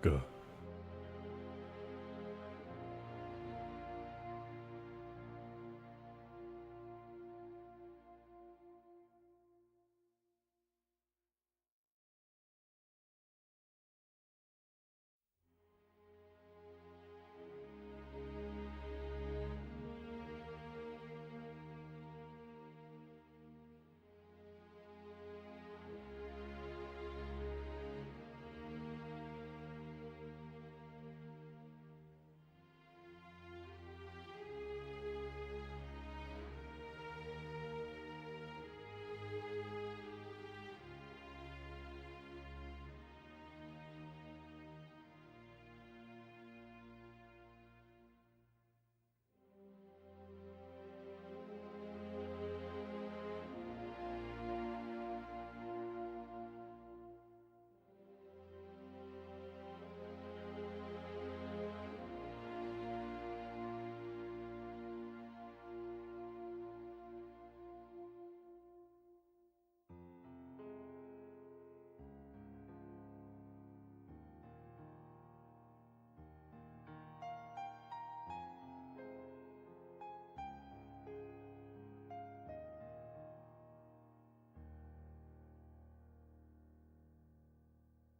Good.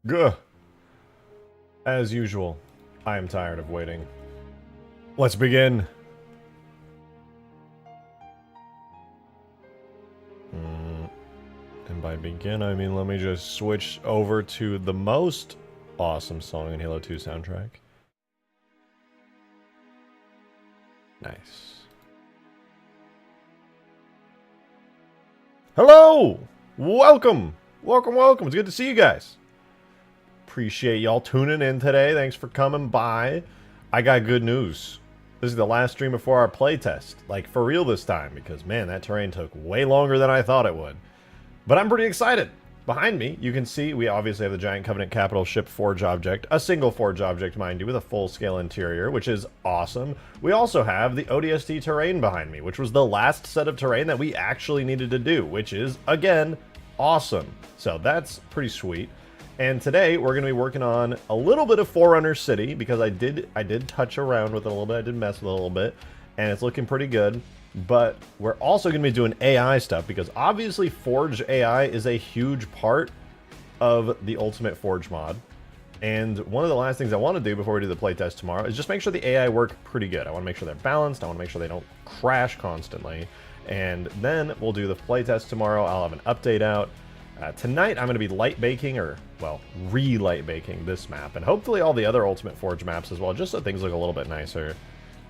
Good. As usual, I am tired of waiting. Let's begin. And by begin, I mean let me just switch over to the most awesome song in Halo 2 soundtrack. Nice. Hello! Welcome! Welcome. It's good to see you guys. Appreciate y'all tuning in today. Thanks for coming by. I got good news. This is the last stream before our playtest. Like, for real this time. Because, man, that terrain took way longer than I thought it would. But I'm pretty excited. Behind me, you can see we obviously have the giant Covenant capital ship Forge object. A single Forge object, mind you, with a full-scale interior, which is awesome. We also have the ODST terrain behind me, which was the last set of terrain that we actually needed to do, which is, again, awesome. So that's pretty sweet. And today we're going to be working on a little bit of Forerunner City, because I did touch around with it a little bit, I did mess with it a little bit, and it's looking pretty good. But we're also going to be doing AI stuff, because obviously Forge AI is a huge part of the Ultimate Forge mod. And one of the last things I want to do before we do the playtest tomorrow is just make sure the AI work pretty good. I want to make sure they're balanced, I want to make sure they don't crash constantly. And then we'll do the playtest tomorrow. I'll have an update out. Tonight I'm going to be light baking, or, well, re-light baking this map. And hopefully all the other Ultimate Forge maps as well, just so things look a little bit nicer.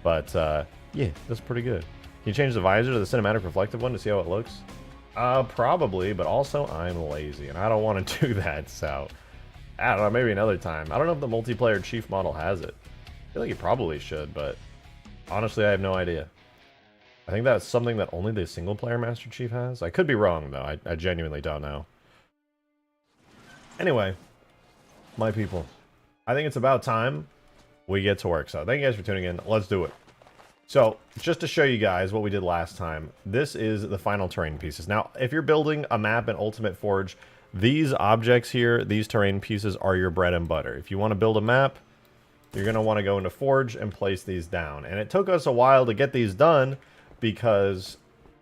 But, yeah, that's pretty good. Can you change the visor to the cinematic reflective one to see how it looks? Probably, but also I'm lazy, and I don't want to do that, so... I don't know, maybe another time. I don't know if the multiplayer chief model has it. I feel like it probably should, but... honestly, I have no idea. I think that's something that only the single-player Master Chief has. I could be wrong, though. I genuinely don't know. Anyway, my people. I think it's about time we get to work, so thank you guys for tuning in. Let's do it. So, just to show you guys what we did last time, this is the final terrain pieces. Now, if you're building a map in Ultimate Forge, these objects here, these terrain pieces are your bread and butter. If you want to build a map, you're going to want to go into Forge and place these down. And it took us a while to get these done because,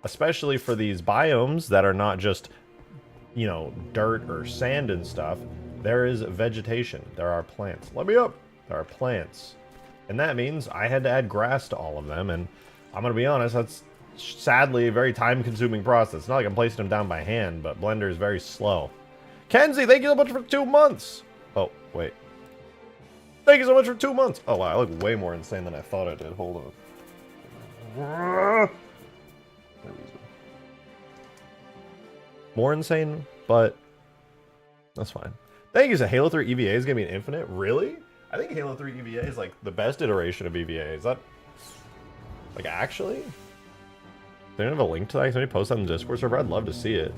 especially for these biomes that are not just, you know, dirt or sand and stuff, there is vegetation. There are plants. Let me up! There are plants. And that means I had to add grass to all of them, and I'm going to be honest, that's sadly a very time-consuming process. It's not like I'm placing them down by hand, but Blender is very slow. Kenzie, thank you so much for 2 months! Oh, wait. Thank you so much for 2 months! Oh, wow, I look way more insane than I thought I did. Hold on. More insane, but that's fine. Thank you, so Halo 3 EVA is going to be an infinite? Really? I think Halo 3 EVA is like the best iteration of EVA. Is that like actually? They don't have a link to that. Somebody post that on the Discord server. I'd love to see it.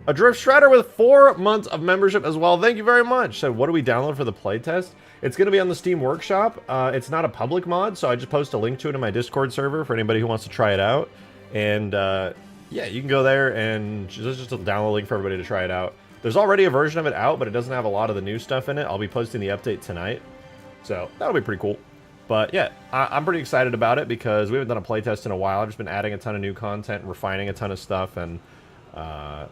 A Drift Shredder with 4 months of membership as well. Thank you very much. So what do we download for the playtest? It's going to be on the Steam Workshop. It's not a public mod, so I just post a link to it in my Discord server for anybody who wants to try it out. And yeah, you can go there and just download a link for everybody to try it out. There's already a version of it out, but it doesn't have a lot of the new stuff in it. I'll be posting the update tonight, so that'll be pretty cool. But yeah, I'm pretty excited about it because we haven't done a playtest in a while. I've just been adding a ton of new content, refining a ton of stuff, and yeah,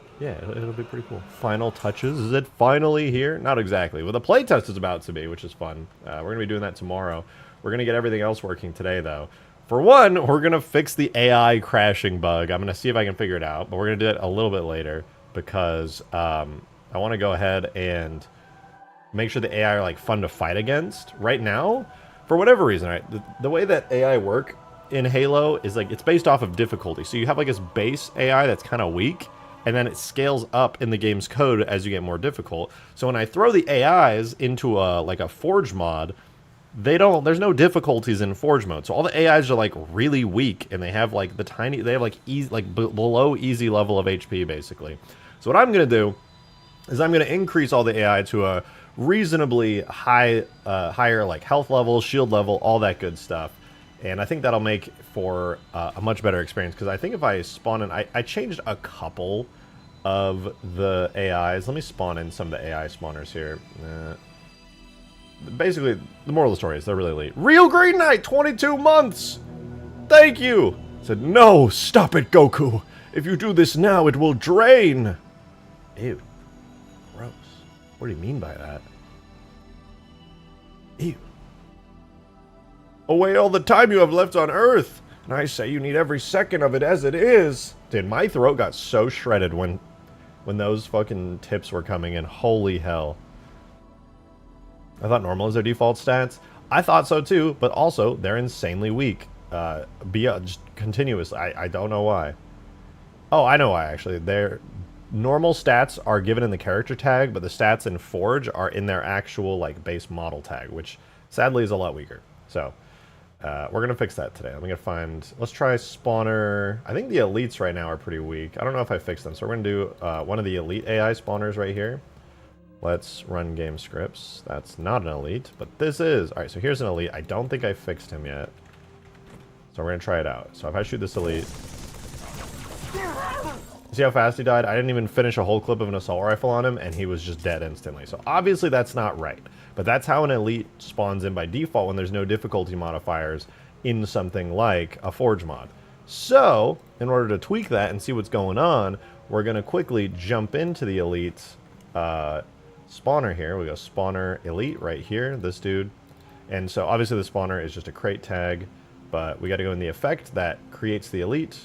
it'll be pretty cool. Final touches. Is it finally here? Not exactly. Well, the playtest is about to be, which is fun. We're going to be doing that tomorrow. We're going to get everything else working today, though. For one, we're going to fix the AI crashing bug. I'm going to see if I can figure it out, but we're going to do it a little bit later because I want to go ahead and make sure the AI are like fun to fight against. Right now, for whatever reason, right, the way that AI work in Halo is like it's based off of difficulty. So you have like this base AI that's kind of weak, and then it scales up in the game's code as you get more difficult. So when I throw the AIs into a Forge mod, there's no difficulties in Forge mode. So all the AIs are like really weak, and they have like below easy level of HP basically. So what I'm gonna do is I'm gonna increase all the AI to a reasonably higher like health level, shield level, all that good stuff. And I think that'll make for a much better experience, because I think if I spawn in, I changed a couple of the AIs. Let me spawn in some of the AI spawners here. Basically, the moral of the story is they're really elite. Real Green Knight, 22 months! Thank you! Said, no, stop it, Goku! If you do this now, it will drain! Ew. Gross. What do you mean by that? Ew. Away all the time you have left on Earth! And I say you need every second of it as it is! Dude, my throat got so shredded when those fucking tips were coming in. Holy hell. I thought normal is their default stats. I thought so too, but also they're insanely weak. Just continuously. I don't know why. Oh, I know why actually. Their normal stats are given in the character tag, but the stats in Forge are in their actual like base model tag, which sadly is a lot weaker. So we're gonna fix that today. I'm gonna find. Let's try spawner. I think the elites right now are pretty weak. I don't know if I fixed them, so we're gonna do one of the elite AI spawners right here. Let's run game scripts. That's not an elite, but this is. All right, so here's an elite. I don't think I fixed him yet. So we're going to try it out. So if I shoot this elite. See how fast he died? I didn't even finish a whole clip of an assault rifle on him, and he was just dead instantly. So obviously that's not right. But that's how an elite spawns in by default when there's no difficulty modifiers in something like a Forge mod. So in order to tweak that and see what's going on, we're going to quickly jump into the elite spawner here. We go spawner elite right here, this dude. And so obviously the spawner is just a crate tag, but we got to go in the effect that creates the elite.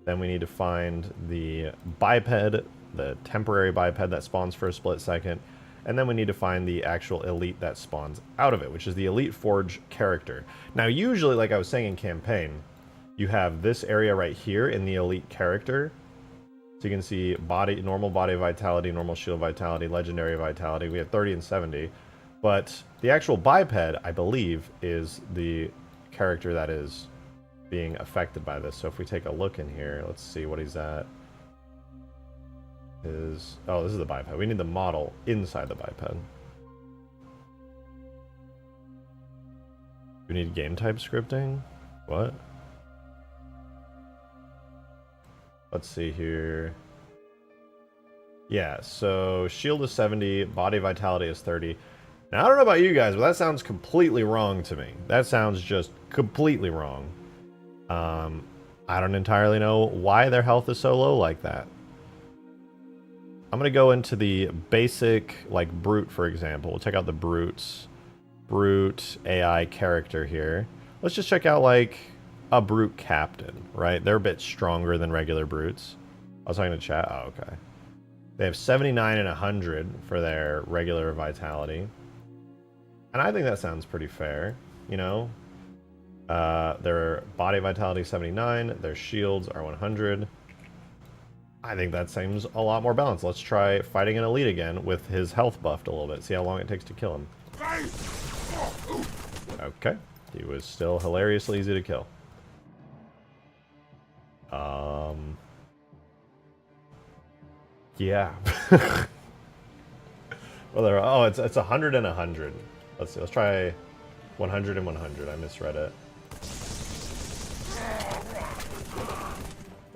Then we need to find the biped, the temporary biped that spawns for a split second. And then we need to find the actual elite that spawns out of it, which is the elite Forge character. Now usually, like I was saying in campaign, you have this area right here in the elite character. So you can see normal body vitality, normal shield vitality, legendary vitality. We have 30 and 70. But the actual biped, I believe, is the character that is being affected by this. So if we take a look in here, let's see what he's at. Oh, this is the biped. We need the model inside the biped. We need game type scripting? What? Let's see here. Yeah, so shield is 70, body vitality is 30. Now, I don't know about you guys, but that sounds completely wrong to me. That sounds just completely wrong. I don't entirely know why their health is so low like that. I'm going to go into the basic, like, brute, for example. We'll check out the brute AI character here. Let's just check out, like, a brute captain, right? They're a bit stronger than regular brutes. I was talking to chat. Oh, okay. They have 79 and 100 for their regular vitality. And I think that sounds pretty fair, you know? Their body vitality 79, their shields are 100. I think that seems a lot more balanced. Let's try fighting an elite again with his health buffed a little bit. See how long it takes to kill him. Okay. He was still hilariously easy to kill. Yeah. Well, it's 100 and 100. Let's see. Let's try 100 and 100. I misread it.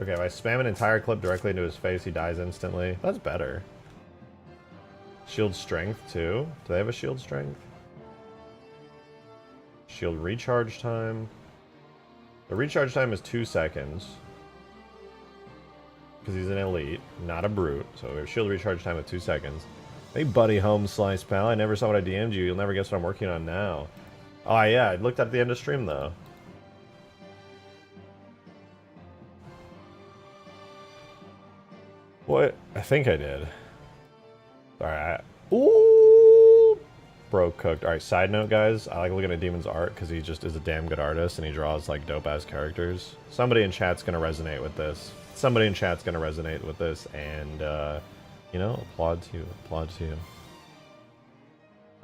Okay, if I spam an entire clip directly into his face, he dies instantly. That's better. Shield strength too. Do they have a shield strength? Shield recharge time. The recharge time is 2 seconds. Because he's an elite, not a brute. So we have shield recharge time of 2 seconds. Hey buddy, home slice pal. I never saw what I DM'd you. You'll never guess what I'm working on now. Oh yeah, I looked at the end of stream though. What? I think I did. Alright. Ooh! Bro cooked. Alright, side note guys. I like looking at Demon's art because he just is a damn good artist and he draws like dope ass characters. Somebody in chat's gonna resonate with this. Somebody in chat's gonna resonate with this and you know, applaud to you. Applaud to you.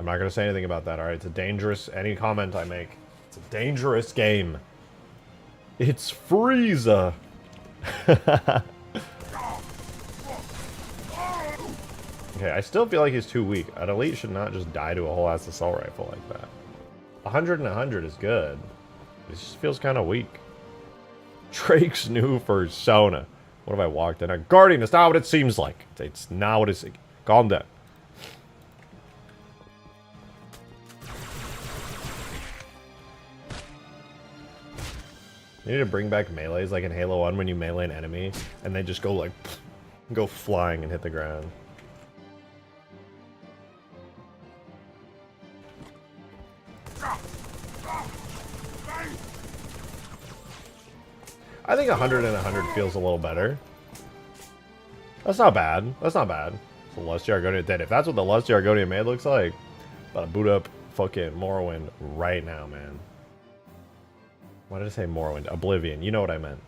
I'm not gonna say anything about that, alright? It's a dangerous any comment I make. It's a dangerous game. It's Frieza. Okay, I still feel like he's too weak. An elite should not just die to a whole ass assault rifle like that. 100 and 100 is good. It just feels kind of weak. Drake's new persona. What have I walked in? A Guardian, it's not what it seems like. It's not what it's... Calm down. You need to bring back melees like in Halo 1 when you melee an enemy and they just go like... go flying and hit the ground. I think 100 and 100 feels a little better. That's not bad. That's not bad. It's a Lusty Argonian dead. If that's what the Lusty Argonian maid looks like, about to boot up fucking Morrowind right now, man. Why did I say Morrowind? Oblivion. You know what I meant.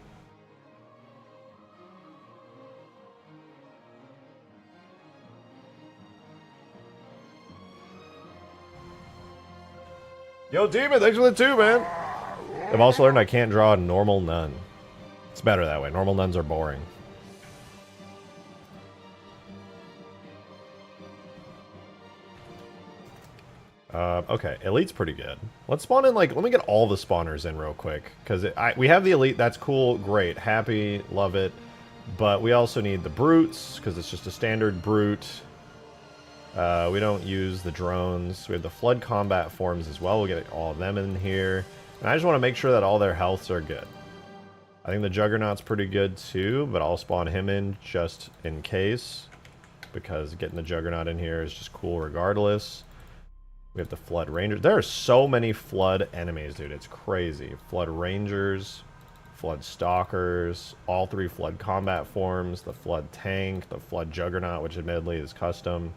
Yo, Demon, thanks for the 2, man. I've also learned I can't draw a normal nun. It's better that way. Normal nuns are boring. Okay, Elite's pretty good. Let's spawn in, like, let me get all the spawners in real quick. Because we have the Elite, that's cool, great, happy, love it. But we also need the Brutes, because it's just a standard Brute. We don't use the drones. We have the Flood combat forms as well. We'll get all of them in here. And I just want to make sure that all their healths are good. I think the Juggernaut's pretty good too, but I'll spawn him in just in case. Because getting the Juggernaut in here is just cool regardless. We have the Flood Rangers. There are so many Flood enemies, dude. It's crazy. Flood Rangers, Flood Stalkers, all 3 Flood combat forms, the Flood Tank, the Flood Juggernaut, which admittedly is custom.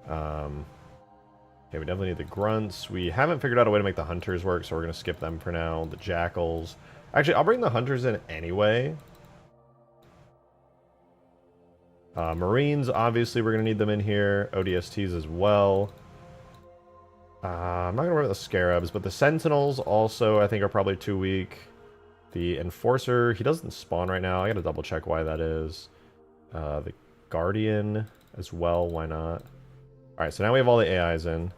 Okay, we definitely need the Grunts. We haven't figured out a way to make the Hunters work, so we're going to skip them for now. The Jackals. Actually, I'll bring the Hunters in anyway. Marines, obviously, we're going to need them in here. ODSTs as well. I'm not going to worry about the Scarabs, but the Sentinels also, I think, are probably too weak. The Enforcer, he doesn't spawn right now. I got to double check why that is. The Guardian as well, why not? Alright, so now we have all the AIs in.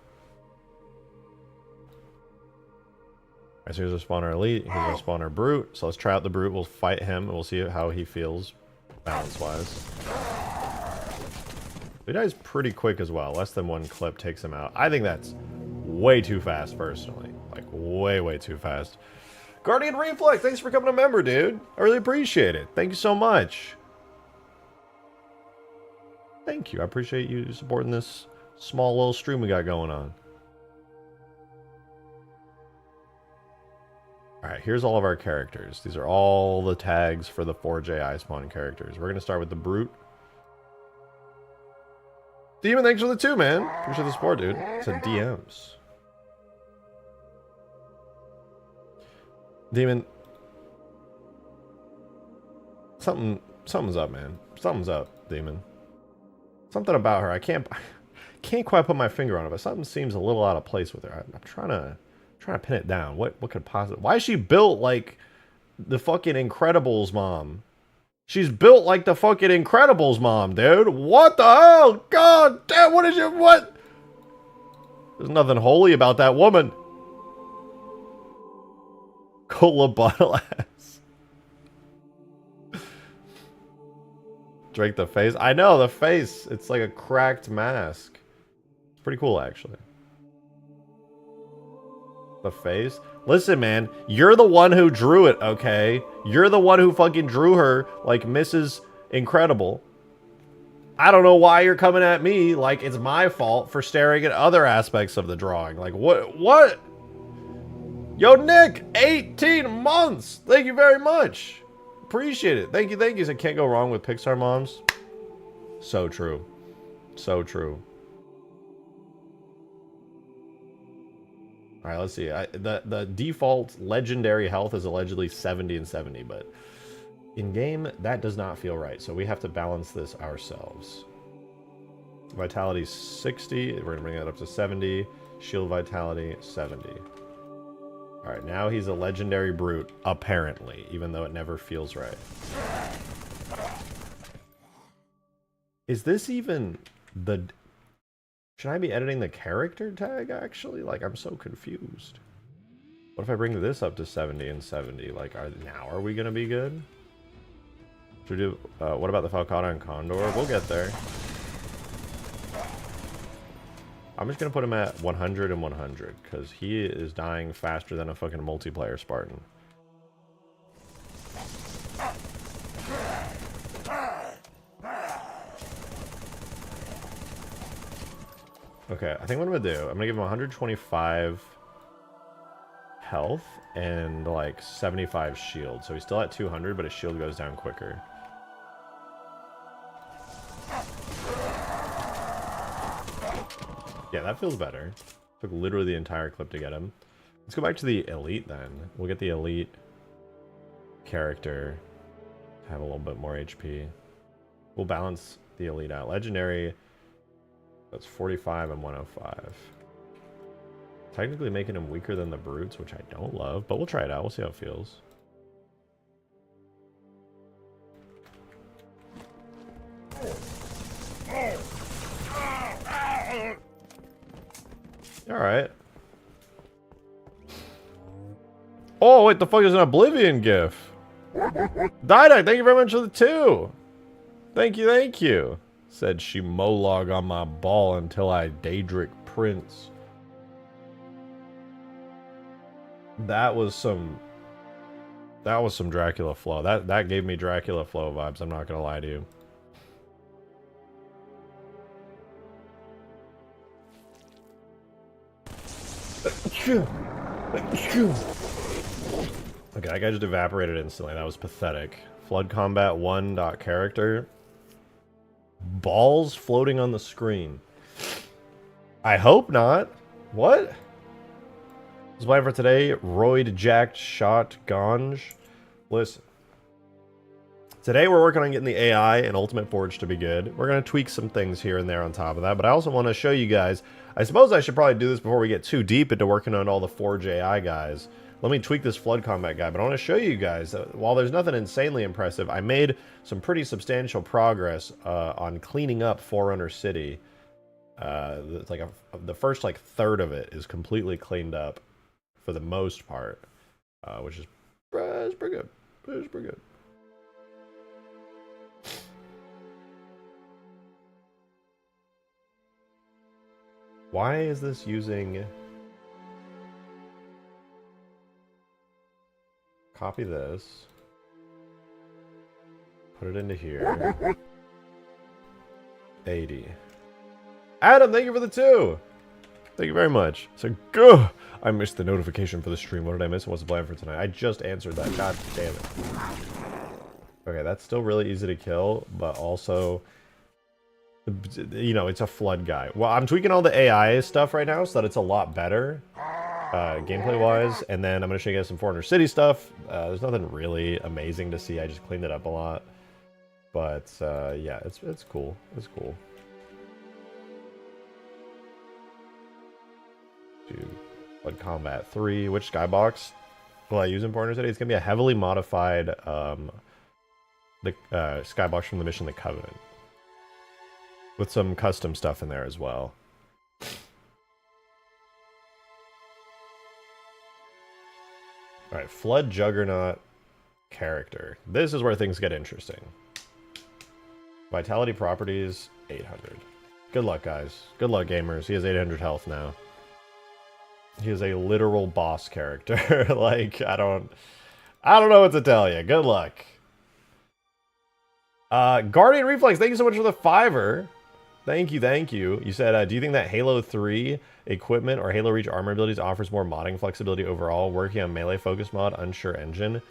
Alright, so here's our spawner Elite, here's our spawner Brute. So let's try out the Brute, we'll fight him, and we'll see how he feels balance-wise. He dies pretty quick as well, less than 1 clip takes him out. I think that's way too fast, personally. Like, way, way too fast. Guardian Reflex, thanks for becoming a member, dude. I really appreciate it. Thank you so much. Thank you, I appreciate you supporting this small little stream we got going on. Alright, here's all of our characters. These are all the tags for the Forge AI spawn characters. We're going to start with the Brute. Demon, thanks for the 2, man. Appreciate the support, dude. It's a DMs. Demon. Something's up, man. Something's up, Demon. Something about her. I can't quite put my finger on it, but something seems a little out of place with her. I'm trying to pin it down. What could possibly... Why is she built like the fucking Incredibles mom? She's built like the fucking Incredibles mom, dude. What the hell? God damn, what is your... What? There's nothing holy about that woman. Cola bottle ass. Drake the face. I know, the face. It's like a cracked mask. It's pretty cool, actually. The face? Listen, man, you're the one who drew it, okay? You're the one who fucking drew her like Mrs. Incredible. I don't know why you're coming at me like it's my fault for staring at other aspects of the drawing. Like, what? Yo, Nick, 18 months! Thank you very much. Appreciate it. Thank you, thank you. So can't go wrong with Pixar moms. So true. So true. Alright, let's see. The default legendary health is allegedly 70 and 70, but in-game, that does not feel right. So we have to balance this ourselves. Vitality 60. We're going to bring that up to 70. Shield vitality 70. Alright, now he's a legendary brute, apparently, even though it never feels right. Is this even the... Should I be editing the character tag, actually? Like, I'm so confused. What if I bring this up to 70 and 70? Like, now are we going to be good? Should we do... what about the Falcata and Condor? We'll get there. I'm just going to put him at 100 and 100, because he is dying faster than a fucking multiplayer Spartan. Okay, I think what I'm going to do, I'm going to give him 125 health and like 75 shield. So he's still at 200, but his shield goes down quicker. Yeah, that feels better. Took literally the entire clip to get him. Let's go back to the elite then. We'll get the elite character to have a little bit more HP. We'll balance the elite out. Legendary, that's 45 and 105. Technically making him weaker than the brutes, which I don't love, but we'll try it out. We'll see how it feels. Alright. Oh, wait, the fuck is an Oblivion gif? Didak, thank you very much for the 2. Thank you, thank you. Said she molog on my ball until I Daedric Prince. That was some Dracula flow. That gave me Dracula flow vibes, I'm not gonna lie to you. Okay, that guy just evaporated instantly. That was pathetic. Flood combat 1 character. Balls floating on the screen. I hope not. What? What's the plan for today? Roid, jacked, shot, ganj. Listen. Today we're working on getting the AI and Ultimate Forge to be good. We're going to tweak some things here and there on top of that, but I also want to show you guys. I suppose I should probably do this before we get too deep into working on all the Forge AI guys. Let me tweak this Flood Combat guy, but I want to show you guys that while there's nothing insanely impressive, I made some pretty substantial progress on cleaning up Forerunner City. It's like the first like third of it is completely cleaned up for the most part, which is pretty good. It's pretty good. Why is this using... Copy this. Put it into here. 80. Adam, thank you for the 2! Thank you very much. So, go! I missed the notification for the stream. What did I miss? What's the plan for tonight? I just answered that. God damn it. Okay, that's still really easy to kill, but also... You know, it's a flood guy. Well, I'm tweaking all the AI stuff right now so that it's a lot better, gameplay-wise. And then I'm going to show you guys some Forerunner City stuff. There's nothing really amazing to see. I just cleaned it up a lot. But, yeah, it's cool. It's cool. Do Flood Combat 3. Which skybox will I use in Forerunner City? It's going to be a heavily modified skybox from the mission The Covenant. With some custom stuff in there as well. Alright, Flood Juggernaut character. This is where things get interesting. Vitality properties, 800. Good luck, guys. Good luck, gamers. He has 800 health now. He is a literal boss character. Like, I don't know what to tell you. Good luck. Guardian Reflex, thank you so much for the $5. Thank you, thank you. You said, do you think that Halo 3 equipment or Halo Reach armor abilities offers more modding flexibility overall? Working on melee focus mod, unsure engine.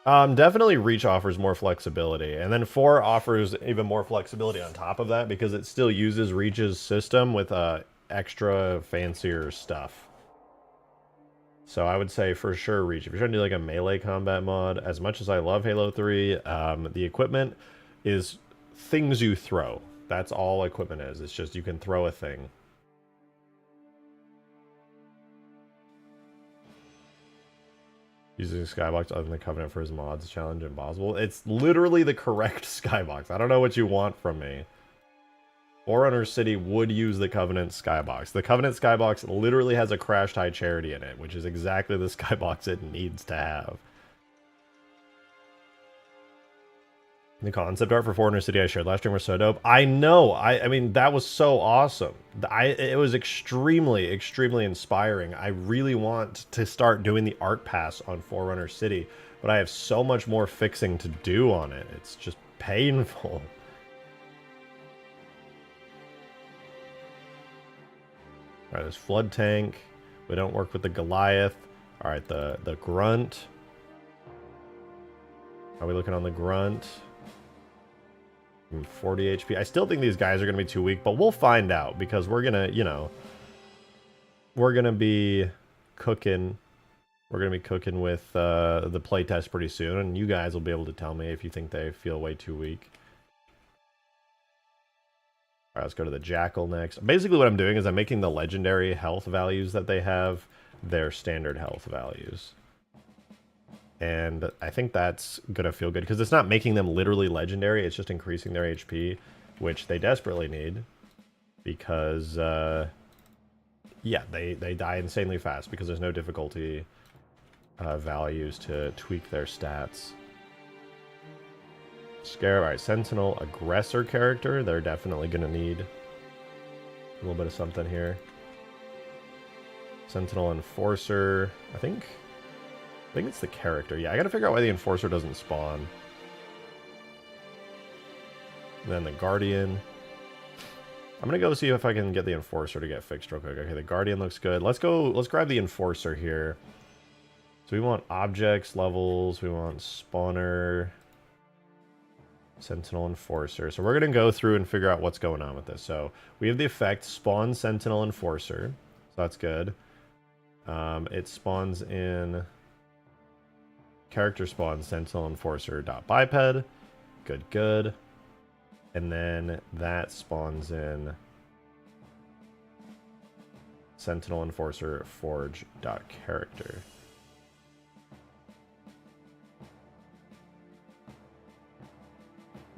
Definitely Reach offers more flexibility, and then 4 offers even more flexibility on top of that because it still uses Reach's system with extra fancier stuff. So I would say for sure Reach. If you're trying to do like a melee combat mod, as much as I love Halo 3, the equipment is things you throw. That's all equipment is. It's just you can throw a thing. Using Skybox other than the Covenant for his mods challenge impossible. It's literally the correct Skybox. I don't know what you want from me. Forerunner City would use the Covenant Skybox. The Covenant Skybox literally has a crashed high charity in it, which is exactly the Skybox it needs to have. The concept art for Forerunner City I shared last stream was so dope. I know. I mean, that was so awesome. It was extremely, extremely inspiring. I really want to start doing the art pass on Forerunner City, but I have so much more fixing to do on it. It's just painful. All right, there's Flood Tank. We don't work with the Goliath. All right, the Grunt. Are we looking on the Grunt? 40 HP. I still think these guys are going to be too weak, but we'll find out because we're going to, you know, we're going to be cooking. We're going to be cooking with the playtest pretty soon, and you guys will be able to tell me if you think they feel way too weak. All right, let's go to the Jackal next. Basically what I'm doing is I'm making the legendary health values that they have their standard health values. And I think that's going to feel good because it's not making them literally legendary. It's just increasing their HP, which they desperately need because, yeah, they die insanely fast because there's no difficulty values to tweak their stats. Scarab, all right, Sentinel, Aggressor character. They're definitely going to need a little bit of something here. Sentinel Enforcer, I think it's the character. Yeah, I gotta figure out why the Enforcer doesn't spawn. And then the Guardian. I'm gonna go see if I can get the Enforcer to get fixed real quick. Okay, the Guardian looks good. Let's grab the Enforcer here. So we want objects, levels, we want spawner, Sentinel Enforcer. So we're gonna go through and figure out what's going on with this. So we have the effect spawn Sentinel Enforcer. So that's good. It spawns in character spawn Sentinel Enforcer .biped. Good. And then that spawns in Sentinel Enforcer Forge .character.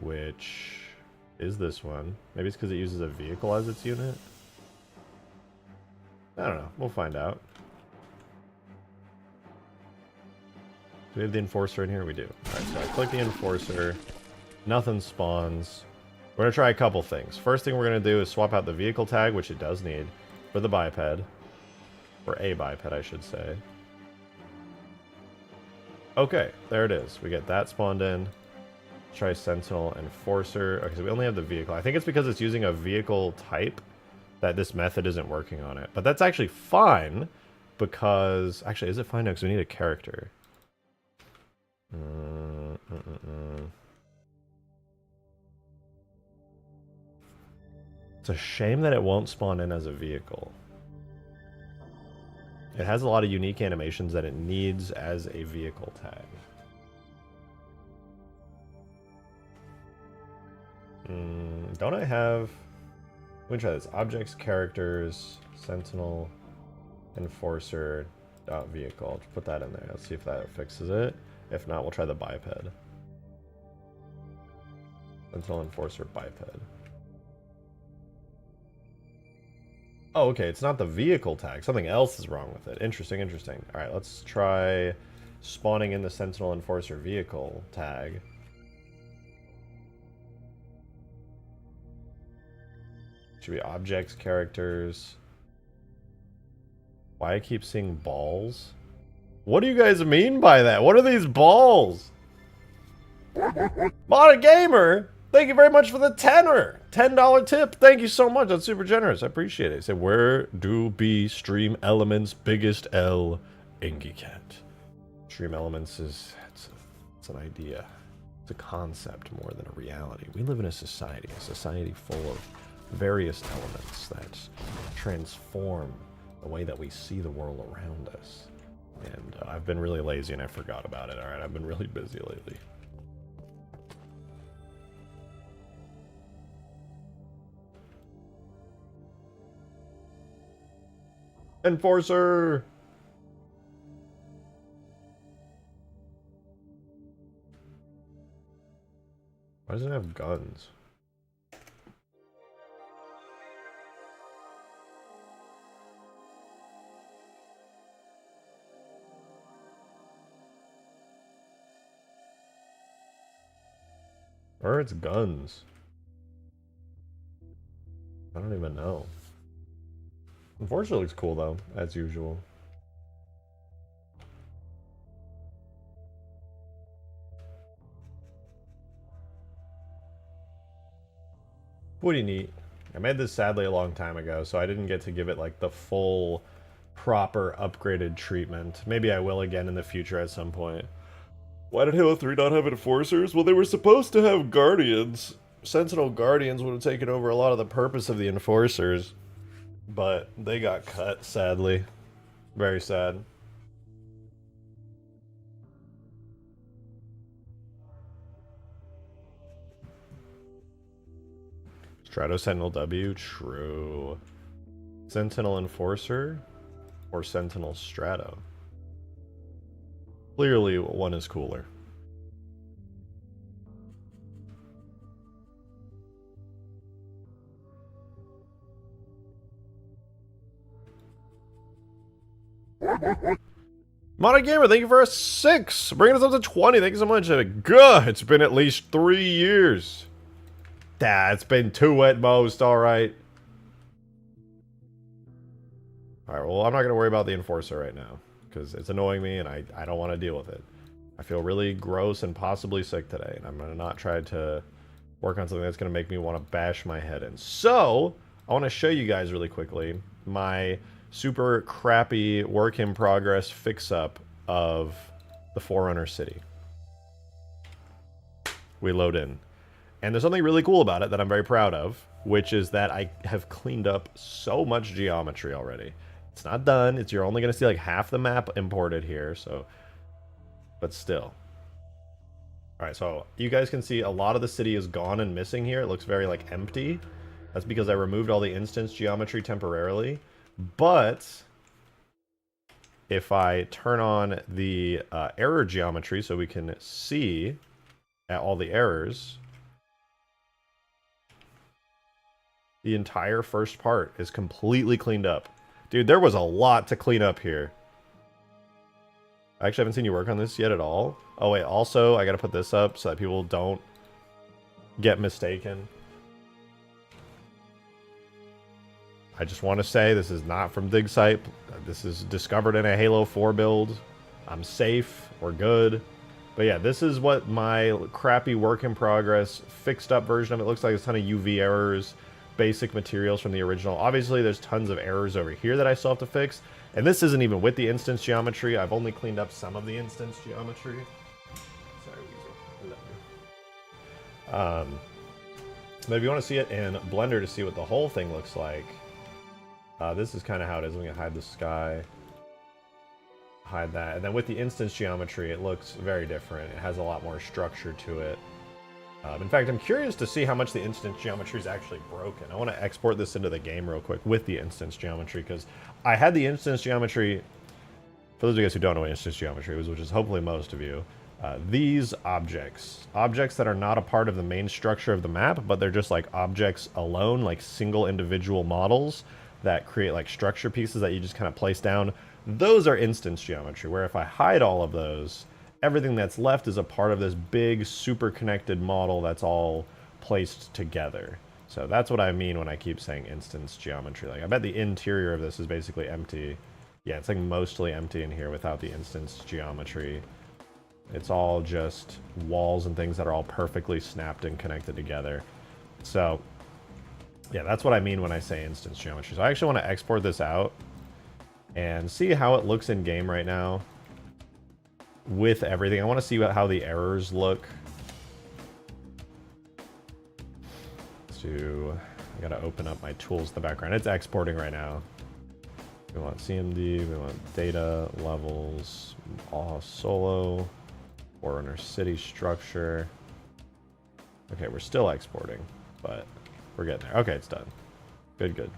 Which is this one. Maybe it's because it uses a vehicle as its unit. I don't know. We'll find out. Do we have the Enforcer in here? We do. Alright, so I click the Enforcer. Nothing spawns. We're going to try a couple things. First thing we're going to do is swap out the vehicle tag, which it does need, for the biped. Or a biped, I should say. Okay, there it is. We get that spawned in. Try Sentinel Enforcer. Okay, so we only have the vehicle. I think it's because it's using a vehicle type that this method isn't working on it. But that's actually fine because... Actually, is it fine? No, because we need a character. It's a shame that it won't spawn in as a vehicle. It has a lot of unique animations that it needs as a vehicle tag. Don't I have... Let me try this. Objects, characters, Sentinel, Enforcer, .vehicle. I'll put that in there. Let's see if that fixes it. If not, we'll try the biped. Sentinel Enforcer biped. Oh, okay. It's not the vehicle tag. Something else is wrong with it. Interesting, interesting. All right, let's try spawning in the Sentinel Enforcer vehicle tag. Should be objects, characters. Why I keep seeing balls? What do you guys mean by that? What are these balls? Mod Gamer, thank you very much for the tenner. $10 tip. Thank you so much. That's super generous. I appreciate it. Say, where do B stream elements biggest L Ingy Cat? Stream elements is it's an idea. It's a concept more than a reality. We live in a society full of various elements that transform the way that we see the world around us. And I've been really lazy and I forgot about it. All right, I've been really busy lately. Enforcer! Why does it have guns? Or it's guns. I don't even know. Enforcer looks cool though, as usual. Pretty neat. I made this sadly a long time ago, so I didn't get to give it like the full, proper, upgraded treatment. Maybe I will again in the future at some point. Why did Halo 3 not have enforcers? Well, they were supposed to have guardians. Sentinel guardians would have taken over a lot of the purpose of the enforcers. But they got cut, sadly. Very sad. Strato Sentinel W? True. Sentinel Enforcer? Or Sentinel Strato? Clearly, one is cooler. Mono Gamer, thank you for a 6. Bringing us up to 20. Thank you so much. Good. It's been at least 3 years. It's been 2 at most. All right. All right. Well, I'm not going to worry about the Enforcer right now because it's annoying me and I don't want to deal with it. I feel really gross and possibly sick today, and I'm going to not try to work on something that's going to make me want to bash my head in. So, I want to show you guys really quickly my super crappy work in progress fix-up of the Forerunner City. We load in. And there's something really cool about it that I'm very proud of, which is that I have cleaned up so much geometry already. It's not done. You're only going to see like half the map imported here, so... But still. Alright, so you guys can see a lot of the city is gone and missing here. It looks very like empty. That's because I removed all the instance geometry temporarily. But if I turn on the error geometry so we can see at all the errors, the entire first part is completely cleaned up. Dude, there was a lot to clean up here. I actually haven't seen you work on this yet at all. Oh wait, also I gotta put this up so that people don't get mistaken. I just want to say this is not from dig site. This is discovered in a Halo 4 build. I'm safe. We're good. But yeah, this is what my crappy work in progress fixed up version of it looks like. There's a ton of UV errors, basic materials from the original. Obviously, there's tons of errors over here that I still have to fix. And this isn't even with the instance geometry. I've only cleaned up some of the instance geometry. Sorry, Weasel. I love you. But if you want to see it in Blender to see what the whole thing looks like, this is kind of how it is. I'm going to hide the sky. Hide that. And then with the instance geometry, it looks very different. It has a lot more structure to it. In fact, I'm curious to see how much the instance geometry is actually broken. I want to export this into the game real quick with the instance geometry, because I had the instance geometry, for those of you guys who don't know what instance geometry is, which is hopefully most of you, these objects that are not a part of the main structure of the map, but they're just like objects alone, like single individual models that create like structure pieces that you just kind of place down. Those are instance geometry, where if I hide all of those, everything that's left is a part of this big, super connected model that's all placed together. So that's what I mean when I keep saying instance geometry. Like, I bet the interior of this is basically empty. Yeah, it's like mostly empty in here without the instance geometry. It's all just walls and things that are all perfectly snapped and connected together. So, yeah, that's what I mean when I say instance geometry. So I actually want to export this out and see how it looks in game right now with everything. I want to see how the errors look. I gotta open up my tools in the background. It's exporting right now. We want CMD, we want data, levels, all solo, Forerunner City structure. Okay, we're still exporting, but we're getting there. Okay, it's done. Good, good.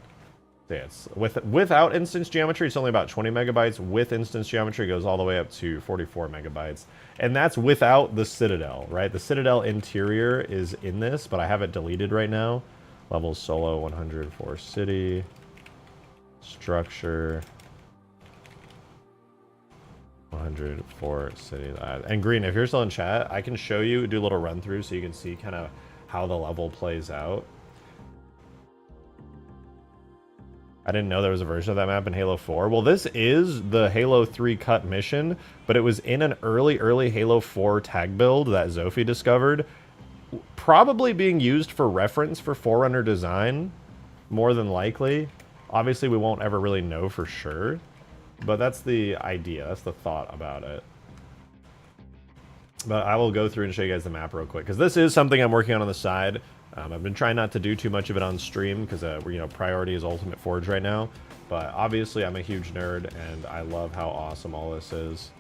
So yeah, it's without instance geometry, it's only about 20 megabytes. With instance geometry, it goes all the way up to 44 megabytes. And that's without the Citadel, right? The Citadel interior is in this, but I have it deleted right now. Levels solo 100 for city. Structure 100 for city. And Green, if you're still in chat, I can show you, do a little run through so you can see kind of how the level plays out. I didn't know there was a version of that map in Halo 4. Well, this is the Halo 3 cut mission, but it was in an early Halo 4 tag build that Zoephie discovered. Probably being used for reference for Forerunner design, more than likely. Obviously, we won't ever really know for sure, but that's the idea. That's the thought about it. But I will go through and show you guys the map real quick, because this is something I'm working on the side. I've been trying not to do too much of it on stream because, you know, priority is Ultimate Forge right now. But obviously, I'm a huge nerd, and I love how awesome all this is.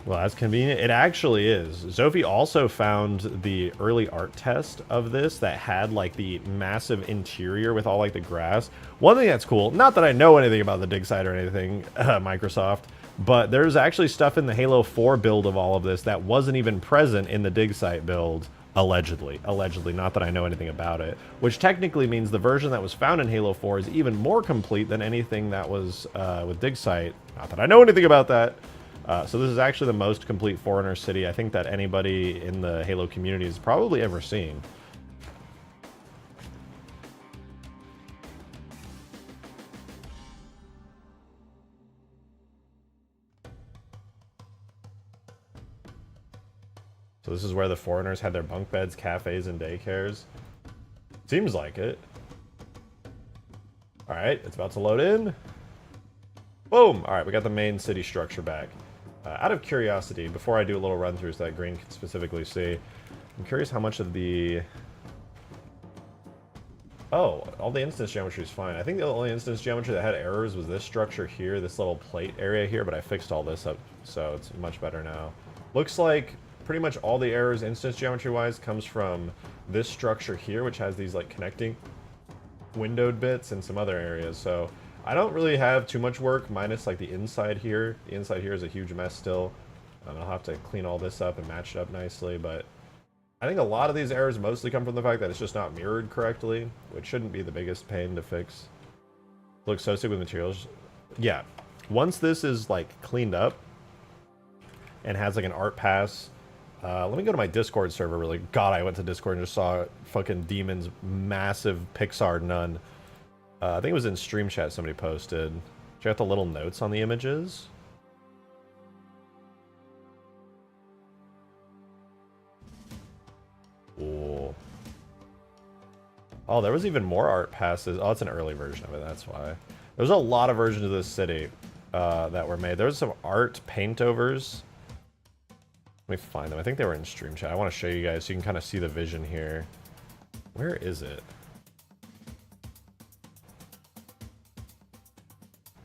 Well, that's convenient. It actually is. Zoephie also found the early art test of this that had, like, the massive interior with all, like, the grass. One thing that's cool, not that I know anything about the dig site or anything, Microsoft, but there's actually stuff in the Halo 4 build of all of this that wasn't even present in the dig site build. Allegedly, not that I know anything about it, which technically means the version that was found in Halo 4 is even more complete than anything that was with dig site. Not that I know anything about that. So this is actually the most complete Forerunner City I think that anybody in the Halo community has probably ever seen. So this is where the Foreigners had their bunk beds, cafes, and daycares. Seems like it. Alright, it's about to load in. Boom! Alright, we got the main city structure back. Out of curiosity, before I do a little run through so that Green can specifically see, I'm curious how much of the... Oh, all the instance geometry is fine. I think the only instance geometry that had errors was this structure here, this little plate area here, but I fixed all this up, so it's much better now. Looks like pretty much all the errors instance geometry-wise comes from this structure here, which has these like connecting windowed bits and some other areas. So I don't really have too much work, minus like the inside here. The inside here is a huge mess still. I'll have to clean all this up and match it up nicely, but I think a lot of these errors mostly come from the fact that it's just not mirrored correctly, which shouldn't be the biggest pain to fix. Looks so sick with materials. Yeah, once this is like cleaned up and has like an art pass. Let me go to my Discord server really. God, I went to Discord and just saw fucking Demon's massive Pixar nun. I think it was in stream chat somebody posted. Check out the little notes on the images. Cool. Oh, there was even more art passes. Oh, it's an early version of it, that's why. There's a lot of versions of this city that were made. There was some art paint-overs. Let me find them. I think they were in stream chat. I want to show you guys so you can kind of see the vision here. Where is it?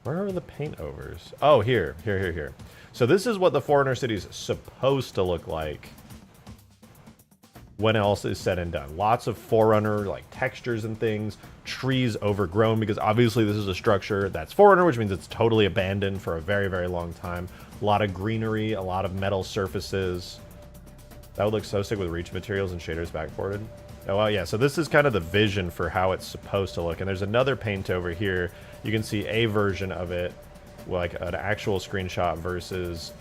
Where are the paint overs? Oh, here. So this is what the Forerunner City is supposed to look like when else is said and done. Lots of Forerunner, like textures and things. Trees overgrown, because obviously this is a structure that's Forerunner, which means it's totally abandoned for a very, very long time. A lot of greenery, a lot of metal surfaces. That would look so sick with reach materials and shaders backported. Oh, well, yeah, so this is kind of the vision for how it's supposed to look. And there's another paint over here. You can see a version of it, like an actual screenshot versus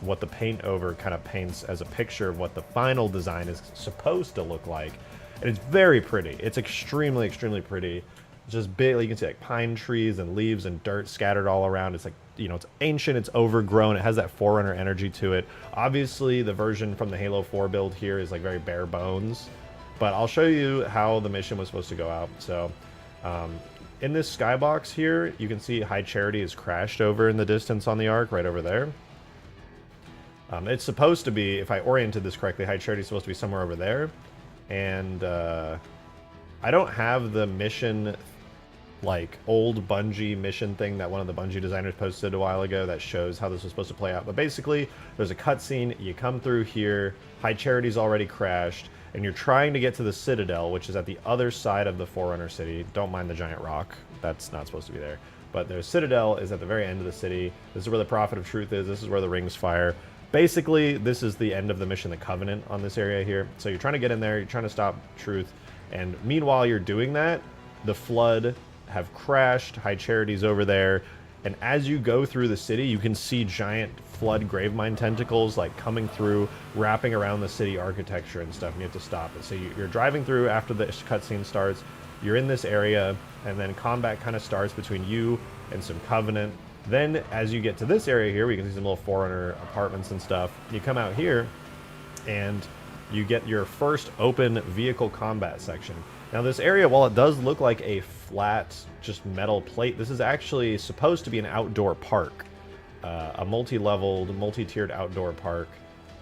what the paint over kind of paints as a picture of what the final design is supposed to look like. And it's very pretty. It's extremely, extremely pretty. Just big, you can see like pine trees and leaves and dirt scattered all around. It's like, you know, it's ancient, it's overgrown, it has that Forerunner energy to it. Obviously, the version from the Halo 4 build here is like very bare bones, but I'll show you how the mission was supposed to go out. So, in this skybox here, you can see High Charity is crashed over in the distance on the arc, right over there. It's supposed to be, if I oriented this correctly, High Charity is supposed to be somewhere over there. And I don't have the mission, like, old Bungie mission thing that one of the Bungie designers posted a while ago that shows how this was supposed to play out. But basically, there's a cutscene, you come through here, High Charity's already crashed, and you're trying to get to the Citadel, which is at the other side of the Forerunner City. Don't mind the giant rock. That's not supposed to be there. But the Citadel is at the very end of the city. This is where the Prophet of Truth is. This is where the rings fire. Basically, this is the end of the mission, the Covenant, on this area here. So you're trying to get in there, you're trying to stop Truth, and meanwhile you're doing that, the Flood have crashed, High Charity's over there, and as you go through the city, you can see giant Flood Gravemind tentacles, like, coming through, wrapping around the city architecture and stuff, and you have to stop it. So you're driving through after the cutscene starts, you're in this area, and then combat kind of starts between you and some Covenant. Then, as you get to this area here, we can see some little Forerunner apartments and stuff. You come out here, and you get your first open vehicle combat section. Now, this area, while it does look like a flat, just metal plate, this is actually supposed to be an outdoor park. A multi-leveled, multi-tiered outdoor park.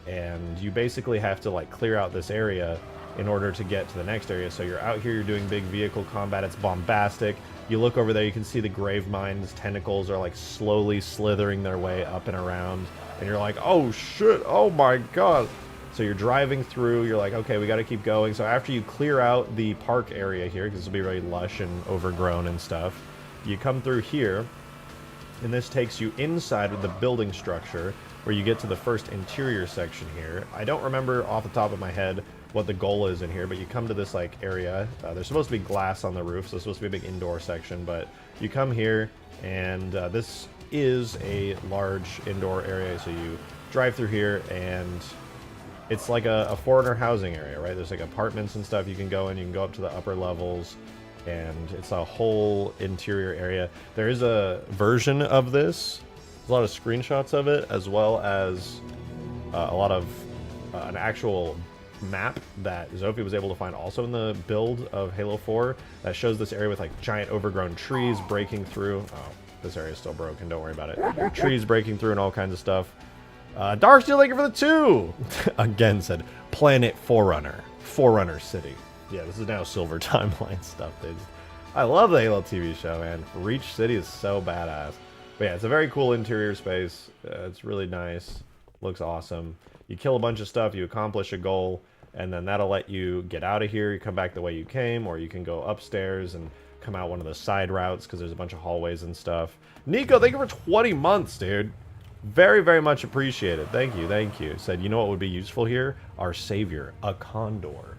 And you basically have to, like, clear out this area in order to get to the next area. So you're out here, you're doing big vehicle combat, it's bombastic. You look over there, you can see the Gravemind's tentacles are like slowly slithering their way up and around. And you're like, oh shit, oh my god. So you're driving through, you're like, okay, we gotta keep going. So after you clear out the park area here, because this will be very lush and overgrown and stuff, you come through here, and this takes you inside of the building structure, where you get to the first interior section here. I don't remember off the top of my head what the goal is in here, but you come to this like area. There's supposed to be glass on the roof, so it's supposed to be a big indoor section, but you come here, and this is a large indoor area, so you drive through here, and it's like a foreigner housing area, right? There's like apartments and stuff you can go in, you can go up to the upper levels, and it's a whole interior area. There is a version of this, there's a lot of screenshots of it, as well as a lot of an actual map that Zoephie was able to find also in the build of Halo 4 that shows this area with like giant overgrown trees breaking through. Oh, this area is still broken, don't worry about it. Trees breaking through and all kinds of stuff. Darksteel, thank you for the 2! Again said, Planet Forerunner. Forerunner City. Yeah, this is now Silver Timeline stuff. I love the Halo TV show, man. Reach City is so badass. But yeah, it's a very cool interior space. It's really nice. Looks awesome. You kill a bunch of stuff, you accomplish a goal, and then that'll let you get out of here. You come back the way you came, or you can go upstairs and come out one of the side routes, because there's a bunch of hallways and stuff. Nico, thank you for 20 months, dude. Very, very much appreciated. Thank you, thank you. Said, you know what would be useful here? Our savior, a condor.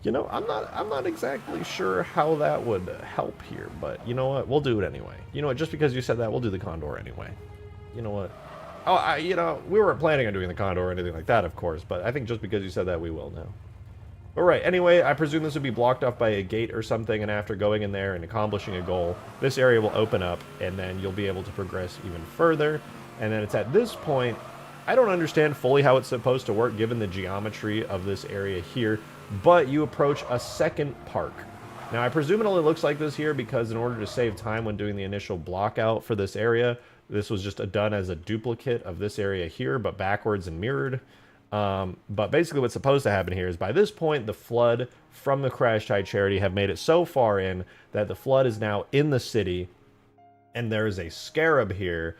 You know, I'm not exactly sure how that would help here, but you know what? We'll do it anyway. You know what? Just because you said that, we'll do the condor anyway. You know what? Oh, you know, we weren't planning on doing the condor or anything like that, of course, but I think just because you said that, we will now. Alright, anyway, I presume this would be blocked off by a gate or something, and after going in there and accomplishing a goal, this area will open up, and then you'll be able to progress even further. And then it's at this point, I don't understand fully how it's supposed to work given the geometry of this area here, but you approach a second park. Now, I presume it only looks like this here because in order to save time when doing the initial block out for this area, this was just done as a duplicate of this area here, but backwards and mirrored. But basically what's supposed to happen here is by this point, the Flood from the crashed High Charity have made it so far in that the Flood is now in the city, and there is a Scarab here,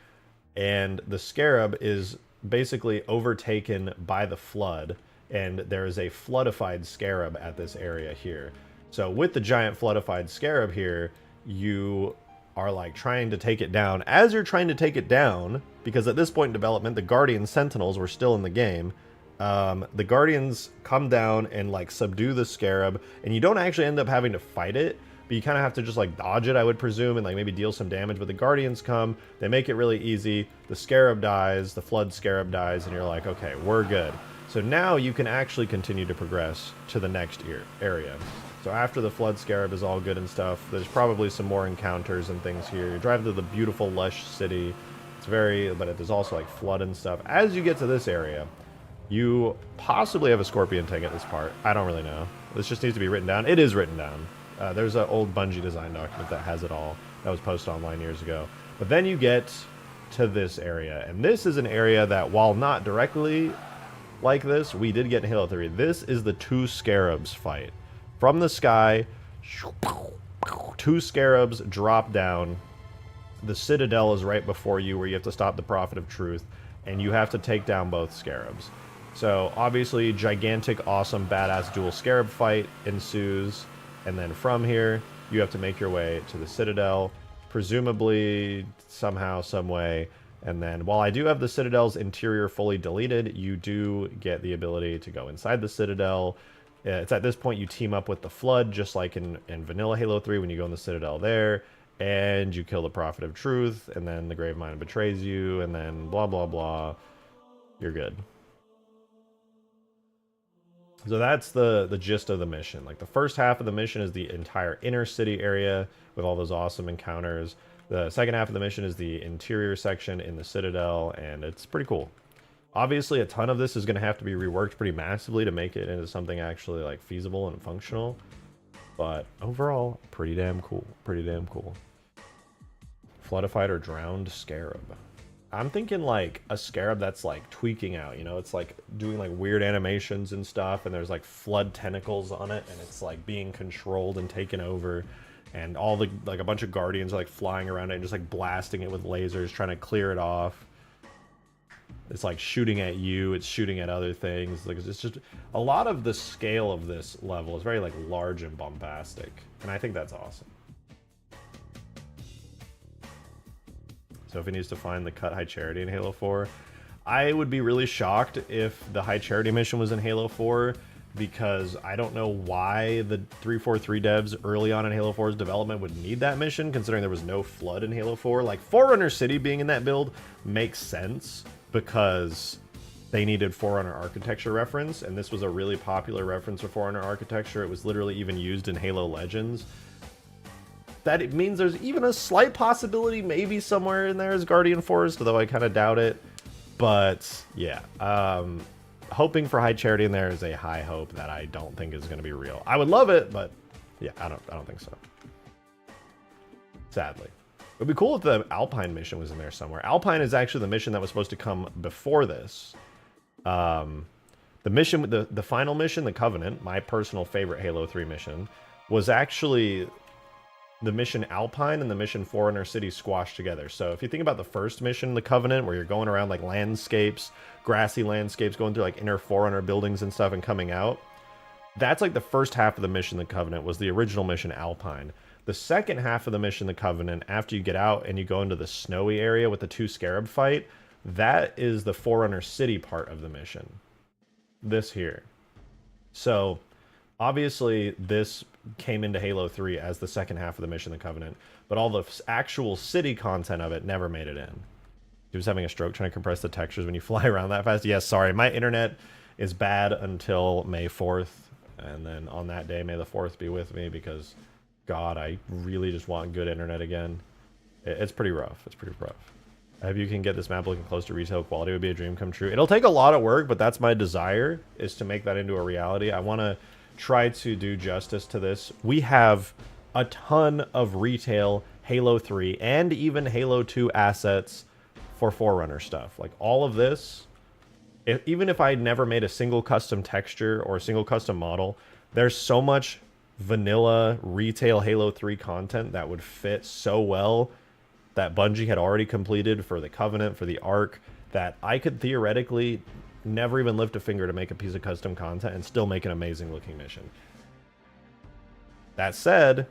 and the Scarab is basically overtaken by the Flood, and there is a floodified Scarab at this area here. So with the giant floodified Scarab here, you are like trying to take it down. As you're trying to take it down, because at this point in development, the Guardian Sentinels were still in the game, the Guardians come down and like subdue the Scarab, and you don't actually end up having to fight it, but you kind of have to just like dodge it, I would presume, and like maybe deal some damage. But the Guardians come, they make it really easy. The Scarab dies, the Flood Scarab dies, and you're like, okay, we're good. So now you can actually continue to progress to the next area. So after the Flood Scarab is all good and stuff, there's probably some more encounters and things here. You drive to the beautiful, lush city. It's very, but there's also like flood and stuff. As you get to this area, you possibly have a scorpion tank at this part. I don't really know. This just needs to be written down. It is written down. There's an old Bungie design document that has it all. That was posted online years ago. But then you get to this area. And this is an area that, while not directly like this, we did get in Halo 3. This is the 2 scarabs fight. From the sky, 2 scarabs drop down. The Citadel is right before you, where you have to stop the Prophet of Truth, and you have to take down both scarabs. So obviously, gigantic, awesome, badass dual scarab fight ensues, and then from here, you have to make your way to the Citadel, presumably somehow, some way. And then, while I do have the Citadel's interior fully deleted, you do get the ability to go inside the Citadel. It's at this point you team up with the Flood, just like in vanilla Halo 3 when you go in the Citadel there, and you kill the Prophet of Truth, and then the Gravemind betrays you, and then blah, blah, blah. You're good. So that's the gist of the mission. Like, the first half of the mission is the entire inner city area with all those awesome encounters. The second half of the mission is the interior section in the Citadel, and it's pretty cool. Obviously, a ton of this is going to have to be reworked pretty massively to make it into something actually like feasible and functional. But overall, pretty damn cool. Pretty damn cool. Floodified or drowned scarab. I'm thinking like a scarab that's like tweaking out, you know? It's like doing like weird animations and stuff, and there's like flood tentacles on it, and it's like being controlled and taken over. And all the, like, a bunch of guardians are like flying around it and just like blasting it with lasers, trying to clear it off. It's like shooting at you, it's shooting at other things. Like, it's just a lot of the scale of this level is very like large and bombastic, and I think that's awesome. Zoephie needs to find the cut High Charity in Halo 4. I would be really shocked if the High Charity mission was in Halo 4, because I don't know why the 343 devs early on in Halo 4's development would need that mission, considering there was no flood in Halo 4. Like, Forerunner City being in that build makes sense, because they needed Forerunner architecture reference, and this was a really popular reference for Forerunner architecture. It was literally even used in Halo Legends. That it means there's even a slight possibility maybe somewhere in there is Guardian Forest, though I kind of doubt it. But yeah, hoping for High Charity in there is a high hope that I don't think is going to be real. I would love it, but yeah, I don't think so. Sadly. It would be cool if the Alpine mission was in there somewhere. Alpine is actually the mission that was supposed to come before this. The mission, the final mission, the Covenant, my personal favorite Halo 3 mission, was actually the mission Alpine and the mission Forerunner City squashed together. So if you think about the first mission, the Covenant, where you're going around like landscapes, grassy landscapes, going through like inner Forerunner buildings and stuff and coming out, that's like the first half of the mission, the Covenant, was the original mission Alpine. The second half of the mission, the Covenant, after you get out and you go into the snowy area with the 2 scarab fight, that is the Forerunner City part of the mission. This here. So obviously this came into Halo 3 as the second half of the mission, the Covenant, but all the actual city content of it never made it in. He was having a stroke trying to compress the textures when you fly around that fast. Yes, sorry, my internet is bad until May 4th, and then on that day, may the 4th be with me, because God, I really just want good internet again. It's pretty rough. It's pretty rough. I hope you can get this map looking close to retail quality. It would be a dream come true. It'll take a lot of work, but that's my desire, is to make that into a reality. I want to try to do justice to this. We have a ton of retail Halo 3 and even Halo 2 assets for Forerunner stuff. Like, all of this, even if I never made a single custom texture or a single custom model, there's so much vanilla retail Halo 3 content that would fit so well, that Bungie had already completed for the Covenant, for the Ark, that I could theoretically never even lift a finger to make a piece of custom content and still make an amazing looking mission. That said,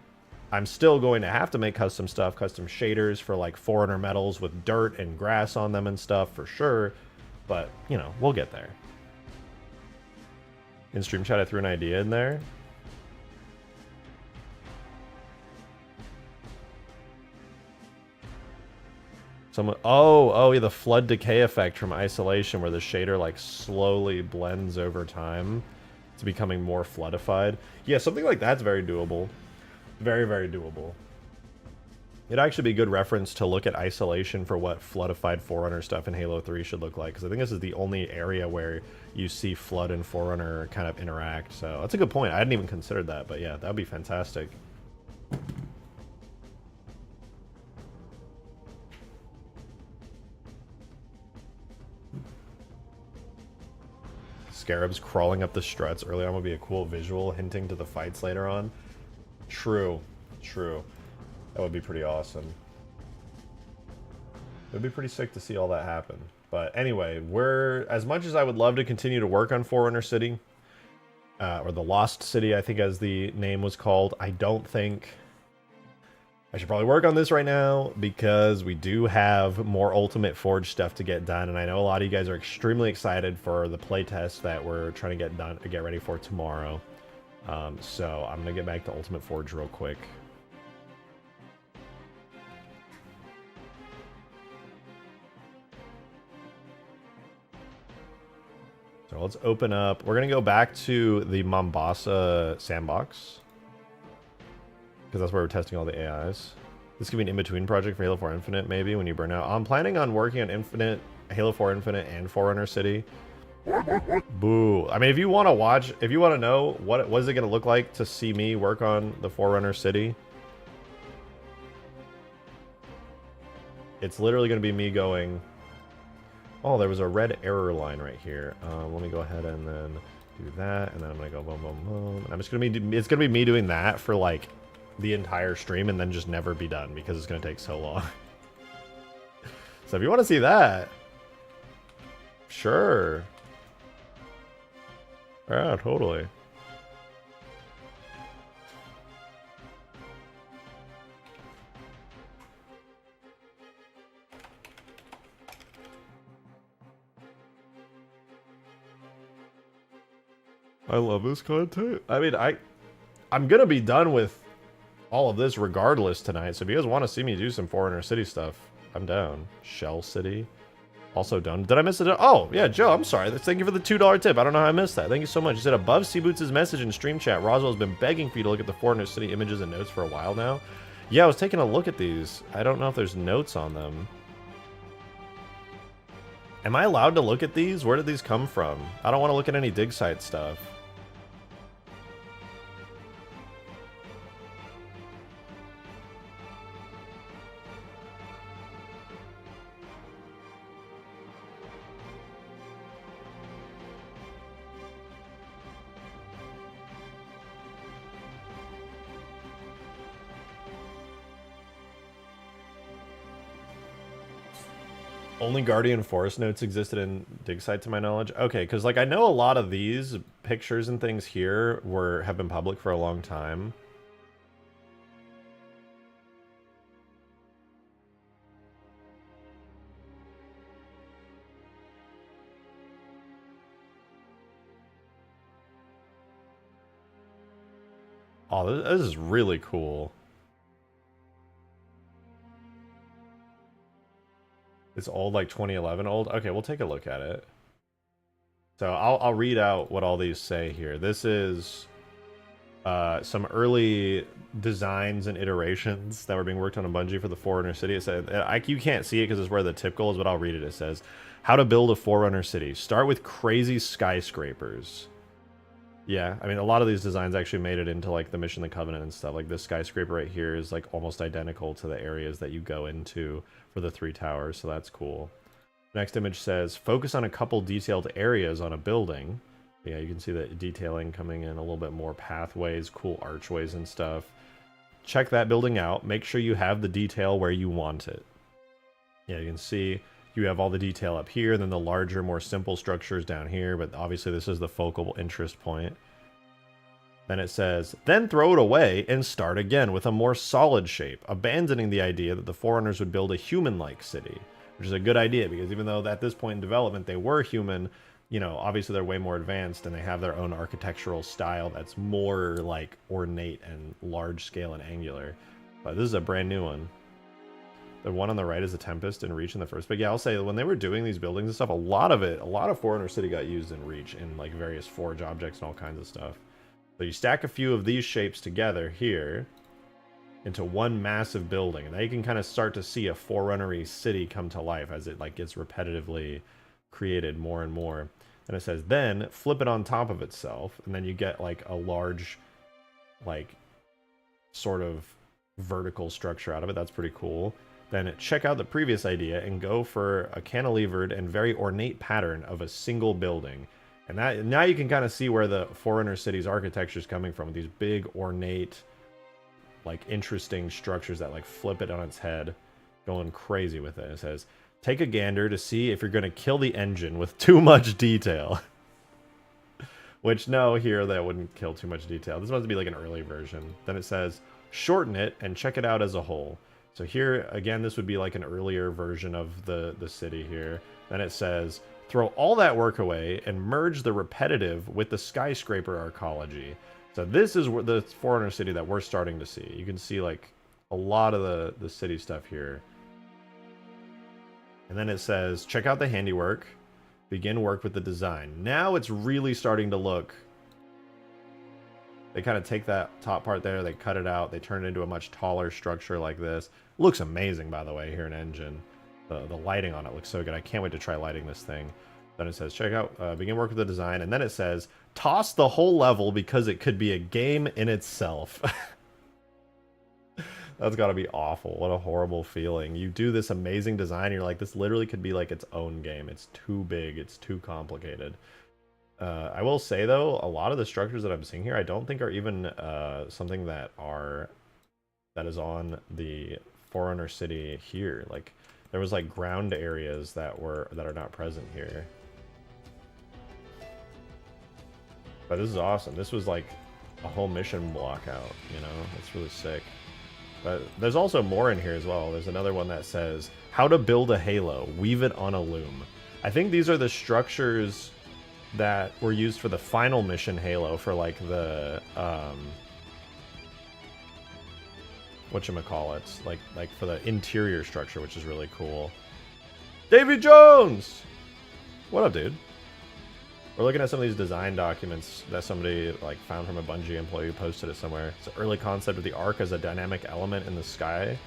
I'm still going to have to make custom stuff, custom shaders for like Forerunner medals with dirt and grass on them and stuff for sure, but you know, we'll get there. In stream chat I threw an idea in there. Oh, yeah, the flood decay effect from isolation where the shader like slowly blends over time to becoming more floodified. Yeah, something like that's very doable. Very, very doable. It'd actually be a good reference to look at isolation for what floodified Forerunner stuff in Halo 3 should look like, because I think this is the only area where you see Flood and Forerunner kind of interact. So that's a good point. I hadn't even considered that, but yeah, that would be fantastic. Scarabs crawling up the struts early on would be a cool visual, hinting to the fights later on. True. True. That would be pretty awesome. It would be pretty sick to see all that happen. But anyway, as much as I would love to continue to work on Forerunner City, or the Lost City, I think as the name was called, I don't think I should probably work on this right now, because we do have more Ultimate Forge stuff to get done, and I know a lot of you guys are extremely excited for the playtest that we're trying to get ready for tomorrow. So I'm gonna get back to Ultimate Forge real quick. So let's open up. We're going to go back to the Mombasa sandbox, because that's where we're testing all the AIs. This could be an in-between project for Halo 4 Infinite, maybe, when you burn out. I'm planning on working on Halo 4 Infinite and Forerunner City. Boo. I mean, if you want to know what is it going to look like to see me work on the Forerunner City, it's literally going to be me going... Oh, there was a red error line right here. Let me go ahead and then do that, and then I'm gonna go boom, boom, boom. And I'm just gonna it's gonna be me doing that for like the entire stream, and then just never be done because it's gonna take so long. So if you want to see that, sure. Yeah, totally. I love this content. I mean, I'm gonna be done with all of this regardless tonight, so if you guys want to see me do some Forerunner City stuff, I'm down. Shell City, also done. Did I miss it? Oh, yeah, Joe, I'm sorry. Thank you for the $2 tip. I don't know how I missed that. Thank you so much. You said above Seaboots' message in stream chat, Roswell's been begging for you to look at the Forerunner City images and notes for a while now. Yeah, I was taking a look at these. I don't know if there's notes on them. Am I allowed to look at these? Where did these come from? I don't want to look at any dig site stuff. Only Guardian Forest notes existed in dig site to my knowledge. Okay, because like I know a lot of these pictures and things here have been public for a long time. Oh, this is really cool. It's old, like 2011 old? Okay, we'll take a look at it. So I'll read out what all these say here. This is some early designs and iterations that were being worked on in Bungie for the Forerunner City. It said, you can't see it because it's where the tip goal is, but I'll read it. It says, how to build a Forerunner City. Start with crazy skyscrapers. Yeah, I mean, a lot of these designs actually made it into, like, the Mission of the Covenant and stuff. Like, this skyscraper right here is, like, almost identical to the areas that you go into for the 3 towers, so that's cool. Next image says, focus on a couple detailed areas on a building. Yeah, you can see the detailing coming in a little bit more, pathways, cool archways and stuff. Check that building out. Make sure you have the detail where you want it. Yeah, you can see... You have all the detail up here, then the larger, more simple structures down here, but obviously this is the focal interest point. Then it says, then throw it away and start again with a more solid shape, abandoning the idea that the Forerunners would build a human-like city, which is a good idea, because even though at this point in development they were human, you know, obviously they're way more advanced and they have their own architectural style that's more, like, ornate and large-scale and angular. But this is a brand new one. The one on the right is a Tempest in Reach in the first. But yeah, I'll say when they were doing these buildings and stuff, a lot of Forerunner City got used in Reach in like various forge objects and all kinds of stuff. So you stack a few of these shapes together here into one massive building, and now you can kind of start to see a Forerunner City come to life as it like gets repetitively created more and more. And it says then flip it on top of itself, and then you get like a large like sort of vertical structure out of it. That's pretty cool. Then check out the previous idea and go for a cantilevered and very ornate pattern of a single building. And that now you can kind of see where the Forerunner City's architecture is coming from, with these big ornate, like interesting structures that like flip it on its head, going crazy with it. It says, take a gander to see if you're going to kill the engine with too much detail. Which, no, here that wouldn't kill too much detail. This must be like an early version. Then it says, shorten it and check it out as a whole. So here, again, this would be like an earlier version of the city here. Then it says, throw all that work away and merge the repetitive with the skyscraper arcology. So this is the Forerunner City that we're starting to see. You can see like a lot of the city stuff here. And then it says, check out the handiwork. Begin work with the design. Now it's really starting to look... They kind of take that top part there, they cut it out, they turn it into a much taller structure like this. Looks amazing, by the way, here in Engine. The lighting on it looks so good. I can't wait to try lighting this thing. Then it says, check out, begin work with the design. And then it says, toss the whole level because it could be a game in itself. That's got to be awful. What a horrible feeling. You do this amazing design, and you're like, this literally could be like its own game. It's too big. It's too complicated. I will say, though, a lot of the structures that I'm seeing here, I don't think are even something that is on the Forerunner City here. Like, there was like ground areas that are not present here. But this is awesome. This was like a whole mission block out, you know? That's really sick. But there's also more in here as well. There's another one that says, how to build a halo, weave it on a loom. I think these are the structures that were used for the final mission Halo, for like the whatchamacallits, like for the interior structure, which is really cool. Davy Jones! What up, dude? We're looking at some of these design documents that somebody like found from a Bungie employee who posted it somewhere. It's an early concept of the Ark as a dynamic element in the sky,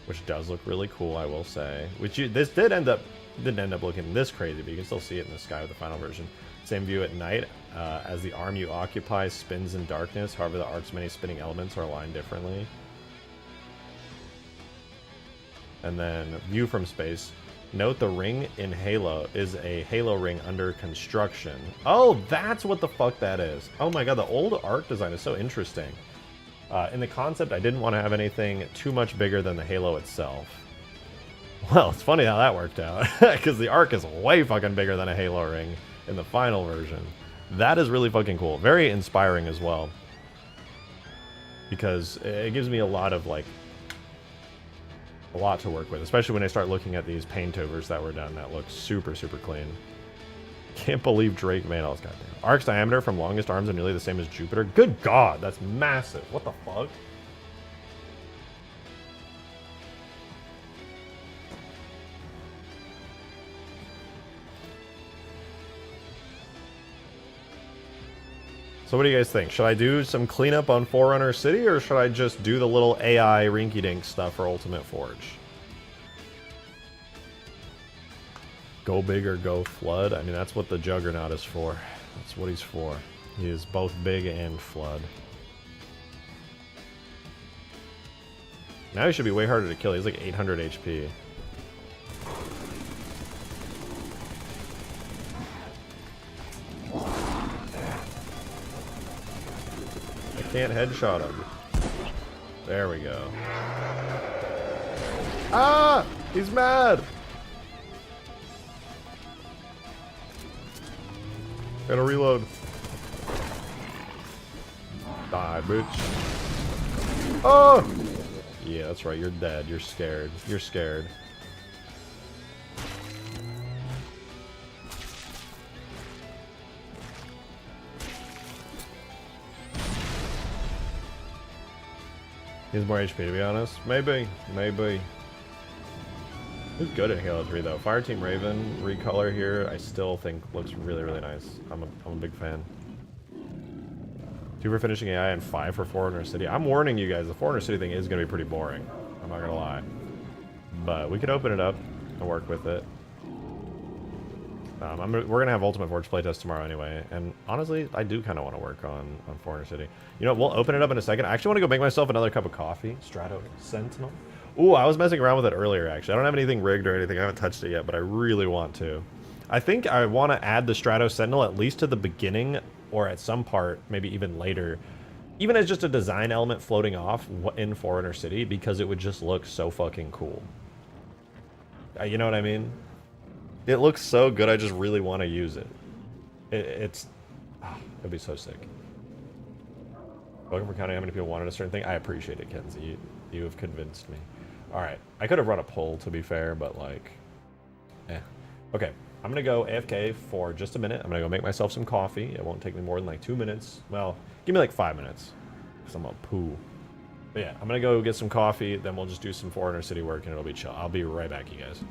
which does look really cool, I will say. This didn't end up looking this crazy, but you can still see it in the sky with the final version. Same view at night, as the arm you occupy spins in darkness. However, the Ark's many spinning elements are aligned differently. And then view from space. Note the ring in Halo is a Halo ring under construction. Oh, that's what the fuck that is. Oh my god, the old Ark design is so interesting. In the concept, I didn't want to have anything too much bigger than the Halo itself. Well, it's funny how that worked out, because the Ark is way fucking bigger than a Halo ring in the final version. That is really fucking cool. Very inspiring as well, because it gives me a lot of like a lot to work with, especially when I start looking at these paintovers that were done that look super clean. Can't believe Drake made all this. Goddamn. Ark's diameter from longest arms are nearly the same as Jupiter. Good god, that's massive. What the fuck? So what do you guys think? Should I do some cleanup on Forerunner City, or should I just do the little AI rinky-dink stuff for Ultimate Forge? Go big or go flood? I mean, that's what the Juggernaut is for. That's what he's for. He is both big and flood. Now he should be way harder to kill. He's like 800 HP. Can't headshot him. There we go. Ah! He's mad! Gotta reload. Die, bitch. Oh! Yeah, that's right. You're dead. You're scared. You're scared. He has more HP, to be honest. Maybe. Maybe. Who's good at Halo 3 though? Fireteam Raven recolor here, I still think looks really, really nice. I'm a big fan. 2 for finishing AI and 5 for Forerunner City. I'm warning you guys, the Forerunner City thing is going to be pretty boring. I'm not going to lie. But we could open it up and work with it. We're going to have Ultimate Forge playtest tomorrow anyway. And honestly, I do kind of want to work on Forerunner City. You know, we'll open it up in a second. I actually want to go make myself another cup of coffee. Strato Sentinel. Ooh, I was messing around with it earlier, actually. I don't have anything rigged or anything. I haven't touched it yet, but I really want to. I think I want to add the Strato Sentinel at least to the beginning or at some part, maybe even later, even as just a design element floating off in Forerunner City, because it would just look so fucking cool. You know what I mean? It looks so good, I just really want to use it. It'd be so sick. Welcome for counting how many people wanted a certain thing. I appreciate it, Kenzie. You have convinced me. Alright, I could have run a poll, to be fair, but like... Okay, I'm gonna go AFK for just a minute. I'm gonna go make myself some coffee. It won't take me more than like 2 minutes. Well, give me like 5 minutes, because I'm a poo. But yeah, I'm gonna go get some coffee, then we'll just do some Forerunner City work, and it'll be chill. I'll be right back, you guys.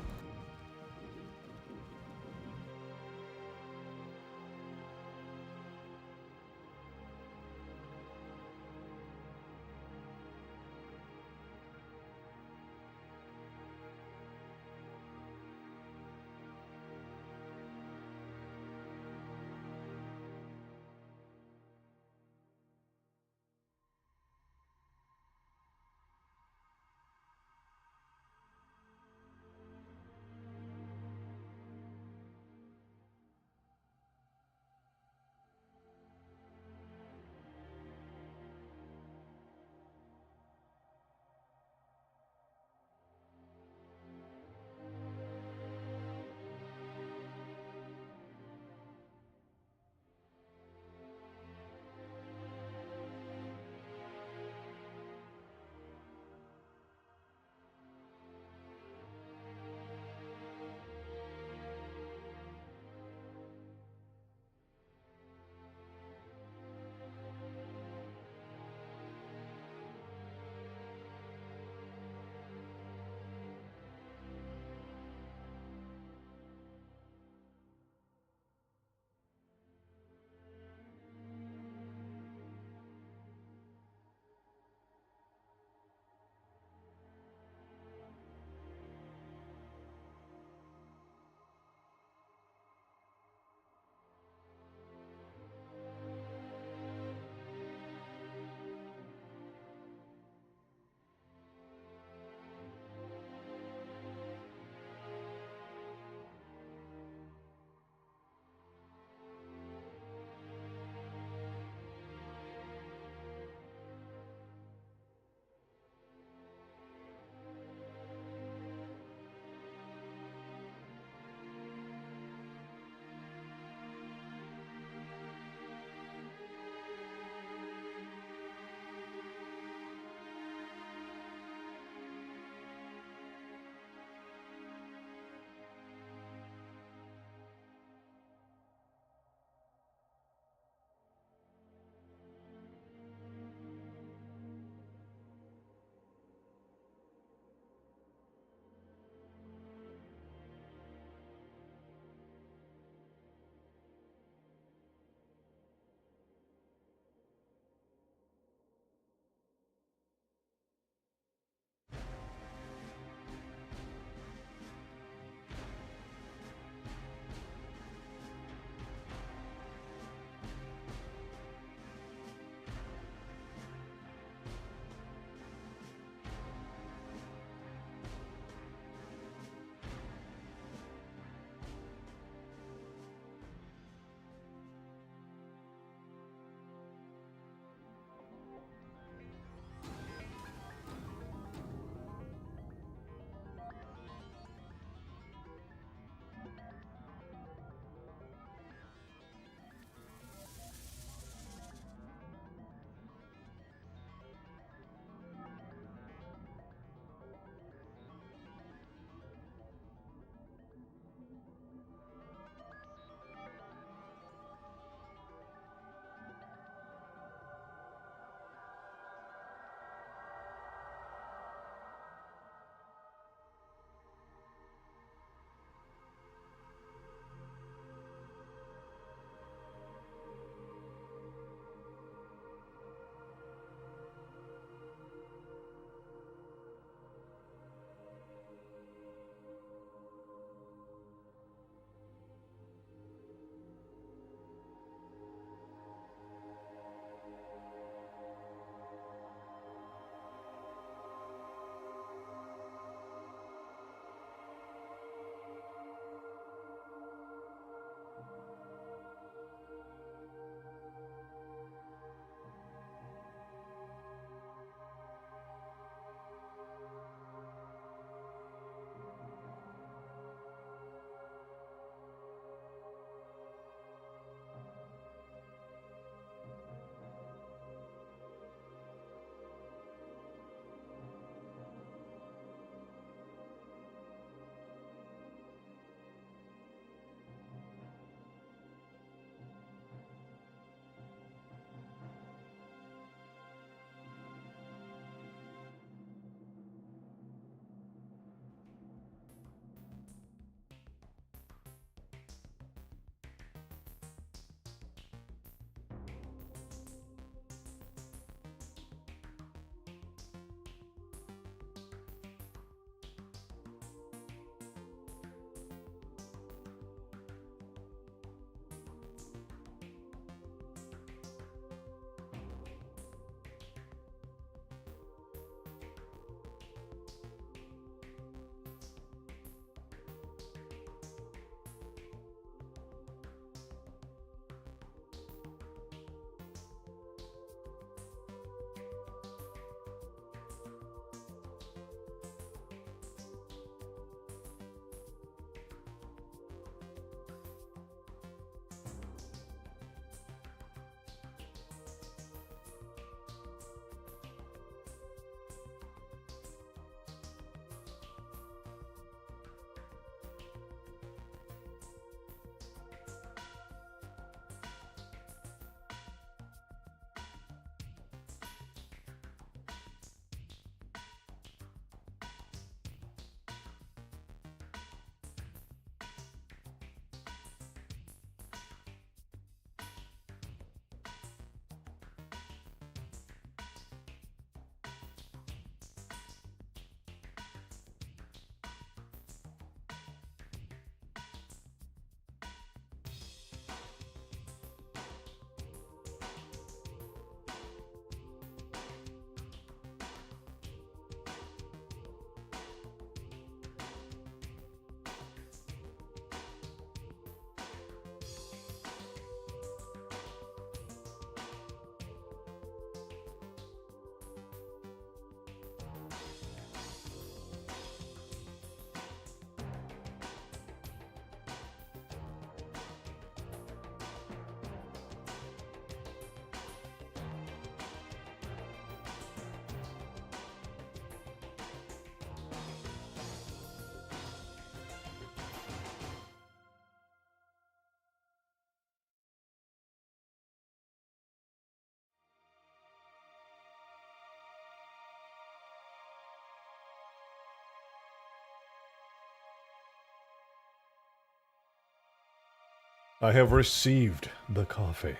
I have received the coffee.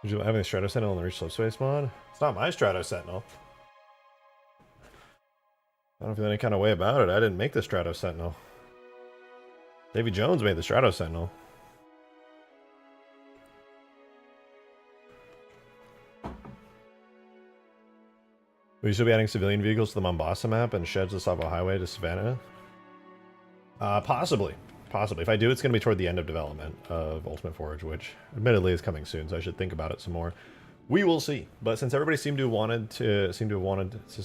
Did you have any Strato Sentinel in the Reach Subspace mod? It's not my Strato Sentinel. I don't feel any kind of way about it. I didn't make the Strato Sentinel. Davy Jones made the Strato Sentinel. We should be adding civilian vehicles to the Mombasa map and sheds the Savo Highway to Savannah. Possibly. Possibly. If I do, it's going to be toward the end of development of Ultimate Forge, which admittedly is coming soon, so I should think about it some more. We will see. But since everybody seemed to have wanted to see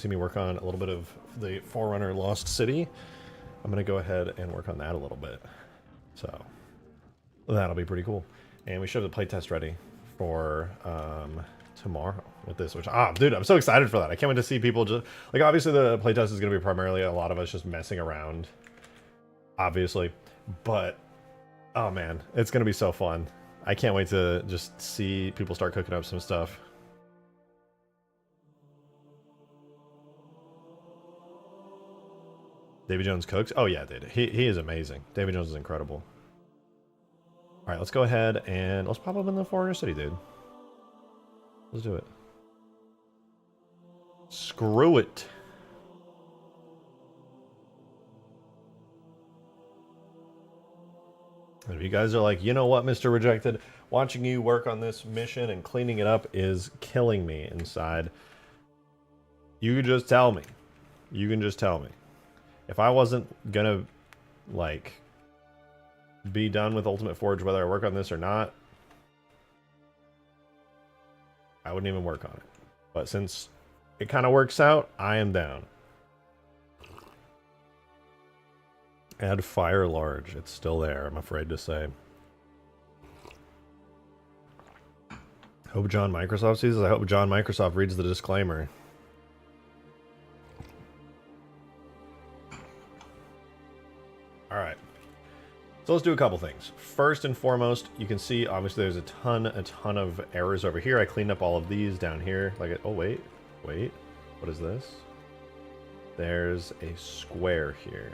me work on a little bit of the Forerunner Lost City, I'm going to go ahead and work on that a little bit. So that'll be pretty cool. And we should have the playtest ready for tomorrow with this, which, dude, I'm so excited for that. I can't wait to see people just, like, obviously the playtest is going to be primarily a lot of us just messing around, obviously, but, oh man, it's going to be so fun. I can't wait to just see people start cooking up some stuff. Davy Jones cooks? Oh yeah, dude. He is amazing. Davy Jones is incredible. Alright, let's go ahead and let's pop up in the Forerunner City, dude. Let's do it. Screw it. And if you guys are like, you know what, Mr. Rejected, watching you work on this mission and cleaning it up is killing me inside, you can just tell me. You can just tell me. If I wasn't gonna, like, be done with Ultimate Forge, whether I work on this or not, I wouldn't even work on it. But since it kind of works out, I am down. Add fire large. It's still there, I'm afraid to say. Hope John Microsoft sees this. I hope John Microsoft reads the disclaimer. Alright. So let's do a couple things. First and foremost, you can see obviously there's a ton of errors over here. I cleaned up all of these down here. Like, oh wait. What is this? There's a square here.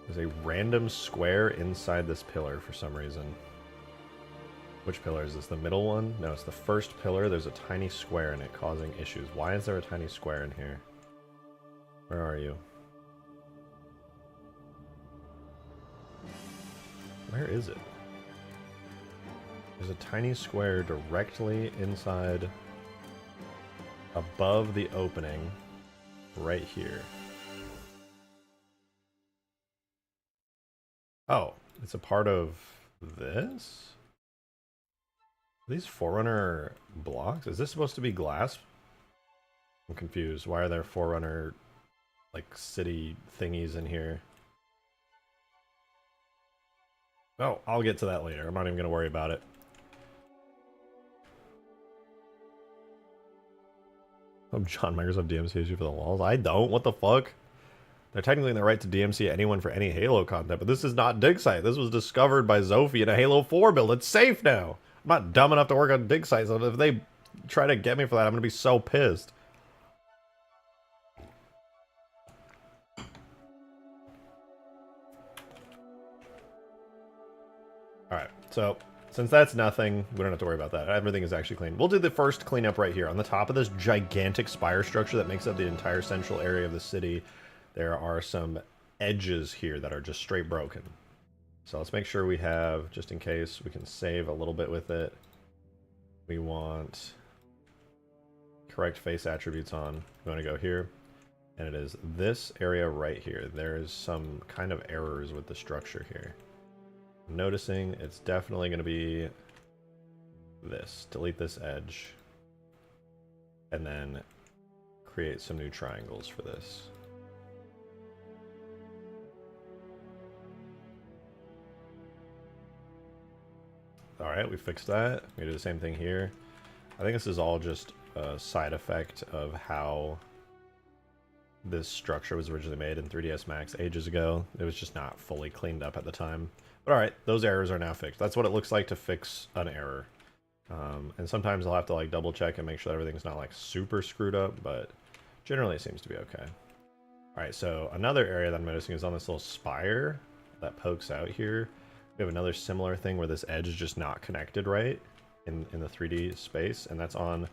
There's a random square inside this pillar for some reason. Which pillar is this? The middle one? No, it's the first pillar. There's a tiny square in it causing issues. Why is there a tiny square in here? Where are you? Where is it? There's a tiny square directly inside, above the opening, right here. Oh, it's a part of this? Are these Forerunner blocks? Is this supposed to be glass? I'm confused. Why are there Forerunner, like, city thingies in here? Oh, I'll get to that later. I'm not even going to worry about it. Oh, John Microsoft DMCA's you for the walls? I don't. What the fuck? They're technically in the right to DMC anyone for any Halo content, but this is not dig site. This was discovered by Zoephie in a Halo 4 build. It's safe now. I'm not dumb enough to work on dig sites, so if they try to get me for that, I'm going to be so pissed. Alright, so since that's nothing, we don't have to worry about that. Everything is actually clean. We'll do the first cleanup right here. On the top of this gigantic spire structure that makes up the entire central area of the city, there are some edges here that are just straight broken. So let's make sure we have, just in case, we can save a little bit with it. We want correct face attributes on. We want to go here. And it is this area right here. There's some kind of errors with the structure here. I'm noticing it's definitely going to be this. Delete this edge. And then create some new triangles for this. Alright, we fixed that. We do the same thing here. I think this is all just a side effect of how this structure was originally made in 3ds Max ages ago. It was just not fully cleaned up at the time. But alright, those errors are now fixed. That's what it looks like to fix an error. And sometimes I'll have to like double check and make sure that everything's not like super screwed up, but generally it seems to be okay. Alright, so another area that I'm noticing is on this little spire that pokes out here. We have another similar thing where this edge is just not connected right in the 3D space, and that's on,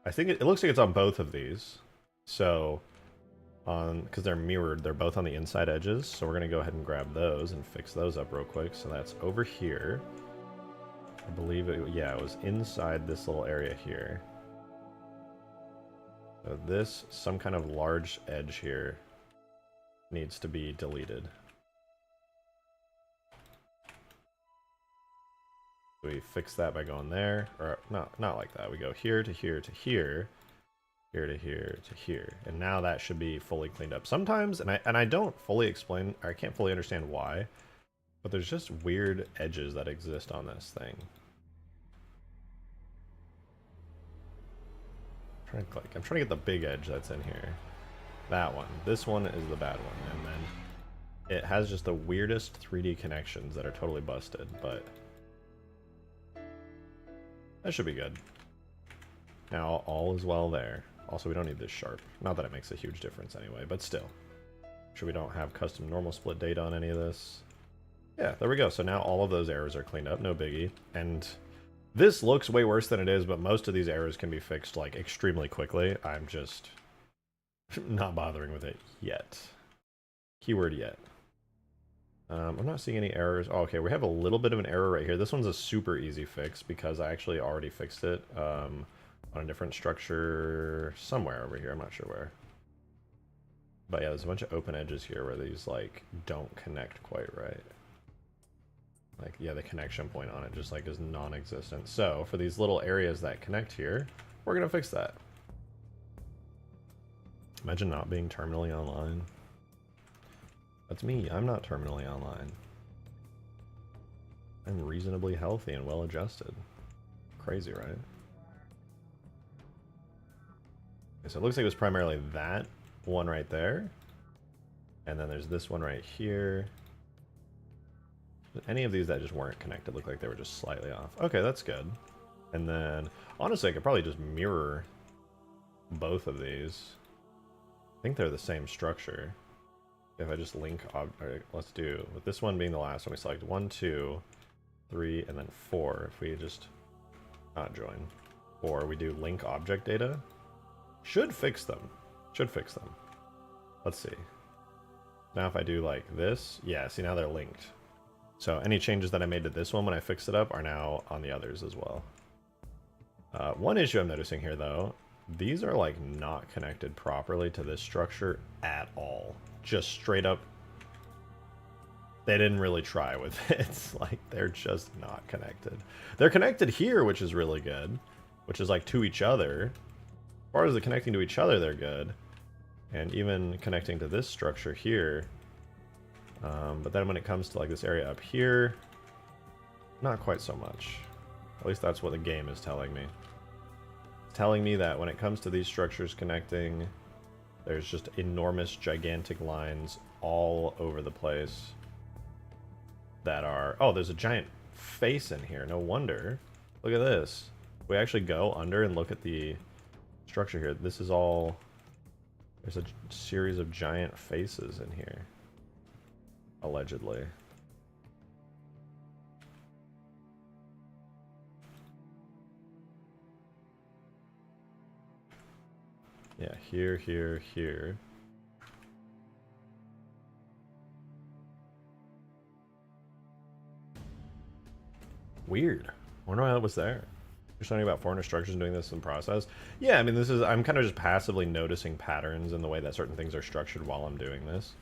I think it looks like it's on both of these. So, because they're mirrored, they're both on the inside edges, so we're going to go ahead and grab those and fix those up real quick. So that's over here. I believe it, yeah, it was inside this little area here. So this, some kind of large edge here, needs to be deleted. We fix that by going there, or not like that. We go here to here to here, here to here to here, and now that should be fully cleaned up. Sometimes, and I don't fully explain, or I can't fully understand why, but there's just weird edges that exist on this thing. I'm trying to get the big edge that's in here. That one. This one is the bad one, and then it has just the weirdest 3D connections that are totally busted, but that should be good. Now all is well there. Also, we don't need this sharp. Not that it makes a huge difference anyway, but still. Sure, we don't have custom normal split data on any of this. Yeah, there we go. So now all of those errors are cleaned up, no biggie. And this looks way worse than it is, but most of these errors can be fixed like extremely quickly. I'm just not bothering with it yet. Keyword yet. I'm not seeing any errors. Oh, okay, we have a little bit of an error right here. This one's a super easy fix because I actually already fixed it on a different structure somewhere over here. I'm not sure where. But yeah, there's a bunch of open edges here where these like don't connect quite right. Like, yeah, the connection point on it just like is non-existent. So for these little areas that connect here, we're gonna fix that. Imagine not being terminally online. That's me. I'm not terminally online. I'm reasonably healthy and well adjusted. Crazy, right? Okay, so it looks like it was primarily that one right there. And then there's this one right here. Any of these that just weren't connected look like they were just slightly off. Okay, that's good. And then, honestly, I could probably just mirror both of these. I think they're the same structure. If I just link, alright, let's do, with this one being the last one, we select 1, 2, 3, and then 4. If we just not join, or we do link object data, should fix them. Should fix them. Let's see. Now if I do like this, yeah, see now they're linked. So any changes that I made to this one when I fixed it up are now on the others as well. One issue I'm noticing here though, these are like not connected properly to this structure at all. Just straight up, they didn't really try with it. It's like they're just not connected. They're connected here, which is really good, which is like to each other. As far as the connecting to each other, they're good. And even connecting to this structure here. But then when it comes to like this area up here, not quite so much. At least that's what the game is telling me. It's telling me that when it comes to these structures connecting, there's just enormous, gigantic lines all over the place that are... Oh, there's a giant face in here. No wonder. Look at this. We actually go under and look at the structure here. This is all... There's a series of giant faces in here. Allegedly. Yeah, here, here, here. Weird. Wonder why that was there. You're talking about Forerunner structures and doing this in process. Yeah, I mean, this is, I'm kind of just passively noticing patterns in the way that certain things are structured while I'm doing this.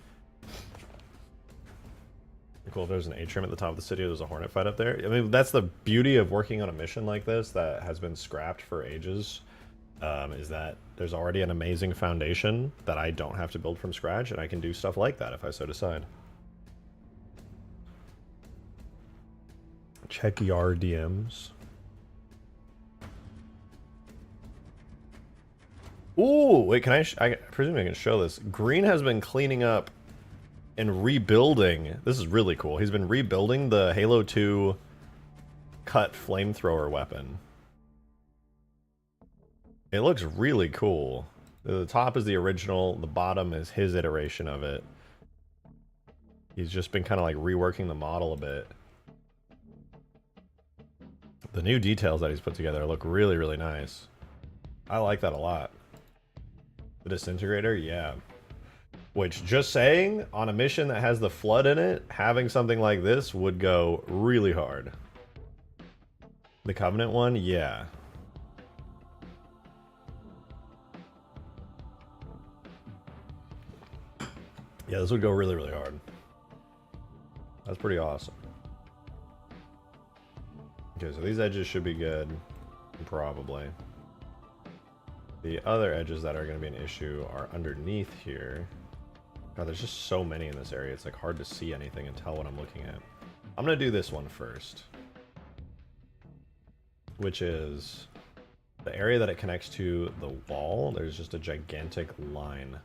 Cool, if there's an atrium at the top of the city, there's a hornet fight up there. I mean, that's the beauty of working on a mission like this that has been scrapped for ages, is that there's already an amazing foundation that I don't have to build from scratch, and I can do stuff like that if I so decide. Check your DMs. Ooh, wait, can I presume I can show this. Green has been cleaning up and rebuilding. This is really cool. He's been rebuilding the Halo 2 cut flamethrower weapon. It looks really cool. The top is the original, the bottom is his iteration of it. He's just been kind of like reworking the model a bit. The new details that he's put together look really, really nice. I like that a lot. The disintegrator, yeah. Which, just saying, on a mission that has the flood in it, having something like this would go really hard. The Covenant one, yeah. Yeah, this would go really, really hard. That's pretty awesome. Okay, so these edges should be good. Probably. The other edges that are going to be an issue are underneath here. God, there's just so many in this area. It's like hard to see anything and tell what I'm looking at. I'm going to do this one first. Which is the area that it connects to the wall. There's just a gigantic line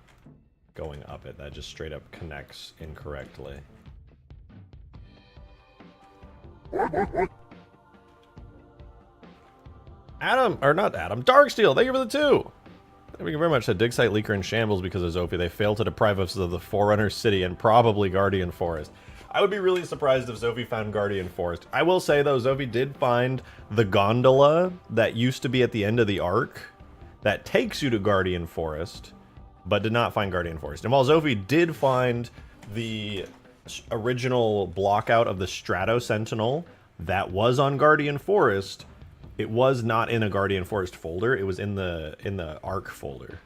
going up it that just straight up connects incorrectly. Adam, or not Adam, Darksteel, thank you for the 2! Thank you very much. Said dig site leaker in shambles because of Zoephie. They failed to deprive us of the Forerunner City and probably Guardian Forest. I would be really surprised if Zoephie found Guardian Forest. I will say though, Zoephie did find the gondola that used to be at the end of the arc that takes you to Guardian Forest, but did not find Guardian Forest. And while Zoephie did find the original block out of the Strato Sentinel that was on Guardian Forest, it was not in a Guardian Forest folder. It was in the Arc folder.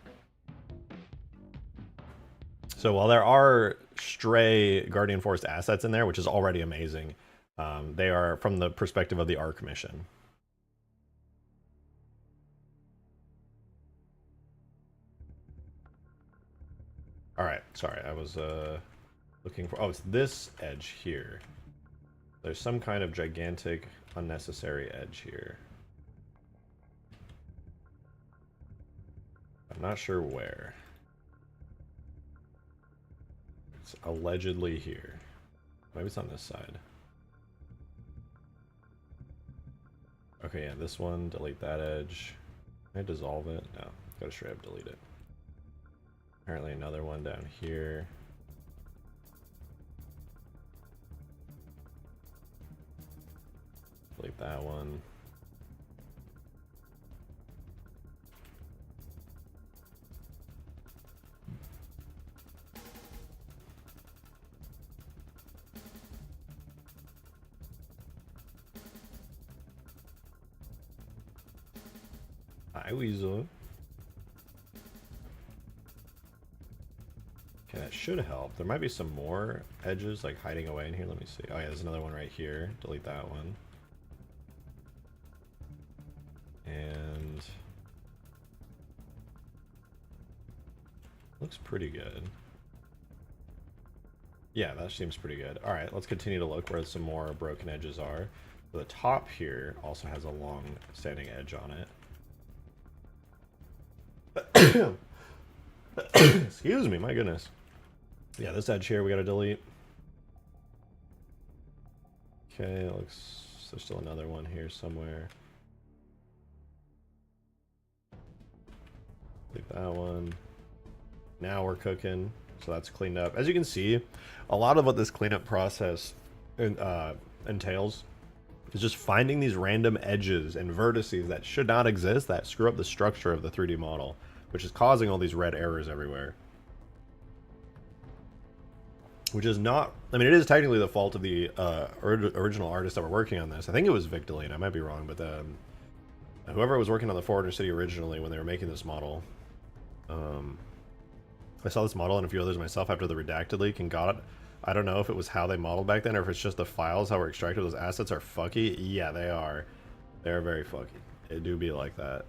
So while there are stray Guardian Forest assets in there, which is already amazing, they are from the perspective of the Arc mission. All right, sorry, I was looking for. Oh, it's this edge here. There's some kind of gigantic, unnecessary edge here. I'm not sure where. It's allegedly here. Maybe it's on this side. Okay, yeah, this one, delete that edge. Can I dissolve it? No, gotta straight up delete it. Apparently another one down here. Delete that one. Hi, Weasel. Okay, that should help. There might be some more edges like hiding away in here. Let me see. Oh yeah, there's another one right here. Delete that one. And looks pretty good. Yeah, that seems pretty good. All right, let's continue to look where some more broken edges are. The top here also has a long standing edge on it. Excuse me, my goodness. Yeah, this edge here we gotta delete. Okay, it looks there's still another one here somewhere. Delete that one. Now we're cooking, so that's cleaned up. As you can see, a lot of what this cleanup process entails is just finding these random edges and vertices that should not exist that screw up the structure of the 3D model, which is causing all these red errors everywhere. Which is not, I mean, it is technically the fault of the original artists that were working on this. I think it was Victoline, I might be wrong, but whoever was working on the Forerunner City originally when they were making this model, I saw this model and a few others myself after the redacted leak, and God, I don't know if it was how they modeled back then or if it's just the files, how we're extracted. Those assets are fucky. Yeah, they are. They're very fucky. It do be like that.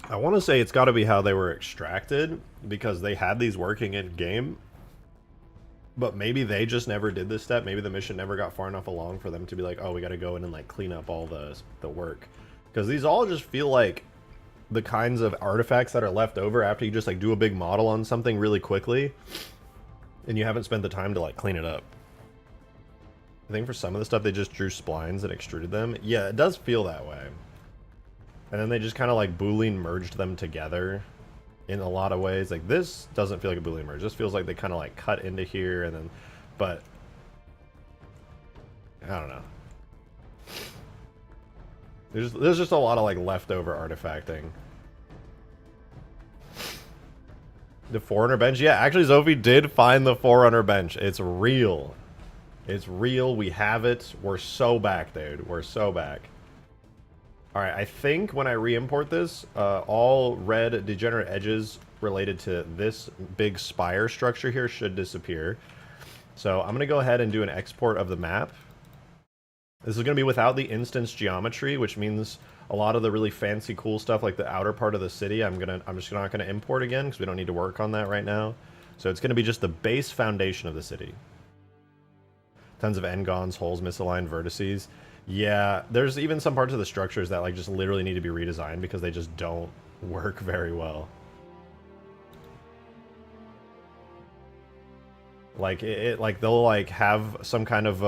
I want to say it's got to be how they were extracted, because they had these working in game, but maybe they just never did this step. Maybe the mission never got far enough along for them to be like, oh, we got to go in and like clean up all the work, because these all just feel like the kinds of artifacts that are left over after you just like do a big model on something really quickly and you haven't spent the time to like clean it up. I think for some of the stuff they just drew splines and extruded them. Yeah, it does feel that way. And then they just kind of like Boolean merged them together in a lot of ways. Like this doesn't feel like a Boolean merge. This feels like they kind of like cut into here and then, but I don't know. There's just a lot of like leftover artifacting. The Forerunner bench? Yeah, actually Zoephie did find the Forerunner bench. It's real. It's real. We have it. We're so back, dude. We're so back. Alright, I think when I re-import this, all red degenerate edges related to this big spire structure here should disappear. So I'm going to go ahead and do an export of the map. This is going to be without the instance geometry, which means a lot of the really fancy cool stuff like the outer part of the city I'm just not going to import again because we don't need to work on that right now. So it's going to be just the base foundation of the city. Tons of n-gons, holes, misaligned vertices. Yeah, there's even some parts of the structures that like just literally need to be redesigned because they just don't work very well. Like like they'll like have some kind of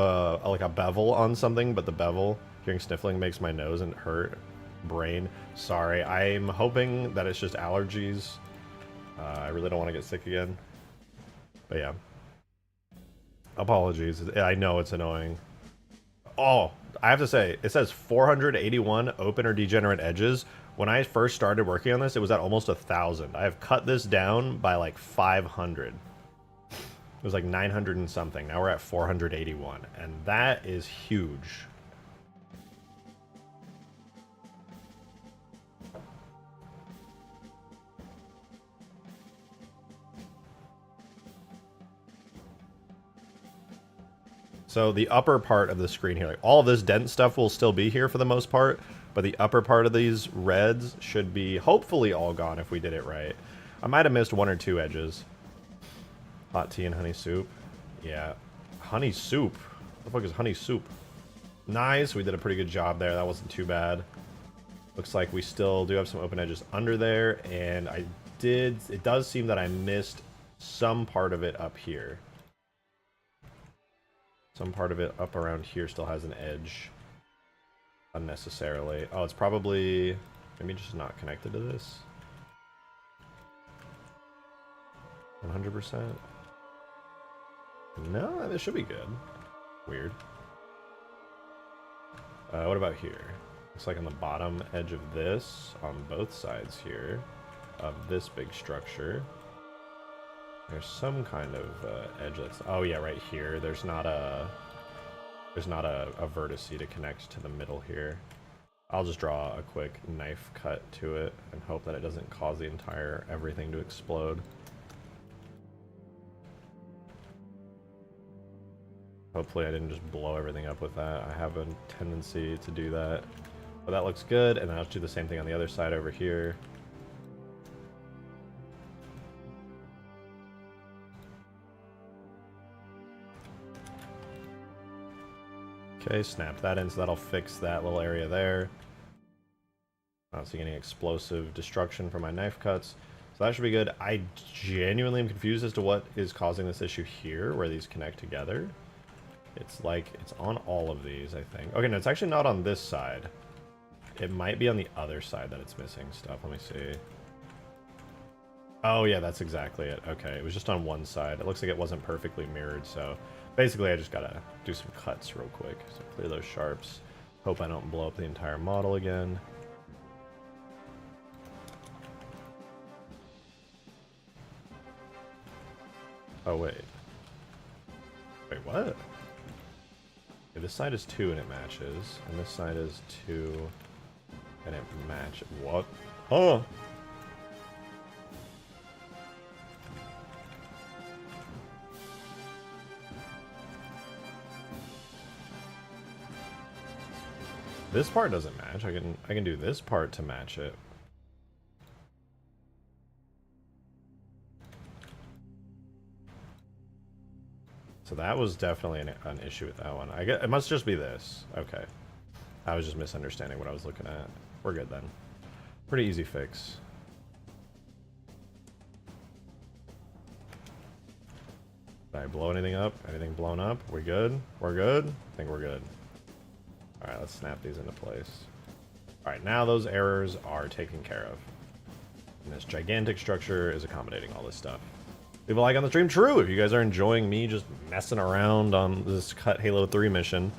like a bevel on something, but the bevel, hearing sniffling makes my nose and hurt. Brain, sorry. I'm hoping that it's just allergies. I really don't want to get sick again. But yeah. Apologies. I know it's annoying. Oh, I have to say, it says 481 open or degenerate edges. When I first started working on this, it was at almost 1,000. I have cut this down by like 500. It was like 900 and something. Now we're at 481, and that is huge. So the upper part of the screen here, like all of this dent stuff will still be here for the most part, but the upper part of these reds should be hopefully all gone if we did it right. I might have missed one or two edges. Hot tea and honey soup. Yeah. Honey soup? What the fuck is honey soup? Nice. We did a pretty good job there. That wasn't too bad. Looks like we still do have some open edges under there. And it does seem that I missed some part of it up here. Some part of it up around here still has an edge. Unnecessarily. Oh, it's probably maybe just not connected to this. 100%. No, this should be good. Weird. What about here? Looks like on the bottom edge of this, on both sides here, of this big structure, there's some kind of edge that's... Oh yeah, right here. There's not a vertice to connect to the middle here. I'll just draw a quick knife cut to it and hope that it doesn't cause the entire everything to explode. Hopefully I didn't just blow everything up with that. I have a tendency to do that. But that looks good, and then I'll do the same thing on the other side over here. Okay, snap that in, so that'll fix that little area there. I don't see any explosive destruction from my knife cuts. So that should be good. I genuinely am confused as to what is causing this issue here, where these connect together. It's like, it's on all of these, I think. Okay, no, it's actually not on this side. It might be on the other side that it's missing stuff. Let me see. Oh, yeah, that's exactly it. Okay, it was just on one side. It looks like it wasn't perfectly mirrored, so basically I just gotta do some cuts real quick. So clear those sharps. Hope I don't blow up the entire model again. Oh, wait. Wait, what? Okay, this side is 2 and it matches, and this side is 2 and it matches. What? Huh? This part doesn't match. I can do this part to match it. So that was definitely an issue with that one. I guess it must just be this. Okay. I was just misunderstanding what I was looking at. We're good then. Pretty easy fix. Did I blow anything up? Anything blown up? We good? We're good? I think we're good. Alright, let's snap these into place. Alright, now those errors are taken care of. And this gigantic structure is accommodating all this stuff. Leave a like on the stream. True, if you guys are enjoying me just messing around on this Cut Halo 3 mission.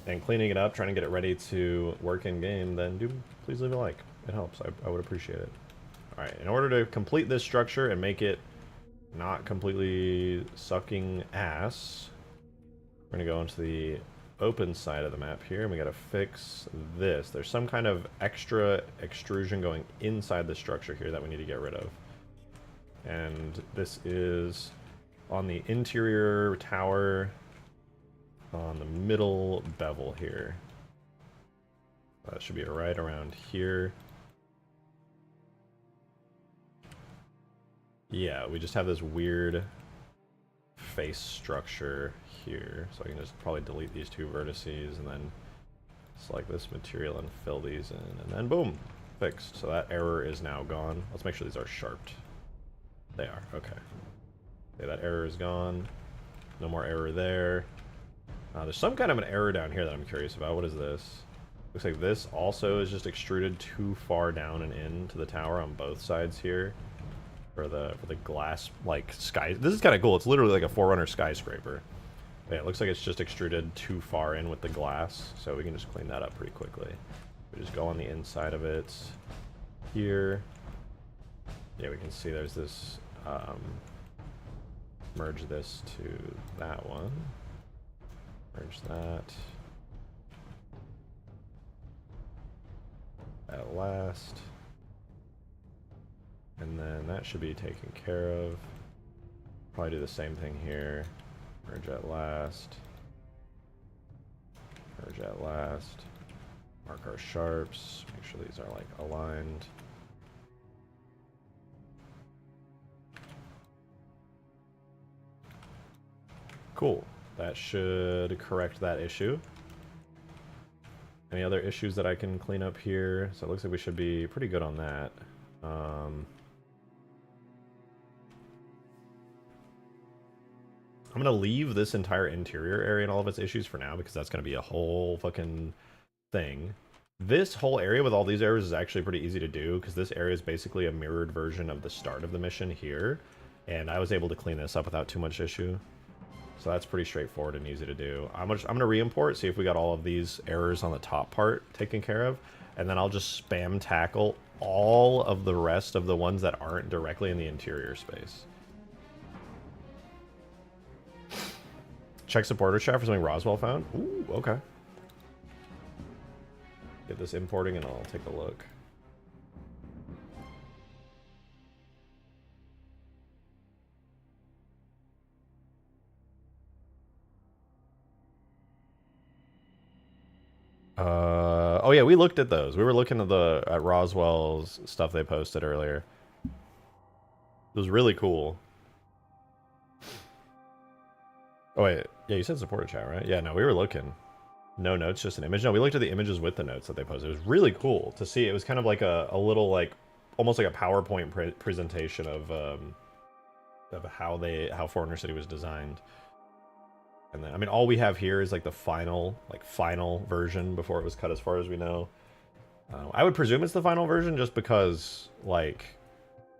and cleaning it up, trying to get it ready to work in game, then please leave a like. It helps. I would appreciate it. All right, in order to complete this structure and make it not completely sucking ass, we're gonna go into the open side of the map here, and we gotta fix this. There's some kind of extra extrusion going inside the structure here that we need to get rid of. And this is on the interior tower on the middle bevel here. That should be right around here. Yeah, we just have this weird face structure here. So I can just probably delete these two vertices and then select this material and fill these in. And then boom, fixed. So that error is now gone. Let's make sure these are sharped. They are, okay. Okay, that error is gone. No more error there. There's some kind of an error down here that I'm curious about. What is this? Looks like this also is just extruded too far down and into the tower on both sides here. For the glass, like, sky. This is kind of cool. It's literally like a Forerunner skyscraper. But yeah, it looks like it's just extruded too far in with the glass. So we can just clean that up pretty quickly. We just go on the inside of it here. Yeah, we can see there's this, merge this to that one. Merge that. At last. And then that should be taken care of. Probably do the same thing here. Merge at last. Merge at last. Mark our sharps. Make sure these are like aligned. Cool. That should correct that issue. Any other issues that I can clean up here? So it looks like we should be pretty good on that. I'm going to leave this entire interior area and all of its issues for now because that's going to be a whole fucking thing. This whole area with all these errors is actually pretty easy to do because this area is basically a mirrored version of the start of the mission here. And I was able to clean this up without too much issue. So that's pretty straightforward and easy to do. I'm going to re-import, see if we got all of these errors on the top part taken care of. And then I'll just spam tackle all of the rest of the ones that aren't directly in the interior space. Check supporter chat for something Roswell found. Ooh, okay. Get this importing and I'll take a look. Oh yeah, we looked at those. We were looking at Roswell's stuff they posted earlier. It was really cool. Oh wait, yeah, you said supporter chat, right? Yeah, no, we were looking. No notes, just an image. No, we looked at the images with the notes that they posted. It was really cool to see. It was kind of like a little, like, almost like a PowerPoint presentation of how Forerunner City was designed. And then, I mean, all we have here is like the final version before it was cut, as far as we know. I would presume it's the final version just because, like,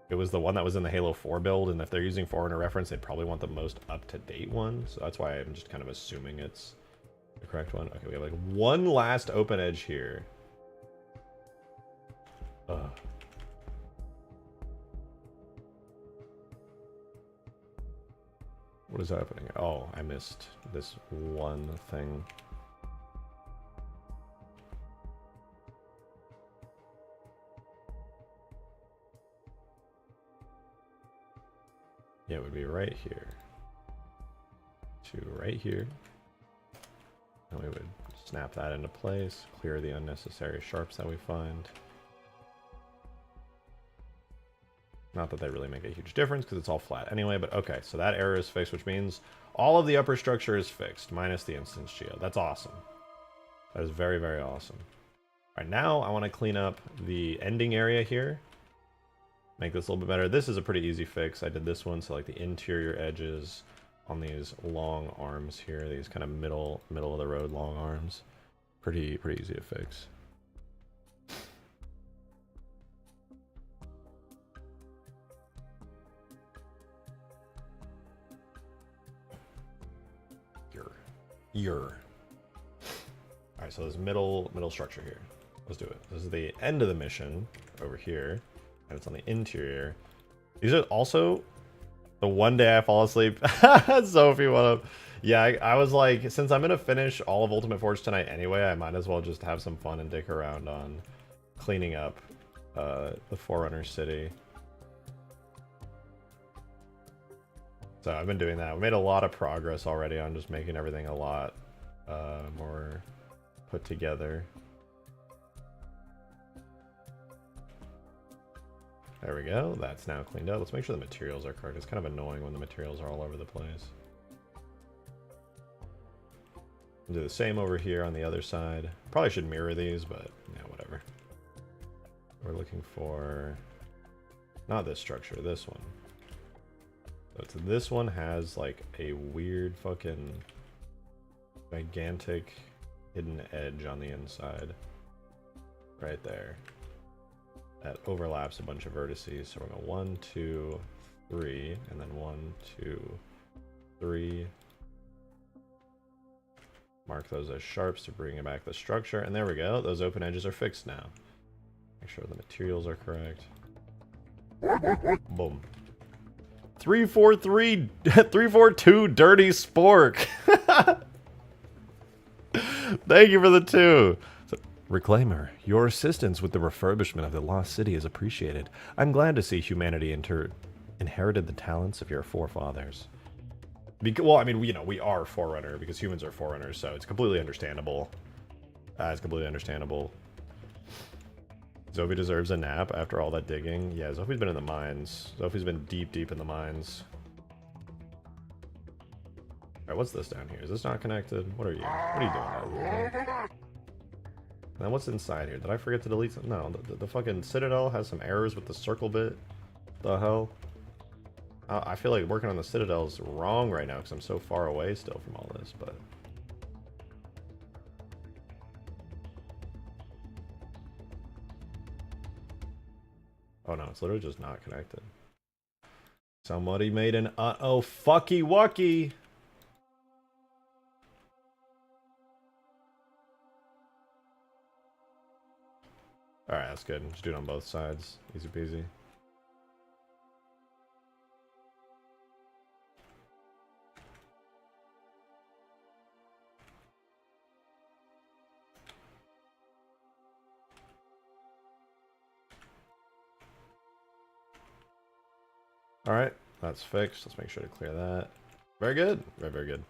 it was the one that was in the Halo 4 build, and if they're using Forerunner reference, they'd probably want the most up-to-date one. So that's why I'm just kind of assuming it's the correct one. Okay, we have like one last open edge here. What is happening? Oh, I missed this one thing. Yeah, it would be right here to right here. And we would snap that into place, clear the unnecessary sharps that we find. Not that they really make a huge difference because it's all flat anyway, but okay, so that error is fixed, which means all of the upper structure is fixed, minus the instance geo. That's awesome. That is very, very awesome. All right, now I want to clean up the ending area here. Make this a little bit better. This is a pretty easy fix. I did this one, so like the interior edges on these long arms here, these kind of middle of the road long arms. Pretty easy to fix. All right, so there's middle structure here. Let's do it. This is the end of the mission over here, and it's on the interior. These are also the one day I fall asleep. Zoephie, what up? Yeah, I was like, since I'm gonna finish all of Ultimate Forge tonight anyway, I might as well just have some fun and dick around on cleaning up the Forerunner City. So I've been doing that. We made a lot of progress already on just making everything a lot more put together. There we go. That's now cleaned up. Let's make sure the materials are correct. It's kind of annoying when the materials are all over the place. Do the same over here on the other side. Probably should mirror these, but yeah, whatever. We're looking for not this structure, this one. So this one has like a weird fucking gigantic hidden edge on the inside. Right there. That overlaps a bunch of vertices. So we're going 1, 2, 3, and then 1, 2, 3. Mark those as sharps to bring back the structure. And there we go. Those open edges are fixed now. Make sure the materials are correct. Boom. 343, 342 Dirty Spork. Thank you for the 2. So, Reclaimer, your assistance with the refurbishment of the Lost City is appreciated. I'm glad to see humanity inherited the talents of your forefathers. Well, I mean, you know, we are Forerunner because humans are Forerunners, so it's completely understandable. It's completely understandable. Zoephie deserves a nap after all that digging. Yeah, Zoephie's been in the mines. Zoephie's been deep in the mines. Alright, what's this down here? Is this not connected? What are you? What are you doing down here? And then what's inside here? Did I forget to delete something? No, the fucking Citadel has some errors with the circle bit. The hell? I feel like working on the Citadel is wrong right now because I'm so far away still from all this, but... Oh no, it's literally just not connected. Somebody made an uh-oh fucky wucky. Alright, that's good. Just do it on both sides. Easy peasy. Alright, that's fixed. Let's make sure to clear that. Very good. Very, very good.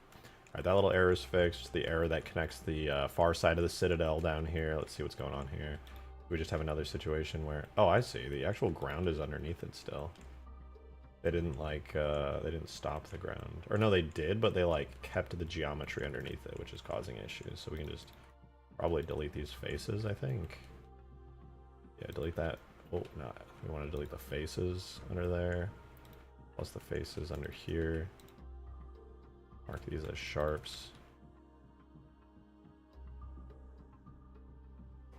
Alright, that little error is fixed. The error that connects the far side of the Citadel down here. Let's see what's going on here. We just have another situation where... Oh, I see. The actual ground is underneath it still. They didn't, like, they didn't stop the ground. Or no, they did, but they, like, kept the geometry underneath it, which is causing issues. So we can just probably delete these faces, I think. Yeah, delete that. Oh, no. We want to delete the faces under there. Plus the faces under here. Mark these as sharps.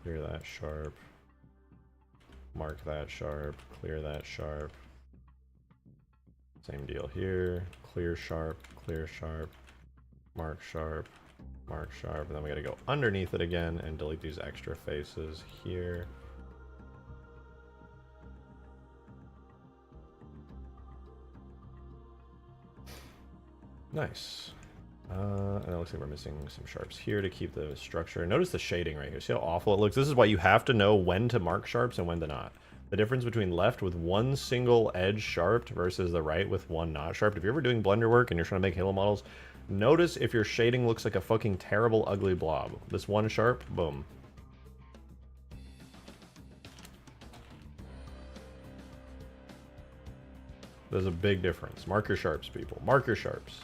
Clear that sharp. Mark that sharp. Clear that sharp. Same deal here. Clear sharp. Clear sharp. Mark sharp. Mark sharp. And then we gotta go underneath it again and delete these extra faces here. Nice. And it looks like we're missing some sharps here to keep the structure. Notice the shading right here. See how awful it looks? This is why you have to know when to mark sharps and when to not. The difference between left with one single edge sharped versus the right with one not sharped. If you're ever doing Blender work and you're trying to make Halo models, notice if your shading looks like a fucking terrible, ugly blob. This one sharp, boom. There's a big difference. Mark your sharps, people. Mark your sharps.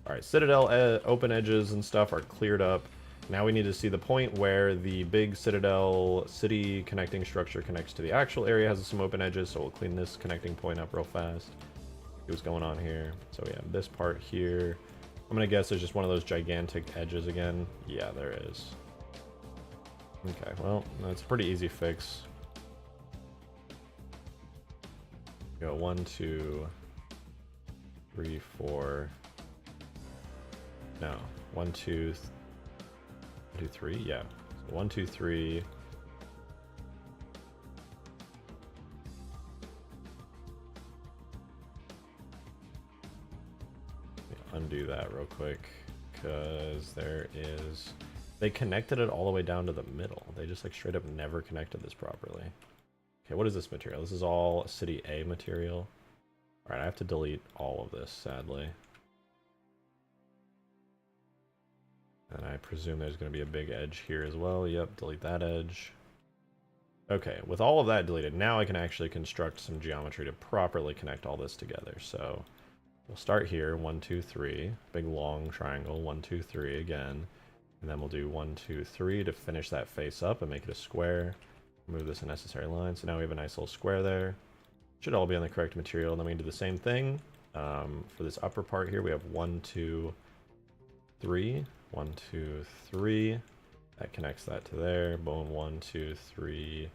Alright, Citadel open edges and stuff are cleared up. Now we need to see the point where the big Citadel city connecting structure connects to the actual area, has some open edges, so we'll clean this connecting point up real fast. See what's going on here. So we have this part here. I'm gonna guess there's just one of those gigantic edges again. Yeah, there is. Okay, well, that's a pretty easy fix. Go 1, 2, 3, 4. No, 1, 2, 2, 3, yeah. So 1, 2, 3. Undo that real quick, because there is, they connected it all the way down to the middle. They just like straight up never connected this properly. Okay, what is this material? This is all city A material. All right, I have to delete all of this, sadly. And I presume there's going to be a big edge here as well. Yep, delete that edge. Okay, with all of that deleted, now I can actually construct some geometry to properly connect all this together. So we'll start here, 1, 2, 3, big long triangle, 1, 2, 3 again. And then we'll do 1, 2, 3 to finish that face up and make it a square. Move this unnecessary line. So now we have a nice little square there. Should all be on the correct material. And then we can do the same thing. For this upper part here, we have 1, 2, 3. 1, 2, 3. That connects that to there. Boom. 1, 2, 3,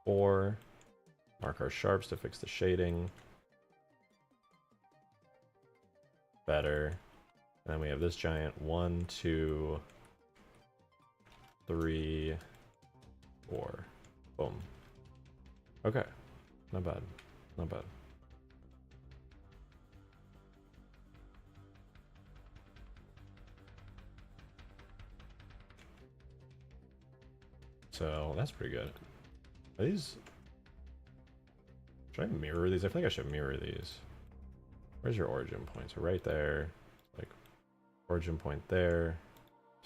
4. Mark our sharps to fix the shading. Better. And then we have this giant 1, 2, 3, 4. Boom. Okay. Not bad. Not bad. So that's pretty good. Are these... Should I mirror these? I think I should mirror these. Where's your origin point? So right there. Like, origin point there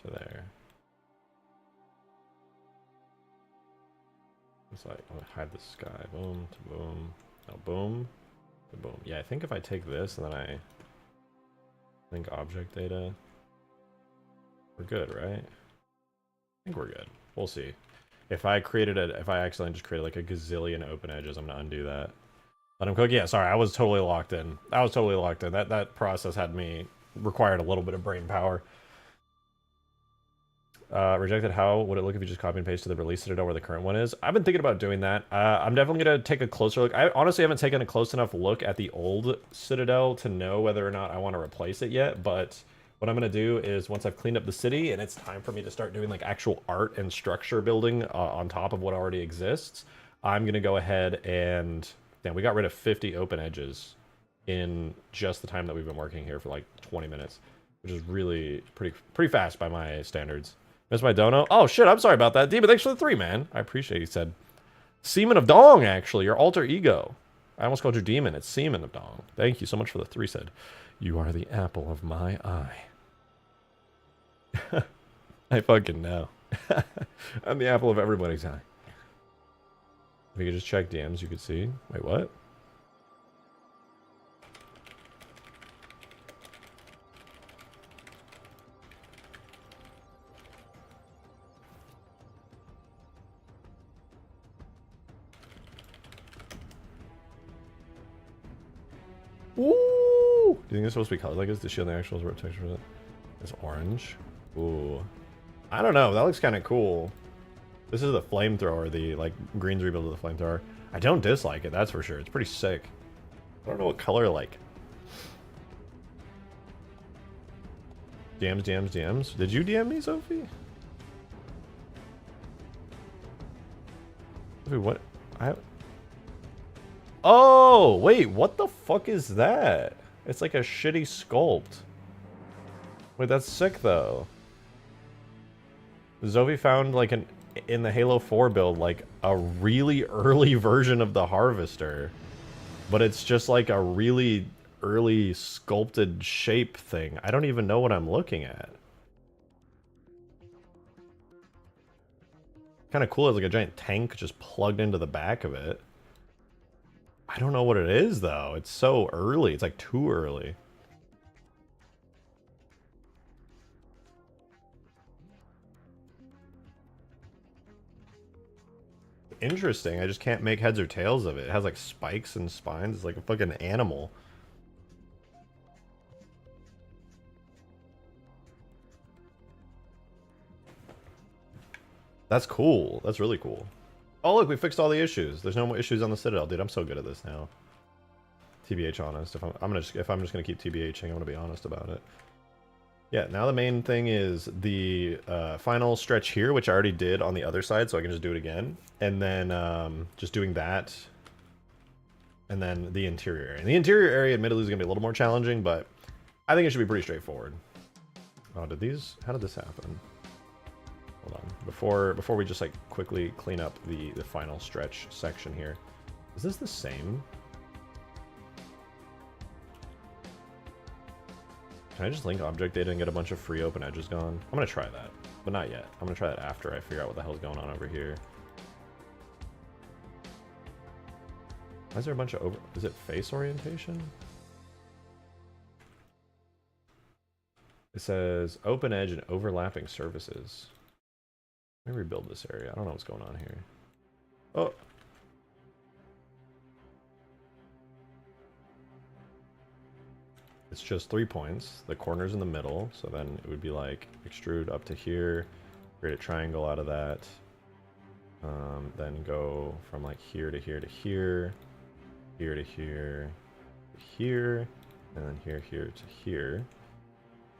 to there. It's like, I'll hide the sky. Boom to boom. No, boom to boom. Yeah, I think if I take this and then I think object data, we're good, right? I think we're good. We'll see. If I accidentally just created like a gazillion open edges, I'm gonna undo that. Let him cook. Yeah, sorry, I was totally locked in. That process had me required a little bit of brain power. Rejected. How would it look if you just copy and pasted the release citadel where the current one is? I've been thinking about doing that. I'm definitely gonna take a closer look. I honestly haven't taken a close enough look at the old citadel to know whether or not I want to replace it yet, but what I'm going to do is once I've cleaned up the city and it's time for me to start doing like actual art and structure building on top of what already exists, I'm going to go ahead and... Damn, we got rid of 50 open edges in just the time that we've been working here for like 20 minutes, which is really pretty fast by my standards. Missed my dono? Oh shit, I'm sorry about that. Demon, thanks for the 3, man. I appreciate it. He said, Seaman of Dong, actually, your alter ego. I almost called you Demon. It's Seaman of Dong. Thank you so much for the 3, said. You are the apple of my eye. I fucking know. I'm the apple of everybody's eye. If you could just check DMs, you could see. Wait, what? Ooh! Do you think it's supposed to be colored like this? The shield and the actual texture for it? It's orange. Ooh. I don't know. That looks kind of cool. This is the flamethrower, the like green's rebuild of the flamethrower. I don't dislike it, that's for sure. It's pretty sick. I don't know what color like. DMs. Did you DM me, Zoephie? Wait, what? Oh, wait, what the fuck is that? It's like a shitty sculpt. Wait, that's sick though. Zoephie found like in the Halo 4 build, like a really early version of the Harvester, but it's just like a really early sculpted shape thing. I don't even know what I'm looking at. Kind of cool. It's like a giant tank just plugged into the back of it. I don't know what it is though. It's so early. It's like too early. Interesting. I just can't make heads or tails of it. It has like spikes and spines. It's like a fucking animal. That's cool. That's really cool. Oh look, we fixed all the issues. There's no more issues on the Citadel, dude. I'm so good at this now. TBH honest. If I'm just gonna keep TBHing, I'm gonna be honest about it. Yeah, now the main thing is the final stretch here, which I already did on the other side, so I can just do it again. And then just doing that. And then the interior area. And the interior area, admittedly, is going to be a little more challenging, but I think it should be pretty straightforward. Oh, how did this happen? Hold on. Before we just, like, quickly clean up the final stretch section here. Is this the same? Can I just link object data and get a bunch of free open edges gone? I'm going to try that, but not yet. I'm going to try that after I figure out what the hell's going on over here. Why is there a bunch of is it face orientation? It says open edge and overlapping surfaces. Let me rebuild this area. I don't know what's going on here. Oh. It's just 3 points. The corner's in the middle, so then it would be like extrude up to here, create a triangle out of that, then go from like here to here to here, here to here, to here, and then here to here.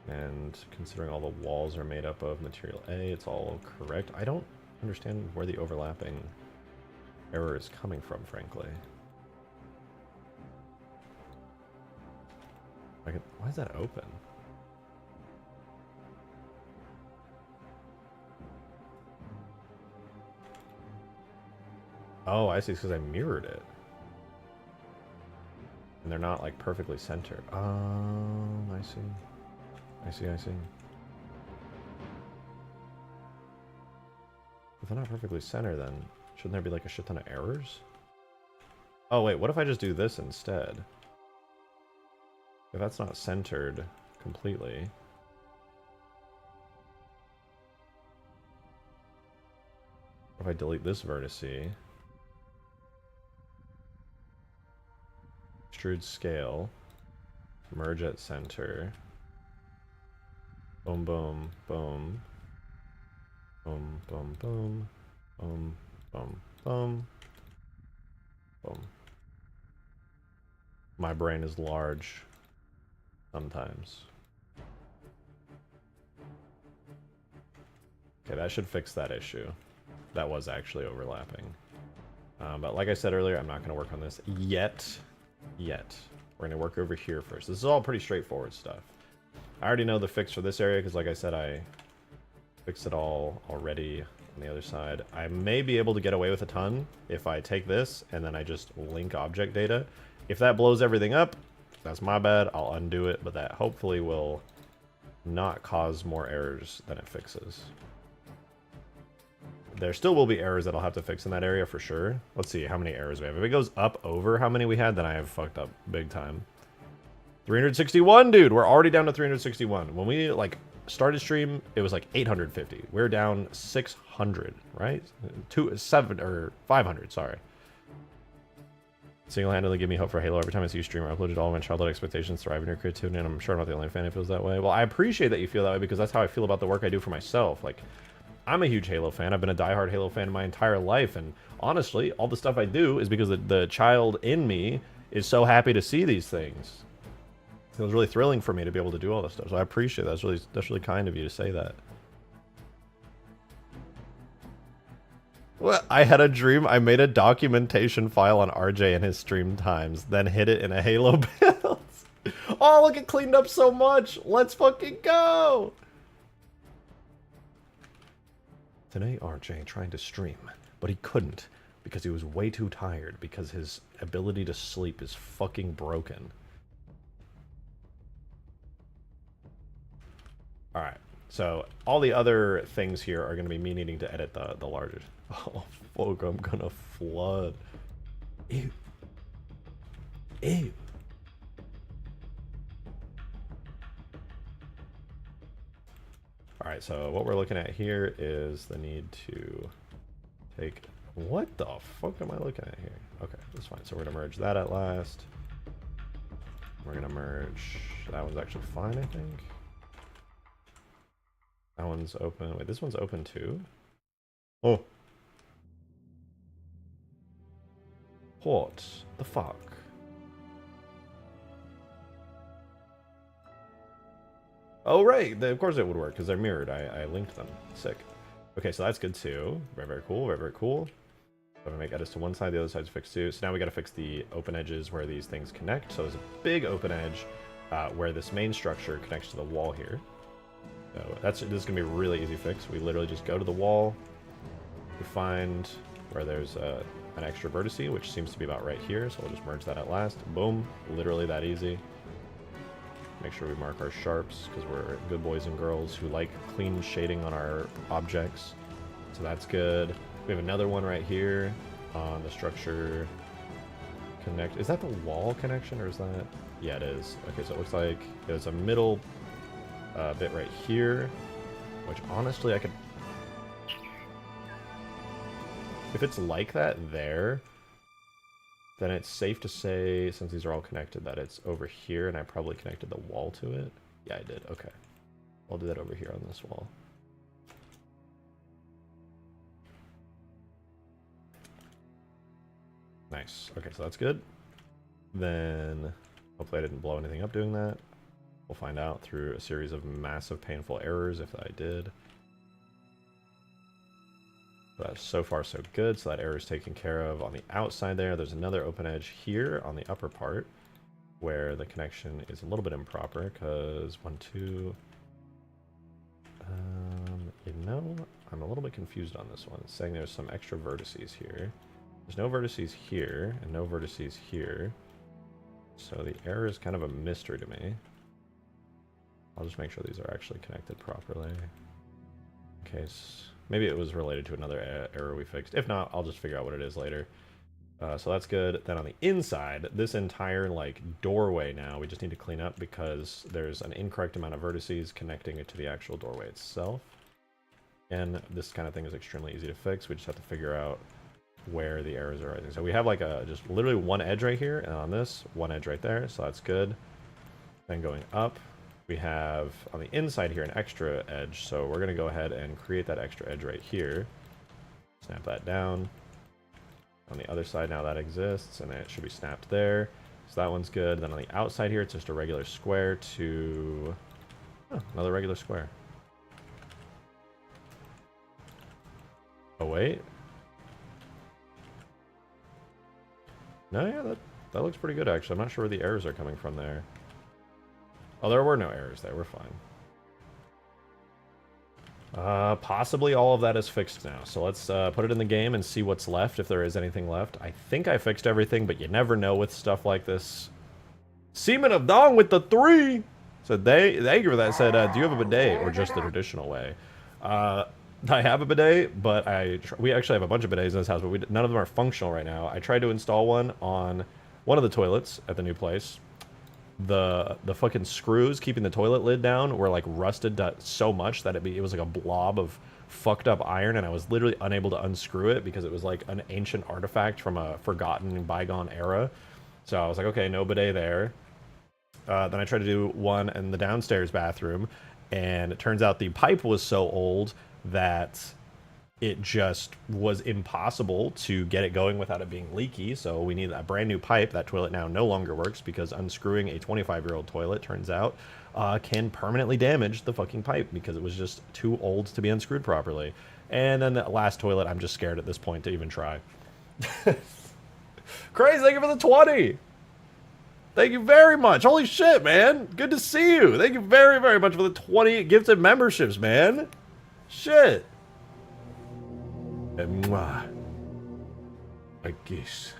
And considering all the walls are made up of material A, it's all correct. I don't understand where the overlapping error is coming from, frankly. Why is that open? Oh, I see. It's because I mirrored it. And they're not, like, perfectly centered. I see. I see. If they're not perfectly centered, then shouldn't there be, like, a shit ton of errors? Oh, wait. What if I just do this instead? If that's not centered completely. If I delete this vertice. Extrude scale. Merge at center. Boom, boom, boom. Boom, boom, boom. Boom, boom, boom. Boom. My brain is large. Sometimes. Okay, that should fix that issue. That was actually overlapping. But like I said earlier, I'm not going to work on this yet. We're going to work over here first. This is all pretty straightforward stuff. I already know the fix for this area because, like I said, I fixed it all already on the other side. I may be able to get away with a ton if I take this and then I just link object data. If that blows everything up, that's my bad. I'll undo it, but that hopefully will not cause more errors than it fixes. There still will be errors that I'll have to fix in that area for sure. Let's see how many errors we have. If it goes up over how many we had, then I have fucked up big time. 361, dude. We're already down to 361. When we, like, started stream, it was like 850. We're down 600, right? 500, sorry. Single-handedly give me hope for Halo. Every time I see you stream or uploaded, all my childhood expectations thrive in your creativity, and I'm sure I'm not the only fan who feels that way. Well, I appreciate that you feel that way because that's how I feel about the work I do for myself. Like, I'm a huge Halo fan. I've been a diehard Halo fan my entire life, and honestly, all the stuff I do is because the child in me is so happy to see these things. It was really thrilling for me to be able to do all this stuff, so I appreciate that. That's really kind of you to say that. Well, I had a dream. I made a documentation file on RJ and his stream times, then hid it in a Halo build. Oh, look, it cleaned up so much. Let's fucking go. Today, RJ trying to stream, but he couldn't because he was way too tired because his ability to sleep is fucking broken. Alright, so all the other things here are going to be me needing to edit the larger... Oh, fuck, I'm gonna flood. Ew. Ew. Alright, so what we're looking at here is the need to take... What the fuck am I looking at here? Okay, that's fine. So we're gonna merge that at last. We're gonna merge... That one's actually fine, I think. That one's open. Wait, this one's open too? Oh. What the fuck? Oh, right. Of course it would work, because they're mirrored. I linked them. Sick. Okay, so that's good, too. Very, very cool. Very, very cool. I'm going to make edits to one side. The other side's fixed, too. So now we got to fix the open edges where these things connect. So there's a big open edge where this main structure connects to the wall here. So this is going to be a really easy fix. We literally just go to the wall. We find where there's an extra vertice, which seems to be about right here. So we'll just merge that at last. Boom. Literally that easy. Make sure we mark our sharps, because we're good boys and girls who like clean shading on our objects. So that's good. We have another one right here on the structure connect. Is that the wall connection, or is that? Yeah, it is. Okay, so it looks like there's a middle bit right here, which honestly I could... If it's like that there, then it's safe to say, since these are all connected, that it's over here, and I probably connected the wall to it. Yeah, I did. Okay. I'll do that over here on this wall. Nice. Okay, so that's good. Then, hopefully I didn't blow anything up doing that. We'll find out through a series of massive painful errors if I did. But so far so good, so that error is taken care of. On the outside there's another open edge here on the upper part where the connection is a little bit improper, because 1, 2... you know, I'm a little bit confused on this one. It's saying there's some extra vertices here. There's no vertices here, and no vertices here. So the error is kind of a mystery to me. I'll just make sure these are actually connected properly. In case... Maybe it was related to another error we fixed. If not, I'll just figure out what it is later. So that's good. Then on the inside, this entire like doorway now, we just need to clean up because there's an incorrect amount of vertices connecting it to the actual doorway itself. And this kind of thing is extremely easy to fix. We just have to figure out where the errors are rising. So we have like just literally one edge right here, and on this, one edge right there, so that's good. Then going up, we have on the inside here an extra edge, so we're going to go ahead and create that extra edge right here. Snap that down. On the other side now that exists, and it should be snapped there. So that one's good. Then on the outside here, it's just a regular square to... Oh, another regular square. Oh, wait. No, yeah, that looks pretty good, actually. I'm not sure where the errors are coming from there. Oh, there were no errors there. We're fine. Possibly all of that is fixed now. So let's put it in the game and see what's left, if there is anything left. I think I fixed everything, but you never know with stuff like this. Seaman of Dong with the 3! So thank you for that. Said, do you have a bidet or just the traditional way? I have a bidet, but we actually have a bunch of bidets in this house, but none of them are functional right now. I tried to install one on one of the toilets at the new place. The fucking screws keeping the toilet lid down were like rusted so much that it was like a blob of fucked up iron, and I was literally unable to unscrew it because it was like an ancient artifact from a forgotten bygone era. So I was like, okay, no bidet there. Then I tried to do one in the downstairs bathroom, and it turns out the pipe was so old that it just was impossible to get it going without it being leaky, so we need a brand new pipe. That toilet now no longer works because unscrewing a 25-year-old toilet, turns out, can permanently damage the fucking pipe because it was just too old to be unscrewed properly. And then the last toilet, I'm just scared at this point to even try. Crazy, thank you for the 20! Thank you very much. Holy shit, man. Good to see you. Thank you very, very much for the 20 gifted memberships, man. Shit. Mwah. I guess.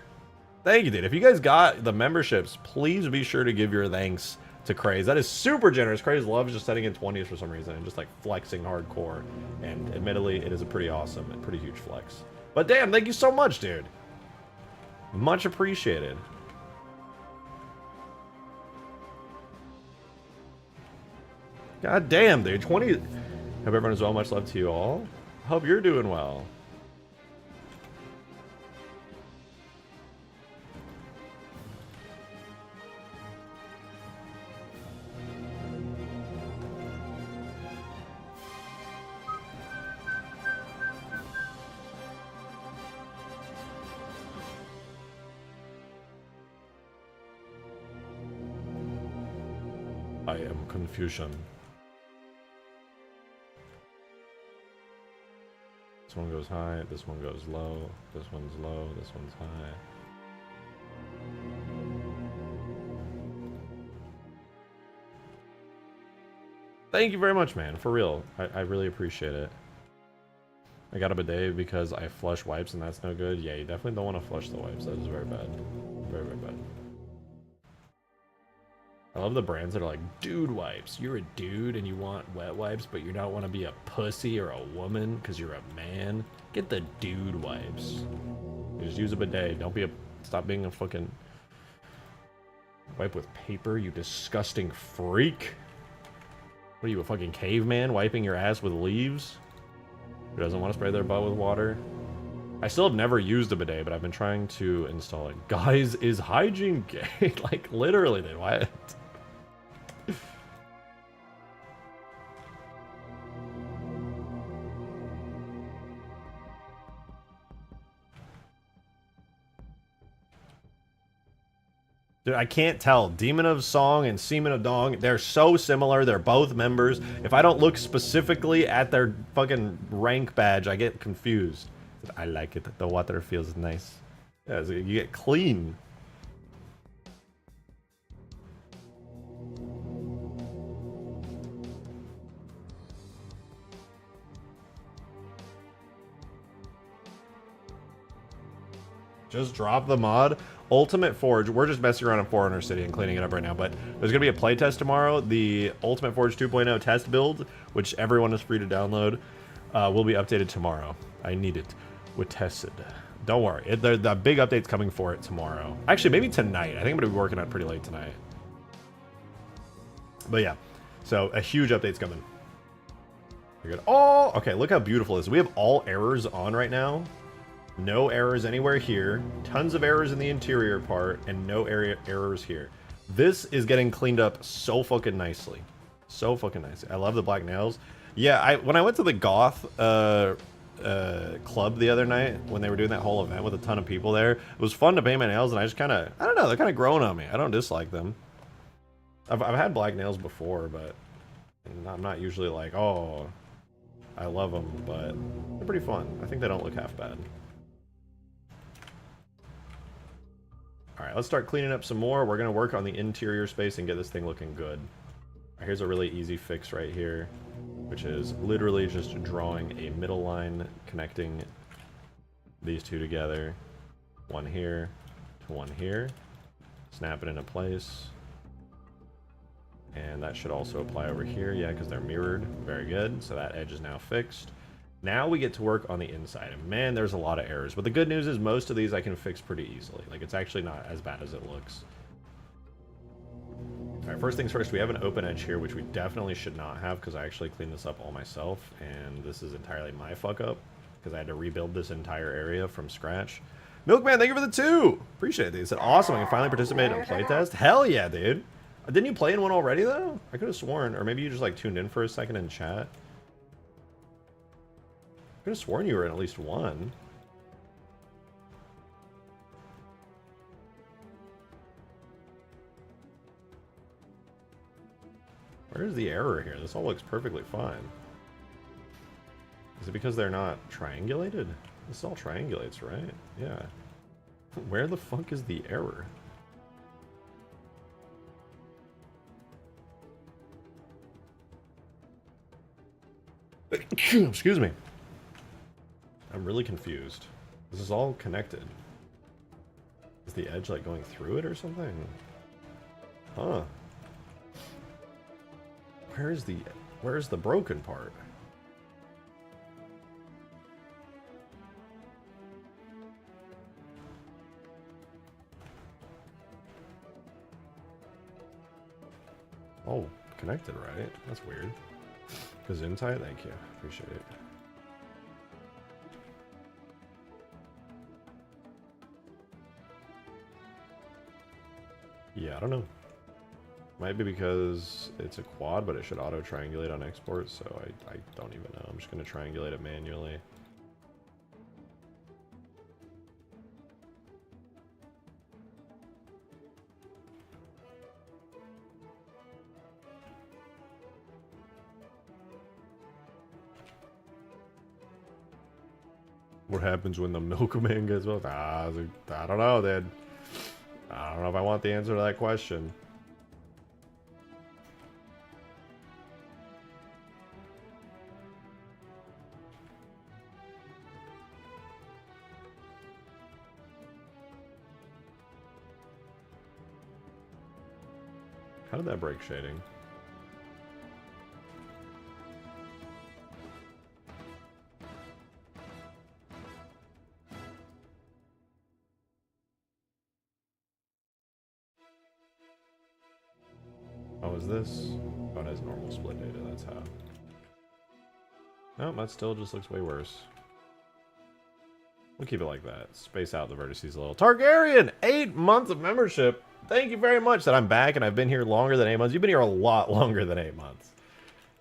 Thank you, dude. If you guys got the memberships, please be sure to give your thanks to Craze. That is super generous. Craze loves just setting in 20s for some reason and just like flexing hardcore. And admittedly, it is a pretty awesome and pretty huge flex. But damn, thank you so much, dude. Much appreciated. God damn, dude. 20. Hope everyone is well. Much love to you all. Hope you're doing well. I am confusion. This one goes high, this one goes low, this one's low, this one's high. Thank you very much, man. For real. I really appreciate it. I got a bidet because I flush wipes and that's no good. Yeah, you definitely don't want to flush the wipes. That is very bad. Very, very bad. I love the brands that are like, dude wipes. You're a dude and you want wet wipes, but you don't want to be a pussy or a woman because you're a man. Get the dude wipes. You just use a bidet. Don't be a... Stop being a fucking... Wipe with paper, you disgusting freak. What are you, a fucking caveman wiping your ass with leaves? Who doesn't want to spray their butt with water? I still have never used a bidet, but I've been trying to install it. Guys, is hygiene gay? Like, literally, then what? Dude, I can't tell. Demon of Song and Seaman of Dong, they're so similar. They're both members. If I don't look specifically at their fucking rank badge, I get confused. I like it. The water feels nice. Yeah, so you get clean. Just drop the mod. Ultimate Forge, we're just messing around in Forerunner City and cleaning it up right now, but there's going to be a playtest tomorrow. The Ultimate Forge 2.0 test build, which everyone is free to download, will be updated tomorrow. I need it with tested. Don't worry, the big update's coming for it tomorrow. Actually, maybe tonight. I think I'm going to be working on it pretty late tonight. But yeah, so a huge update's coming. You're good. Oh, okay, look how beautiful it is. We have all errors on right now. No errors anywhere here. Tons of errors in the interior part, and no errors here. This is getting cleaned up so fucking nicely. So fucking nicely. I love the black nails. Yeah, when I went to the Goth club the other night, when they were doing that whole event with a ton of people there, it was fun to paint my nails, and I just kind of, I don't know, they're kind of growing on me. I don't dislike them. I've had black nails before, but I'm not usually like, oh, I love them, but they're pretty fun. I think they don't look half bad. Alright, let's start cleaning up some more. We're going to work on the interior space and get this thing looking good. Here's a really easy fix right here, which is literally just drawing a middle line connecting these two together. One here to one here. Snap it into place. And that should also apply over here, yeah, because they're mirrored. Very good. So that edge is now fixed. Now we get to work on the inside, and man, there's a lot of errors. But the good news is most of these I can fix pretty easily. Like, it's actually not as bad as it looks. Alright, first things first, we have an open edge here, which we definitely should not have, because I actually cleaned this up all myself, and this is entirely my fuck up, because I had to rebuild this entire area from scratch. Milkman, thank you for the 2! Appreciate it. They said, awesome, I can finally participate in a playtest. Hell yeah, dude! Didn't you play in one already, though? I could have sworn, or maybe you just, like, tuned in for a second in chat. I could have sworn you were in at least one. Where's the error here? This all looks perfectly fine. Is it because they're not triangulated? This all triangulates, right? Yeah. Where the fuck is the error? Excuse me. I'm really confused. This is all connected. Is the edge like going through it or something? Huh. Where's the broken part? Oh, connected, right? That's weird. Gesundheit, thank you. Appreciate it. Yeah, I don't know. Might be because it's a quad, but it should auto-triangulate on export, so I don't even know. I'm just going to triangulate it manually. What happens when the milkman gets milked? I don't know, dude. I don't know if I want the answer to that question. How did that break shading? Oh, is this? Oh, it has normal split data, that's how. No, that still just looks way worse. We'll keep it like that. Space out the vertices a little. Targaryen, 8 months of membership. Thank you very much that I'm back and I've been here longer than 8 months. You've been here a lot longer than 8 months.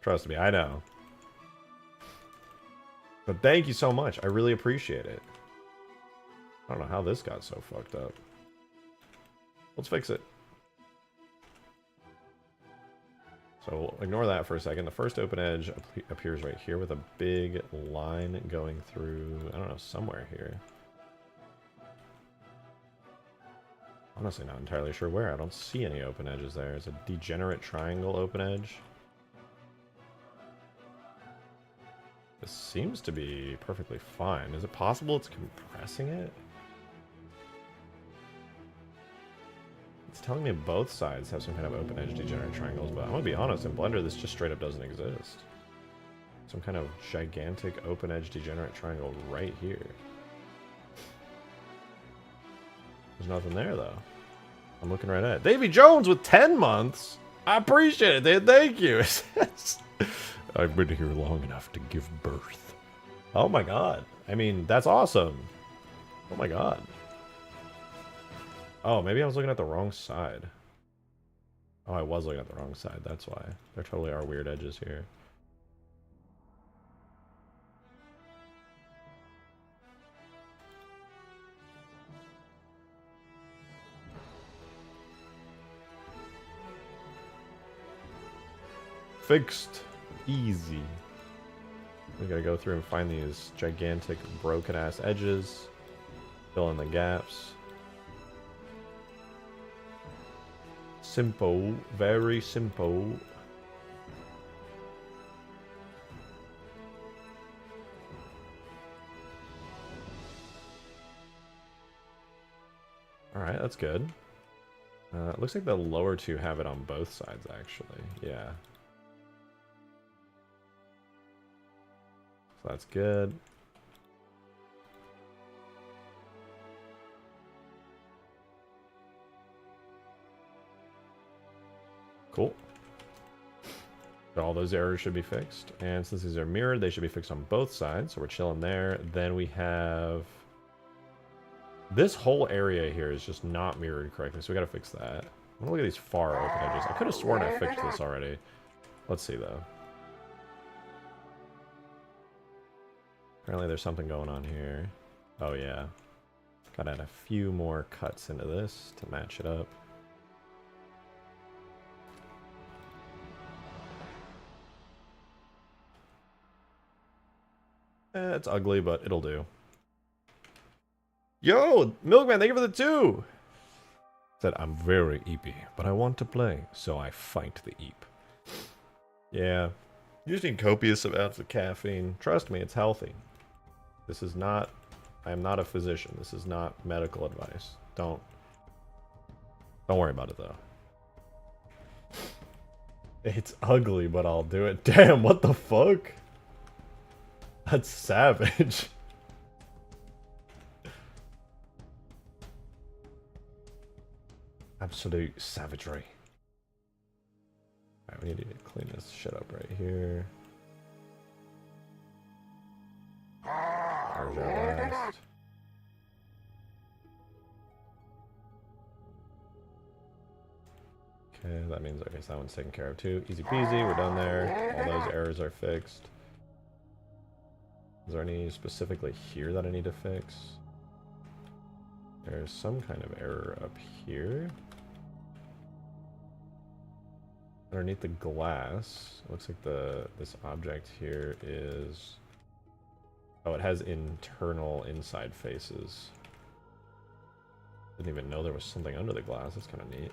Trust me, I know. But thank you so much. I really appreciate it. I don't know how this got so fucked up. Let's fix it. So we'll ignore that for a second. The first open edge appears right here with a big line going through, I don't know, somewhere here. Honestly, not entirely sure where. I don't see any open edges there. It's a degenerate triangle open edge. This seems to be perfectly fine. Is it possible it's compressing it? It's telling me both sides have some kind of open edge degenerate triangles, but I'm gonna be honest, in Blender this just straight up doesn't exist. Some kind of gigantic open edge degenerate triangle right here. There's nothing there though. I'm looking right at it. Davy Jones with 10 months! I appreciate it, dude. Thank you. I've been here long enough to give birth. Oh my god. I mean, that's awesome. Oh my god. Oh, maybe I was looking at the wrong side. Oh, I was looking at the wrong side. That's why. There totally are weird edges here. Fixed. Easy. We gotta go through and find these gigantic broken ass edges. Fill in the gaps. Simple. Very simple. Alright, that's good. It looks like the lower two have it on both sides, actually. Yeah. So that's good. Cool. So all those errors should be fixed. And since these are mirrored, they should be fixed on both sides. So we're chilling there. Then we have... This whole area here is just not mirrored correctly, so we gotta fix that. I'm gonna look at these far open edges. I could have sworn I fixed this already. Let's see, though. Apparently there's something going on here. Oh, yeah. Gotta add a few more cuts into this to match it up. It's ugly, but it'll do. Yo, Milkman, thank you for the 2! Said, I'm very eepy, but I want to play, so I fight the eep. Yeah. You just need copious amounts of caffeine. Trust me, it's healthy. This is not... I am not a physician. This is not medical advice. Don't worry about it, though. It's ugly, but I'll do it. Damn, what the fuck? That's savage. Absolute savagery. Alright, we need to clean this shit up right here. There's our last. Okay, that means, okay, so that one's taken care of too. Easy peasy, we're done there. All those errors are fixed. Is there any specifically here that I need to fix? There's some kind of error up here. Underneath the glass, it looks like this object here is Oh, it has internal inside faces. Didn't even know there was something under the glass. That's kind of neat.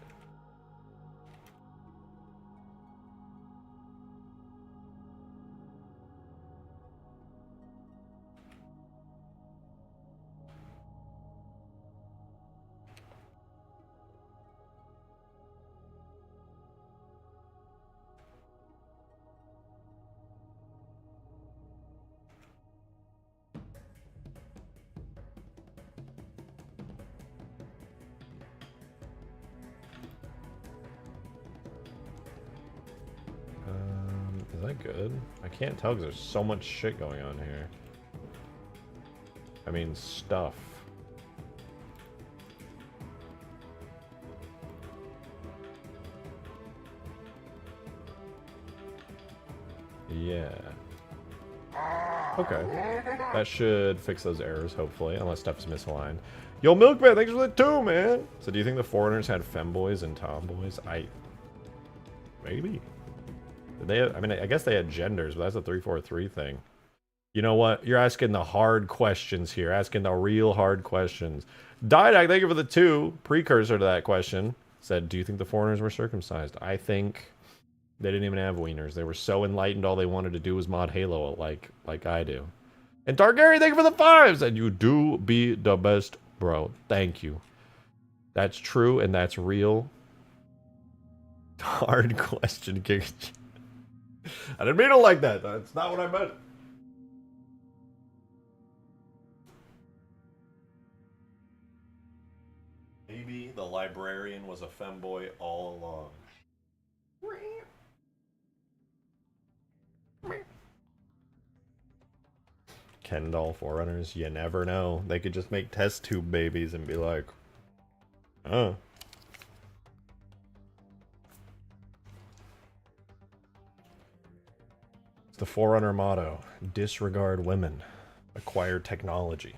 Is that good? I can't tell because there's so much shit going on here. I mean, stuff. Yeah. Okay. That should fix those errors, hopefully, unless stuff is misaligned. Yo, Milkman, thanks for the 2, man! So do you think the Foreigners had femboys and tomboys? Maybe. Did they have, I mean, I guess they had genders, but that's a 343 thing. You know what? You're asking the hard questions here. Asking the real hard questions. Didac, thank you for the 2. Precursor to that question. Said, do you think the Foreigners were circumcised? I think they didn't even have wieners. They were so enlightened, all they wanted to do was mod Halo like I do. And Targaryen, thank you for the 5. Said, you do be the best, bro. Thank you. That's true, and that's real. Hard question, King. I didn't mean it like that. That's not what I meant. Maybe the librarian was a femboy all along. Ken doll Forerunners, you never know. They could just make test tube babies and be like, oh. It's the Forerunner motto. Disregard women. Acquire technology.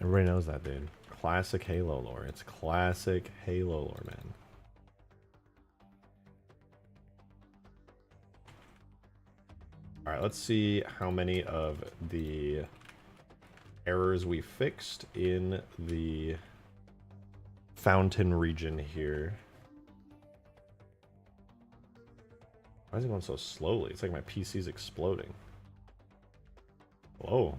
Everybody knows that, dude. Classic Halo lore. It's classic Halo lore, man. Alright, let's see how many of the errors we fixed in the fountain region here. Why is it going so slowly? It's like my PC's exploding. Whoa.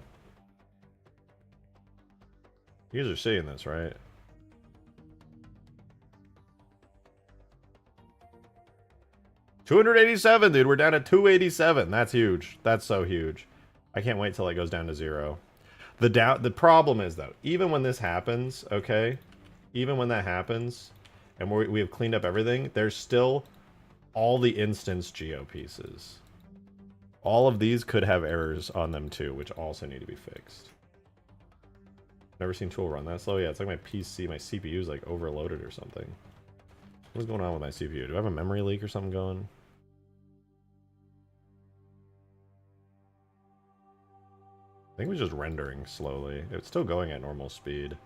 You guys are seeing this, right? $287, dude. We're down at 287. That's huge. That's so huge. I can't wait till it goes down to 0. The problem is, though, even when this happens, okay? Even when that happens, and we have cleaned up everything, there's still all the instance geo pieces. All of these could have errors on them, too, which also need to be fixed. Never seen Tool run that slow. Yeah, it's like my PC, my CPU is like overloaded or something. What's going on with my CPU? Do I have a memory leak or something going? I think it was just rendering slowly. It's still going at normal speed.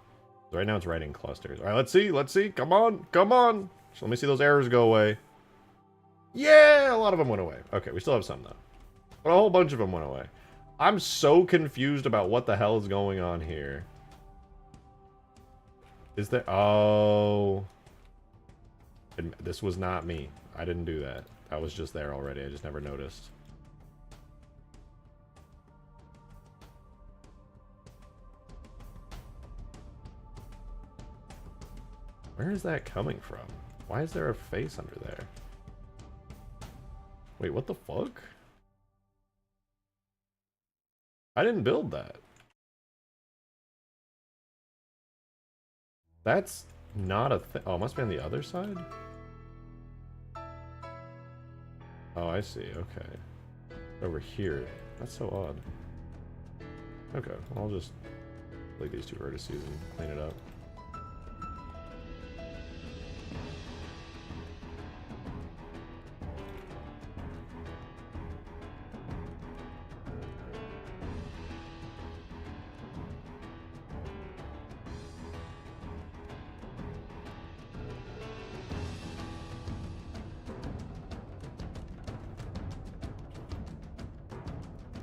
Right now it's writing clusters. Alright, let's see. Come on. So let me see those errors go away. Yeah, a lot of them went away. Okay, we still have some though. But a whole bunch of them went away. I'm so confused about what the hell is going on here. Is there... Oh. This was not me. I didn't do that. I was just there already. I just never noticed. Where is that coming from? Why is there a face under there? Wait, what the fuck? I didn't build that. That's not a thing. Oh, it must be on the other side? Oh, I see. Okay. Over here. That's so odd. Okay, well, I'll just delete these two vertices and clean it up.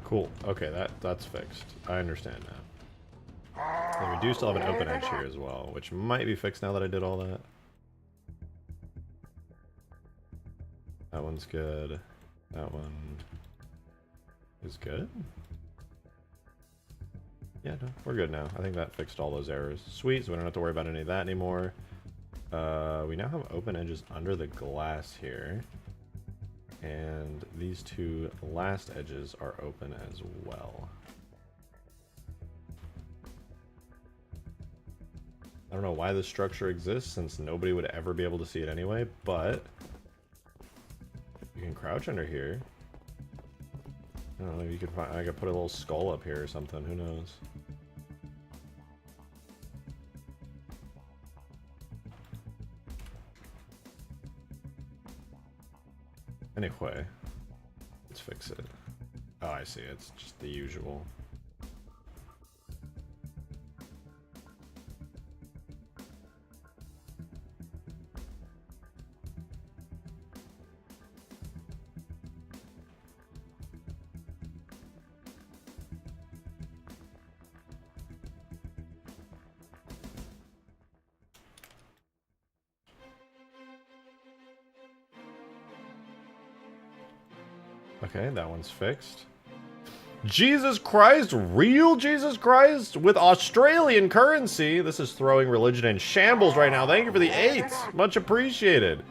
Cool. Okay, that's fixed. I understand now. And we do still have an open edge here as well, which might be fixed now that I did all that. That one's good. That one is good. Yeah, no, we're good now. I think that fixed all those errors. Sweet, so we don't have to worry about any of that anymore. We now have open edges under the glass here. And these two last edges are open as well. I don't know why this structure exists, since nobody would ever be able to see it anyway, but you can crouch under here. I don't know, maybe you could find, I could put a little skull up here or something, who knows. Anyway, let's fix it. Oh, I see, it's just the usual. Okay, that one's fixed. Jesus Christ, real Jesus Christ with Australian currency. This is throwing religion in shambles right now. Thank you for the 8. Much appreciated.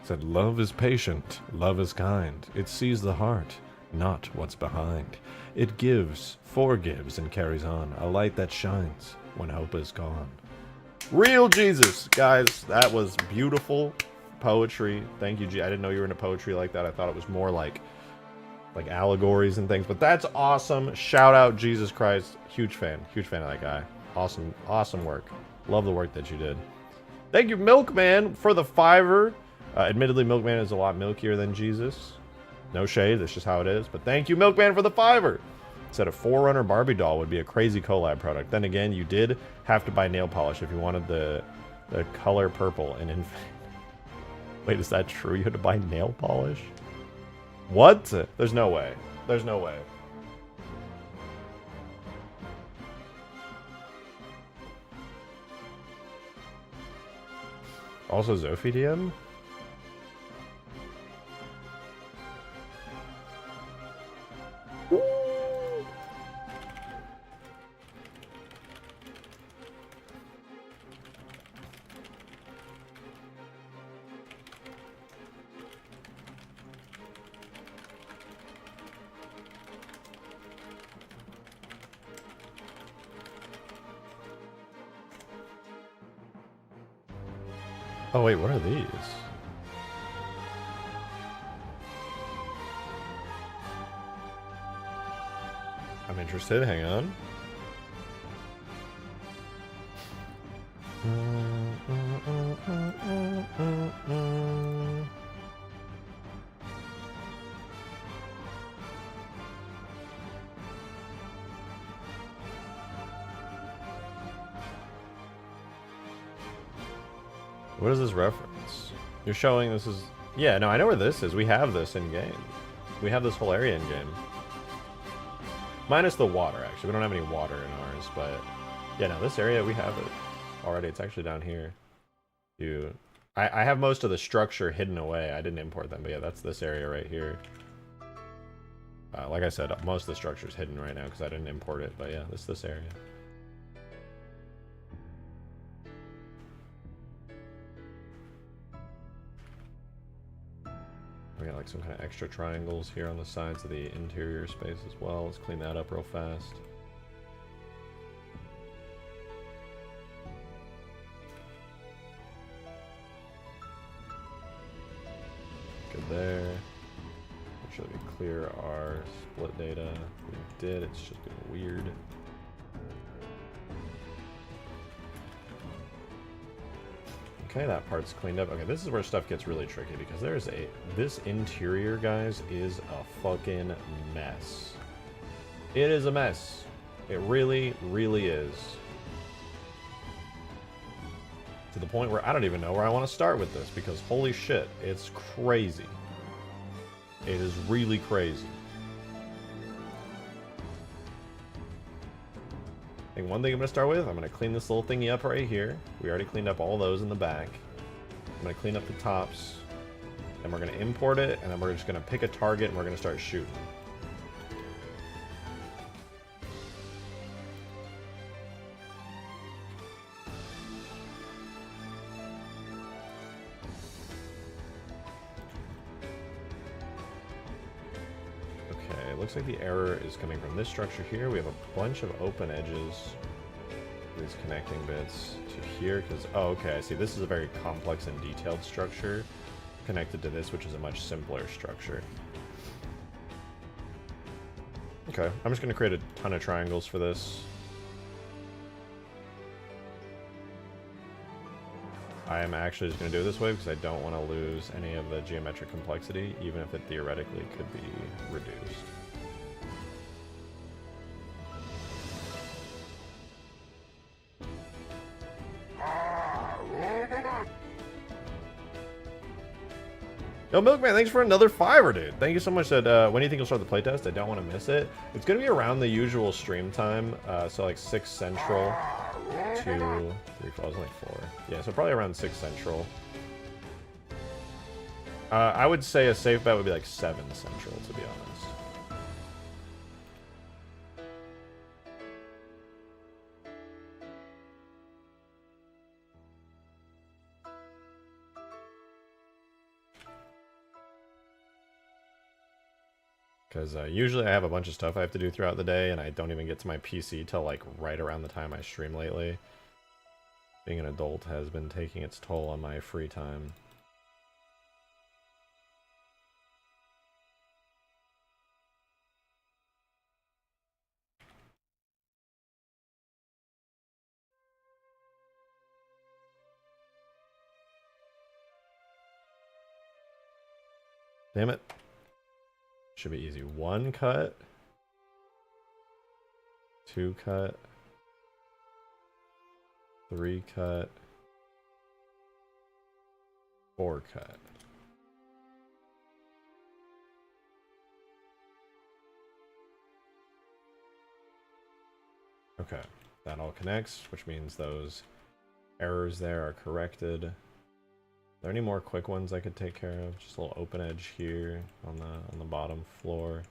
Said, love is patient, love is kind. It sees the heart, not what's behind. It gives, forgives, and carries on. A light that shines when hope is gone. Real Jesus, guys. That was beautiful poetry. Thank you, G. I didn't know you were into poetry like that. I thought it was more like allegories and things, but that's awesome. Shout out Jesus Christ. Huge fan of that guy. Awesome work. Love the work that you did. Thank you, Milkman, for the 5. Admittedly, Milkman is a lot milkier than Jesus. No shade, that's just how it is, but thank you, Milkman, for the 5. Said a Forerunner Barbie doll would be a crazy collab product. Then again, you did have to buy nail polish if you wanted the color purple and in. Wait, is that true? You had to buy nail polish? What? There's no way. There's no way. Also Zoephie DM? Oh wait, what are these? I'm interested, hang on. What is this reference? You're showing this is... Yeah, no, I know where this is. We have this in-game. We have this whole area in-game. Minus the water, actually. We don't have any water in ours, but... Yeah, no, this area, we have it already. It's actually down here. I have most of the structure hidden away. I didn't import them, but yeah, that's this area right here. Like I said, most of the structure is hidden right now because I didn't import it, but yeah, this area. We got like some kind of extra triangles here on the sides of the interior space as well. Let's clean that up real fast. Good there. Make sure that we clear our split data. We did, it's just been weird. Okay, that part's cleaned up. Okay, this is where stuff gets really tricky because this interior, guys, is a fucking mess. It is a mess. It really, really is. To the point where I don't even know where I want to start with this because holy shit, it's crazy. It is really crazy. think one thing I'm going to start with, I'm going to clean this little thingy up right here. We already cleaned up all those in the back. I'm going to clean up the tops. Then we're going to import it, and then we're just going to pick a target, and we're going to start shooting. Okay, it looks like the error is coming from this structure here. We have a bunch of open edges. These connecting bits to here, because, oh, okay, I see. This is a very complex and detailed structure connected to this, which is a much simpler structure. Okay, I'm just going to create a ton of triangles for this. I am actually just going to do it this way because I don't want to lose any of the geometric complexity, even if it theoretically could be reduced. Yo, Milkman, thanks for another $5, dude. Thank you so much. When do you think you'll start the playtest? I don't want to miss it. It's going to be around the usual stream time, so like 6 Central to 3, 4, I was like 4. Yeah, so probably around 6 Central. I would say a safe bet would be like 7 Central, to be honest. Because usually I have a bunch of stuff I have to do throughout the day, and I don't even get to my PC till like right around the time I stream lately. Being an adult has been taking its toll on my free time. Damn it. Should be easy. 1 cut. 2 cut. 3 cut. 4 cut. Okay, that all connects, which means those errors there are corrected. Are there any more quick ones I could take care of? Just a little open edge here on the bottom floor.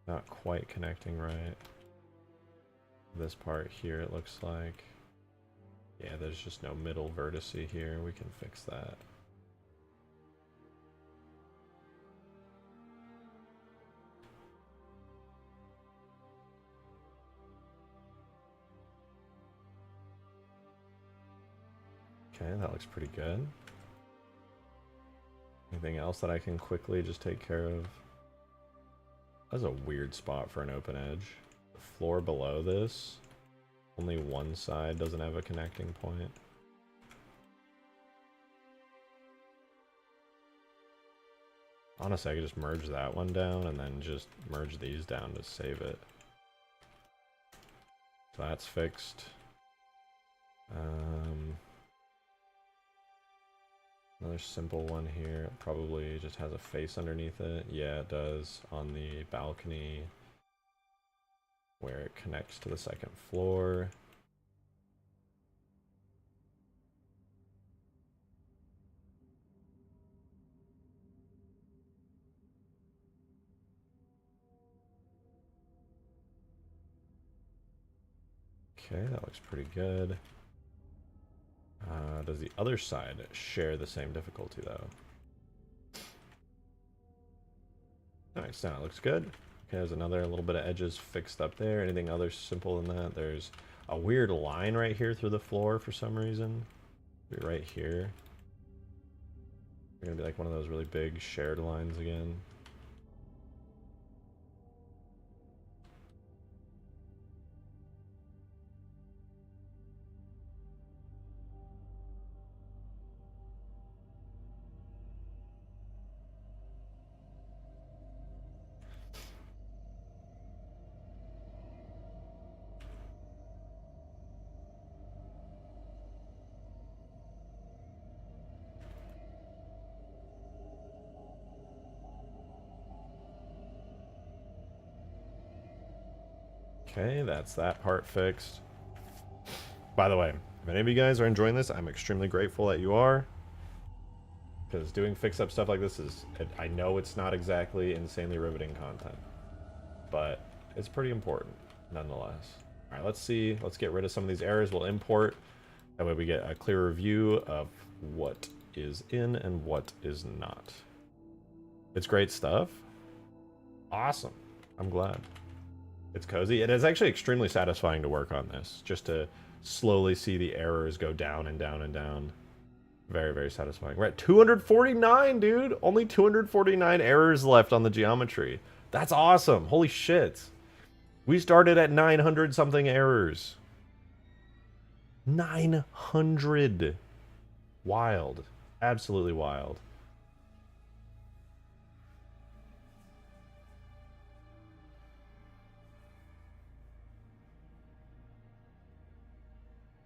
Not quite connecting right. This part here, it looks like. Yeah, there's just no middle vertex here. We can fix that. Okay, that looks pretty good. Anything else that I can quickly just take care of? That's a weird spot for an open edge. The floor below this, only one side doesn't have a connecting point. Honestly, I could just merge that one down and then just merge these down to save it. So that's fixed. Another simple one here. It probably just has a face underneath it. Yeah, it does. On the balcony where it connects to the second floor. Okay, that looks pretty good. Does the other side share the same difficulty, though? Nice, now it looks good. Okay, there's another little bit of edges fixed up there. Anything other simple than that? There's a weird line right here through the floor for some reason. Be right here. They're gonna be like one of those really big shared lines again. Okay, that's that part fixed. By the way, if any of you guys are enjoying this, I'm extremely grateful that you are. Because doing fix-up stuff like this is, I know it's not exactly insanely riveting content, but it's pretty important nonetheless. All right, let's see. Let's get rid of some of these errors. We'll import. That way we get a clearer view of what is in and what is not. It's great stuff. Awesome. I'm glad. It's cozy. It is actually extremely satisfying to work on this, just to slowly see the errors go down and down and down. Very, very satisfying. We're at 249, dude. Only 249 errors left on the geometry. That's awesome. Holy shit. We started at 900 something errors. 900. Wild. Absolutely wild.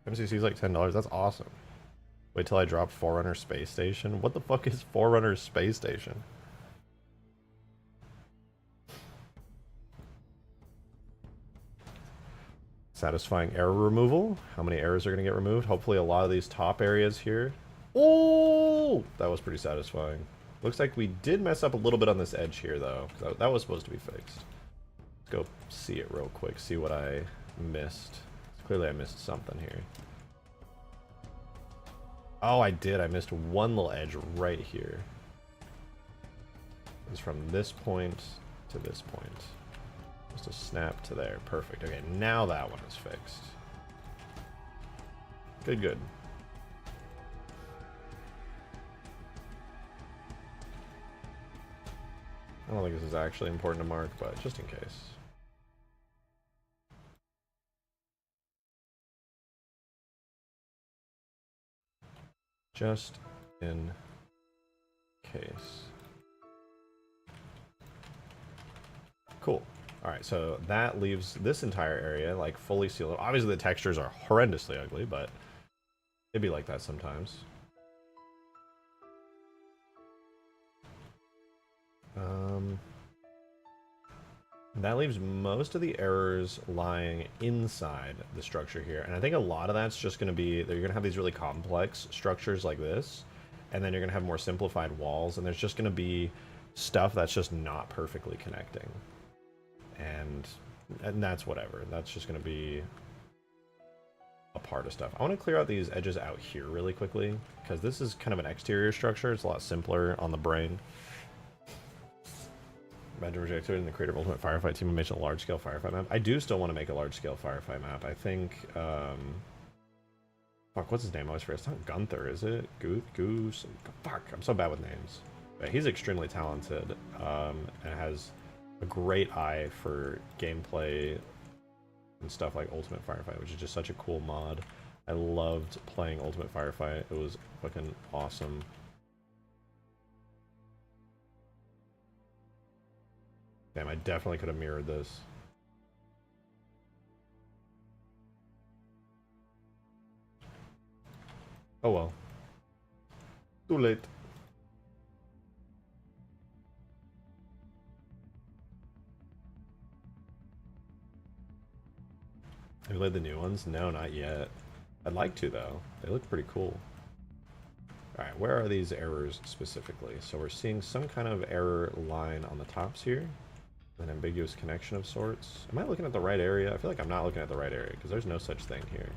MCC is like $10. That's awesome. Wait till I drop Forerunner Space Station. What the fuck is Forerunner Space Station? Satisfying error removal. How many errors are going to get removed? Hopefully a lot of these top areas here. Oh! That was pretty satisfying. Looks like we did mess up a little bit on this edge here, though. That was supposed to be fixed. Let's go see it real quick. See what I missed. Clearly I missed something here. Oh, I did. I missed one little edge right here. It's from this point to this point. Just a snap to there. Perfect. Okay, now that one is fixed. Good, good. I don't think this is actually important to mark, but just in case. Just in case. Cool. Alright, so that leaves this entire area like fully sealed. Obviously the textures are horrendously ugly, but it'd be like that sometimes. That leaves most of the errors lying inside the structure here. And I think a lot of that's just going to be, you're going to have these really complex structures like this, and then you're going to have more simplified walls, and there's just going to be stuff that's just not perfectly connecting. And that's whatever. That's just going to be a part of stuff. I want to clear out these edges out here really quickly, because this is kind of an exterior structure. It's a lot simpler on the brain. Imagine rejected in the creator of Ultimate Firefight team and make a large-scale firefight map. I do still want to make a large-scale firefight map. I think, fuck, what's his name? I always forget. It's not Gunther, is it? Goose? Fuck, I'm so bad with names. But he's extremely talented, and has a great eye for gameplay and stuff like Ultimate Firefight, which is just such a cool mod. I loved playing Ultimate Firefight. It was fucking awesome. Damn, I definitely could have mirrored this. Oh well. Too late. Have you played the new ones? No, not yet. I'd like to, though. They look pretty cool. Alright, where are these errors specifically? So we're seeing some kind of error line on the tops here. An ambiguous connection of sorts. Am I looking at the right area? I feel like I'm not looking at the right area, because there's no such thing here.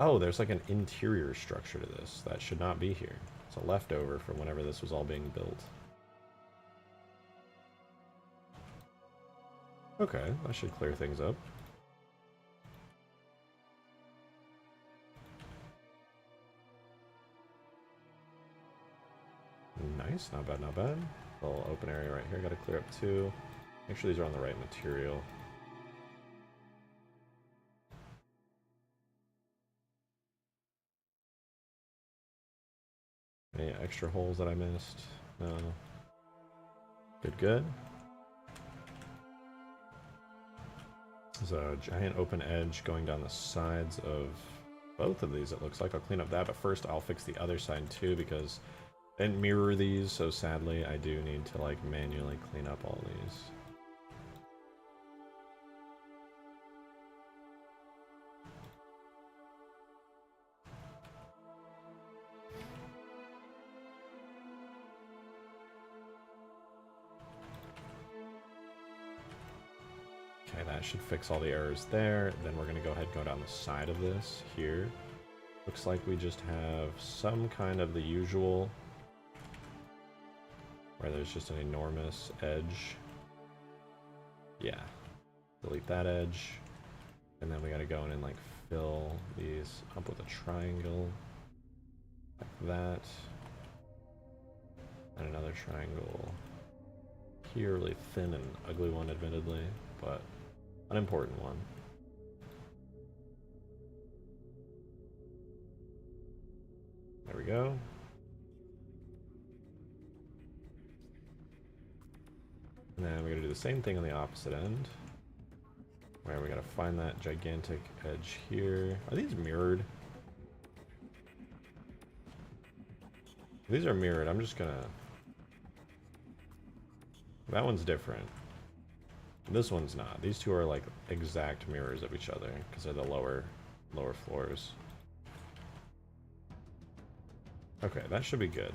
Oh, there's like an interior structure to this that should not be here. It's a leftover from whenever this was all being built. Okay, that should clear things up. Nice, not bad, not bad. Little open area right here, gotta clear up too. Make sure these are on the right material. Any extra holes that I missed? No. Good, good. There's a giant open edge going down the sides of both of these, it looks like. I'll clean up that, but first I'll fix the other side too, because I didn't mirror these, so sadly I do need to like manually clean up all these. Okay, that should fix all the errors there. Then we're going to go ahead and go down the side of this here. Looks like we just have some kind of the usual, where there's just an enormous edge. Yeah. Delete that edge. And then we got to go in and like fill these up with a triangle. Like that. And another triangle here, really thin and ugly one admittedly, but an important one. There we go. And then we gotta do the same thing on the opposite end. Where we gotta find that gigantic edge here. Are these mirrored? These are mirrored. I'm just gonna... That one's different. This one's not. These two are like exact mirrors of each other because they're the lower floors. Okay, that should be good.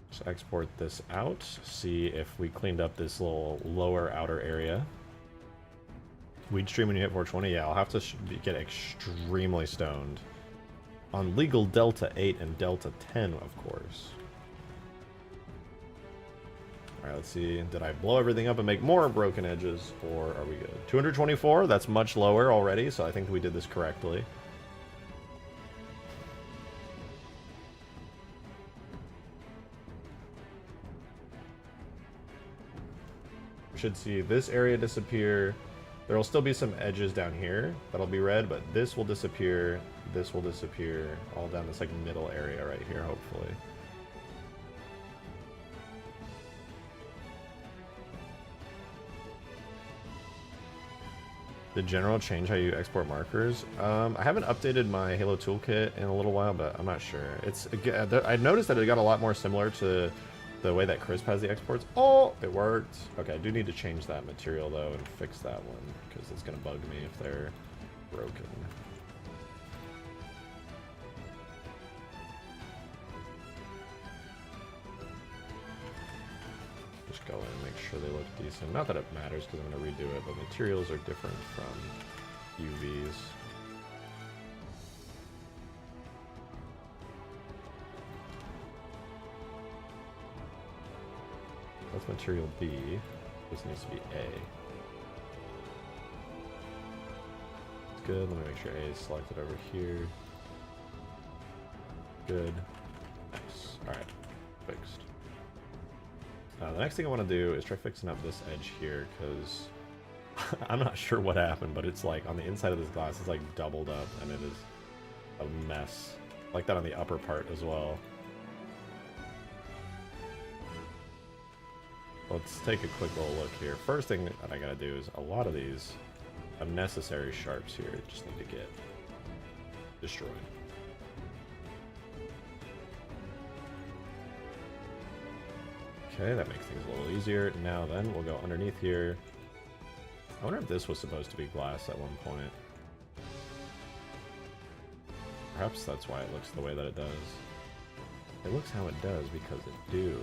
So export this out. See if we cleaned up this little lower outer area. We'd stream when you hit 420. Yeah, I'll have to get extremely stoned. On legal Delta 8 and Delta 10, of course. Alright, let's see. Did I blow everything up and make more broken edges, or are we good? 224, that's much lower already, so I think we did this correctly. We should see this area disappear. There will still be some edges down here that'll be red, but this will disappear, all down this like middle area right here, hopefully. Did General change how you export markers? I haven't updated my Halo toolkit in a little while, but I'm not sure. I noticed that it got a lot more similar to the way that Crisp has the exports. Oh, it worked. Okay, I do need to change that material though and fix that one because it's gonna bug me if they're broken. Just go in and make sure they look decent. Not that it matters because I'm going to redo it, but materials are different from UVs. That's material B. This needs to be A. It's good. Let me make sure A is selected over here. Good. Nice. Alright. Fixed. The next thing I want to do is try fixing up this edge here, because I'm not sure what happened, but it's like on the inside of this glass, it's like doubled up, and it is a mess. Like that on the upper part as well. Let's take a quick little look here. First thing that I gotta do is a lot of these unnecessary sharps here just need to get destroyed. Okay, that makes things a little easier. Now then, we'll go underneath here. I wonder if this was supposed to be glass at one point. Perhaps that's why it looks the way that it does. It looks how it does because it do.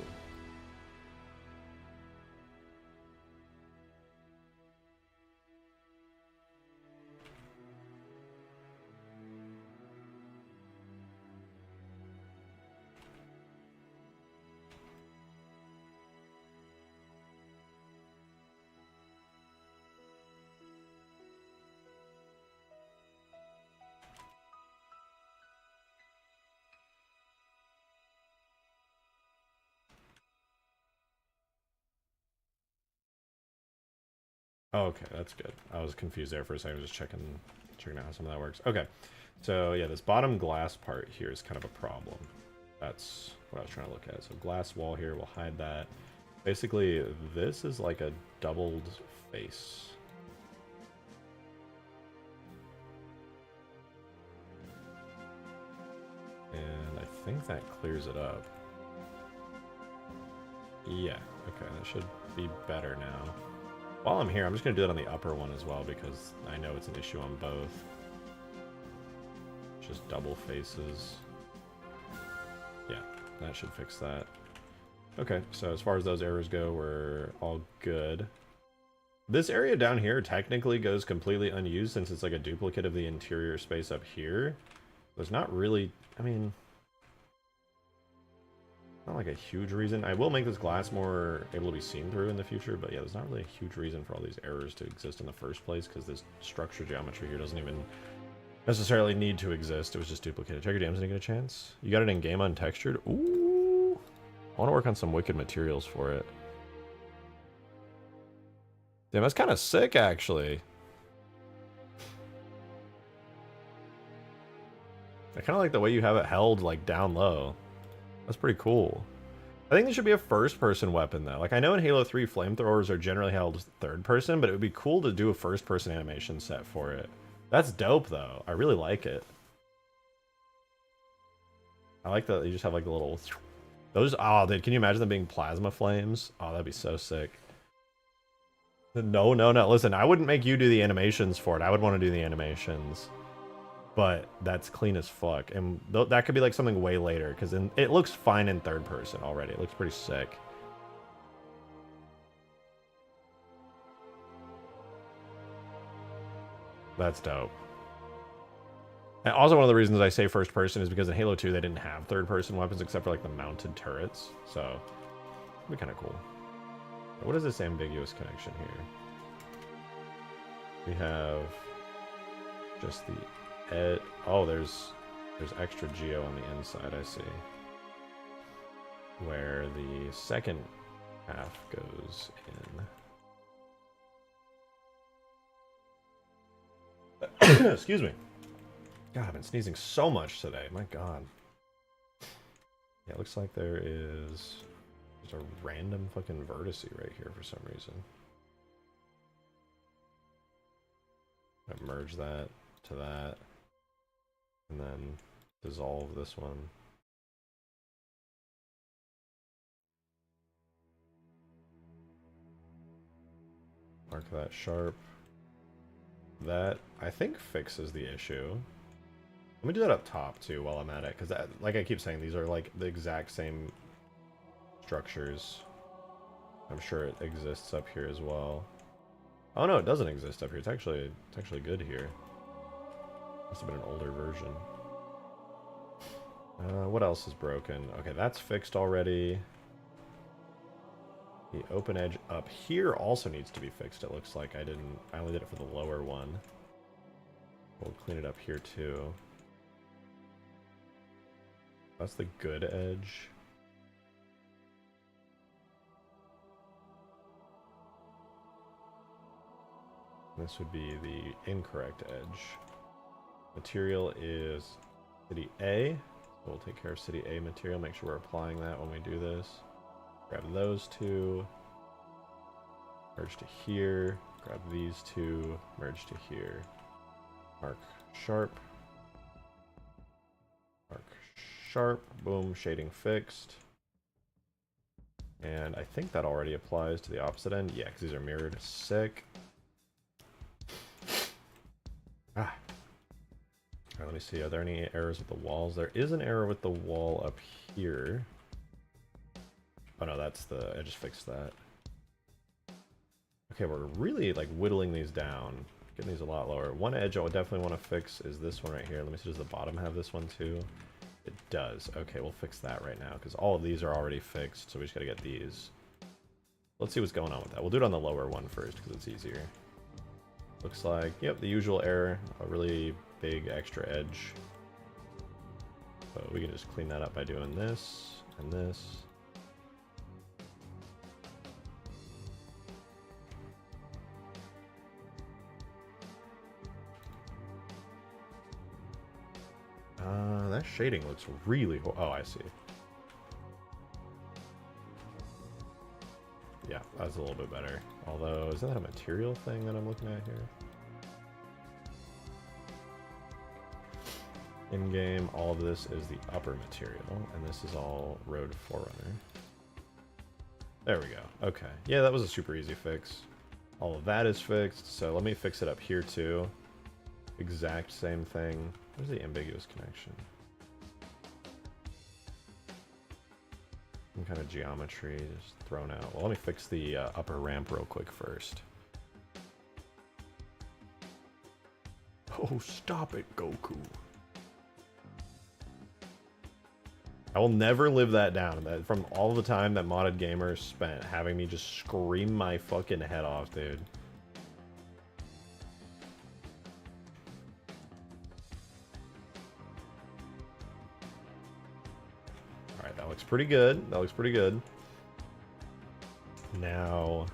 Oh, okay, that's good. I was confused there for a second. I was just checking out how some of that works. Okay, so yeah, this bottom glass part here is kind of a problem. That's what I was trying to look at. So glass wall here, we'll hide that. Basically, this is like a doubled face. And I think that clears it up. Yeah, okay, that should be better now. While I'm here, I'm just going to do that on the upper one as well because I know it's an issue on both. Just double faces. Yeah, that should fix that. Okay, so as far as those errors go, we're all good. This area down here technically goes completely unused since it's like a duplicate of the interior space up here. There's not really, I mean, not like a huge reason. I will make this glass more able to be seen through in the future, but yeah, there's not really a huge reason for all these errors to exist in the first place because this structure geometry here doesn't even necessarily need to exist. It was just duplicated. Check your dams, didn't get a chance. You got it in game untextured? Ooh. I want to work on some wicked materials for it. Damn, that's kind of sick, actually. I kind of like the way you have it held, like, down low. That's pretty cool. I think this should be a first-person weapon, though. Like, I know in Halo 3, flamethrowers are generally held third-person, but it would be cool to do a first-person animation set for it. That's dope, though. I really like it. I like that you just have, like, the little... Those... Oh, dude, can you imagine them being plasma flames? Oh, that'd be so sick. No, no, no. Listen, I wouldn't make you do the animations for it. I would want to do the animations. But that's clean as fuck. And that could be like something way later, because it looks fine in third person already. It looks pretty sick. That's dope. And also one of the reasons I say first person is because in Halo 2 they didn't have third person weapons except for like the mounted turrets. So it'd be kind of cool. What is this ambiguous connection here? We have just the oh, there's extra geo on the inside, I see. Where the second half goes in. Excuse me. God, I've been sneezing so much today. My God. Yeah, it looks like there's a random fucking vertice right here for some reason. I merge that to that, and then dissolve this one. Mark that sharp. That, I think, fixes the issue. Let me do that up top, too, while I'm at it, because, like I keep saying, these are, like, the exact same structures. I'm sure it exists up here as well. Oh, no, it doesn't exist up here. It's actually good here. Must have been an older version. What else is broken? Okay, that's fixed already. The open edge up here also needs to be fixed, it looks like. I only did it for the lower one. We'll clean it up here too. That's the good edge. This would be the incorrect edge. Material is City A. So we'll take care of City A material, make sure we're applying that when we do this. Grab those two, merge to here, grab these two, merge to here. Mark sharp, mark sharp, boom, shading fixed. And I think that already applies to the opposite end. Yeah, because these are mirrored. Sick. Ah. Alright, let me see. Are there any errors with the walls? There is an error with the wall up here. Oh no, I just fixed that. Okay, we're really like whittling these down. Getting these a lot lower. One edge I would definitely want to fix is this one right here. Let me see, does the bottom have this one too? It does. Okay, we'll fix that right now because all of these are already fixed, so we just gotta get these. Let's see what's going on with that. We'll do it on the lower one first because it's easier. Looks like, yep, the usual error. A really big extra edge. So we can just clean that up by doing this and this. That shading looks really... Oh, I see. Yeah, that's a little bit better. Although, isn't that a material thing that I'm looking at here? In-game, all of this is the upper material, and this is all Road Forerunner. There we go. Okay. Yeah, that was a super easy fix. All of that is fixed, so let me fix it up here too. Exact same thing. Where's the ambiguous connection? Some kind of geometry just thrown out. Well, let me fix the upper ramp real quick first. Oh, stop it, Goku. I will never live that down. That from all the time that modded gamers spent having me just scream my fucking head off, dude. Alright, that looks pretty good. That looks pretty good. Now...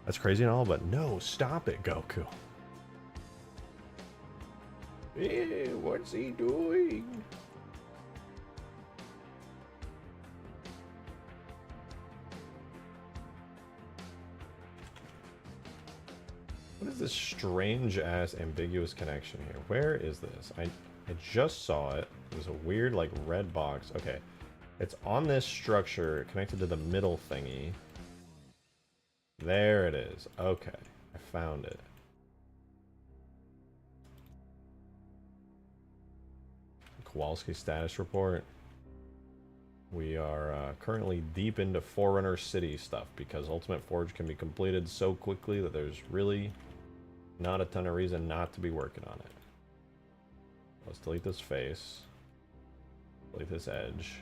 That's crazy and all, but no, stop it, Goku. Eh, what's he doing? What is this strange-ass ambiguous connection here? Where is this? I just saw it. It was a weird, like, red box. Okay. It's on this structure connected to the middle thingy. There it is. Okay. I found it. Kowalski status report. We are currently deep into Forerunner City stuff because Ultimate Forge can be completed so quickly that there's really not a ton of reason not to be working on it. Let's delete this face. Delete this edge.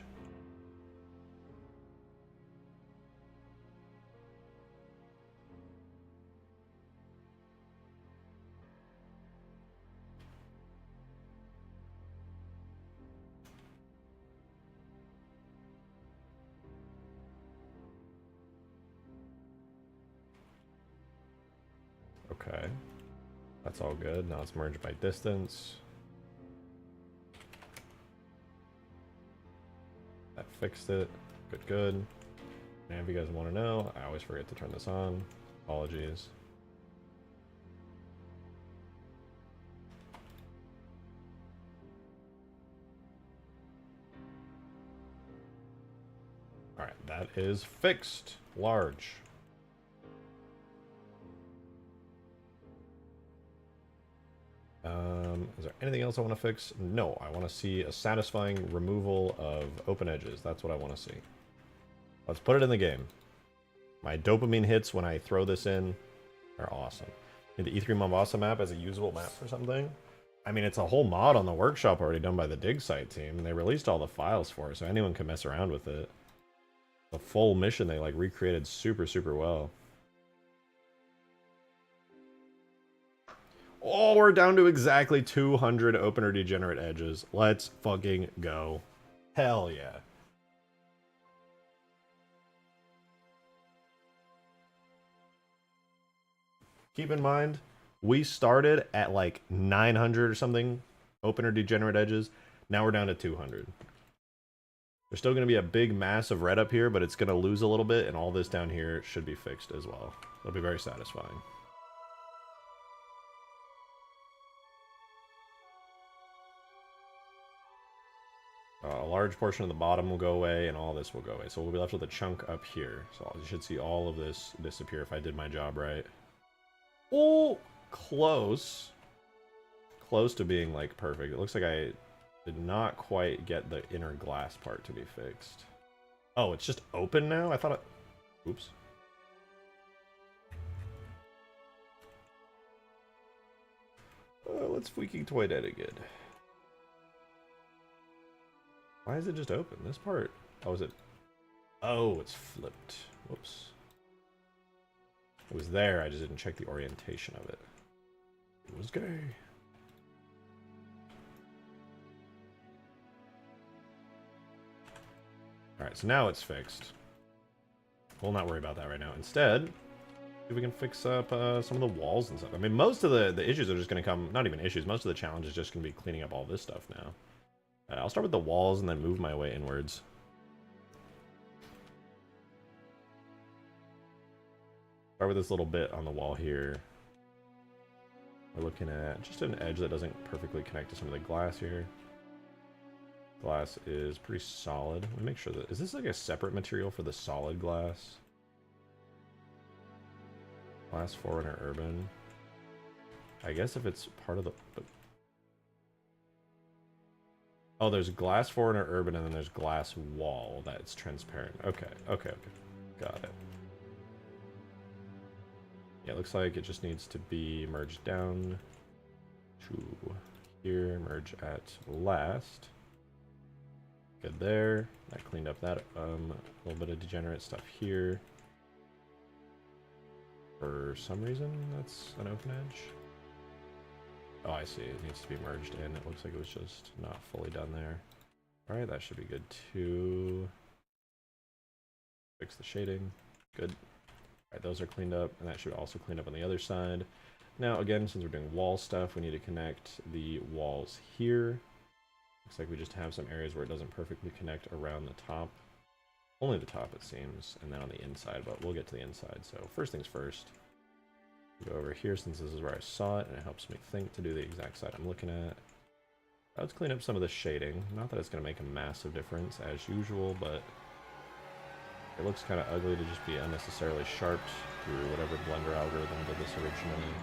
Okay. That's all good. Now it's merged by distance. That fixed it. Good, good. And if you guys want to know, I always forget to turn this on. Apologies. Alright, that is fixed. Large. Is there anything else I want to fix? No, I want to see a satisfying removal of open edges. That's what I want to see. Let's put it in the game. My dopamine hits when I throw this in are awesome. The E3 Mombasa map as a usable map for something? I mean, it's a whole mod on the workshop already done by the dig site team, and they released all the files for it, so anyone can mess around with it. The full mission they, like, recreated super, super well. Oh, we're down to exactly 200 opener degenerate edges. Let's fucking go. Hell yeah. Keep in mind, we started at like 900 or something opener degenerate edges. Now we're down to 200. There's still going to be a big mass of red up here, but it's going to lose a little bit, and all this down here should be fixed as well. It'll be very satisfying. A large portion of the bottom will go away, and all this will go away. So we'll be left with a chunk up here. So you should see all of this disappear if I did my job right. Oh, close. Close to being, like, perfect. It looks like I did not quite get the inner glass part to be fixed. Oh, it's just open now? I thought it... Oops. Let's freaking toy that again. Why is it just open? This part... Oh, is it... Oh, it's flipped. Whoops. It was there, I just didn't check the orientation of it. It was gay. Alright, so now it's fixed. We'll not worry about that right now. Instead, see if we can fix up some of the walls and stuff. I mean, most of the issues are just going to come... Not even issues, most of the challenge is just going to be cleaning up all this stuff now. I'll start with the walls and then move my way inwards. Start with this little bit on the wall here. We're looking at just an edge that doesn't perfectly connect to some of the glass here. Glass is pretty solid. Let me make sure that... Is this like a separate material for the solid glass? Glass Forerunner Urban. I guess if it's part of the... Oh, there's glass Forerunner Urban and then there's glass wall that's transparent. Okay, okay, okay. Got it. Yeah, it looks like it just needs to be merged down. Here, merge at last. Good there. I cleaned up that a little bit of degenerate stuff here. For some reason, that's an open edge. Oh, I see. It needs to be merged in. It looks like it was just not fully done there. Alright, that should be good too. Fix the shading. Good. Alright, those are cleaned up, and that should also clean up on the other side. Now, again, since we're doing wall stuff, we need to connect the walls here. Looks like we just have some areas where it doesn't perfectly connect around the top. Only the top, it seems, and then on the inside, but we'll get to the inside. So first things first. Go over here since this is where I saw it, and it helps me think to do the exact side I'm looking at. Let's clean up some of the shading. Not that it's going to make a massive difference as usual, but it looks kind of ugly to just be unnecessarily sharped through whatever Blender algorithm did this originally.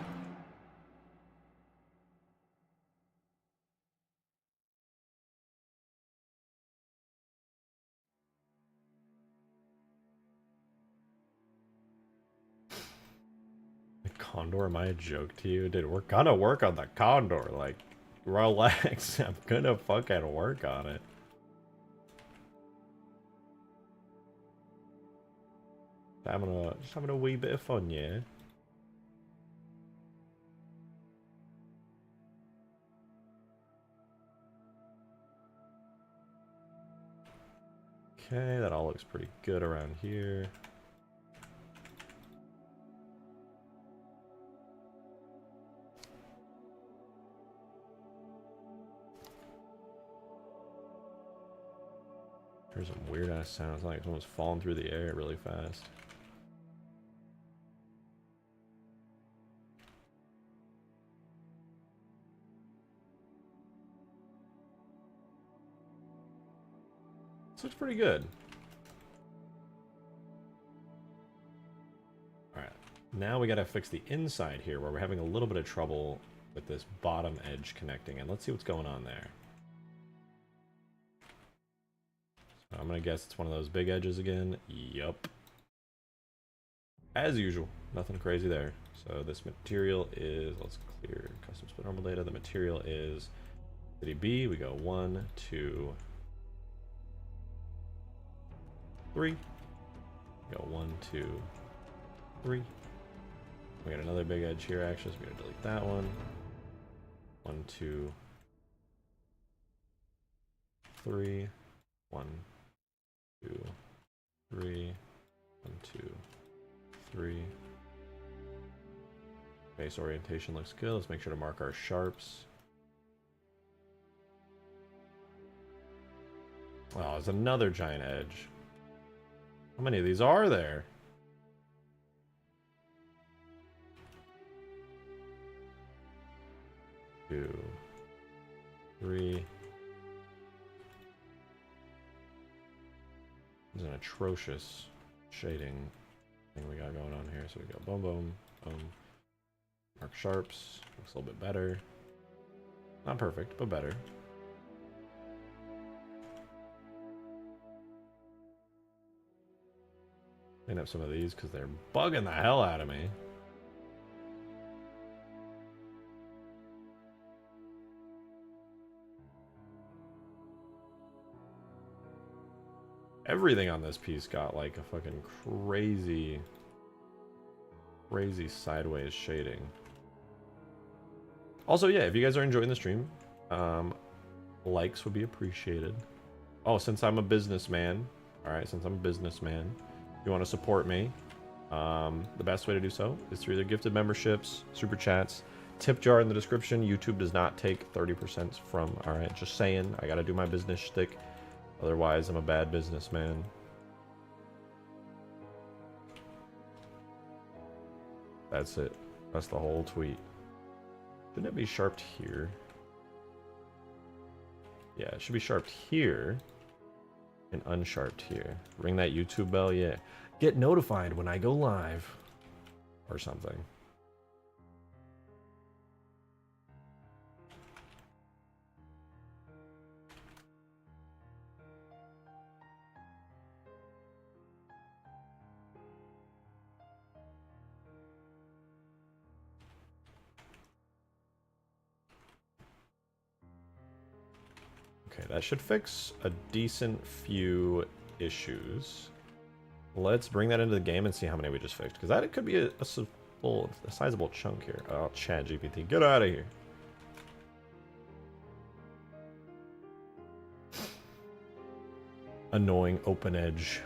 The condor, am I a joke to you? Dude, we're gonna work on the condor, like, relax. I'm gonna fucking work on it. Just having a wee bit of fun, yeah. Okay, that all looks pretty good around here. There's some weird ass sounds, like someone's falling through the air really fast. This looks pretty good. Alright, now we gotta fix the inside here where we're having a little bit of trouble with this bottom edge connecting, and let's see what's going on there. So I'm gonna guess it's one of those big edges again. Yup. As usual, nothing crazy there. So this material is, let's clear custom split normal data. The material is city B. We go 1, 2, 3. We go 1, 2, 3. We got another big edge here actually, so we're gonna delete that one. 1, 2, 3. 1, 2, 3. 1, 2, 3. Base orientation looks good. Let's make sure to mark our sharps. Oh, there's another giant edge. How many of these are there? Two, 3. There's an atrocious shading thing we got going on here. So we go boom, boom, boom. Mark sharps. Looks a little bit better. Not perfect, but better. Clean up some of these because they're bugging the hell out of me. Everything on this piece got like a fucking crazy sideways shading. Also, yeah, if you guys are enjoying the stream, likes would be appreciated. Oh, since I'm a businessman, alright, since I'm a businessman, if you want to support me, the best way to do so is through the gifted memberships, super chats, tip jar in the description. YouTube does not take 30% from, alright, just saying, I gotta do my business shtick. Otherwise, I'm a bad businessman. That's it. That's the whole tweet. Shouldn't it be sharped here? Yeah, it should be sharped here and unsharped here. Ring that YouTube bell, yeah. Get notified when I go live or something. Okay, that should fix a decent few issues. Let's bring that into the game and see how many we just fixed, because that could be a sizable chunk here. Oh, Chat GPT, get out of here. Annoying open edge.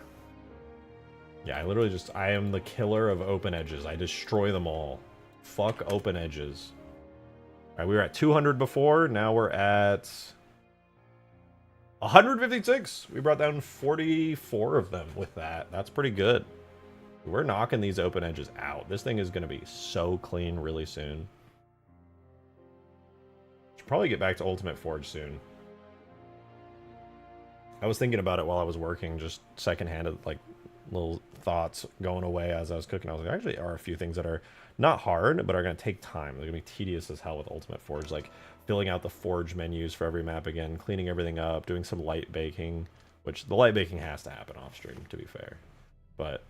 Yeah, I am the killer of open edges. I destroy them all. Fuck open edges. All right, we were at 200 before. Now we're at 156. We brought down 44 of them with that. That's pretty good. We're knocking these open edges out. This thing is going to be so clean really soon. Should probably get back to Ultimate Forge soon. I was thinking about it while I was working, just secondhand, like little thoughts going away as I was cooking. I was like, actually, there are a few things that are not hard, but are going to take time. They're going to be tedious as hell with Ultimate Forge, like filling out the Forge menus for every map again, cleaning everything up, doing some light baking, which the light baking has to happen off stream, to be fair. But,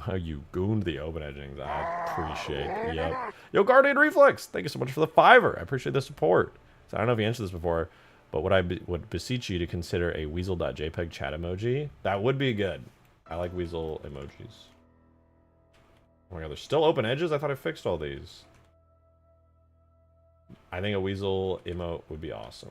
how you gooned the open edgings. I appreciate. Yep. Yo, Guardian Reflex, thank you so much for the $5. I appreciate the support. So I don't know if you answered this before, but would beseech you to consider a weasel.jpg chat emoji. That would be good. I like weasel emojis. Oh my god, there's still open edges? I thought I fixed all these. I think a weasel emote would be awesome.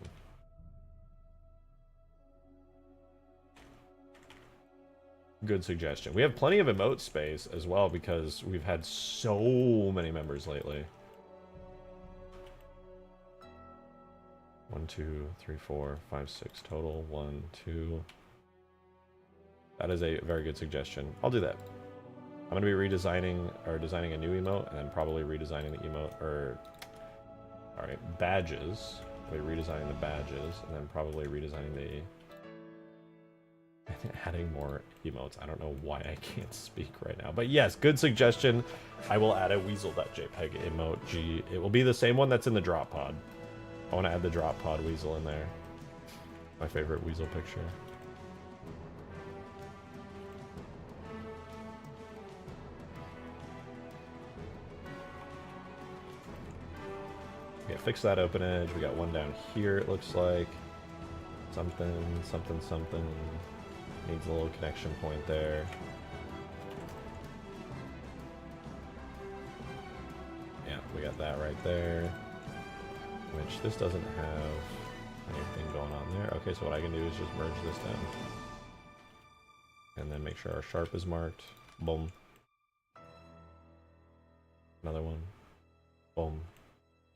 Good suggestion. We have plenty of emote space as well because we've had so many members lately. 1, 2, 3, 4, 5, 6 total. 1, 2. That is a very good suggestion. I'll do that. I'm going to be redesigning or designing a new emote and then probably redesigning the emote badges. I'll be redesigning the badges and then probably redesigning the adding more emotes. I don't know why I can't speak right now. But yes, good suggestion. I will add a weasel.jpg emoji. It will be the same one that's in the drop pod. I want to add the drop pod weasel in there. My favorite weasel picture. Okay, fix that open edge. We got one down here, it looks like. Something. Needs a little connection point there. Yeah, we got that right there. Which this doesn't have anything going on there. Okay, so what I can do is just merge this down. And then make sure our sharp is marked. Boom. Another one. Boom.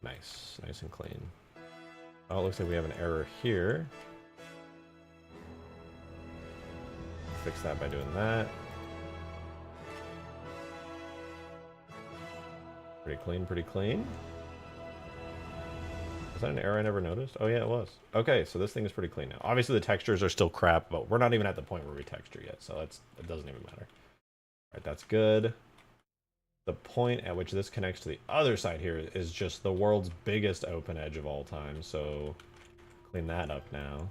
Nice. Nice and clean. Oh, it looks like we have an error here. Fix that by doing that. Pretty clean, pretty clean. Was that an error I never noticed? Oh yeah, it was. Okay, so this thing is pretty clean now. Obviously the textures are still crap, but we're not even at the point where we texture yet, so it doesn't even matter. Alright, that's good. The point at which this connects to the other side here is just the world's biggest open edge of all time, so clean that up now.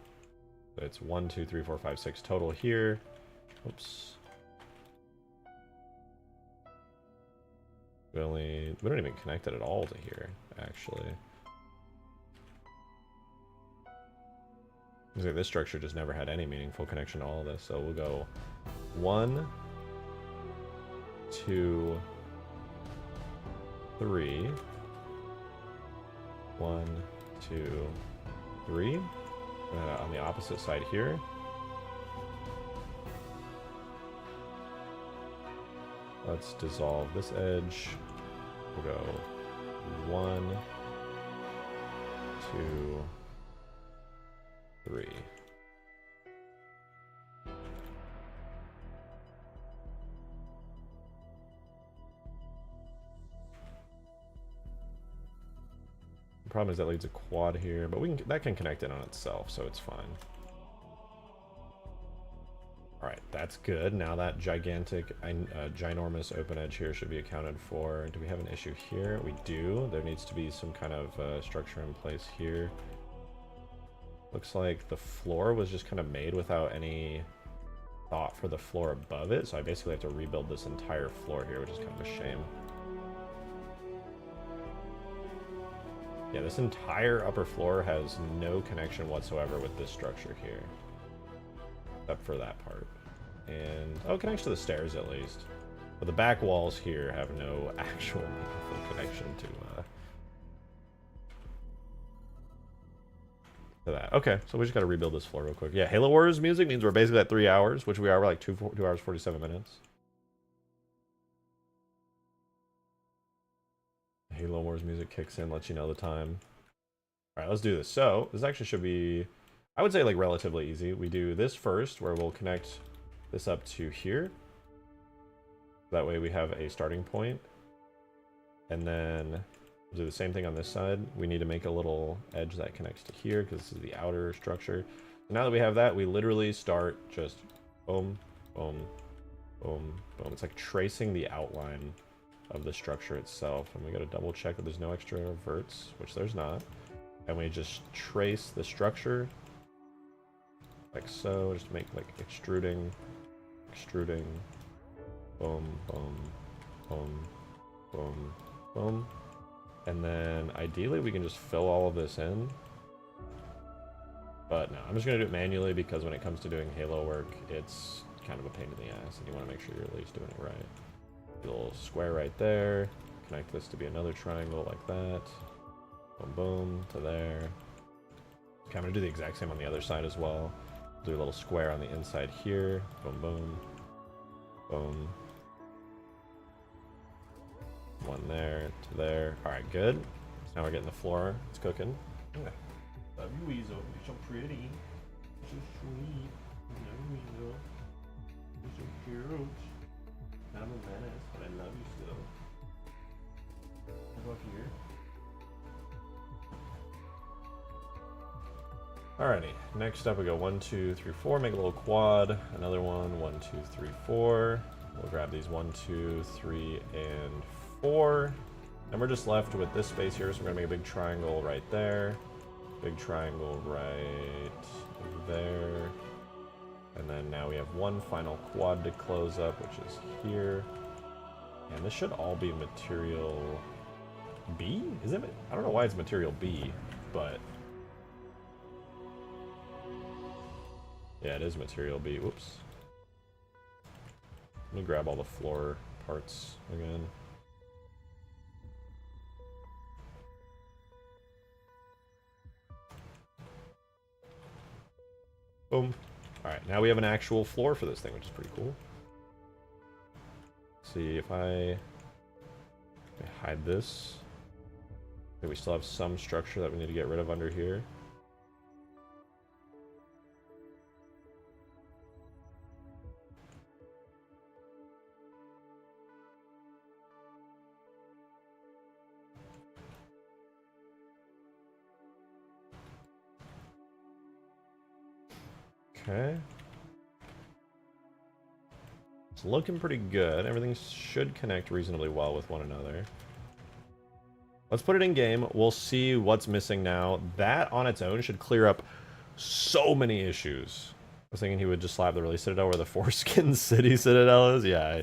So it's 1, 2, 3, 4, 5, 6 total here. Oops. We don't even connect it at all to here, actually. Looks like this structure just never had any meaningful connection to all of this, so we'll go 1, 2, 3. 1, 2, 3. And then on the opposite side here. Let's dissolve this edge. We'll go 1, 2, 3. The problem is that leaves a quad here, but that can connect it on itself, so it's fine. Alright, that's good. Now that gigantic, ginormous open edge here should be accounted for. Do we have an issue here? We do. There needs to be some kind of structure in place here. Looks like the floor was just kind of made without any thought for the floor above it, so I basically have to rebuild this entire floor here, which is kind of a shame. Yeah, this entire upper floor has no connection whatsoever with this structure here. Except for that part. And, oh, it connects to the stairs at least. But the back walls here have no actual meaningful connection to that. Okay, so we just gotta rebuild this floor real quick. Yeah, Halo Wars music means we're basically at 3 hours, which we are. We're like 2 hours 47 minutes. Halo Wars music kicks in, lets you know the time. Alright, let's do this. So, this actually should be, I would say, like, relatively easy. We do this first, where we'll connect this up to here. That way we have a starting point. And then we'll do the same thing on this side. We need to make a little edge that connects to here, because this is the outer structure. Now that we have that, we literally start just boom, boom, boom, boom. It's like tracing the outline of the structure itself. And we gotta double check that there's no extra verts, which there's not. And we just trace the structure like so, just make like extruding, boom, boom, boom, boom, boom. And then ideally we can just fill all of this in. But no, I'm just gonna do it manually because when it comes to doing Halo work, it's kind of a pain in the ass and you wanna make sure you're at least doing it right. A little square right there, connect this to be another triangle like that. Boom, boom, to there. Okay, I'm gonna do the exact same on the other side as well. Do a little square on the inside here. Boom, boom, boom. One there, to there. All right, good. So now we're getting the floor. It's cooking. Okay. Love you, Weasel. You're so pretty. You're so sweet. Love you, Weasel. You're so cute. I'm a menace, but I love you still. How about here? Alrighty, next up we go 1, 2, 3, 4, make a little quad, another one, 1, 2, 3, 4. We'll grab these 1, 2, 3, and 4. And we're just left with this space here, so we're gonna make a big triangle right there. Big triangle right there. And then now we have one final quad to close up, which is here. And this should all be material B? Is it? I don't know why it's material B, but yeah, it is material B. Whoops. Let me grab all the floor parts again. Boom. Alright, now we have an actual floor for this thing, which is pretty cool. Let's see if I hide this. Okay, we still have some structure that we need to get rid of under here. Okay. It's looking pretty good. Everything should connect reasonably well with one another. Let's put it in game. We'll see what's missing now. That on its own should clear up so many issues. I was thinking he would just slap the release citadel where the Foreskin City citadel is. Yeah,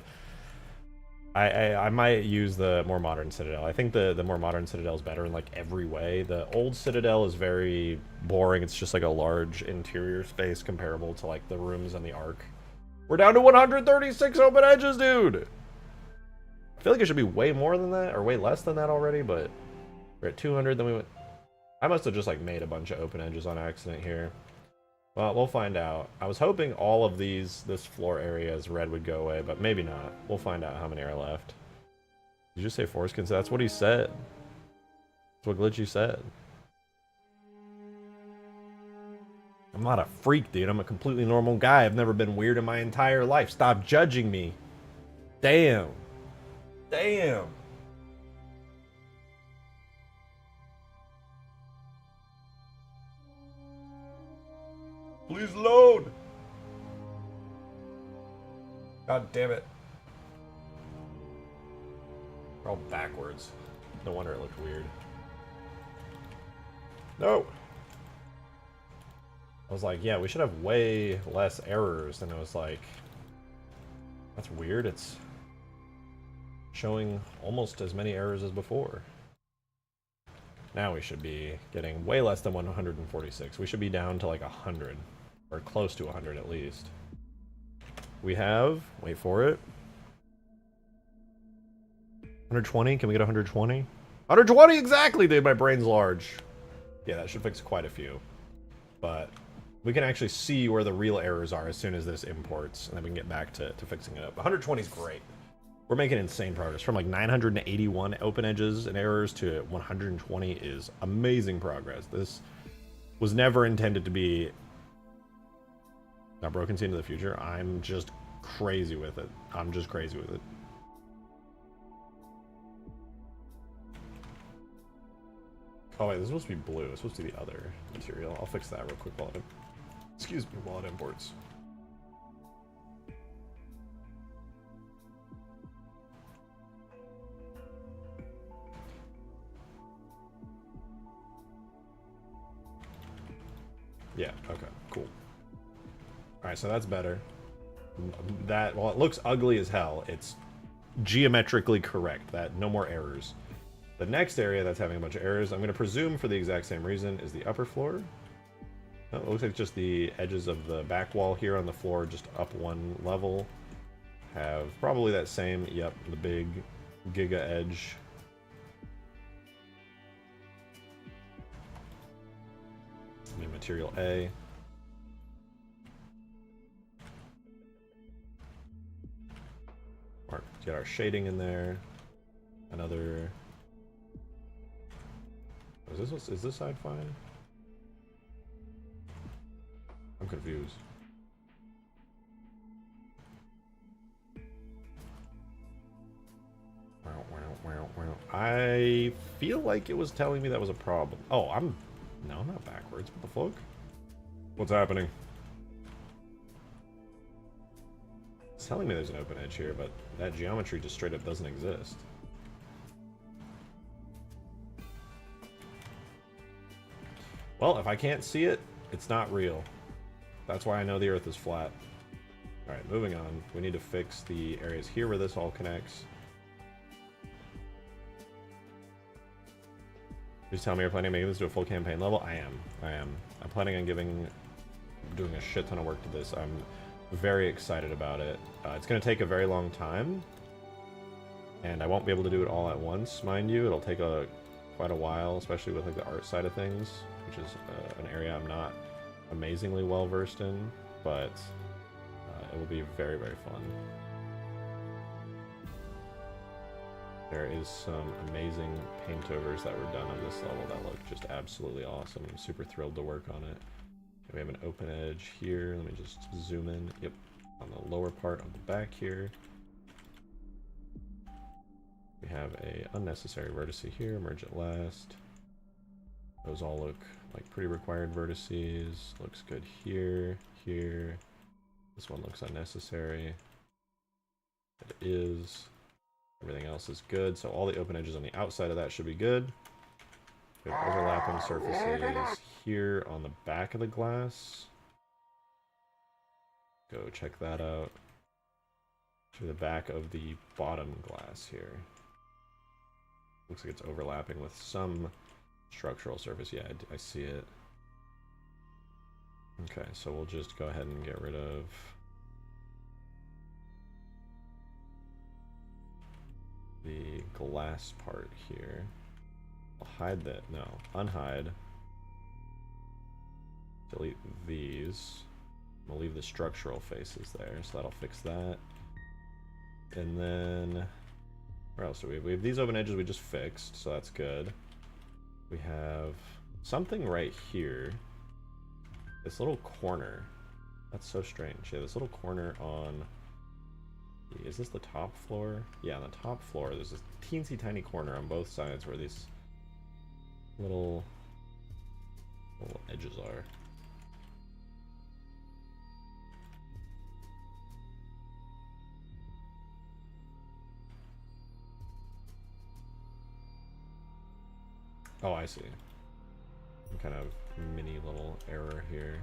I might use the more modern citadel. I think the more modern citadel is better in like every way. The old citadel is very boring. It's just like a large interior space comparable to like the rooms on the Ark. We're down to 136 open edges, dude. I feel like it should be way more than that or way less than that already, but we're at 200. Then we went. I must have just like made a bunch of open edges on accident here. Well, we'll find out. I was hoping all of this floor area as red would go away, but maybe not. We'll find out how many are left. Did you just say Foreskins? That's what he said. That's what Glitchy said. I'm not a freak, dude. I'm a completely normal guy. I've never been weird in my entire life. Stop judging me. Damn. Damn. Please load. God damn it. We're all backwards. No wonder it looked weird. No. I was like, yeah, we should have way less errors. And I was like, that's weird. It's showing almost as many errors as before. Now we should be getting way less than 146. We should be down to like 100. Or close to 100 at least. We have, wait for it, 120? Can we get 120? 120 exactly, dude, my brain's large. Yeah, that should fix quite a few. But we can actually see where the real errors are as soon as this imports, and then we can get back to fixing it up. 120 is great. We're making insane progress. From like 981 open edges and errors to 120 is amazing progress. This was never intended to be not broken into the future. I'm just crazy with it. I'm just crazy with it. Oh wait, this is supposed to be blue. It's supposed to be the other material. I'll fix that real quick while it, excuse me, while it imports. Yeah, okay, cool. Alright, so that's better. That, while it looks ugly as hell, it's geometrically correct. That, no more errors. The next area that's having a bunch of errors, I'm going to presume for the exact same reason, is the upper floor. Oh, it looks like just the edges of the back wall here on the floor, just up one level, have probably that same, yep, the big giga edge. New material A. Get our shading in there. Another. Is this side fine? I'm confused. I feel like it was telling me that was a problem. Oh, no, I'm not backwards. What the fuck? What's happening? It's telling me there's an open edge here, but that geometry just straight up doesn't exist. Well, if I can't see it, it's not real. That's why I know the Earth is flat. Alright, moving on. We need to fix the areas here where this all connects. You're just telling me you're planning on making this to a full campaign level? I am. I'm planning on doing a shit ton of work to this. I'm very excited about it. It's going to take a very long time, and I won't be able to do it all at once, mind you. It'll take quite a while, especially with like the art side of things, which is an area I'm not amazingly well versed in, but it will be very, very fun. There is some amazing paintovers that were done on this level that look just absolutely awesome. I'm super thrilled to work on it. We have an open edge here. Let me just zoom in. Yep, on the lower part of the back here. We have a unnecessary vertex here. Merge it last. Those all look like pretty required vertices. Looks good here, here. This one looks unnecessary. It is. Everything else is good. So all the open edges on the outside of that should be good. We have overlapping surfaces here on the back of the glass. Go check that out. To the back of the bottom glass here. Looks like it's overlapping with some structural surface. Yeah, I see it. Okay, so we'll just go ahead and get rid of the glass part here. I'll hide that. No, unhide. Delete these. I'm gonna leave the structural faces there, so that'll fix that. And then, where else do we have? We have these open edges we just fixed, so that's good. We have something right here. This little corner. That's so strange. Yeah, this little corner on... Is this the top floor? Yeah, on the top floor, there's this teensy tiny corner on both sides where these little edges are. Oh, I see. Some kind of mini little error here.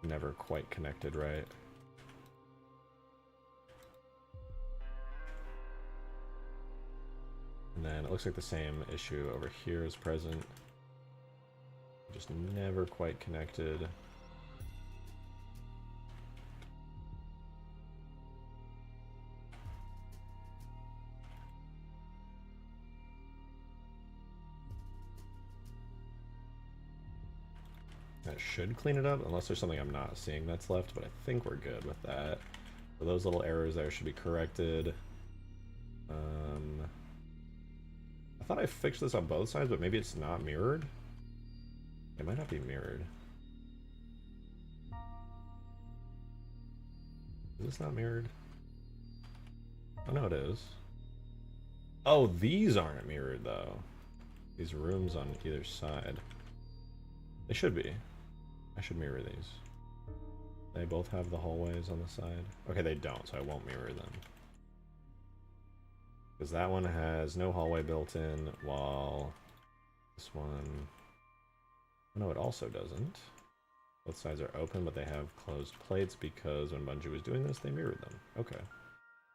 Never quite connected right. And then it looks like the same issue over here is present. Just never quite connected. That should clean it up, unless there's something I'm not seeing that's left, but I think we're good with that. So those little errors there should be corrected. I thought I fixed this on both sides, but maybe it's not mirrored. It might not be mirrored. Is this not mirrored? Oh no, it is. Oh, these aren't mirrored though. These rooms on either side. They should be. I should mirror these. They both have the hallways on the side. Okay, they don't, so I won't mirror them. Because that one has no hallway built in, while this one... No, it also doesn't. Both sides are open, but they have closed plates because when Bungie was doing this, they mirrored them. Okay.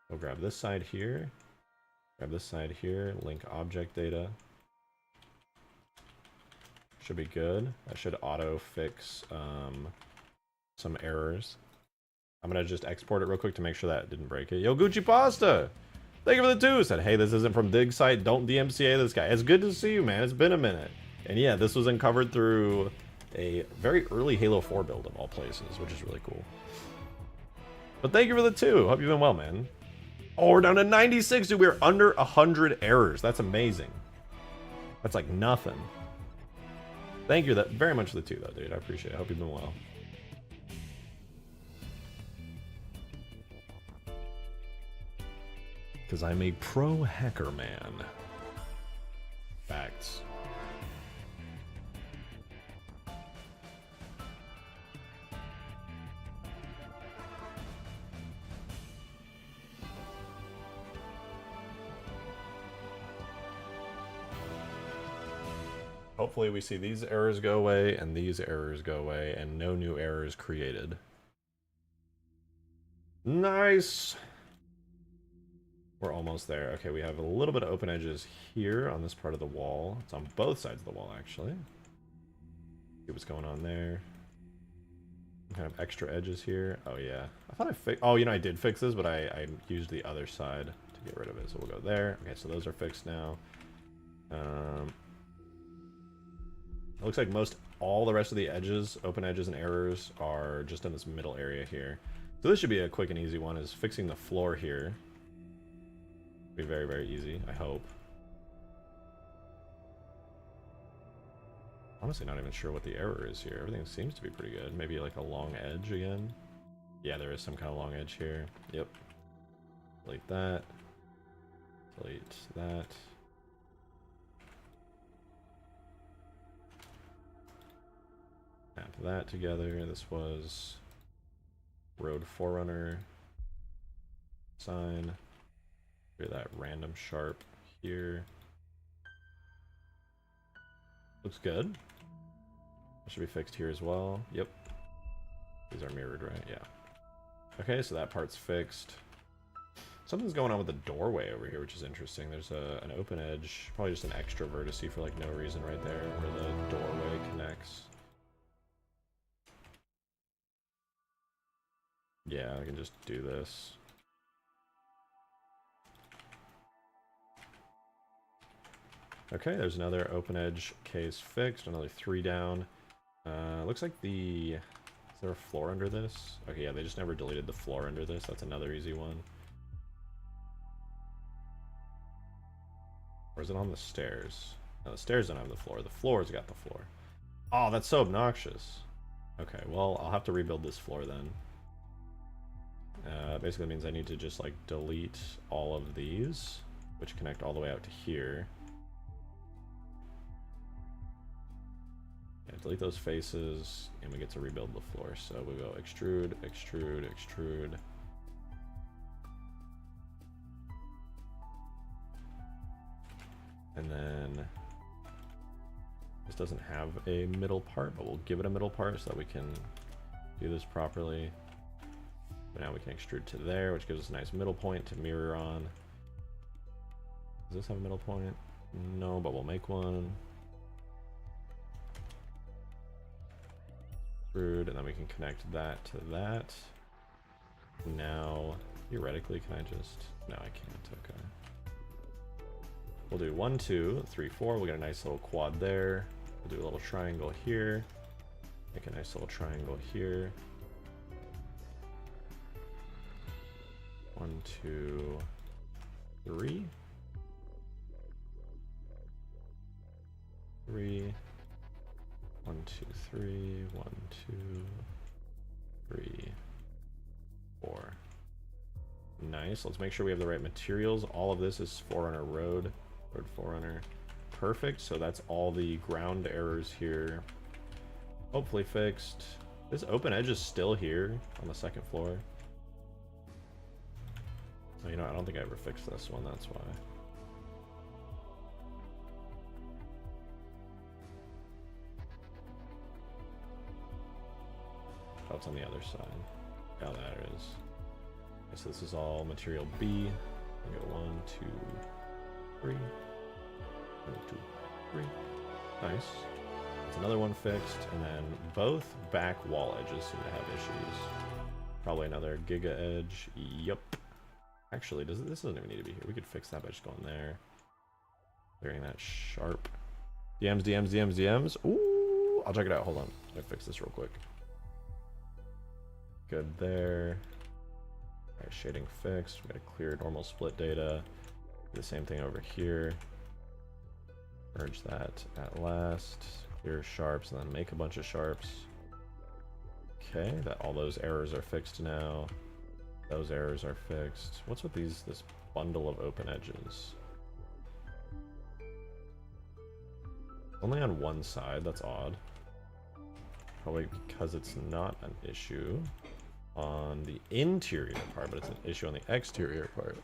We'll grab this side here. Grab this side here. Link object data. Should be good. That should auto fix some errors. I'm gonna just export it real quick to make sure that didn't break it. Yo, Gucci Pasta! Thank you for the 2. Said, hey, this isn't from Dig Site. Don't DMCA this guy. It's good to see you, man. It's been a minute. And yeah, this was uncovered through a very early Halo 4 build of all places, which is really cool. But thank you for the 2. Hope you've been well, man. Oh, we're down to 96, dude. We're under 100 errors. That's amazing. That's like nothing. Thank you very much for the 2, though, dude. I appreciate it. Hope you've been well. Because I'm a pro hacker man. Facts. Hopefully we see these errors go away and these errors go away and no new errors created. Nice! We're almost there. Okay, we have a little bit of open edges here on this part of the wall. It's on both sides of the wall, actually. See what's going on there. Kind of extra edges here. Oh, yeah. I thought I fixed... Oh, you know, I did fix this, but I used the other side to get rid of it. So we'll go there. Okay, so those are fixed now. It looks like all the rest of the edges, open edges and errors, are just in this middle area here. So this should be a quick and easy one, is fixing the floor here. Be very, very easy, I hope. Honestly, not even sure what the error is here. Everything seems to be pretty good. Maybe like a long edge again. Yeah, there is some kind of long edge here. Yep. Delete that. Delete that. Snap that together. This was road Forerunner sign. Hear that random sharp here. Looks good. That should be fixed here as well. Yep. These are mirrored, right? Yeah. Okay, so that part's fixed. Something's going on with the doorway over here, which is interesting. There's an open edge, probably just an extra vertice for like no reason right there where the doorway connects. Yeah, I can just do this. Okay, there's another open edge case fixed, another 3 down. Looks like is there a floor under this? Okay, yeah, they just never deleted the floor under this. That's another easy one. Or is it on the stairs? No, the stairs don't have the floor. The floor's got the floor. Oh, that's so obnoxious. Okay, well, I'll have to rebuild this floor then. Basically means I need to just like delete all of these, which connect all the way out to here. Yeah, delete those faces, and we get to rebuild the floor. So we go extrude, extrude, extrude. And then this doesn't have a middle part, but we'll give it a middle part so that we can do this properly. But now we can extrude to there, which gives us a nice middle point to mirror on. Does this have a middle point? No, but we'll make one. And then we can connect that to that. Now, theoretically, can I just... No, I can't. Okay. We'll do 1, 2, 3, 4. We'll get a nice little quad there. We'll do a little triangle here. Make a nice little triangle here. 1, 2, 3. 3. 1, 2, 3. 1, 2, 3, 4. Nice. Let's make sure we have the right materials. All of this is Forerunner Road. Forerunner. Perfect. So that's all the ground errors here. Hopefully fixed. This open edge is still here on the second floor. Oh, you know, I don't think I ever fixed this one. That's why. Oh, it's on the other side. Oh, there it is. Okay, so this is all material B. We go 1, 2, 3. 1, 2, 3. Nice. That's another one fixed, and then both back wall edges seem to have issues. Probably another giga edge. Yup. Actually, this doesn't even need to be here. We could fix that by just going there. Clearing that sharp. DMs, DMs, DMs, DMs. Ooh, I'll check it out. Hold on. Let me fix this real quick. Good there. Alright, shading fixed. We gotta clear normal split data. Do the same thing over here. Merge that at last. Clear sharps and then make a bunch of sharps. Okay, that all those errors are fixed now. Those errors are fixed. What's with this bundle of open edges? Only on one side, that's odd. Probably because it's not an issue on the interior part, but it's an issue on the exterior part.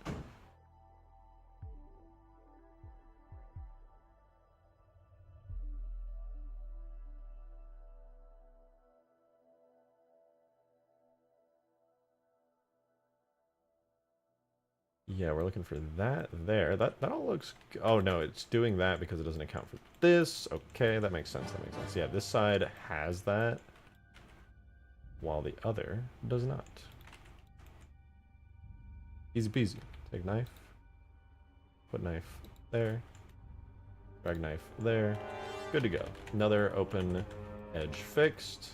Yeah, we're looking for that there. That all looks... Oh, no, it's doing that because it doesn't account for this. Okay, that makes sense. That makes sense. Yeah, this side has that, while the other does not. Easy peasy. Take knife. Put knife there. Drag knife there. Good to go. Another open edge fixed.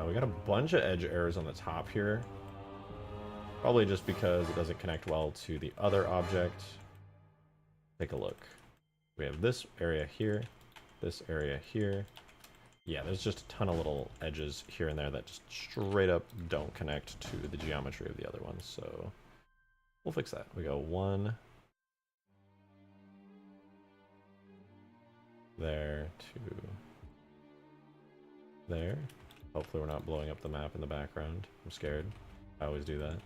We got a bunch of edge errors on the top here. Probably just because it doesn't connect well to the other object. Take a look. We have this area here, this area here. Yeah, there's just a ton of little edges here and there that just straight up don't connect to the geometry of the other ones, so we'll fix that. We go 1 there, 2 there. Hopefully we're not blowing up the map in the background. I'm scared. I always do that.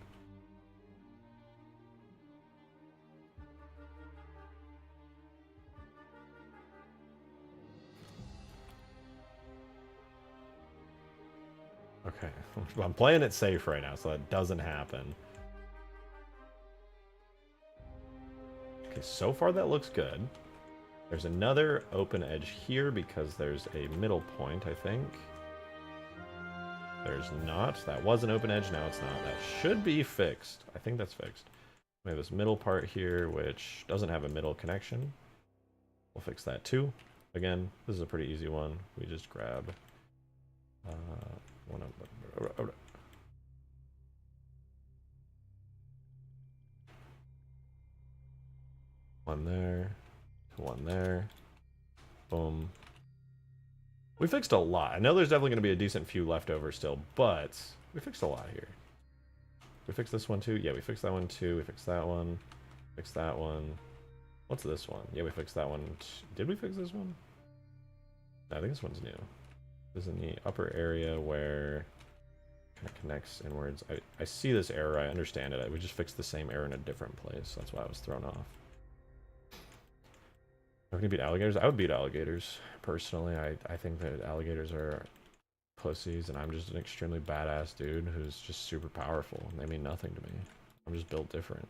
Okay, I'm playing it safe right now, so that doesn't happen. Okay, so far that looks good. There's another open edge here because there's a middle point, I think. There's not. That was an open edge, now it's not. That should be fixed. I think that's fixed. We have this middle part here, which doesn't have a middle connection. We'll fix that too. Again, this is a pretty easy one. We just grab... one there, one there, boom. We fixed a lot. I know there's definitely going to be a decent few left over still, but we fixed a lot here. We fixed this one too? Yeah, we fixed that one too. We fixed that one. Fixed that one. What's this one? Yeah, we fixed that one. Did we fix this one? No, I think this one's new. This is in the upper area where it kind of connects inwards. I see this error. I understand it. We just fixed the same error in a different place. That's why I was thrown off. How can you beat alligators? I would beat alligators, personally. I think that alligators are pussies, and I'm just an extremely badass dude who's just super powerful. They mean nothing to me. I'm just built different.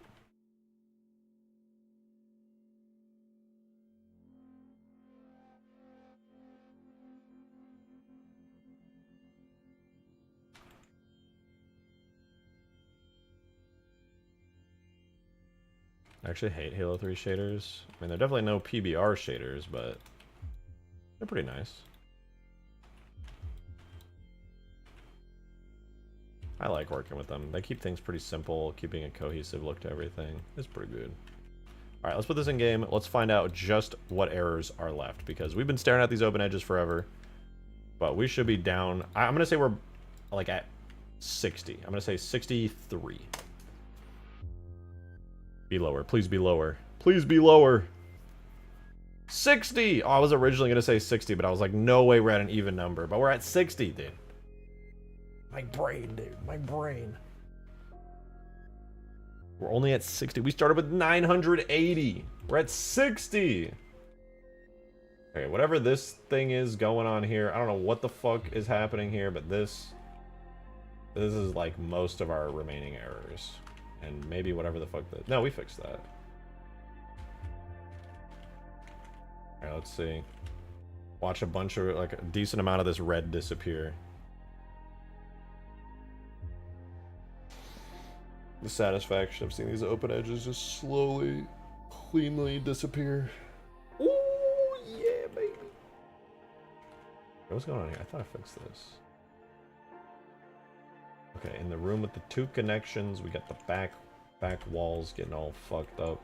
I actually hate Halo 3 shaders. I mean, they're definitely no PBR shaders, but they're pretty nice. I like working with them. They keep things pretty simple, keeping a cohesive look to everything. It's pretty good. All right, let's put this in game. Let's find out just what errors are left, because we've been staring at these open edges forever. But we should be down. I'm going to say we're like at 60. I'm going to say 63. Be lower. Please be lower. Please be lower. 60! Oh, I was originally going to say 60, but I was like, no way we're at an even number. But we're at 60, dude. My brain, dude. My brain. We're only at 60. We started with 980. We're at 60. Okay, whatever this thing is going on here, I don't know what the fuck is happening here, but this is like most of our remaining errors. And maybe whatever the fuck that... No, we fixed that. Alright, let's see. Watch a bunch of, like, a decent amount of this red disappear. The satisfaction of seeing these open edges just slowly, cleanly disappear. Ooh, yeah, baby. What's going on here? I thought I fixed this. Okay, in the room with the two connections, we got the back walls getting all fucked up.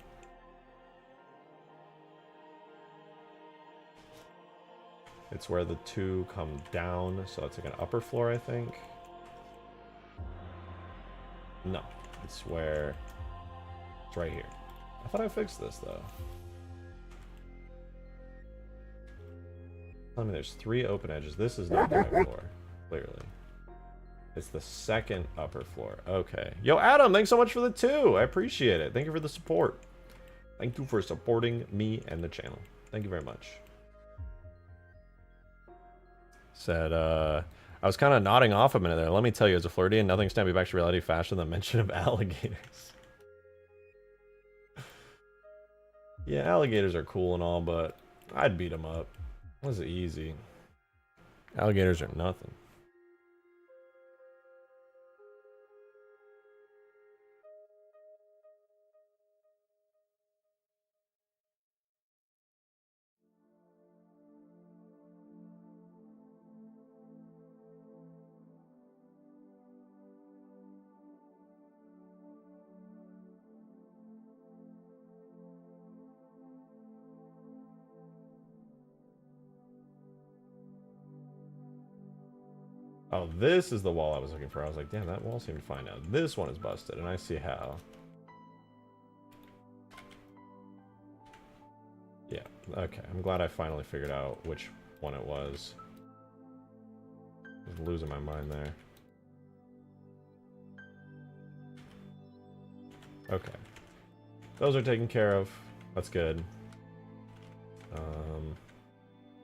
It's where the two come down, so it's like an upper floor, I think. No, it's where... It's right here. I thought I fixed this, though. Tell me there's 3 open edges. This is not the right floor, clearly. It's the second upper floor. Okay. Yo, Adam, thanks so much for the 2. I appreciate it. Thank you for the support. Thank you for supporting me and the channel. Thank you very much. Said, I was kind of nodding off a minute there. Let me tell you, as a Floridian, nothing snapped me back to reality faster than the mention of alligators. Yeah, alligators are cool and all, but I'd beat them up. This is easy. Alligators are nothing. Oh, this is the wall I was looking for. I was like, damn, that wall seemed fine now. This one is busted, and I see how. Yeah, okay. I'm glad I finally figured out which one it was. I was losing my mind there. Okay. Those are taken care of. That's good.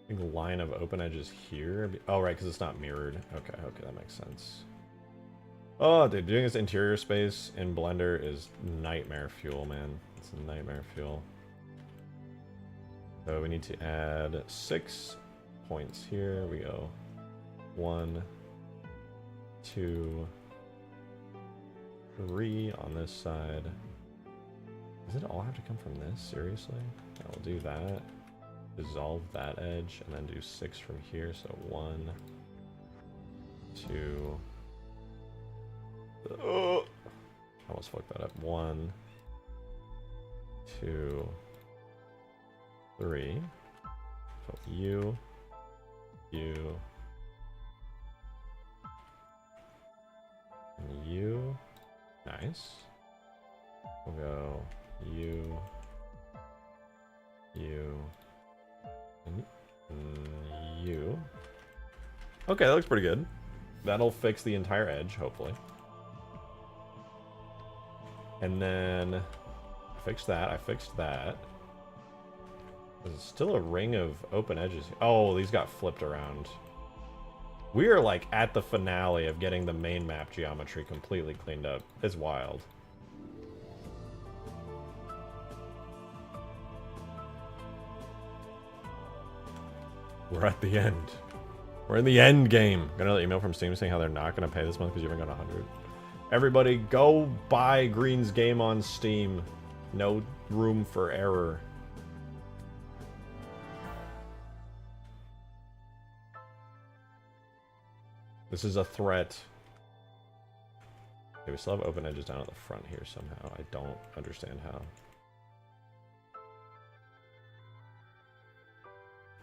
I think line of open edges here. Oh, right, because it's not mirrored. Okay, okay, that makes sense. Oh, dude, doing this interior space in Blender is nightmare fuel, man. It's a nightmare fuel. So we need to add 6 points here. We go 1, 2, 3 on this side. Does it all have to come from this? Seriously? I'll do that. Dissolve that edge, and then do 6 from here. So 1, 2. Oh, I almost fucked that up. 1, 2, 3. So you, and you. Nice. We'll go you, and you. Okay, that looks pretty good. That'll fix the entire edge, hopefully. And then I fixed that. There's still a ring of open edges. Oh, these got flipped around. We are like at the finale of getting the main map geometry completely cleaned up. It's wild. We're at the end. We're in the end game. Got another email from Steam saying how they're not going to pay this month because you haven't got 100. Everybody, go buy Green's game on Steam. No room for error. This is a threat. Okay, we still have open edges down at the front here somehow. I don't understand how.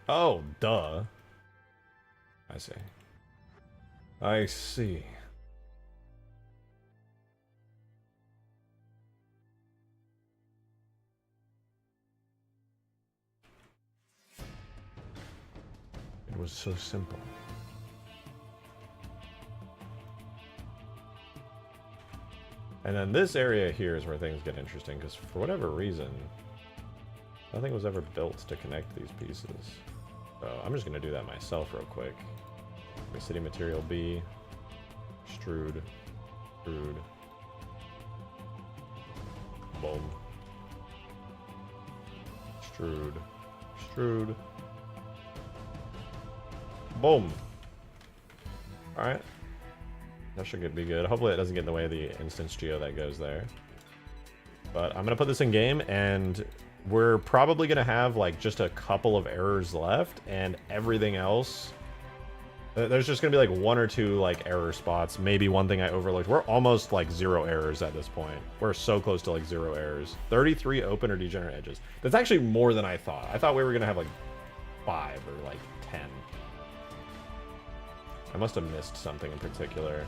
Oh, duh. I see. I see. It was so simple. And then this area here is where things get interesting, because for whatever reason, nothing was ever built to connect these pieces. So I'm just going to do that myself real quick. City material B, extrude, extrude, boom, extrude, extrude, boom. Alright. That should be good. Hopefully it doesn't get in the way of the instance geo that goes there. But I'm going to put this in game, and we're probably going to have like just a couple of errors left, and everything else... There's just going to be like one or two like error spots. Maybe one thing I overlooked. We're almost like 0 errors at this point. We're so close to like 0 errors. 33 open or degenerate edges. That's actually more than I thought. I thought we were going to have like 5 or like 10. I must have missed something in particular.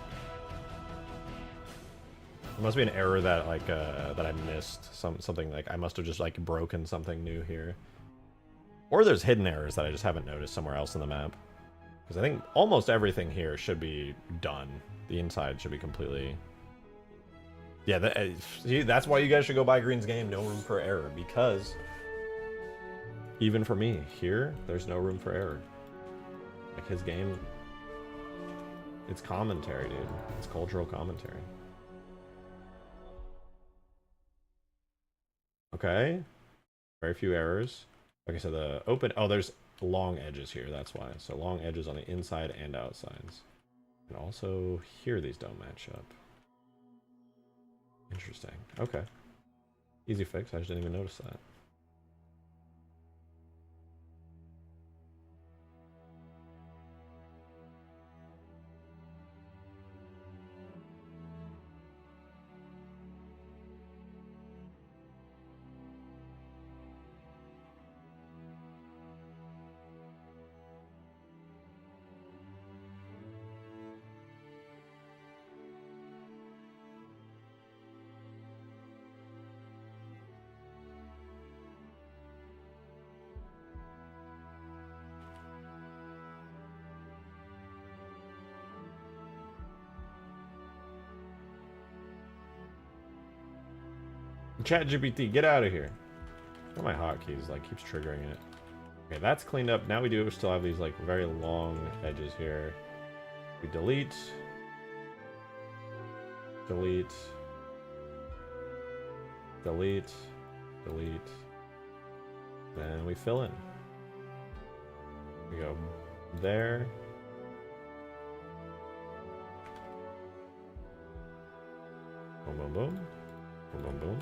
There must be an error that like that I missed. Something like I must have just like broken something new here. Or there's hidden errors that I just haven't noticed somewhere else in the map. Because I think almost everything here should be done. The inside should be completely... Yeah, see, that's why you guys should go buy Green's game. No room for error. Because even for me, here, there's no room for error. Like his game... It's commentary, dude. It's cultural commentary. Okay. Very few errors. Okay, so the open... Oh, there's long edges here, that's why. So long edges on the inside and outsides. And also here these don't match up. Interesting. Okay. Easy fix. I just didn't even notice that. ChatGPT, get out of here. One of my hotkeys like keeps triggering it. Okay, that's cleaned up. Now we do still have these like very long edges here. We delete, delete, delete, delete. Then we fill in. We go there. Boom, boom, boom. Boom, boom, boom.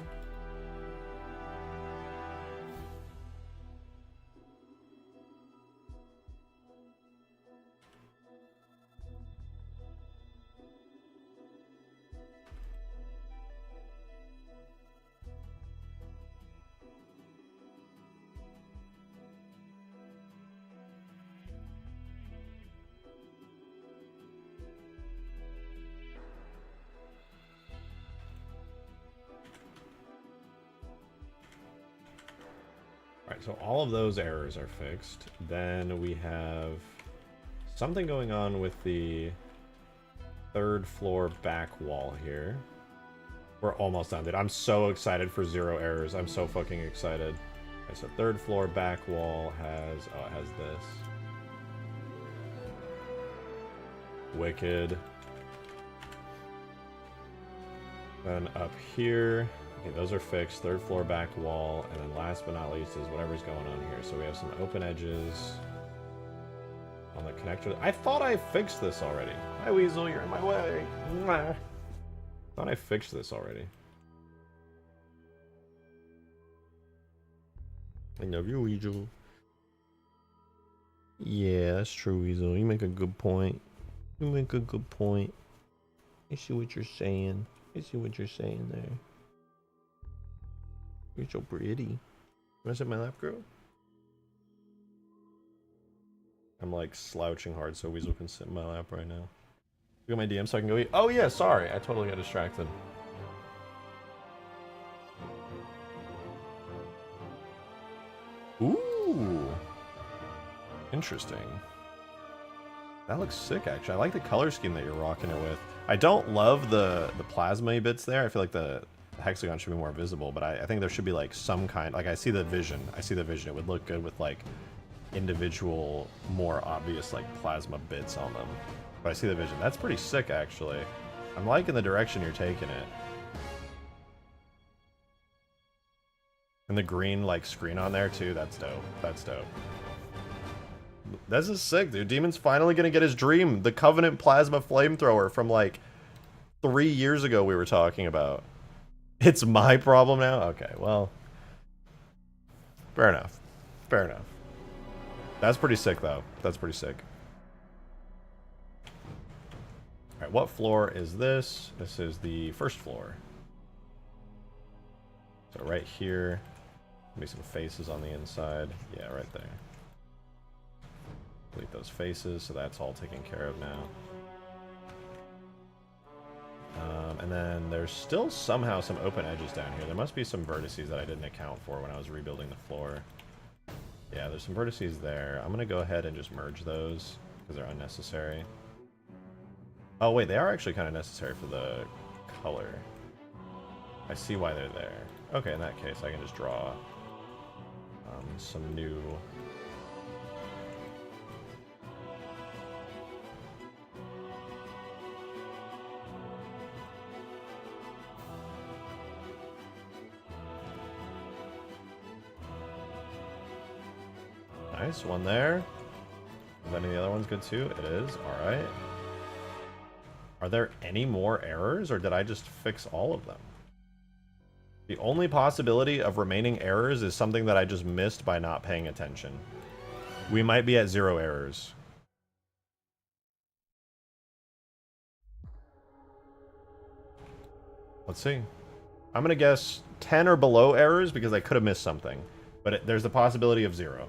Alright, so all of those errors are fixed. Then we have something going on with the third floor back wall here. We're almost done, dude. I'm so excited for 0 errors. I'm so fucking excited. Okay, so third floor back wall has... Oh, it has this. Wicked. Then up here... Okay, those are fixed. Third floor back wall. And then last but not least is whatever's going on here. So we have some open edges on the connector. I thought I fixed this already. Hi, Weasel. You're in my way. Mwah. Thought I fixed this already. I love you, Weasel. Yeah, that's true, Weasel. You make a good point. You make a good point. I see what you're saying. I see what you're saying there. You're so pretty. Wanna sit in my lap, girl? I'm like slouching hard so Weasel can sit in my lap right now. You got my DM so I can go eat. Oh yeah, sorry. I totally got distracted. Ooh. Interesting. That looks sick, actually. I like the color scheme that you're rocking it with. I don't love the plasma bits there. I feel like the hexagon should be more visible, but I think there should be like some kind, like I see the vision. I see the vision. It would look good with like individual, more obvious like plasma bits on them. But I see the vision. That's pretty sick, actually. I'm liking the direction you're taking it. And the green like screen on there too, that's dope. That's dope. This is sick, dude. Demon's finally gonna get his dream. The Covenant Plasma Flamethrower from like 3 years ago we were talking about. It's my problem now? Okay, well. Fair enough. Fair enough. That's pretty sick, though. That's pretty sick. Alright, what floor is this? This is the first floor. So right here. Maybe some faces on the inside. Yeah, right there. Delete those faces, so that's all taken care of now. And then there's still somehow some open edges down here. There must be some vertices that I didn't account for when I was rebuilding the floor. Yeah, there's some vertices there. I'm going to go ahead and just merge those because they're unnecessary. Oh, wait, they are actually kind of necessary for the color. I see why they're there. Okay, in that case, I can just draw some new... Nice, one there. Is any of the other ones good too? It is. Alright. Are there any more errors, or did I just fix all of them? The only possibility of remaining errors is something that I just missed by not paying attention. We might be at 0 errors. Let's see. I'm going to guess 10 or below errors because I could have missed something. But there's the possibility of 0.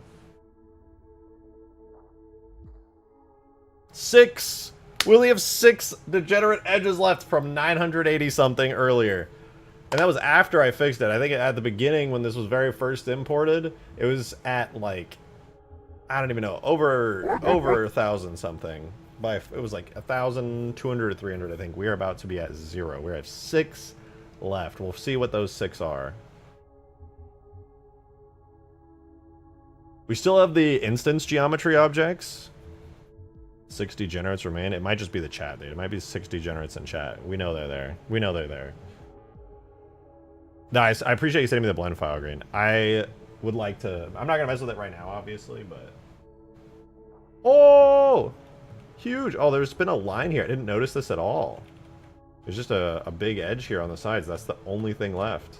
6! We only have 6 degenerate edges left from 980 something earlier. And that was after I fixed it. I think at the beginning when this was very first imported, it was at like, I don't even know, over 1,000 something. It was like 1,200 or 300, I think. We are about to be at 0. We're at 6 left. We'll see what those 6 are. We still have the instance geometry objects. 6 degenerates remain. It might just be the chat, dude. It might be 6 degenerates in chat. We know they're there. We know they're there. Nice. I appreciate you sending me the blend file, Green. I would like to... I'm not going to mess with it right now, obviously, but... Oh! Huge. Oh, there's been a line here. I didn't notice this at all. There's just a big edge here on the sides. That's the only thing left.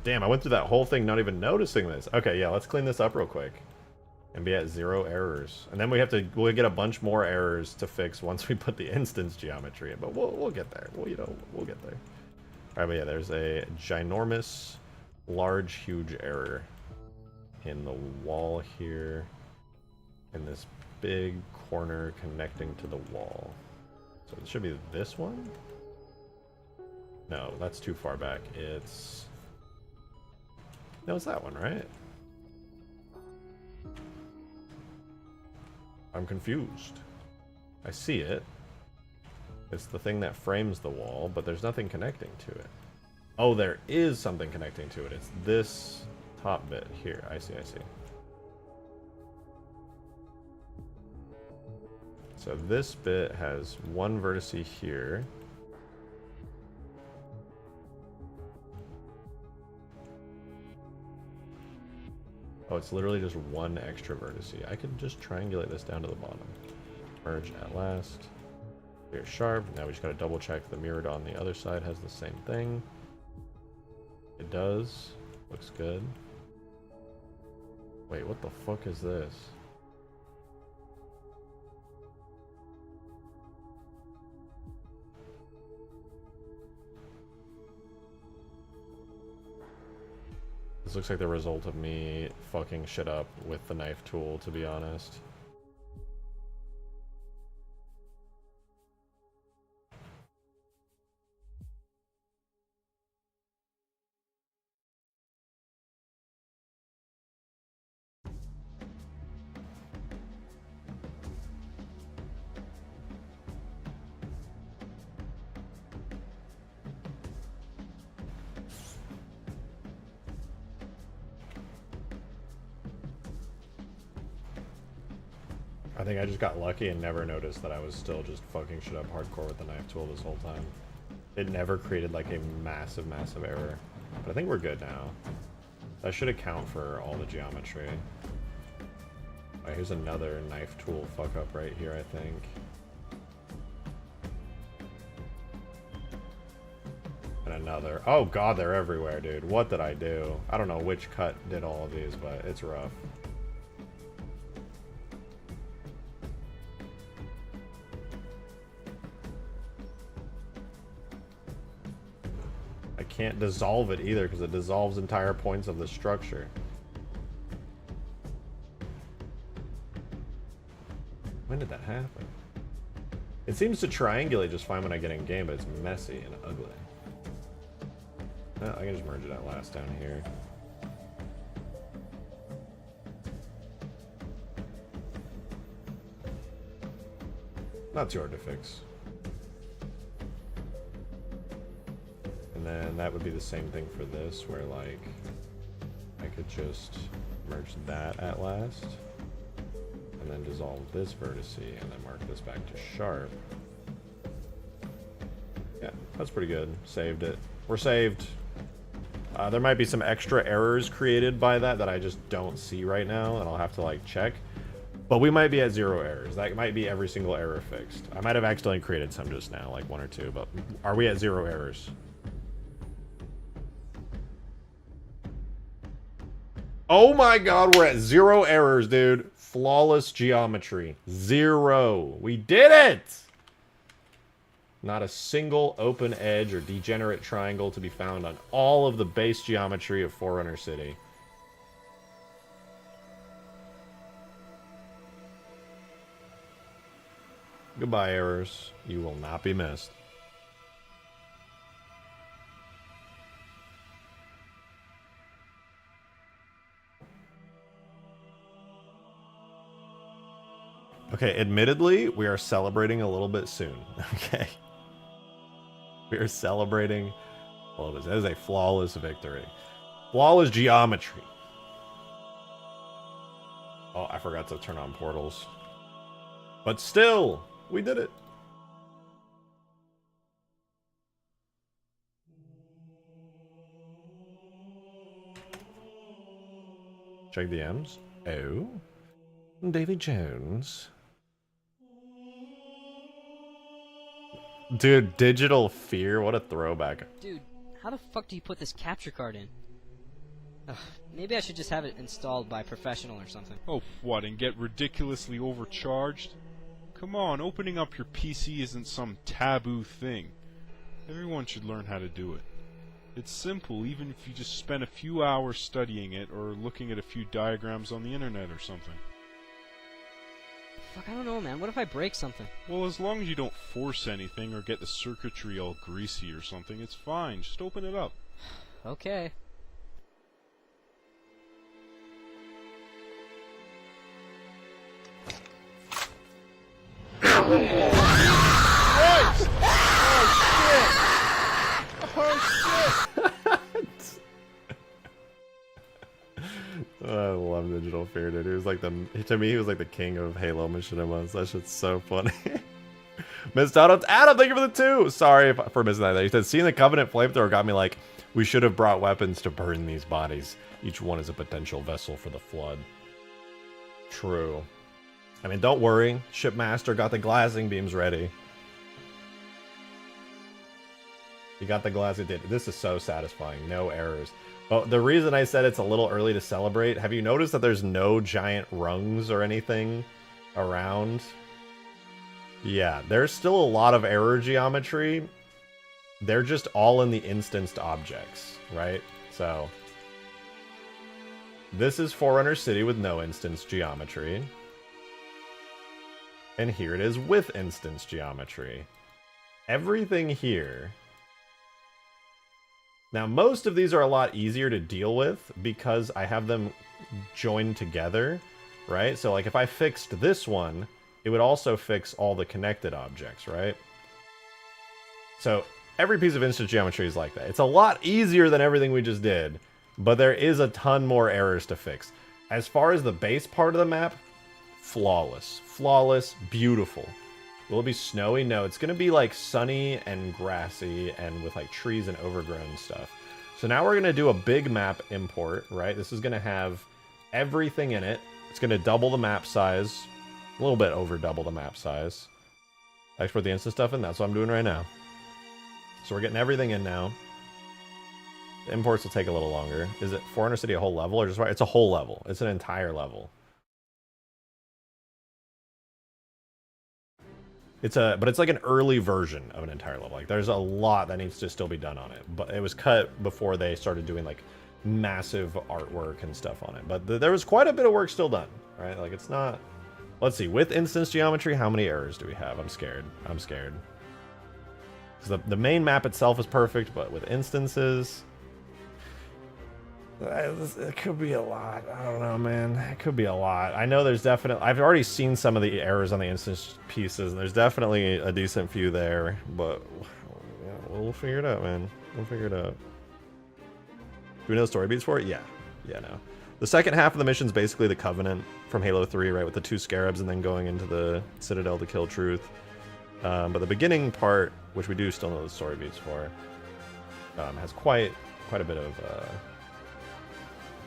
Damn, I went through that whole thing not even noticing this. Okay, yeah, let's clean this up real quick. And be at 0 errors. And then we'll get a bunch more errors to fix once we put the instance geometry in. But we'll get there. We'll get there. Alright, but yeah, there's a ginormous, large, huge error in the wall here. In this big corner connecting to the wall. So it should be this one? No, that's too far back. No, it's that one, right? I'm confused. I see it. It's the thing that frames the wall, but there's nothing connecting to it. Oh, there is something connecting to it. It's this top bit here. I see. So this bit has one vertice here. Oh, it's literally just one extra vertice. I can just triangulate this down to the bottom. Merge at last. Clear sharp. Now we just gotta double check the mirrored on the other side has the same thing. It does. Looks good. Wait, what the fuck is this? This looks like the result of me fucking shit up with the knife tool, to be honest. I think I just got lucky and never noticed that I was still just fucking shit up hardcore with the knife tool this whole time. It never created like a massive, massive error. But I think we're good now. That should account for all the geometry. Alright, here's another knife tool fuck up right here, I think. And another. Oh god, they're everywhere, dude. What did I do? I don't know which cut did all of these, but it's rough. Can't dissolve it either because it dissolves entire points of the structure. When did that happen? It seems to triangulate just fine when I get in game, but it's messy and ugly. Oh, I can just merge it at last down here. Not too hard to fix. And then that would be the same thing for this, where like I could just merge that at last and then dissolve this vertice and then mark this back to sharp. Yeah, that's pretty good. Saved it. We're saved. There might be some extra errors created by that I just don't see right now, and I'll have to like check. But we might be at 0 errors. That might be every single error fixed. I might have accidentally created some just now, like 1 or 2, but are we at 0 errors? Oh my god, we're at 0 errors, dude. Flawless geometry. 0. We did it! Not a single open edge or degenerate triangle to be found on all of the base geometry of Forerunner City. Goodbye, errors. You will not be missed. Okay, admittedly, we are celebrating a little bit soon. Okay. We are celebrating a little bit. That is a flawless victory. Flawless geometry. Oh, I forgot to turn on portals. But still, we did it. Check the M's. Oh. Davy Jones. Dude, Digital Fear, what a throwback. Dude, how the fuck do you put this capture card in? Ugh, maybe I should just have it installed by a professional or something. Oh, what, and get ridiculously overcharged? Come on, opening up your PC isn't some taboo thing. Everyone should learn how to do it. It's simple, even if you just spend a few hours studying it or looking at a few diagrams on the internet or something. Fuck, I don't know, man. What if I break something? Well, as long as you don't force anything or get the circuitry all greasy or something, it's fine. Just open it up. Okay. Christ! Oh shit! Oh shit! I love Digital Fear, dude. He was like to me, he was like the king of Halo machinimas. That shit's so funny. Missed out on Adam, thank you for the 2. Sorry for missing that. He said, seeing the Covenant flamethrower got me like, we should have brought weapons to burn these bodies. Each one is a potential vessel for the flood. True. I mean, don't worry. Shipmaster got the glassing beams ready. You got the glass, it did. This is so satisfying. No errors. But the reason I said it's a little early to celebrate, have you noticed that there's no giant rungs or anything around? Yeah, there's still a lot of error geometry. They're just all in the instanced objects, right? So this is Forerunner City with no instance geometry. And here it is with instance geometry. Everything here. Now, most of these are a lot easier to deal with because I have them joined together, right? So, like, if I fixed this one, it would also fix all the connected objects, right? So, every piece of instance geometry is like that. It's a lot easier than everything we just did, but there is a ton more errors to fix. As far as the base part of the map, flawless. Flawless, beautiful. Will it be snowy? No, it's going to be like sunny and grassy and with like trees and overgrown stuff. So now we're going to do a big map import, right? This is going to have everything in it. It's going to double the map size, a little bit over double the map size. Export the instance stuff in, that's what I'm doing right now. So we're getting everything in now. The imports will take a little longer. Is it Forerunner City a whole level or just right? It's a whole level. It's an entire level. But it's like an early version of an entire level. Like there's a lot that needs to still be done on it. But it was cut before they started doing like massive artwork and stuff on it. But there was quite a bit of work still done, right? Like it's not. Let's see. With instance geometry, how many errors do we have? I'm scared. I'm scared. Because the main map itself is perfect, but with instances, it could be a lot. I don't know, man. It could be a lot. I know there's definitely... I've already seen some of the errors on the instance pieces, and there's definitely a decent few there, but yeah, we'll figure it out, man. We'll figure it out. Do we know the story beats for it? Yeah. Yeah, no. The second half of the mission is basically the Covenant from Halo 3, right, with the 2 scarabs and then going into the Citadel to kill Truth. But the beginning part, which we do still know the story beats for, has quite a bit of...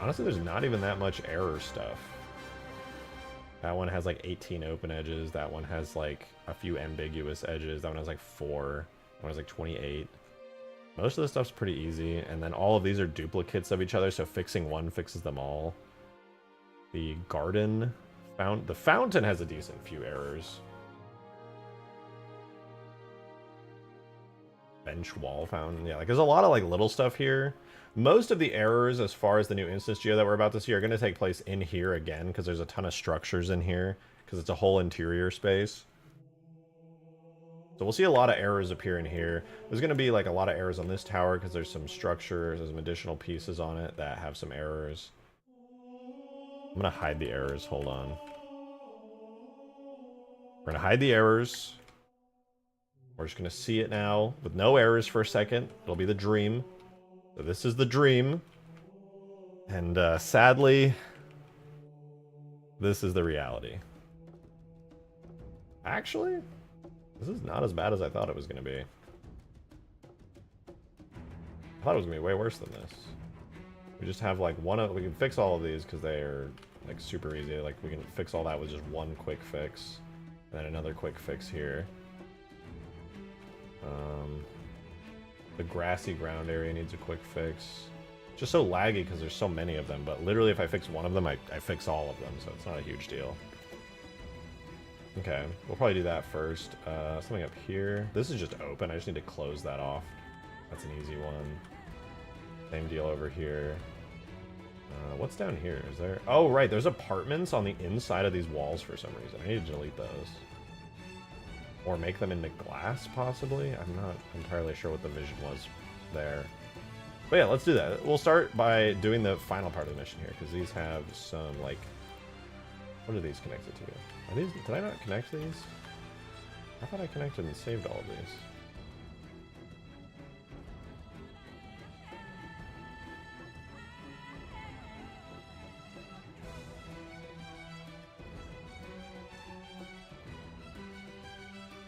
Honestly, there's not even that much error stuff. That one has like 18 open edges. That one has like a few ambiguous edges. That one has like 4. That one has like 28. Most of the stuff's pretty easy. And then all of these are duplicates of each other, so fixing one fixes them all. The garden... The fountain has a decent few errors. Bench wall fountain. Yeah, like there's a lot of like little stuff here. Most of the errors as far as the new instance geo that we're about to see are going to take place in here again because there's a ton of structures in here because it's a whole interior space. So we'll see a lot of errors appear in here. There's going to be like a lot of errors on this tower because there's some structures, there's some additional pieces on it that have some errors. I'm going to hide the errors. Hold on. We're going to hide the errors. We're just going to see it now with no errors for a second. It'll be the dream. So this is the dream. And sadly, this is the reality. Actually, this is not as bad as I thought it was going to be. I thought it was going to be way worse than this. We just have like we can fix all of these because they are like super easy. Like we can fix all that with just one quick fix. And then another quick fix here. The grassy ground area needs a quick fix. Just so laggy because there's so many of them, but literally if I fix one of them, I fix all of them, so it's not a huge deal. Okay, we'll probably do that first. Something up here. This is just open, I just need to close that off. That's an easy one. Same deal over here. What's down here? Is there... Oh, right, there's apartments on the inside of these walls for some reason. I need to delete those. Or make them into glass, possibly? I'm not entirely sure what the vision was there. But yeah, let's do that. We'll start by doing the final part of the mission here, because these have some, like... What are these connected to? Are these... Did I not connect these? I thought I connected and saved all of these.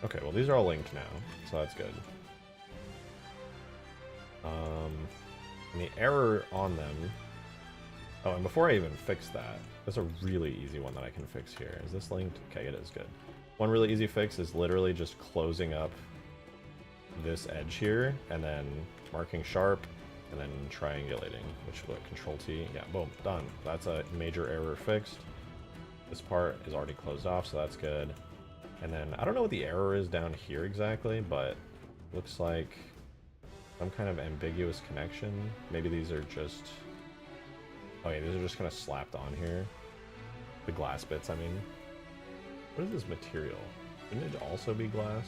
Okay, well these are all linked now, so that's good. And the error on them... Oh, and before I even fix that, there's a really easy one that I can fix here. Is this linked? Okay, it is good. One really easy fix is literally just closing up this edge here, and then marking sharp, and then triangulating, which is what, Control T. Yeah, boom, done. That's a major error fixed. This part is already closed off, so that's good. And then, I don't know what the error is down here exactly, but looks like some kind of ambiguous connection. Maybe these are just... Oh yeah, these are just kind of slapped on here. The glass bits, I mean. What is this material? Shouldn't it also be glass?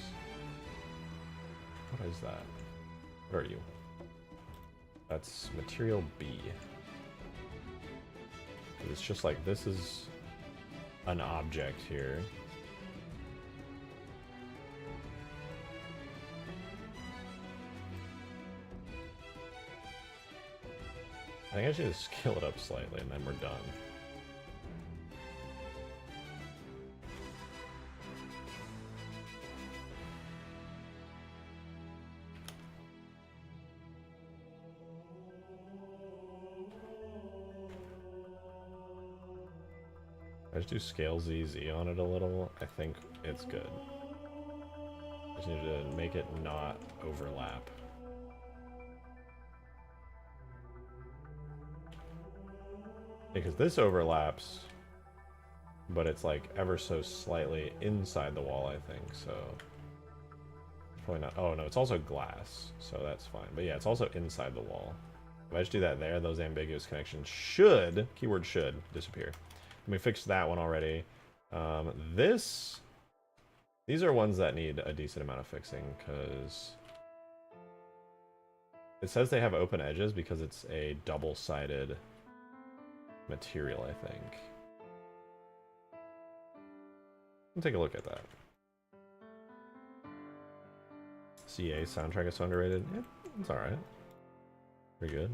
What is that? What are you? That's material B. It's just like, this is an object here. I think I should just scale it up slightly and then we're done. I just do scale ZZ on it a little. I think it's good. I just need to make it not overlap. Because this overlaps, but it's like ever so slightly inside the wall, I think, so... Probably not. Oh no, it's also glass, so that's fine. But yeah, it's also inside the wall. If I just do that there, those ambiguous connections should, keyword should, disappear. And we fixed that one already. These are ones that need a decent amount of fixing, because... It says they have open edges because it's a double-sided material, I think. We'll take a look at that. CA soundtrack is so underrated. Yeah, it's alright. Pretty good.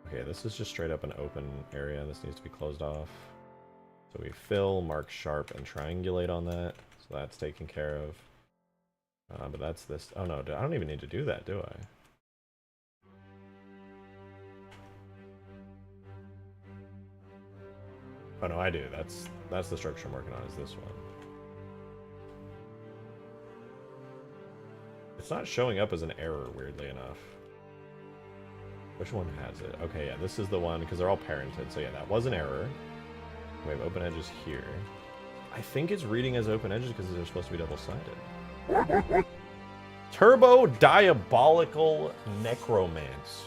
Okay, this is just straight up an open area. This needs to be closed off. So we fill, mark sharp, and triangulate on that. So that's taken care of. But that's this. Oh no, I don't even need to do that, do I? Oh no, I do. That's the structure I'm working on, is this one. It's not showing up as an error, weirdly enough. Which one has it? Okay, yeah, this is the one, because they're all parented. So yeah, that was an error. We have open edges here. I think it's reading as open edges because they're supposed to be double-sided. Turbo Diabolical Necromance.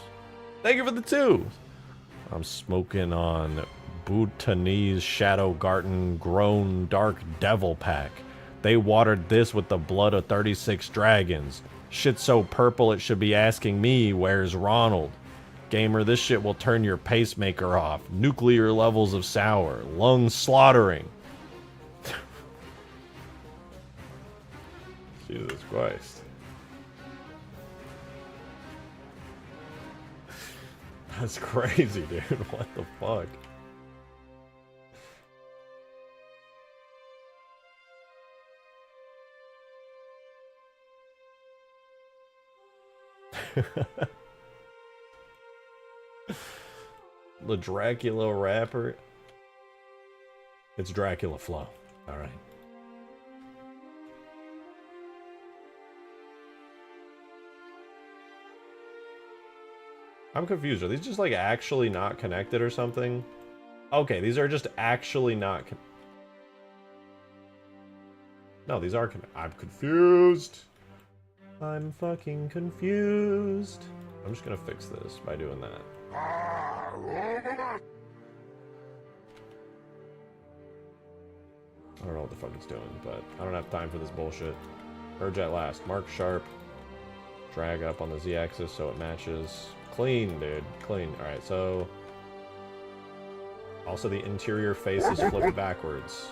Thank you for the 2. I'm smoking on Bhutanese Shadow Garden Grown Dark Devil Pack. They watered this with the blood of 36 dragons. Shit so purple it should be asking me, where's Ronald? Gamer, this shit will turn your pacemaker off. Nuclear levels of sour. Lung slaughtering. Jesus Christ. That's crazy, dude. What the fuck? The Dracula rapper. It's Dracula Flow. Alright. I'm confused. Are these just like actually not connected or something? Okay, these are just actually not No, these are I'm confused. I'm fucking confused. I'm just gonna fix this by doing that. I don't know what the fuck it's doing, but I don't have time for this bullshit. Urge at last. Mark sharp. Drag up on the Z-axis so it matches. Clean, dude. Clean. Alright, so... Also, the interior face is flipped backwards.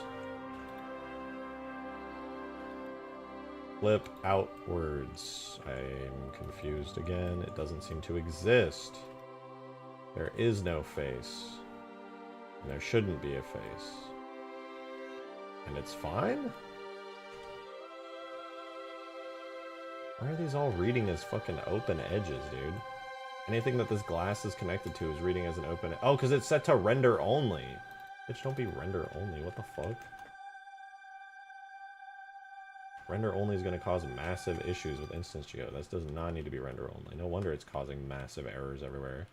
Flip outwards. I'm confused again. It doesn't seem to exist. There is no face. And there shouldn't be a face. And it's fine? Why are these all reading as fucking open edges, dude? Anything that this glass is connected to is reading as an open... Oh, because it's set to render only. Bitch, don't be render only. What the fuck? Render only is going to cause massive issues with instance geo. This does not need to be render only. No wonder it's causing massive errors everywhere.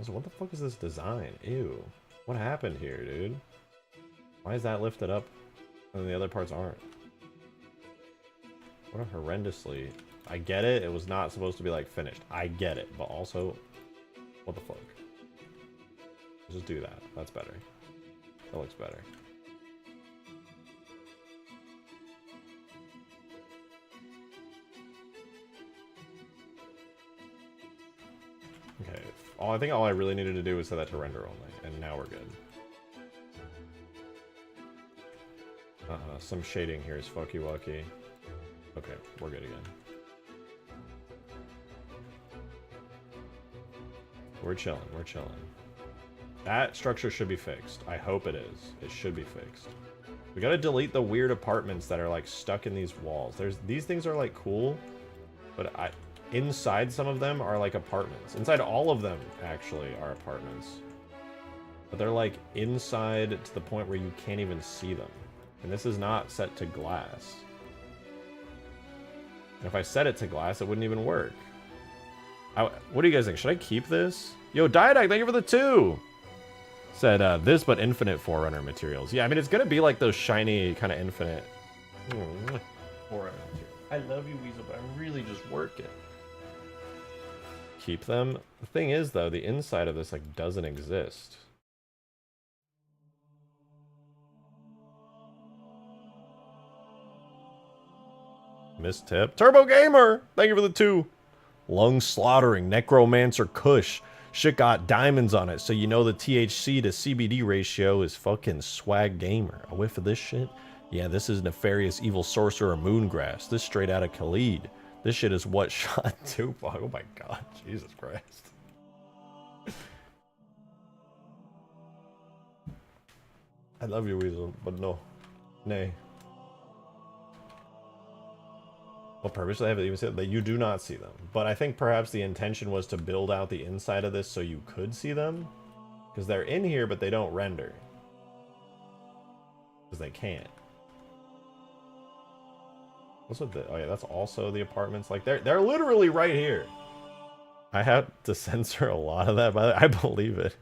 So what the fuck is this design? Ew. What happened here, dude? Why is that lifted up and the other parts aren't? What a horrendously... I get it. It was not supposed to be, like, finished. I get it. But also, what the fuck? Just do that. That's better. That looks better. Okay, I think all I really needed to do was set that to render only, and now we're good. Some shading here is fucky wucky. Okay, we're good again. We're chilling, we're chilling. That structure should be fixed. I hope it is. It should be fixed. We gotta delete the weird apartments that are like stuck in these walls. These things are like cool, but inside some of them are like apartments. Inside all of them, actually, are apartments. But they're like inside to the point where you can't even see them. And this is not set to glass. And if I set it to glass, it wouldn't even work. What do you guys think? Should I keep this? Yo, Diadag, thank you for the 2! Said, this but infinite Forerunner materials. Yeah, I mean, it's gonna be like those shiny kind of infinite Forerunner materials. I love you, Weasel, but I'm really just working. Keep them. The thing is, though, the inside of this like doesn't exist. Miss Tip. Turbo Gamer! Thank you for the 2. Lung slaughtering, necromancer Kush. Shit got diamonds on it, so you know the THC to CBD ratio is fucking swag gamer. A whiff of this shit? Yeah, this is nefarious evil sorcerer Moongrass. This straight out of Khalid. This shit is what shot Tupac. Oh my god, Jesus Christ. I love you, Weasel, but no. Nay. What purpose do they have to even say that? You do not see them. But I think perhaps the intention was to build out the inside of this so you could see them. Because they're in here, but they don't render. Because they can't. What's with the... Oh yeah, that's also the apartments. Like, they're literally right here. I had to censor a lot of that, but I believe it.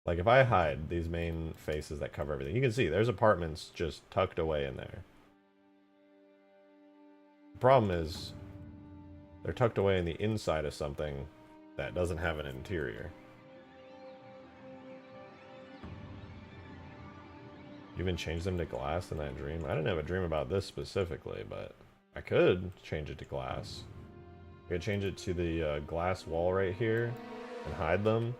Like, if I hide these main faces that cover everything, you can see there's apartments just tucked away in there. The problem is, they're tucked away in the inside of something that doesn't have an interior. You even change them to glass in that dream? I didn't have a dream about this specifically, but I could change it to glass. I could change it to the glass wall right here and hide them.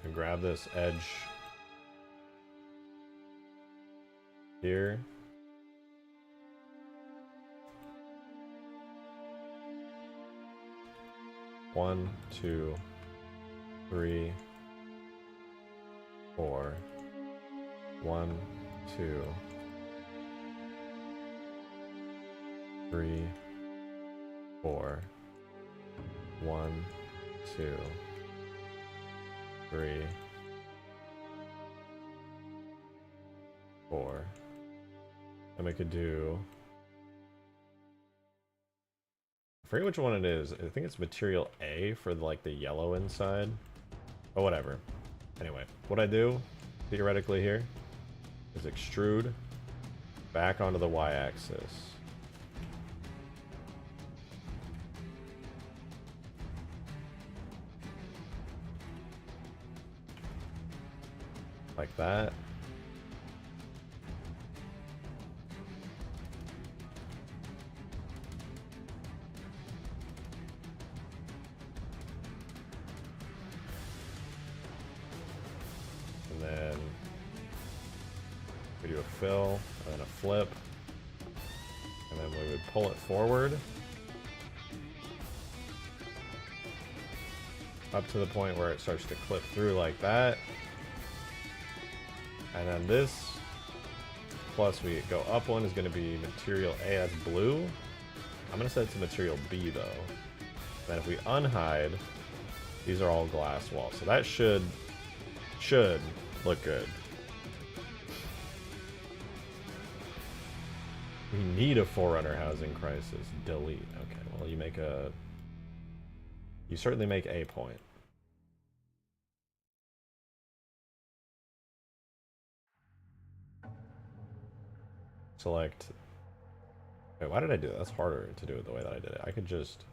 And grab this edge here. One, two, three, four. 1, 2, 3, 4. 1, 2, 3, 4. And we could do... I forget which one it is. I think it's material A for like the yellow inside. But whatever. Anyway, what I do, theoretically here, is extrude back onto the y-axis. Like that. And then we do a fill, and then a flip, and then we would pull it forward up to the point where it starts to clip through like that. And then this, plus we go up one, is going to be material A, that's blue. I'm going to set it to material B though. Then if we unhide, These are all glass walls, so that should look good. We need a Forerunner housing crisis. Delete. Okay, well you certainly make a point. Select. Wait, why did I do that? That's harder to do it the way that I did it. I could just.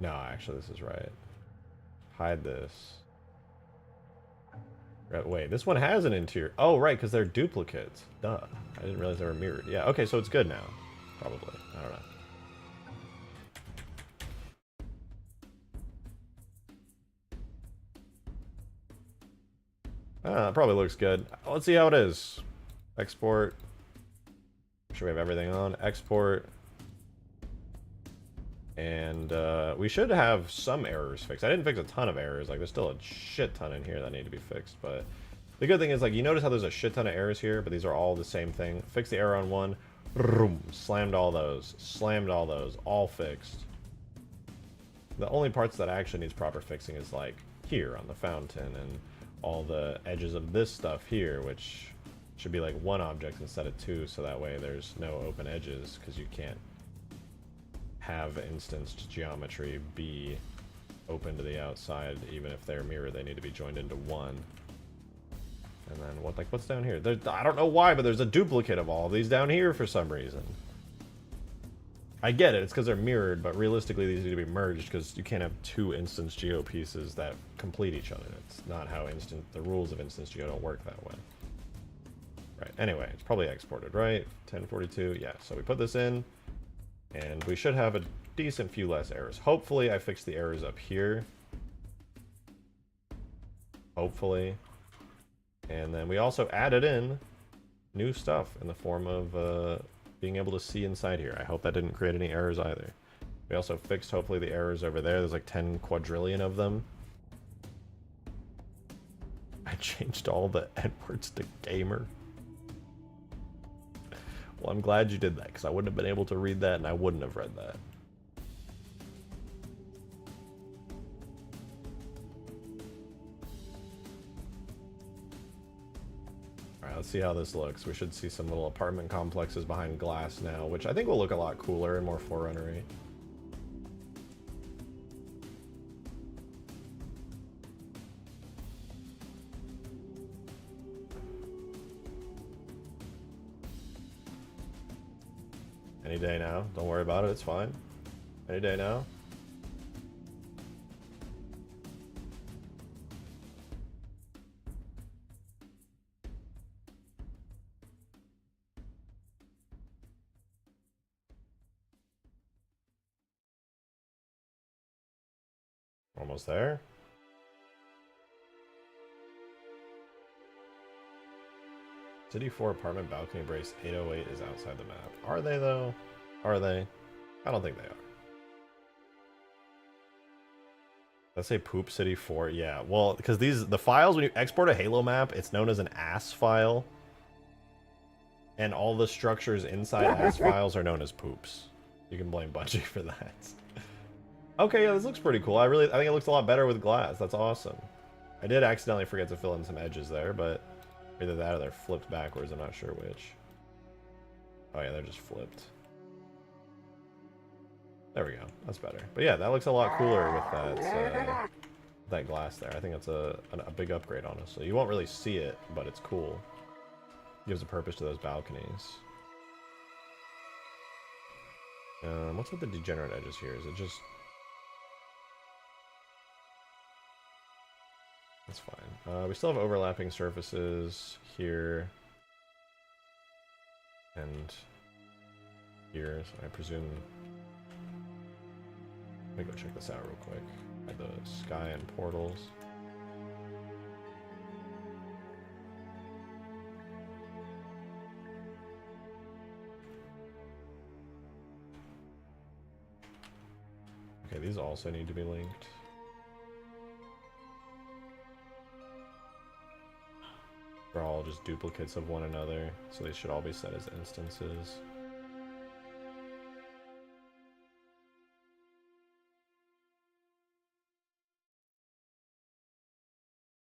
No, actually, this is right. Hide this. Wait, this one has an interior. Oh, right, because they're duplicates. Duh. I didn't realize they were mirrored. Yeah, okay, so it's good now. Probably. I don't know. It probably looks good. Let's see how it is. Export. Make sure we have everything on. Export. And we should have some errors fixed. I didn't fix a ton of errors. Like, there's still a shit ton in here that need to be fixed. But the good thing is, like, you notice how there's a shit ton of errors here, but these are all the same thing. Fix the error on one. Boom. Slammed all those. Slammed all those. All fixed. The only parts that actually needs proper fixing is, like, here on the fountain and all the edges of this stuff here, which should be, like, one object instead of two, so that way there's no open edges, because you can't have instanced geometry be open to the outside. Even if they're mirrored, they need to be joined into one. And then what's down here? I don't know why, but there's a duplicate of all of these down here for some reason. I get it, it's because they're mirrored, but realistically these need to be merged, because you can't have two instance geo pieces that complete each other. It's not how the rules of instance geo don't work that way. Right, anyway, it's probably exported, right? 1042, yeah, so we put this in. And we should have a decent few less errors. Hopefully I fixed the errors up here. Hopefully. And then we also added in new stuff in the form of being able to see inside here. I hope that didn't create any errors either. We also fixed, hopefully, the errors over there. There's like 10 quadrillion of them. I changed all the N-words to gamer. Well, I'm glad you did that, because I wouldn't have been able to read that, and I wouldn't have read that. Alright, let's see how this looks. We should see some little apartment complexes behind glass now, which I think will look a lot cooler and more Forerunner-y. Any day now. Don't worry about it. It's fine. Any day now. Almost there. City 4 apartment balcony brace 808 is outside the map. Are they, though? Are they? I don't think they are. Let's say Poop City 4. Yeah, well, because the files, when you export a Halo map, it's known as an AS file. And all the structures inside AS files are known as poops. You can blame Bungie for that. Okay, yeah, this looks pretty cool. I think it looks a lot better with glass. That's awesome. I did accidentally forget to fill in some edges there, but either that or they're flipped backwards. I'm not sure which. Oh yeah, they're just flipped. There we go. That's better. But yeah, that looks a lot cooler with that glass there. I think that's a big upgrade, honestly. You won't really see it, but it's cool. Gives a purpose to those balconies. What's with the degenerate edges here? Is it just... That's fine. We still have overlapping surfaces here. And here, so I presume... Let me go check this out real quick. By the sky and portals. Okay, these also need to be linked. They're all just duplicates of one another, so they should all be set as instances.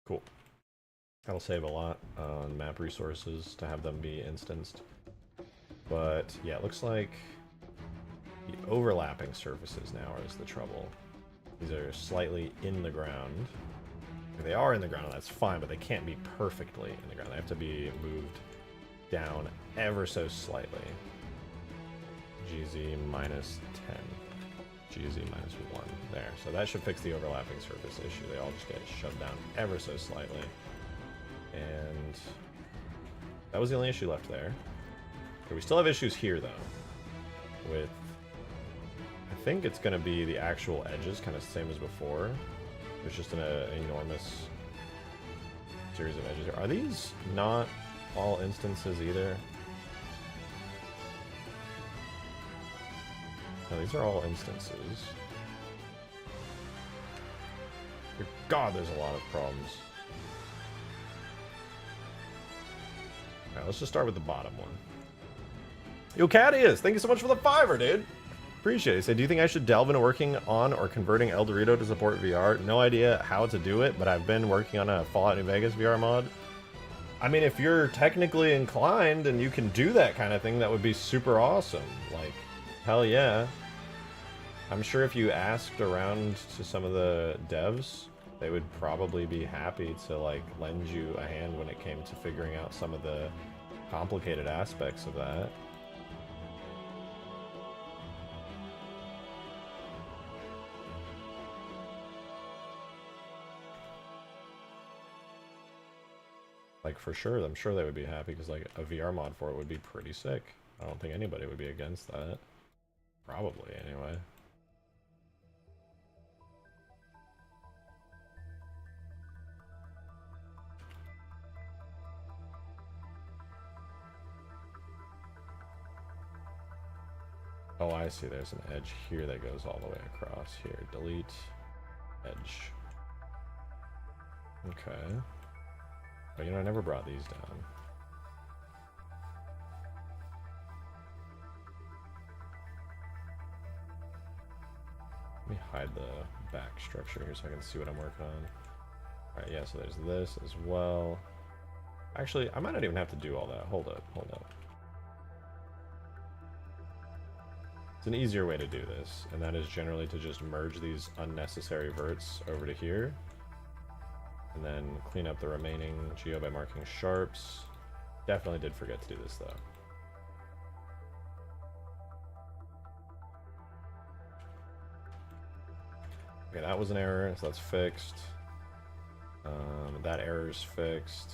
Cool. That'll save a lot on map resources to have them be instanced. But yeah, it looks like the overlapping surfaces now is the trouble. These are slightly in the ground. If they are in the ground, that's fine, but they can't be perfectly in the ground. They have to be moved down ever so slightly. GZ minus 10. GZ minus 1. There. So that should fix the overlapping surface issue. They all just get shoved down ever so slightly. And that was the only issue left there. Okay, we still have issues here, though. With... I think it's going to be the actual edges, kind of the same as before. There's just an enormous series of edges here. Are these not all instances either? No, these are all instances. Good God, there's a lot of problems. Alright, let's just start with the bottom one. Yo, Cadius, thank you so much for the $5, dude. Appreciate it. He said, do you think I should delve into working on or converting El Dorito to support VR? No idea how to do it, but I've been working on a Fallout New Vegas VR mod. I mean, if you're technically inclined and you can do that kind of thing, that would be super awesome. Like, hell yeah. I'm sure if you asked around to some of the devs, they would probably be happy to, like, lend you a hand when it came to figuring out some of the complicated aspects of that. Like, for sure, I'm sure they would be happy, because, like, a VR mod for it would be pretty sick. I don't think anybody would be against that. Probably, anyway. Oh, I see. There's an edge here that goes all the way across here. Delete edge. Okay. Oh, you know, I never brought these down. Let me hide the back structure here so I can see what I'm working on. Alright, yeah, so there's this as well. Actually, I might not even have to do all that. Hold up, hold up. It's an easier way to do this, and that is generally to just merge these unnecessary verts over to here. And then clean up the remaining geo by marking sharps. Definitely did forget to do this, though. Okay, that was an error, so that's fixed. That error's fixed.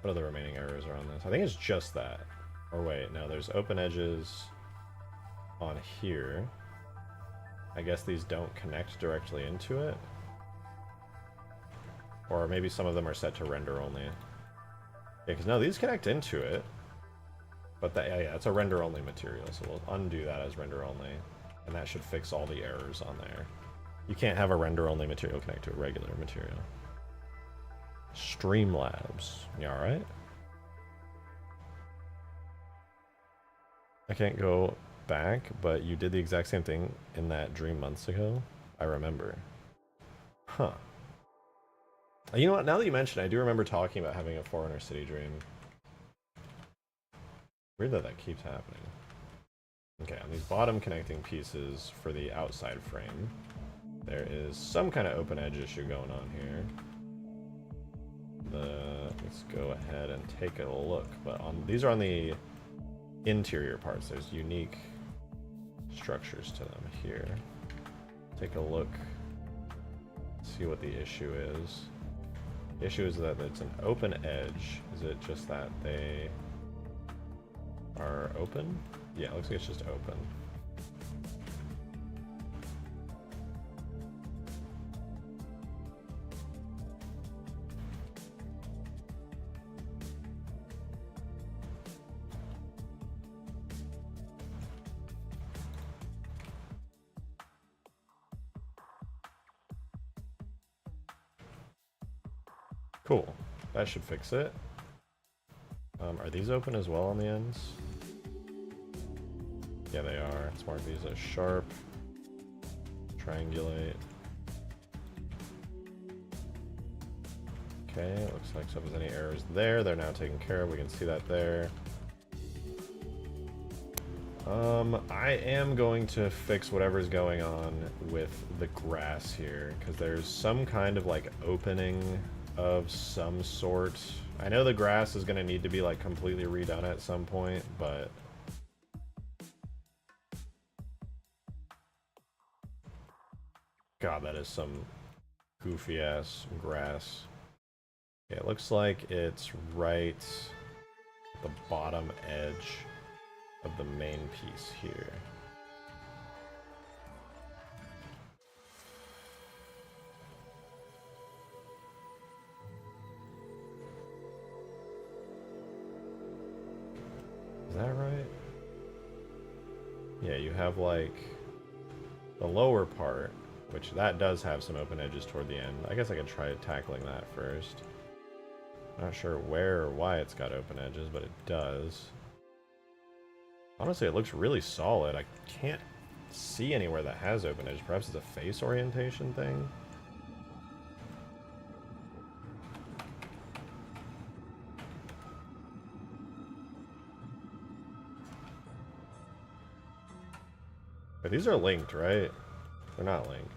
What other remaining errors are on this? I think it's just that. Or wait, no, there's open edges on here. I guess these don't connect directly into it. Or maybe some of them are set to render only. Yeah, because no, these connect into it. But that, yeah, it's a render only material, so we'll undo that as render only. And that should fix all the errors on there. You can't have a render only material connect to a regular material. Streamlabs. You alright? I can't go back, but you did the exact same thing in that dream months ago. I remember. Huh. You know what, now that you mention it, I do remember talking about having a Forerunner City dream. Weird that that keeps happening. Okay, on these bottom connecting pieces for the outside frame, there is some kind of open edge issue going on here. Let's go ahead and take a look, but these are on the interior parts. There's unique structures to them here. Take a look, see what the issue is. The issue is that it's an open edge. Is it just that they are open? Yeah, it looks like it's just open. Cool. That should fix it. Are these open as well on the ends? Yeah, they are. Let's mark these as sharp. Triangulate. Okay, looks like so if there's any errors there, they're now taken care of. We can see that there. I am going to fix whatever's going on with the grass here, because there's some kind of like opening of some sort. I know the grass is going to need to be like completely redone at some point, but God, that is some goofy ass grass. Okay, it looks like it's right at the bottom edge of the main piece here. Is that right? Yeah, you have like the lower part, which that does have some open edges toward the end. I guess I could try tackling that first. Not sure where or why it's got open edges, but it does. Honestly, it looks really solid. I can't see anywhere that has open edge. Perhaps it's a face orientation thing? But these are linked, right? They're not linked.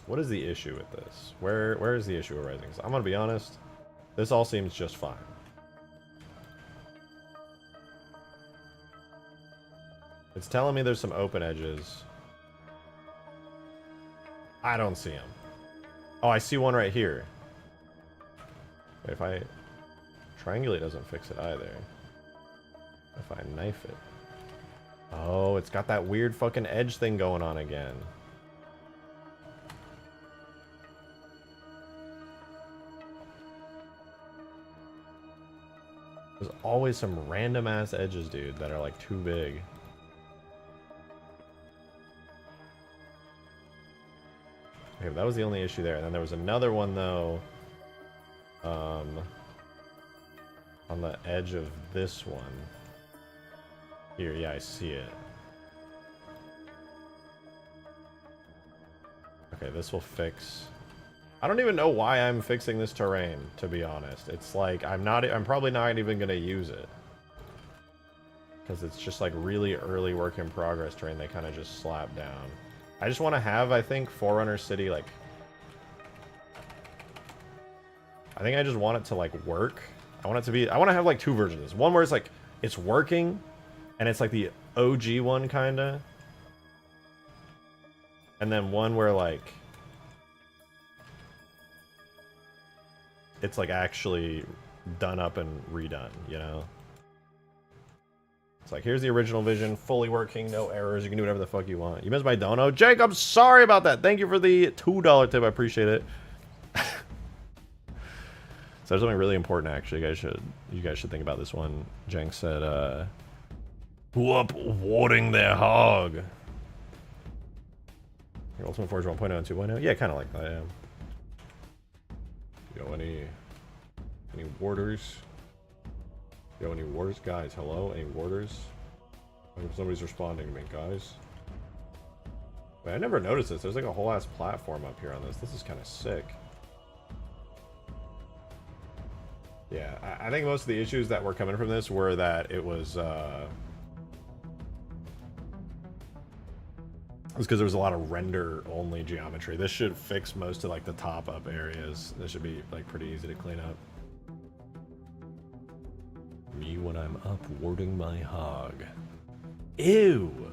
What is the issue with this? Where is the issue arising? So I'm gonna be honest, this all seems just fine. It's telling me there's some open edges. I don't see them. Oh, I see one right here. Wait, if I triangulate, doesn't fix it either. If I knife it. Oh, it's got that weird fucking edge thing going on again. There's always some random ass edges, dude, that are like too big. Okay, that was the only issue there. And then there was another one though, on the edge of this one. Here, yeah, I see it. Okay, this will fix. I don't even know why I'm fixing this terrain, to be honest. It's like I'm probably not even gonna use it. Because it's just like really early work in progress terrain they kind of just slap down. I just want to have, I think, Forerunner City, like... I think I just want it to, like, work. I want it to be... I want to have, like, two versions. One where it's, like, it's working, and it's, like, the OG one, kind of. And then one where, like... it's, like, actually done up and redone, you know? It's like, here's the original vision, fully working, no errors, you can do whatever the fuck you want. You missed my dono. Jake, I'm sorry about that. Thank you for the $2 tip, I appreciate it. So there's something really important, actually. You guys should think about this one. Jenk said, who up watering their hog? Your Ultimate Forge 1.0 and 2.0? Yeah, kind of like that, yeah. Yo, any warders? Yo, any warders? Guys, hello? Any warders? I hope somebody's responding to me, guys. Wait, I never noticed this. There's like a whole ass platform up here on this. This is kind of sick. Yeah, I think most of the issues that were coming from this were that it was because there was a lot of render-only geometry. This should fix most of like the top-up areas. This should be like pretty easy to clean up. Me when I'm up warding my hog. Ew!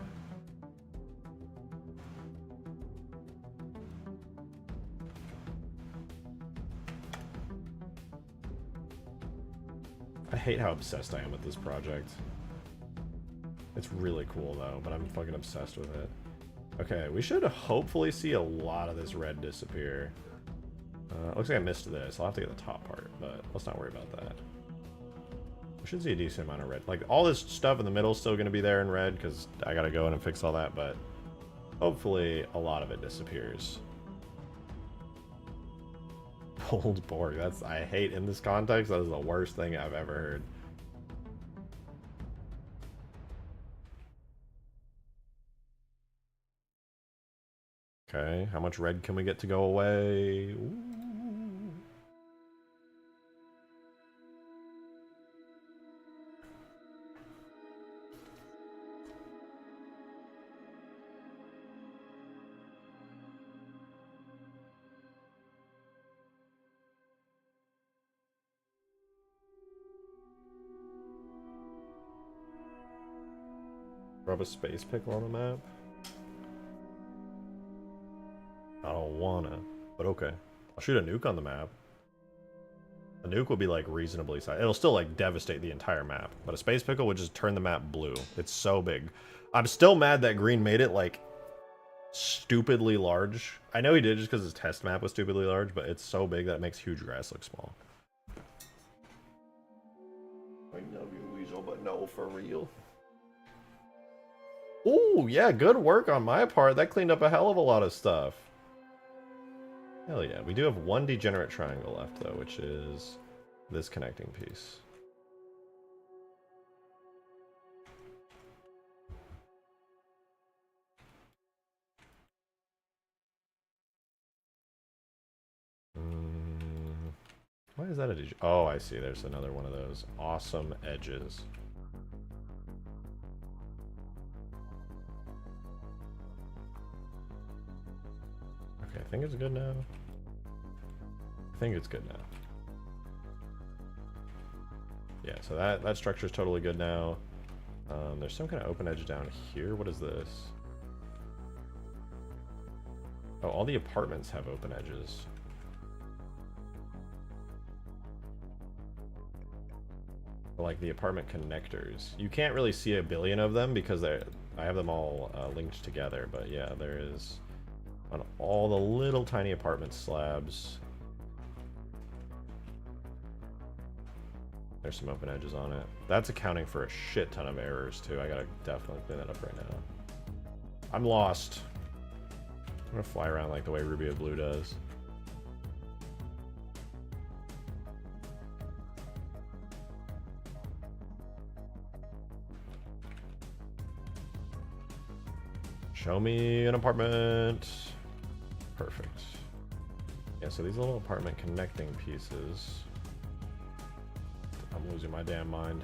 I hate how obsessed I am with this project. It's really cool though, but I'm fucking obsessed with it. Okay, we should hopefully see a lot of this red disappear. Looks like I missed this. I'll have to get the top part, but let's not worry about that. We should see a decent amount of red. Like, all this stuff in the middle is still going to be there in red, because I gotta go in and fix all that, but hopefully a lot of it disappears. Pulled Borg. That's, I hate in this context, that is the worst thing I've ever heard. Okay, how much red can we get to go away? Ooh. Rub a space pickle on the map? I don't wanna, but okay. I'll shoot a nuke on the map. A nuke will be like reasonably sized. It'll still like devastate the entire map, but a space pickle would just turn the map blue. It's so big. I'm still mad that Green made it like stupidly large. I know he did just because his test map was stupidly large, but it's so big that it makes huge grass look small. I love you, Weasel, but no, for real. Ooh, yeah, good work on my part. That cleaned up a hell of a lot of stuff. Hell yeah. We do have one degenerate triangle left, though, which is this connecting piece. Why is that a Oh, I see. There's another one of those awesome edges. Okay, I think it's good now. I think it's good now. Yeah, so that structure is totally good now. There's some kind of open edge down here. What is this? Oh, all the apartments have open edges. Like the apartment connectors. You can't really see a billion of them because I have them all linked together, but yeah, there is on all the little tiny apartment slabs. There's some open edges on it. That's accounting for a shit ton of errors too. I gotta definitely clean that up right now. I'm lost. I'm gonna fly around like the way Ruby of Blue does. Show me an apartment. Perfect. Yeah, so these little apartment connecting pieces. I'm losing my damn mind.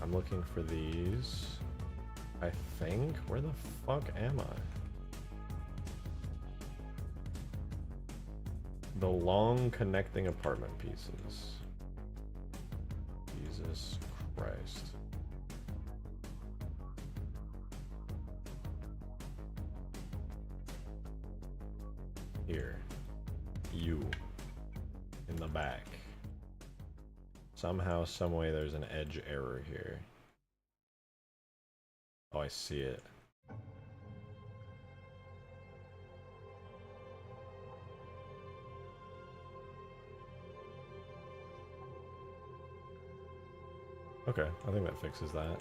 I'm looking for these. I think. Where the fuck am I? The long connecting apartment pieces. Jesus Christ. Here. You. In the back. Somehow, someway, there's an edge error here. Oh, I see it. Okay, I think that fixes that.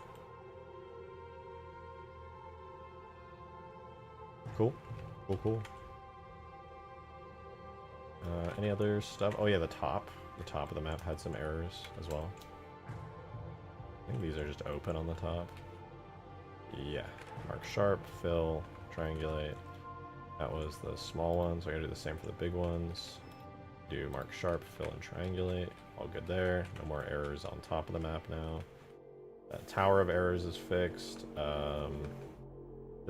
Cool. Cool. Any other stuff? Oh yeah, the top. The top of the map had some errors as well. I think these are just open on the top. Yeah. Mark sharp, fill, triangulate. That was the small ones. So I gotta do the same for the big ones. Do mark sharp, fill, and triangulate. All good there. No more errors on top of the map now. That tower of errors is fixed. The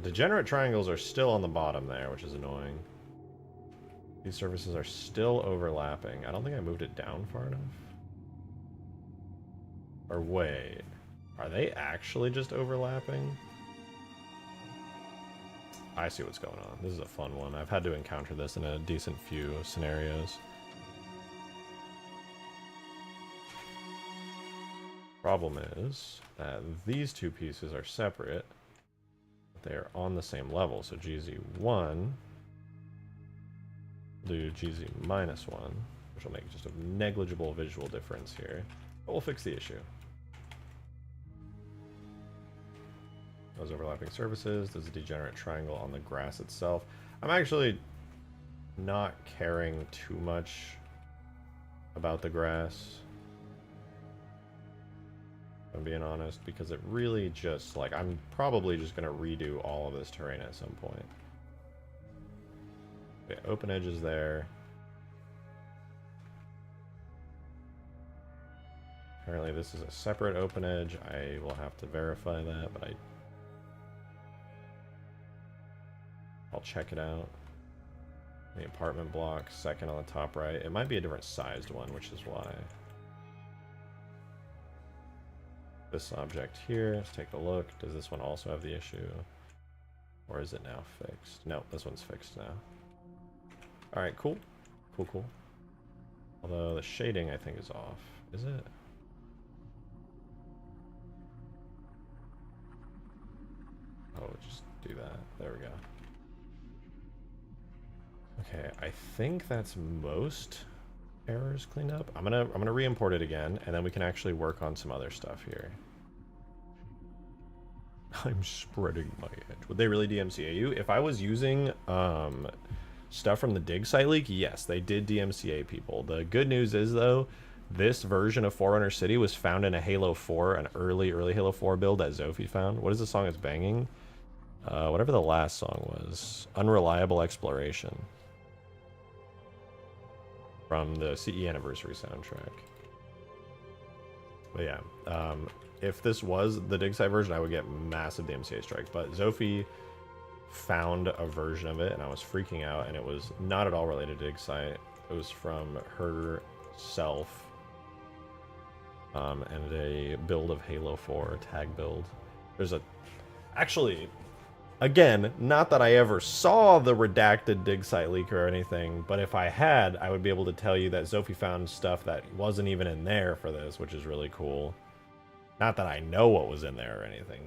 degenerate triangles are still on the bottom there, which is annoying. These surfaces are still overlapping. I don't think I moved it down far enough. Or wait, are they actually just overlapping? I see what's going on. This is a fun one. I've had to encounter this in a decent few scenarios. Problem is that these two pieces are separate, but they are on the same level. So GZ1 do GZ minus 1, which will make just a negligible visual difference here, but we'll fix the issue. Those overlapping surfaces, there's a degenerate triangle on the grass itself. I'm actually not caring too much about the grass, if I'm being honest, because it really just, like, I'm probably just going to redo all of this terrain at some point. Okay, open edges there. Apparently this is a separate open edge. I will have to verify that, but I'll check it out. The apartment block, second on the top right. It might be a different sized one, which is why. This object here, let's take a look. Does this one also have the issue? Or is it now fixed? No, this one's fixed now. Alright, cool. Cool, cool. Although the shading, I think, is off. Is it? Oh, just do that. There we go. Okay, I think that's most errors cleaned up. I'm gonna re-import it again, and then we can actually work on some other stuff here. I'm spreading my edge. Would they really DMCA you? If I was using stuff from the dig site leak, yes, they did DMCA people. The good news is, though, this version of Forerunner City was found in a Halo 4, an early Halo 4 build that Zoephie found. What is the song it's banging? Whatever the last song was. Unreliable Exploration. From the CE Anniversary soundtrack. But yeah, if this was the dig site version, I would get massive DMCA strikes. But Zoephie found a version of it, and I was freaking out, and it was not at all related to dig site. It was from herself, and a build of Halo 4, tag build. There's a... Actually... Again, not that I ever saw the redacted dig site leak or anything, but if I had, I would be able to tell you that Zoephie found stuff that wasn't even in there for this, which is really cool. Not that I know what was in there or anything,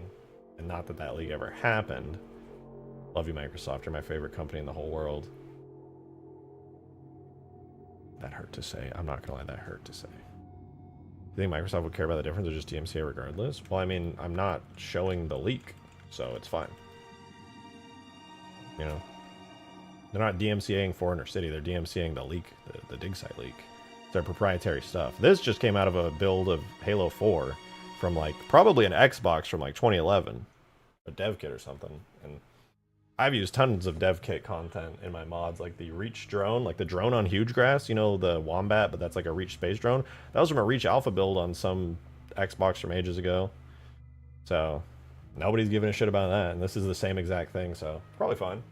and not that that leak ever happened. Love you, Microsoft. You're my favorite company in the whole world. That hurt to say. I'm not gonna lie, that hurt to say. Do you think Microsoft would care about the difference or just DMCA regardless? Well, I mean, I'm not showing the leak, so it's fine. You know, they're not DMCAing Forerunner City, they're DMCAing the leak, the dig site leak. It's their proprietary stuff. This just came out of a build of Halo 4 from like probably an Xbox from like 2011, a dev kit or something. And I've used tons of dev kit content in my mods, like the Reach drone, like the drone on Huge Grass, you know, the Wombat, but that's like a Reach space drone. That was from a Reach Alpha build on some Xbox from ages ago. So nobody's giving a shit about that, and this is the same exact thing, so probably fine.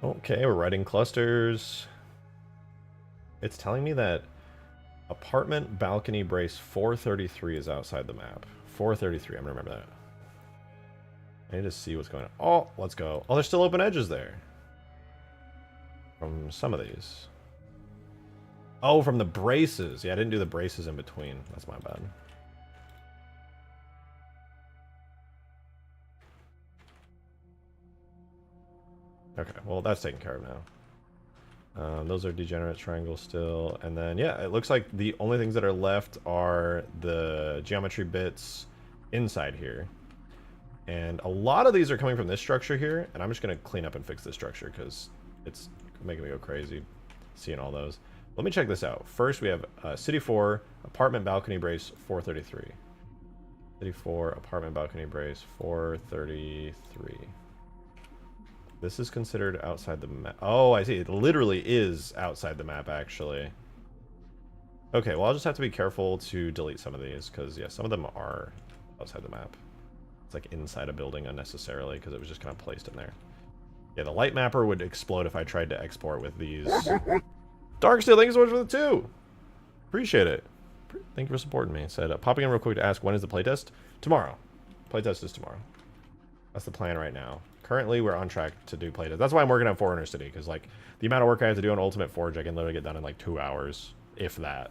Okay, we're writing clusters. It's telling me that apartment balcony brace 433 is outside the map. 433, I'm gonna remember that. I need to see what's going on. Oh, let's go. Oh, there's still open edges there. From some of these. Oh, from the braces. Yeah, I didn't do the braces in between. That's my bad. Okay, well, that's taken care of now. Those are degenerate triangles still. And then, yeah, it looks like the only things that are left are the geometry bits inside here. And a lot of these are coming from this structure here. And I'm just going to clean up and fix this structure because it's making me go crazy seeing all those. Let me check this out. First, we have City 4, apartment balcony brace 433. City 4, apartment balcony brace 433. This is considered outside the map. Oh, I see. It literally is outside the map, actually. Okay, well, I'll just have to be careful to delete some of these, because, yeah, some of them are outside the map. It's like inside a building unnecessarily, because it was just kind of placed in there. Yeah, the light mapper would explode if I tried to export with these. Darksteel, thank you so much for the 2! Appreciate it. Thank you for supporting me. Said, popping in real quick to ask, when is the playtest? Tomorrow. Playtest is tomorrow. That's the plan right now. Currently, we're on track to do playtest. That's why I'm working on Forerunner City, because, like, the amount of work I have to do on Ultimate Forge, I can literally get done in, like, 2 hours, if that.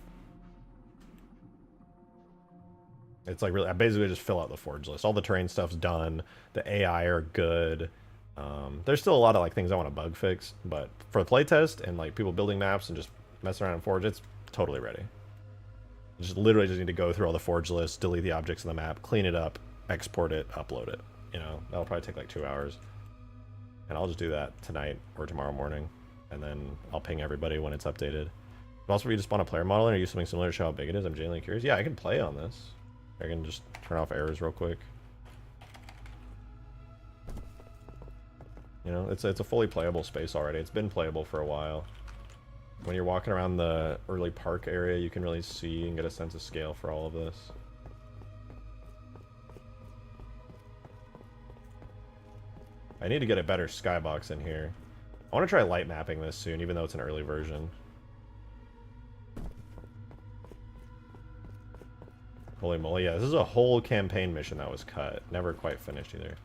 It's, like, really, I basically just fill out the Forge list. All the terrain stuff's done. The AI are good. There's still a lot of, like, things I want to bug fix, but for the playtest and, like, people building maps and just messing around in Forge, it's totally ready. Just literally just need to go through all the Forge lists, delete the objects in the map, clean it up, export it, upload it. You know, that'll probably take like 2 hours. And I'll just do that tonight or tomorrow morning. And then I'll ping everybody when it's updated. But also, we just spawn a player model and use something similar to show how big it is. I'm genuinely curious. Yeah, I can play on this. I can just turn off errors real quick. You know, it's a fully playable space already. It's been playable for a while. When you're walking around the early park area, you can really see and get a sense of scale for all of this. I need to get a better skybox in here. I want to try light mapping this soon, even though it's an early version. Holy moly, yeah, this is a whole campaign mission that was cut. Never quite finished either.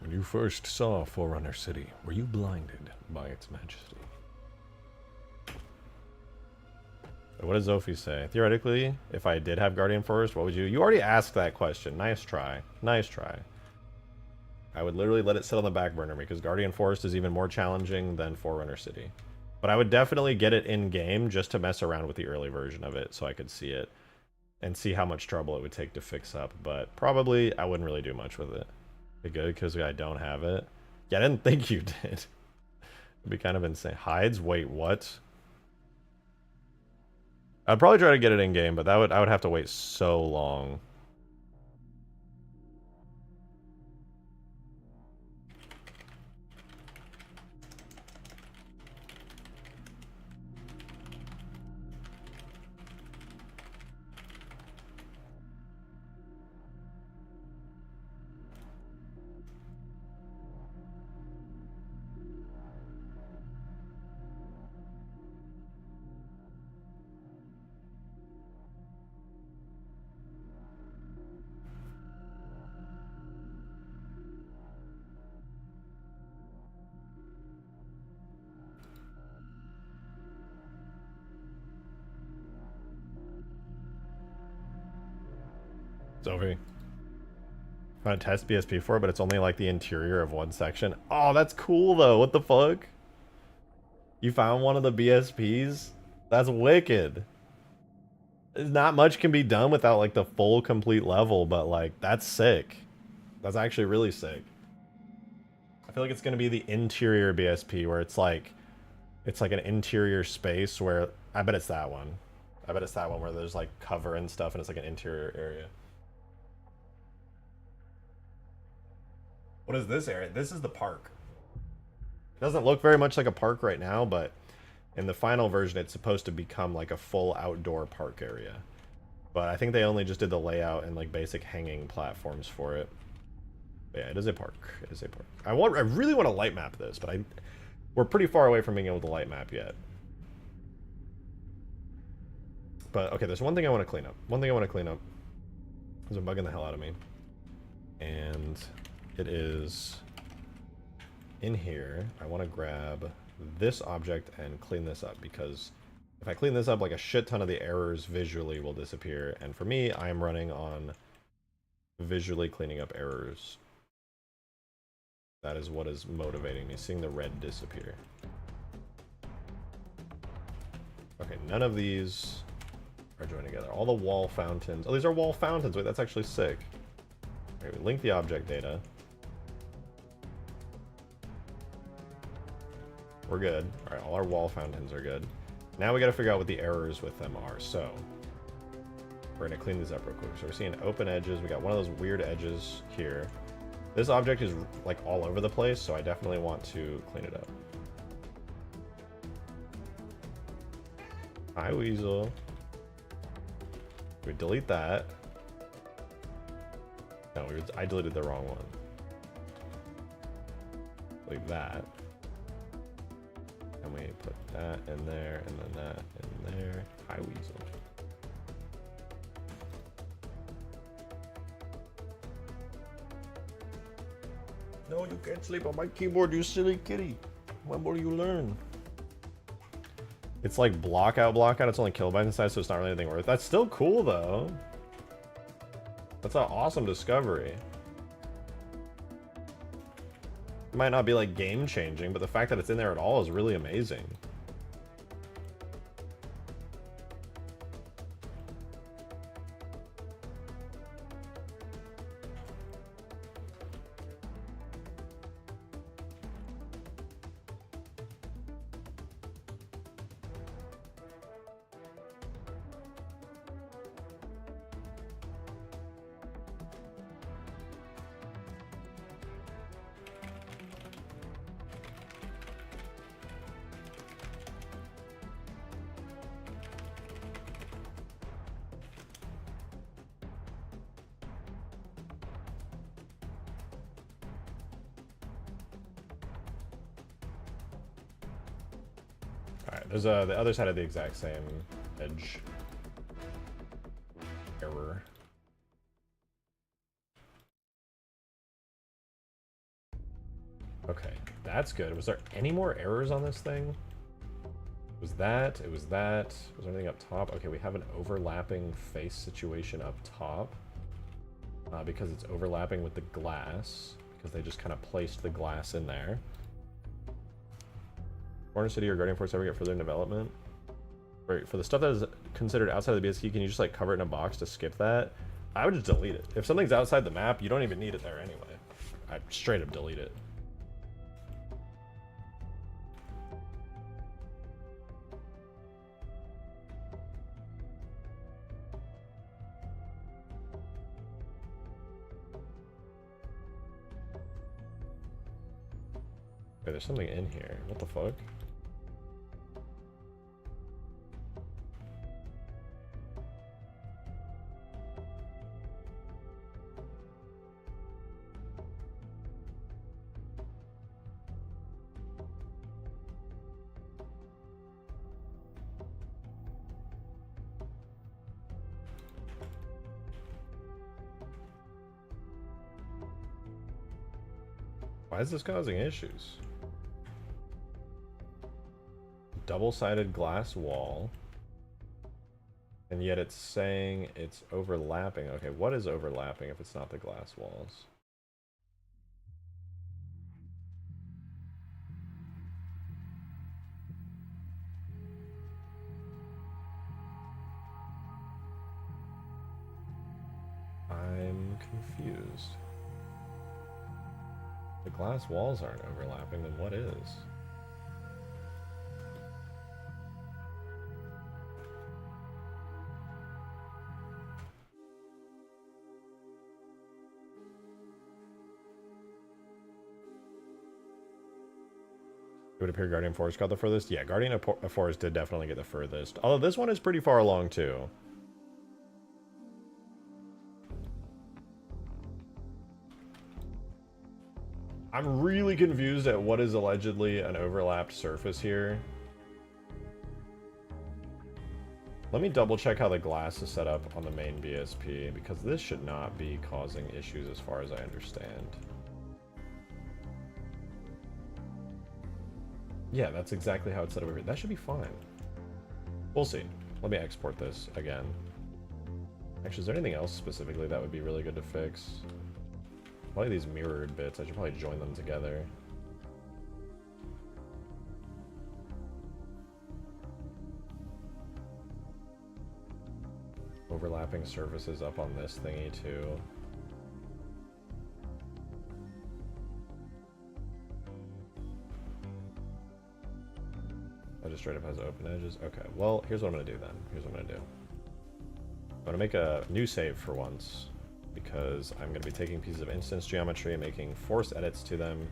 When you first saw Forerunner City, were you blinded by its majesty? What does Zoephie say? Theoretically, if I did have Guardian Forest, what would you... You already asked that question. Nice try. Nice try. I would literally let it sit on the back burner because Guardian Forest is even more challenging than Forerunner City. But I would definitely get it in-game just to mess around with the early version of it so I could see it and see how much trouble it would take to fix up. But probably I wouldn't really do much with it. Be good because I don't have it. Yeah, I didn't think you did. It'd be kind of insane. Hides? Wait, what? I'd probably try to get it in game, but I would have to wait so long. Zoephie. Found a test BSP for it, but it's only like the interior of one section. Oh, that's cool though. What the fuck? You found one of the BSPs? That's wicked. Not much can be done without like the full complete level, but like that's sick. That's actually really sick. I feel like it's gonna be the interior BSP where it's like an interior space where I bet it's that one. I bet it's that one where there's like cover and stuff and it's like an interior area. What is this area? This is the park. It doesn't look very much like a park right now, but in the final version, it's supposed to become like a full outdoor park area. But I think they only just did the layout and like basic hanging platforms for it. But yeah, it is a park. It is a park. I really want to light map this, but we're pretty far away from being able to light map yet. But okay, there's one thing I want to clean up. One thing I want to clean up. There's a bugging the hell out of me. And it is in here. I want to grab this object and clean this up because if I clean this up, like a shit ton of the errors visually will disappear. And for me, I'm running on visually cleaning up errors. That is what is motivating me, seeing the red disappear. Okay, none of these are joined together. All the wall fountains. Oh, these are wall fountains. Wait, that's actually sick. Okay, we link the object data. We're good. All right, all our wall fountains are good. Now we got to figure out what the errors with them are. So we're going to clean these up real quick. So we're seeing open edges. We got one of those weird edges here. This object is like all over the place, so I definitely want to clean it up. Hi, Weasel. We delete that. No, I deleted the wrong one. Delete that. And we put that in there, and then that in there. Hi, Weasel. No, you can't sleep on my keyboard, you silly kitty. When will you learn? It's like block out. It's only kilobytes inside, so it's not really anything worth. That's still cool, though. That's an awesome discovery. might not be like game changing, but the fact that it's in there at all is really amazing. Alright, there's the other side of the exact same edge. Error. Okay, that's good. Was there any more errors on this thing? It was that. Was there anything up top? Okay, we have an overlapping face situation up top. Because it's overlapping with the glass. Because they just kind of placed the glass in there. Forerunner City or Guardian Force ever get further in development? Right, for the stuff that is considered outside of the BSK, can you just like cover it in a box to skip that? I would just delete it. If something's outside the map, you don't even need it there anyway. I'd straight up delete it. Wait, there's something in here. What the fuck? Why is this causing issues? Double-sided glass wall. And yet it's saying it's overlapping. Okay, what is overlapping if it's not the glass walls? I'm confused. The glass walls aren't overlapping, then what is? It would appear Guardian Forest got the furthest. Yeah, Guardian of Forest did definitely get the furthest. Although this one is pretty far along too. I'm really confused at what is allegedly an overlapped surface here. Let me double check how the glass is set up on the main BSP, because this should not be causing issues as far as I understand. Yeah, that's exactly how it's set up over here. That should be fine. We'll see. Let me export this again. Actually, is there anything else specifically that would be really good to fix? Probably these mirrored bits. I should probably join them together. Overlapping surfaces up on this thingy too. I just straight up has open edges. Okay, well, here's what I'm gonna do then. Here's what I'm gonna do. I'm gonna make a new save for once, because I'm going to be taking pieces of instance geometry and making force edits to them.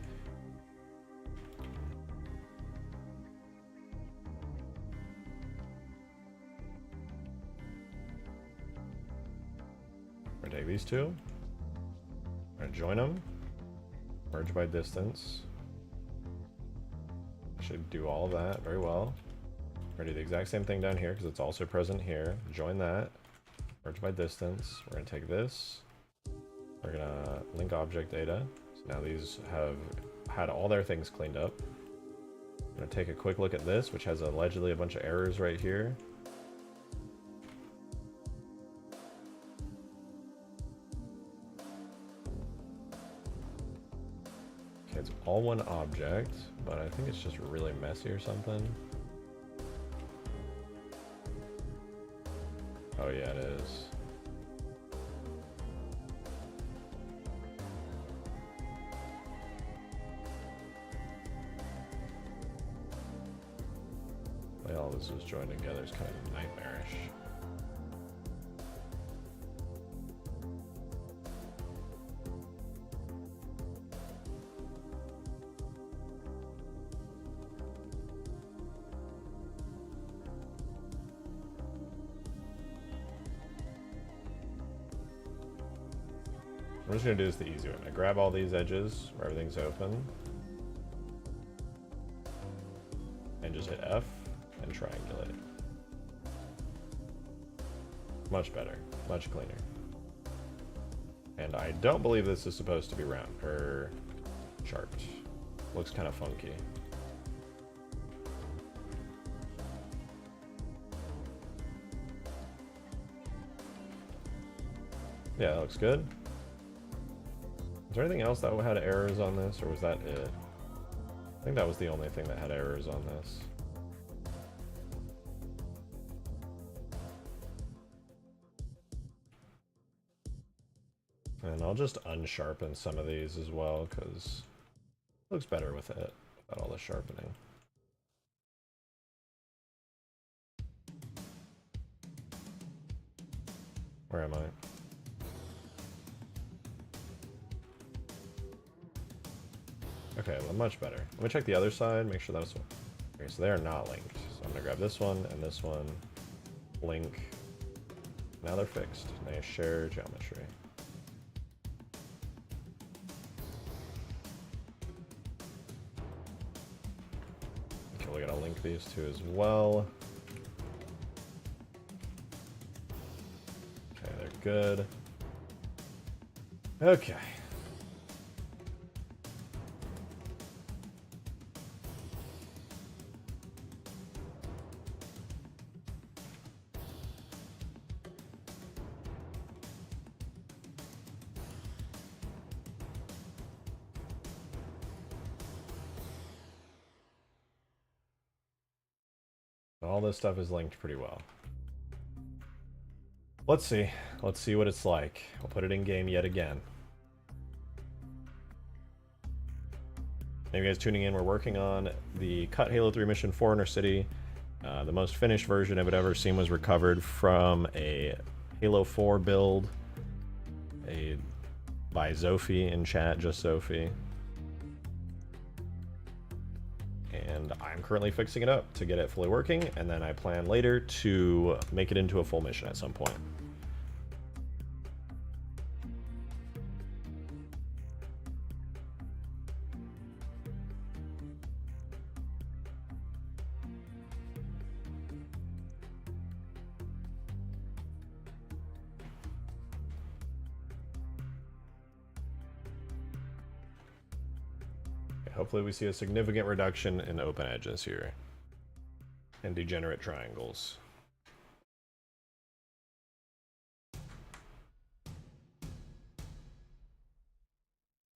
I'm going to take these two. I'm going to join them. Merge by distance. I should do all of that very well. We're going to do the exact same thing down here because it's also present here. Join that. Merge by distance. We're going to take this. We're gonna link object data. So now these have had all their things cleaned up. I'm gonna take a quick look at this, which has allegedly a bunch of errors right here. Okay, it's all one object, but I think it's just really messy or something. Oh yeah, it is. The way all this is joined together is kind of nightmarish. I'm just going to do this the easy way. I'm going to grab all these edges where everything's open. And just hit F and triangulate. Much better. Much cleaner. And I don't believe this is supposed to be round or sharped. Looks kind of funky. Yeah, that looks good. Is there anything else that had errors on this, or was that it? I think that was the only thing that had errors on this. And I'll just unsharpen some of these as well, because it looks better with it, without all the sharpening. Where am I? Okay, well, much better. Let me check the other side, make sure that's... Okay, so they are not linked. So I'm gonna grab this one and this one. Link. Now they're fixed. They share geometry. Okay, we gotta link these two as well. Okay, they're good. Okay. All this stuff is linked pretty well. Let's see. Let's see what it's like. I'll put it in game yet again. Hey, you guys tuning in, we're working on the Cut Halo 3 mission, Forerunner City. The most finished version I've ever seen was recovered from a Halo 4 build by Zoephie in chat, just Zoephie. And I'm currently fixing it up to get it fully working, and then I plan later to make it into a full mission at some point. Hopefully we see a significant reduction in open edges here and degenerate triangles.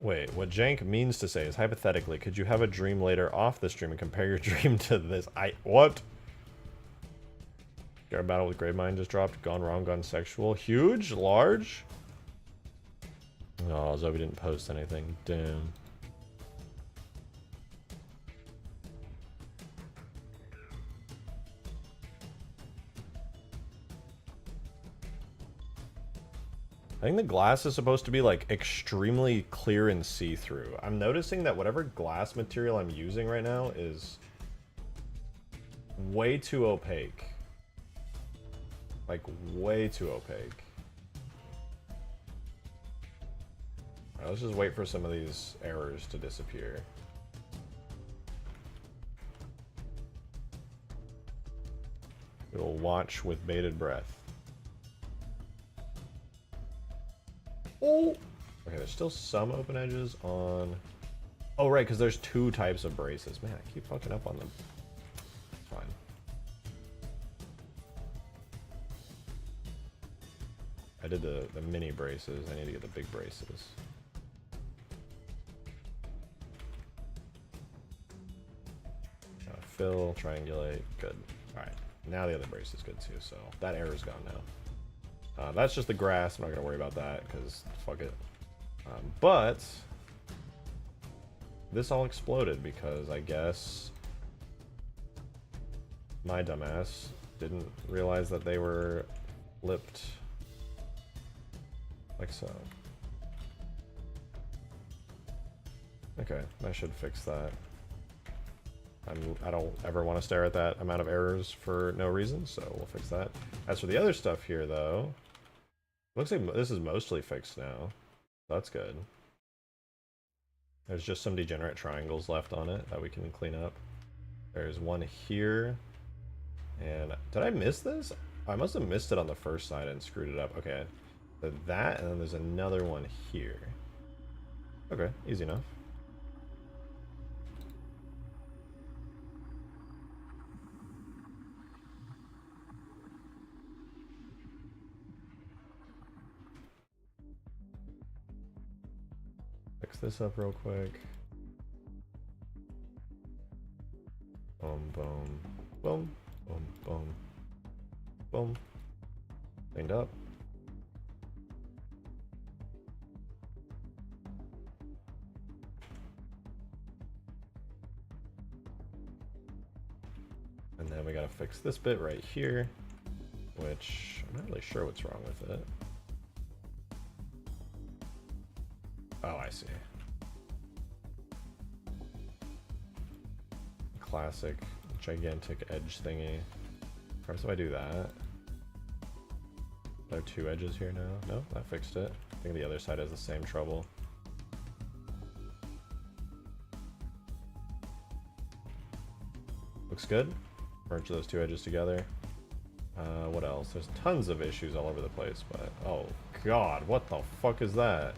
Wait, what Jank means to say is, hypothetically, could you have a dream later off the stream and compare your dream to this? What? Our battle with Gravemind just dropped. Gone wrong, gone sexual. Huge? Large? Oh, Zoe didn't post anything. Damn. I think the glass is supposed to be like extremely clear and see-through. I'm noticing that whatever glass material I'm using right now is way too opaque. Like way too opaque. Alright, let's just wait for some of these errors to disappear. We'll watch with bated breath. Oh! Okay, there's still some open edges on... Oh, right, because there's two types of braces. Man, I keep fucking up on them. It's fine. I did the mini braces. I need to get the big braces. fill, triangulate, good. Alright, now the other brace is good too, so that error's gone now. That's just the grass, I'm not gonna worry about that, because fuck it. But this all exploded because I guess my dumbass didn't realize that they were lipped like so. Okay, that should fix that. I don't ever want to stare at that amount of errors for no reason, so we'll fix that. As for the other stuff here, though, looks like this is mostly fixed now. That's good. There's just some degenerate triangles left on it that we can clean up. There's one here. And did I miss this? I must have missed it on the first side and screwed it up. Okay. So that, and then there's another one here. Okay, easy enough. Fix this up real quick. Boom, boom, boom, boom, boom, boom. Cleaned up. And then we gotta fix this bit right here, which I'm not really sure what's wrong with it. Oh, I see. Classic gigantic edge thingy. Perhaps if I do that. There are two edges here now. No, that fixed it. I think the other side has the same trouble. Looks good. Merge those two edges together. What else? There's tons of issues all over the place, but oh god, what the fuck is that?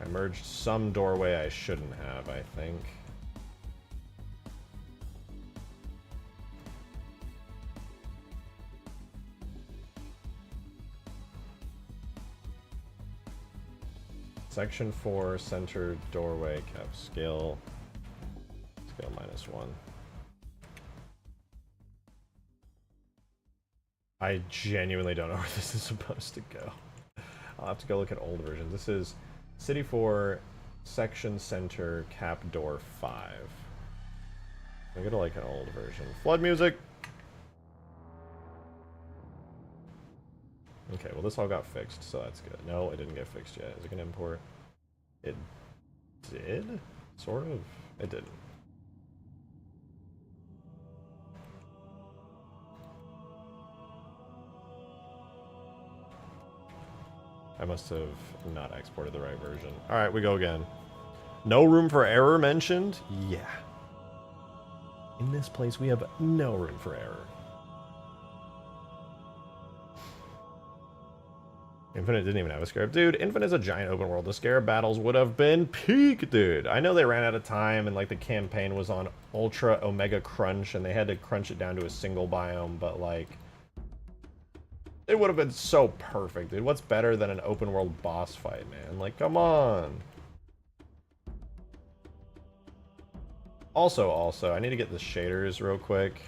I merged some doorway I shouldn't have, I think. Section 4, center doorway, cap scale. Scale -1. I genuinely don't know where this is supposed to go. I'll have to go look at old versions. This is City 4, section center, cap door 5. I go to like an old version. Flood music! Okay, well this all got fixed, so that's good. No, it didn't get fixed yet. Is it gonna import? It did? Sort of. It didn't. I must have not exported the right version. Alright, we go again. No room for error mentioned? Yeah. In this place, we have no room for error. Infinite didn't even have a scarab. Dude, Infinite is a giant open world. The scarab battles would have been peak, dude. I know they ran out of time and like the campaign was on ultra omega crunch and they had to crunch it down to a single biome, but like it would have been so perfect, dude. What's better than an open world boss fight, man? Like, come on. Also, I need to get the shaders real quick.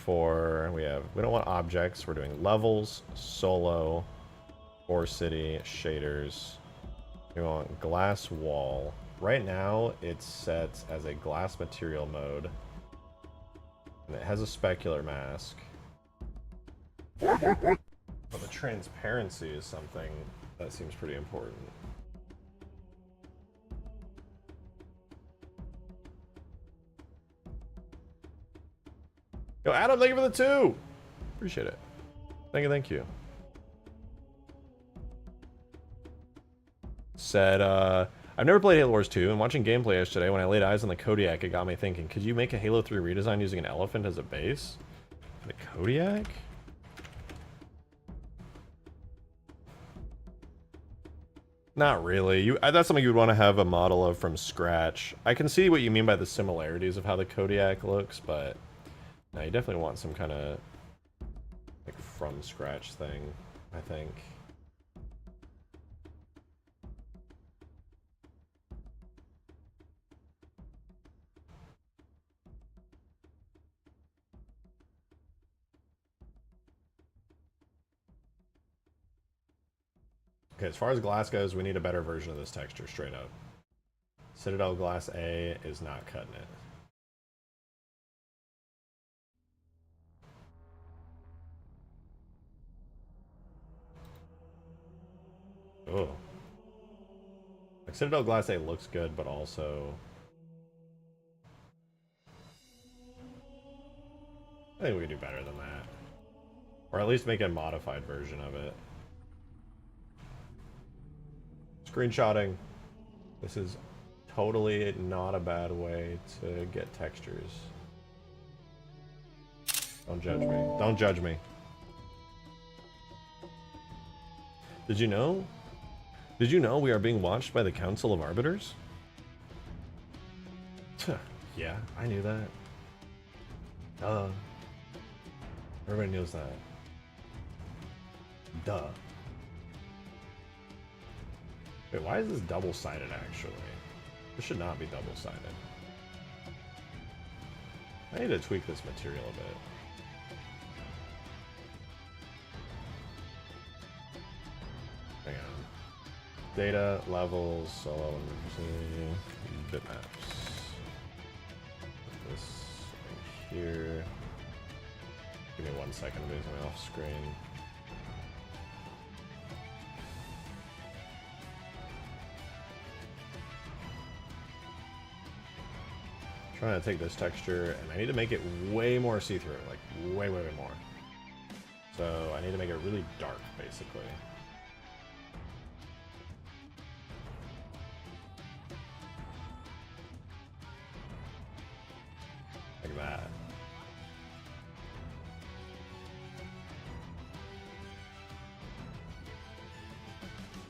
We don't want objects. We're doing levels, solo, Forerunner City, shaders. We want glass wall. Right now, it's set as a glass material mode. And it has a specular mask. But the transparency is something that seems pretty important. Yo, Adam, thank you for the 2! Appreciate it. Thank you. Said, I've never played Halo Wars 2, and watching gameplay yesterday, when I laid eyes on the Kodiak, it got me thinking, could you make a Halo 3 redesign using an elephant as a base? The Kodiak? Not really. That's something you would want to have a model of from scratch. I can see what you mean by the similarities of how the Kodiak looks, but no, you definitely want some kind of like from scratch thing, I think. Okay, as far as glass goes, we need a better version of this texture, straight up. Citadel Glass A is not cutting it. Oh. Like, Citadel Glass A looks good, but also... I think we could do better than that. Or at least make a modified version of it. Screenshotting. This is totally not a bad way to get textures. Don't judge me. Don't judge me. Did you know? Did you know we are being watched by the Council of Arbiters? Yeah, I knew that. Everybody knows that. Duh. Wait, why is this double-sided, actually? This should not be double-sided. I need to tweak this material a bit. Hang on. Data, levels, solo, bitmaps. Put this right here. Give me 1 second, I'm doing something off screen. Trying to take this texture, and I need to make it way more see-through, like way more. So I need to make it really dark, basically. Like that.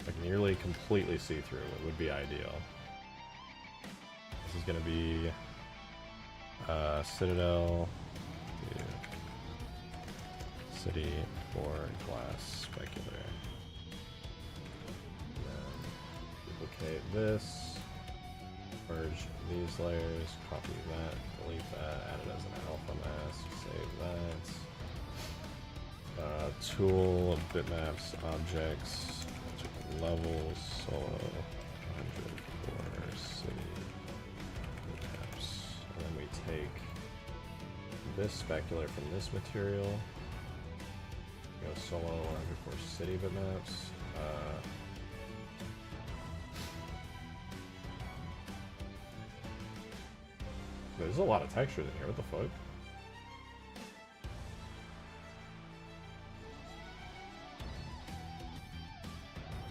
Like nearly completely see-through, it would be ideal. This is gonna be Citadel, City for glass specular. And then duplicate this, merge these layers, copy that, delete that, add it as an alpha mask, save that. Tool, bitmaps, objects, levels, solo, 100 for city. And then we take this specular from this material, go solo 100 for city bitmaps. There's a lot of textures in here, what the fuck?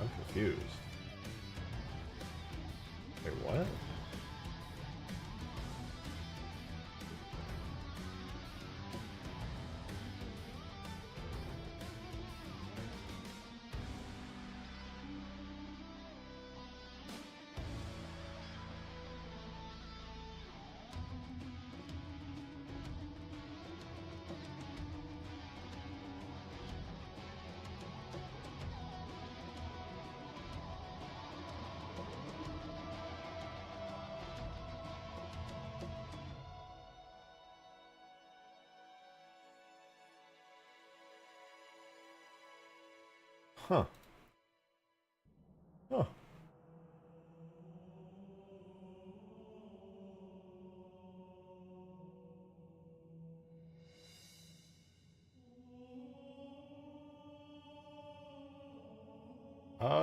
I'm confused. Wait, what? Huh. Huh.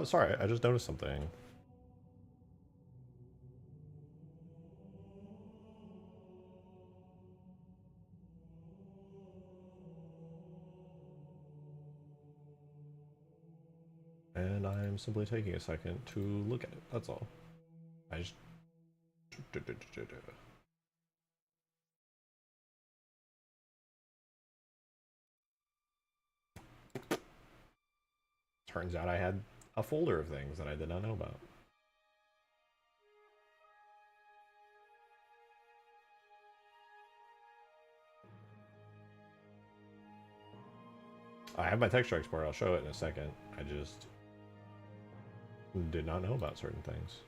Sorry, I just noticed something. And I'm simply taking a second to look at it, that's all. I just... Turns out I had a folder of things that I did not know about. I have my texture export, I'll show it in a second. I just did not know about certain things.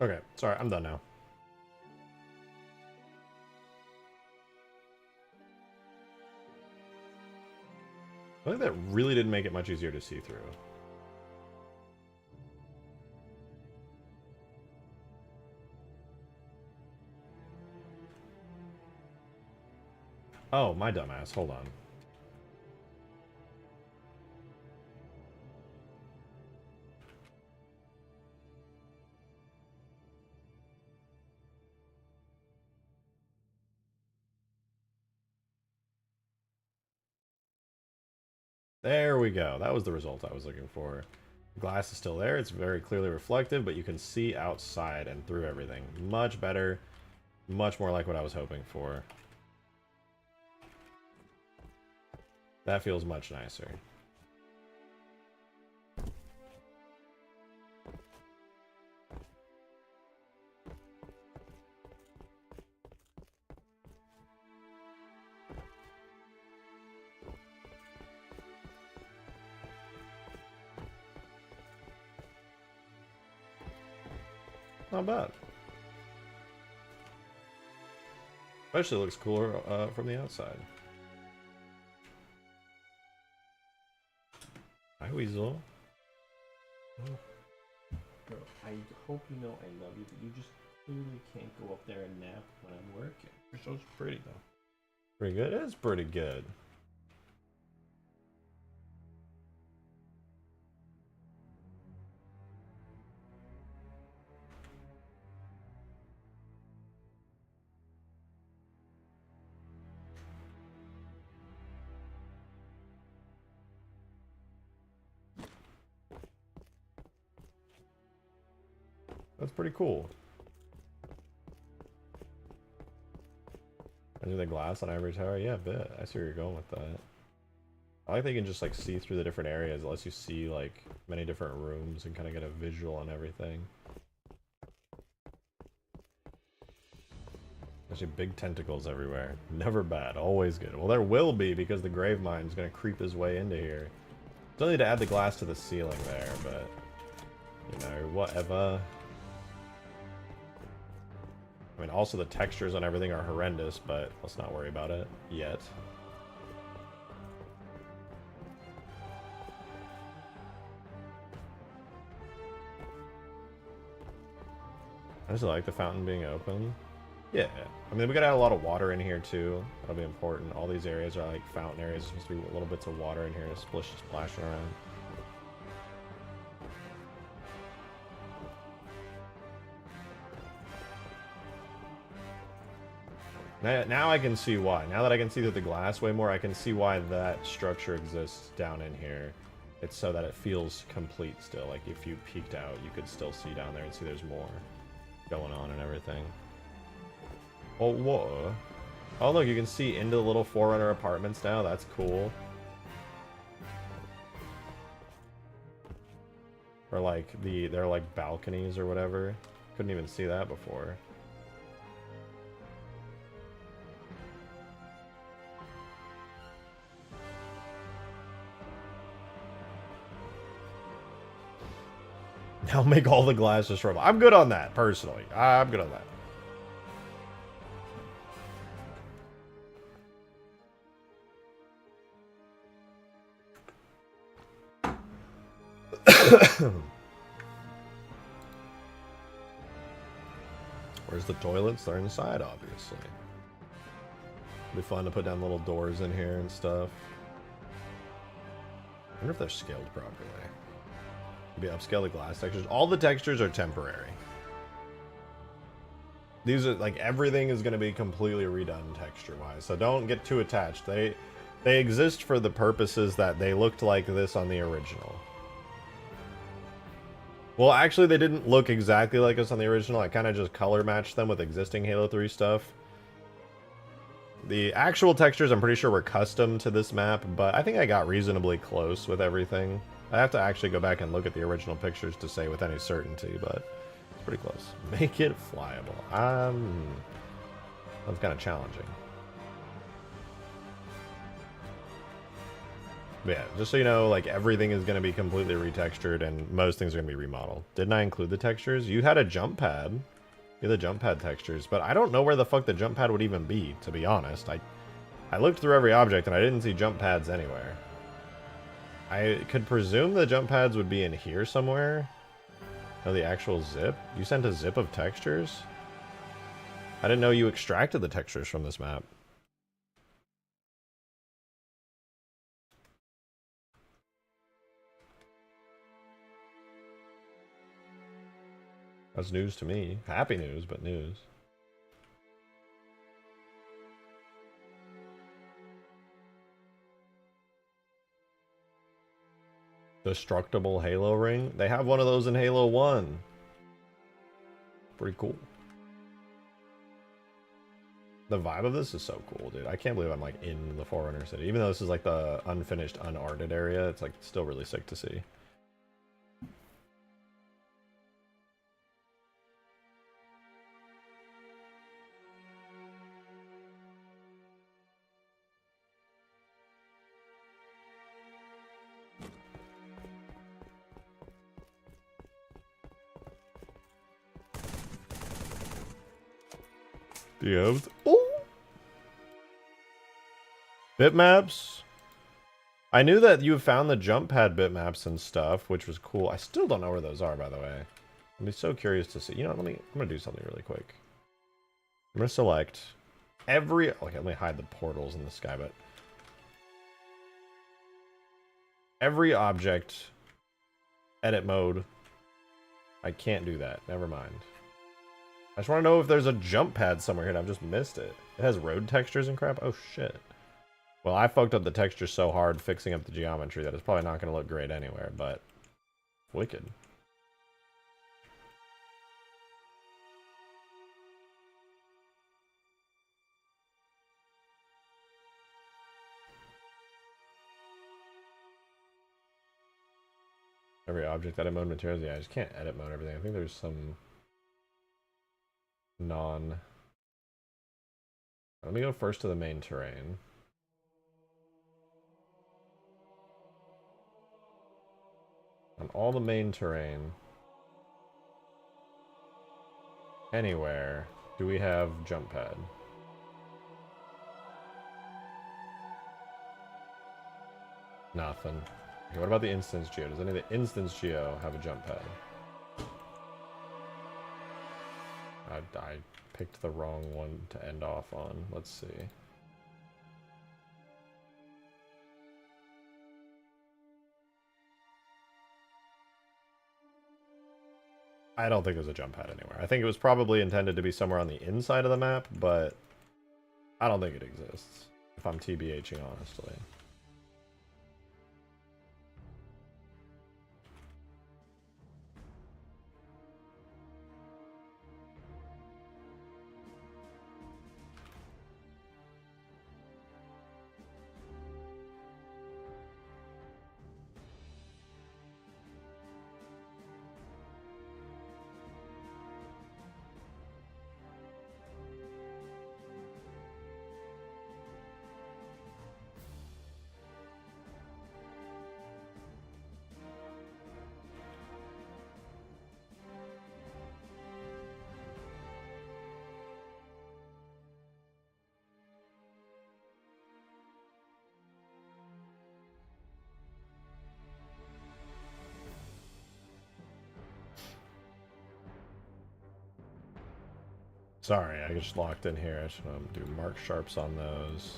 Okay, sorry, I'm done now. I think that really didn't make it much easier to see through. Oh, my dumbass. Hold on. There we go. That was the result I was looking for. The glass is still there. It's very clearly reflective, but you can see outside and through everything. Much better. Much more like what I was hoping for. That feels much nicer. Not bad. Especially looks cooler from the outside. Hi, Weasel. Bro, I hope you know I love you, but you just clearly can't go up there and nap when I'm working. You're so pretty, though. Pretty good? It is pretty good. That's pretty cool. Under the glass on every tower? Yeah, a bit. I see where you're going with that. I like that you can just like see through the different areas. It lets you see like many different rooms and kind of get a visual on everything. Actually, big tentacles everywhere. Never bad. Always good. Well, there will be because the grave mine is going to creep his way into here. Still need to add the glass to the ceiling there, but you know, whatever. I mean, also the textures on everything are horrendous, but let's not worry about it yet. I just like the fountain being open. Yeah, I mean, we gotta add a lot of water in here too. That'll be important. All these areas are like fountain areas. There's supposed to be little bits of water in here, splashing around. Now I can see why. Now that I can see through the glass way more, I can see why that structure exists down in here. It's so that it feels complete still. Like if you peeked out, you could still see down there and see there's more going on and everything. Oh, whoa. Oh, look, you can see into the little Forerunner apartments now. That's cool. Or like they're like balconies or whatever. Couldn't even see that before. Now make all the glass destroyable. I'm good on that, personally. I'm good on that. Where's the toilets? They're inside, obviously. It'll be fun to put down little doors in here and stuff. I wonder if they're scaled properly. Maybe upscale the glass textures. All the textures are temporary. These are like everything is going to be completely redone texture-wise, so don't get too attached. They exist for the purposes that they looked like this on the original. Well, actually, they didn't look exactly like us on the original. I kind of just color matched them with existing Halo 3 stuff. The actual textures, I'm pretty sure, were custom to this map, but I think I got reasonably close with everything. I have to actually go back and look at the original pictures to say with any certainty, but it's pretty close. Make it flyable. That's kind of challenging. But yeah, just so you know, like everything is going to be completely retextured and most things are going to be remodeled. Didn't I include the textures? You had a jump pad. You had the jump pad textures, but I don't know where the fuck the jump pad would even be, to be honest. I looked through every object and I didn't see jump pads anywhere. I could presume the jump pads would be in here somewhere. No, the actual zip? You sent a zip of textures? I didn't know you extracted the textures from this map. That's news to me. Happy news, but news. Destructible Halo ring? They have one of those in Halo 1. Pretty cool. The vibe of this is so cool, dude. I can't believe I'm like in the Forerunner City. Even though this is like the unfinished, unarted area, it's like still really sick to see. Oh! Bitmaps? I knew that you found the jump pad bitmaps and stuff, which was cool. I still don't know where those are, by the way. I'm be so curious to see. You know, I'm gonna do something really quick. I'm gonna select every. Okay, let me hide the portals in the sky, but every object, edit mode. I can't do that. Never mind. I just want to know if there's a jump pad somewhere here and I've just missed it. It has road textures and crap. Oh shit. Well, I fucked up the texture so hard fixing up the geometry that it's probably not going to look great anywhere, but wicked. Every object, edit mode, materials. Yeah, I just can't edit mode everything. I think there's some non... Let me go first to the main terrain. On all the main terrain, anywhere, do we have jump pad? Nothing. Okay, what about the instance geo? Does any of the instance geo have a jump pad? I picked the wrong one to end off on. Let's see. I don't think there's a jump pad anywhere. I think it was probably intended to be somewhere on the inside of the map, but I don't think it exists, if I'm TBHing honestly. Sorry, I just locked in here. I just want to do mark sharps on those.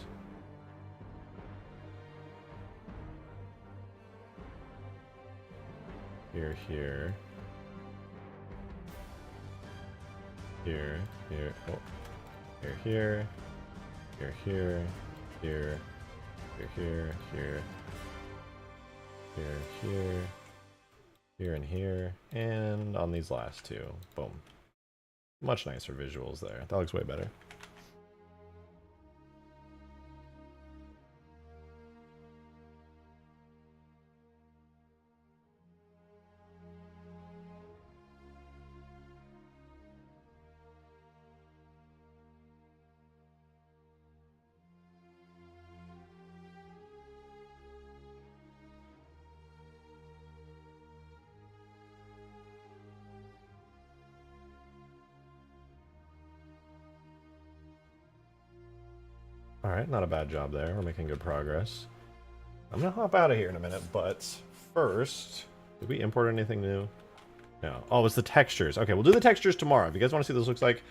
Here, here. Here, here, oh. Here, here. Here, here. Here. Here, here, here. Here, here. Here and here. And on these last two. Boom. Much nicer visuals there. That looks way better. Alright, not a bad job there. We're making good progress. I'm gonna hop out of here in a minute, but first, did we import anything new? No. Oh, it's the textures. Okay, we'll do the textures tomorrow. If you guys want to see what this looks like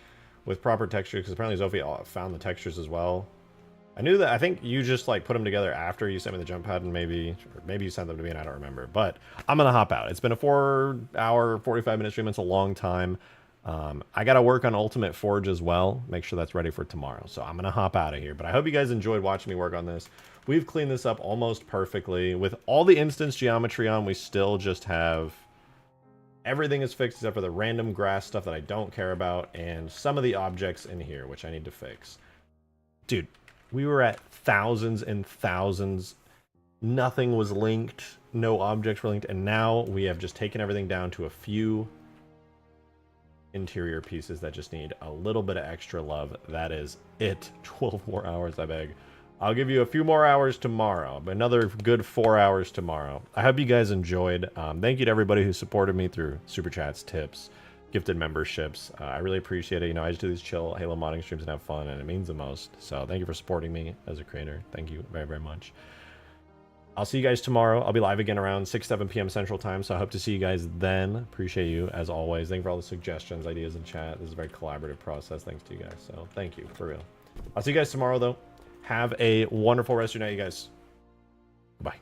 with proper textures, because apparently Zoephie found the textures as well. I knew that. I think you just like put them together after you sent me the jump pad, and maybe you sent them to me and I don't remember. But I'm gonna hop out. It's been a 4-hour, 45-minute stream. It's a long time. I gotta work on Ultimate Forge as well. Make sure that's ready for tomorrow. So I'm gonna hop out of here. But I hope you guys enjoyed watching me work on this. We've cleaned this up almost perfectly. With all the instance geometry on, we still just have... Everything is fixed except for the random grass stuff that I don't care about, and some of the objects in here, which I need to fix. Dude, we were at thousands and thousands. Nothing was linked. No objects were linked. And now we have just taken everything down to a few interior pieces that just need a little bit of extra love. That is it. 12 more hours, I beg. I'll give you a few more hours tomorrow, but another good 4 hours tomorrow. I hope you guys enjoyed. Thank you to everybody who supported me through super chats, tips, gifted memberships. I really appreciate it. You know, I just do these chill Halo modding streams and have fun, and it means the most. So thank you for supporting me as a creator. Thank you very, very much. I'll see you guys tomorrow. I'll be live again around 7 p.m. Central Time, so I hope to see you guys then. Appreciate you, as always. Thank you for all the suggestions, ideas in chat. This is a very collaborative process. Thanks to you guys. So thank you, for real. I'll see you guys tomorrow, though. Have a wonderful rest of your night, you guys. Bye.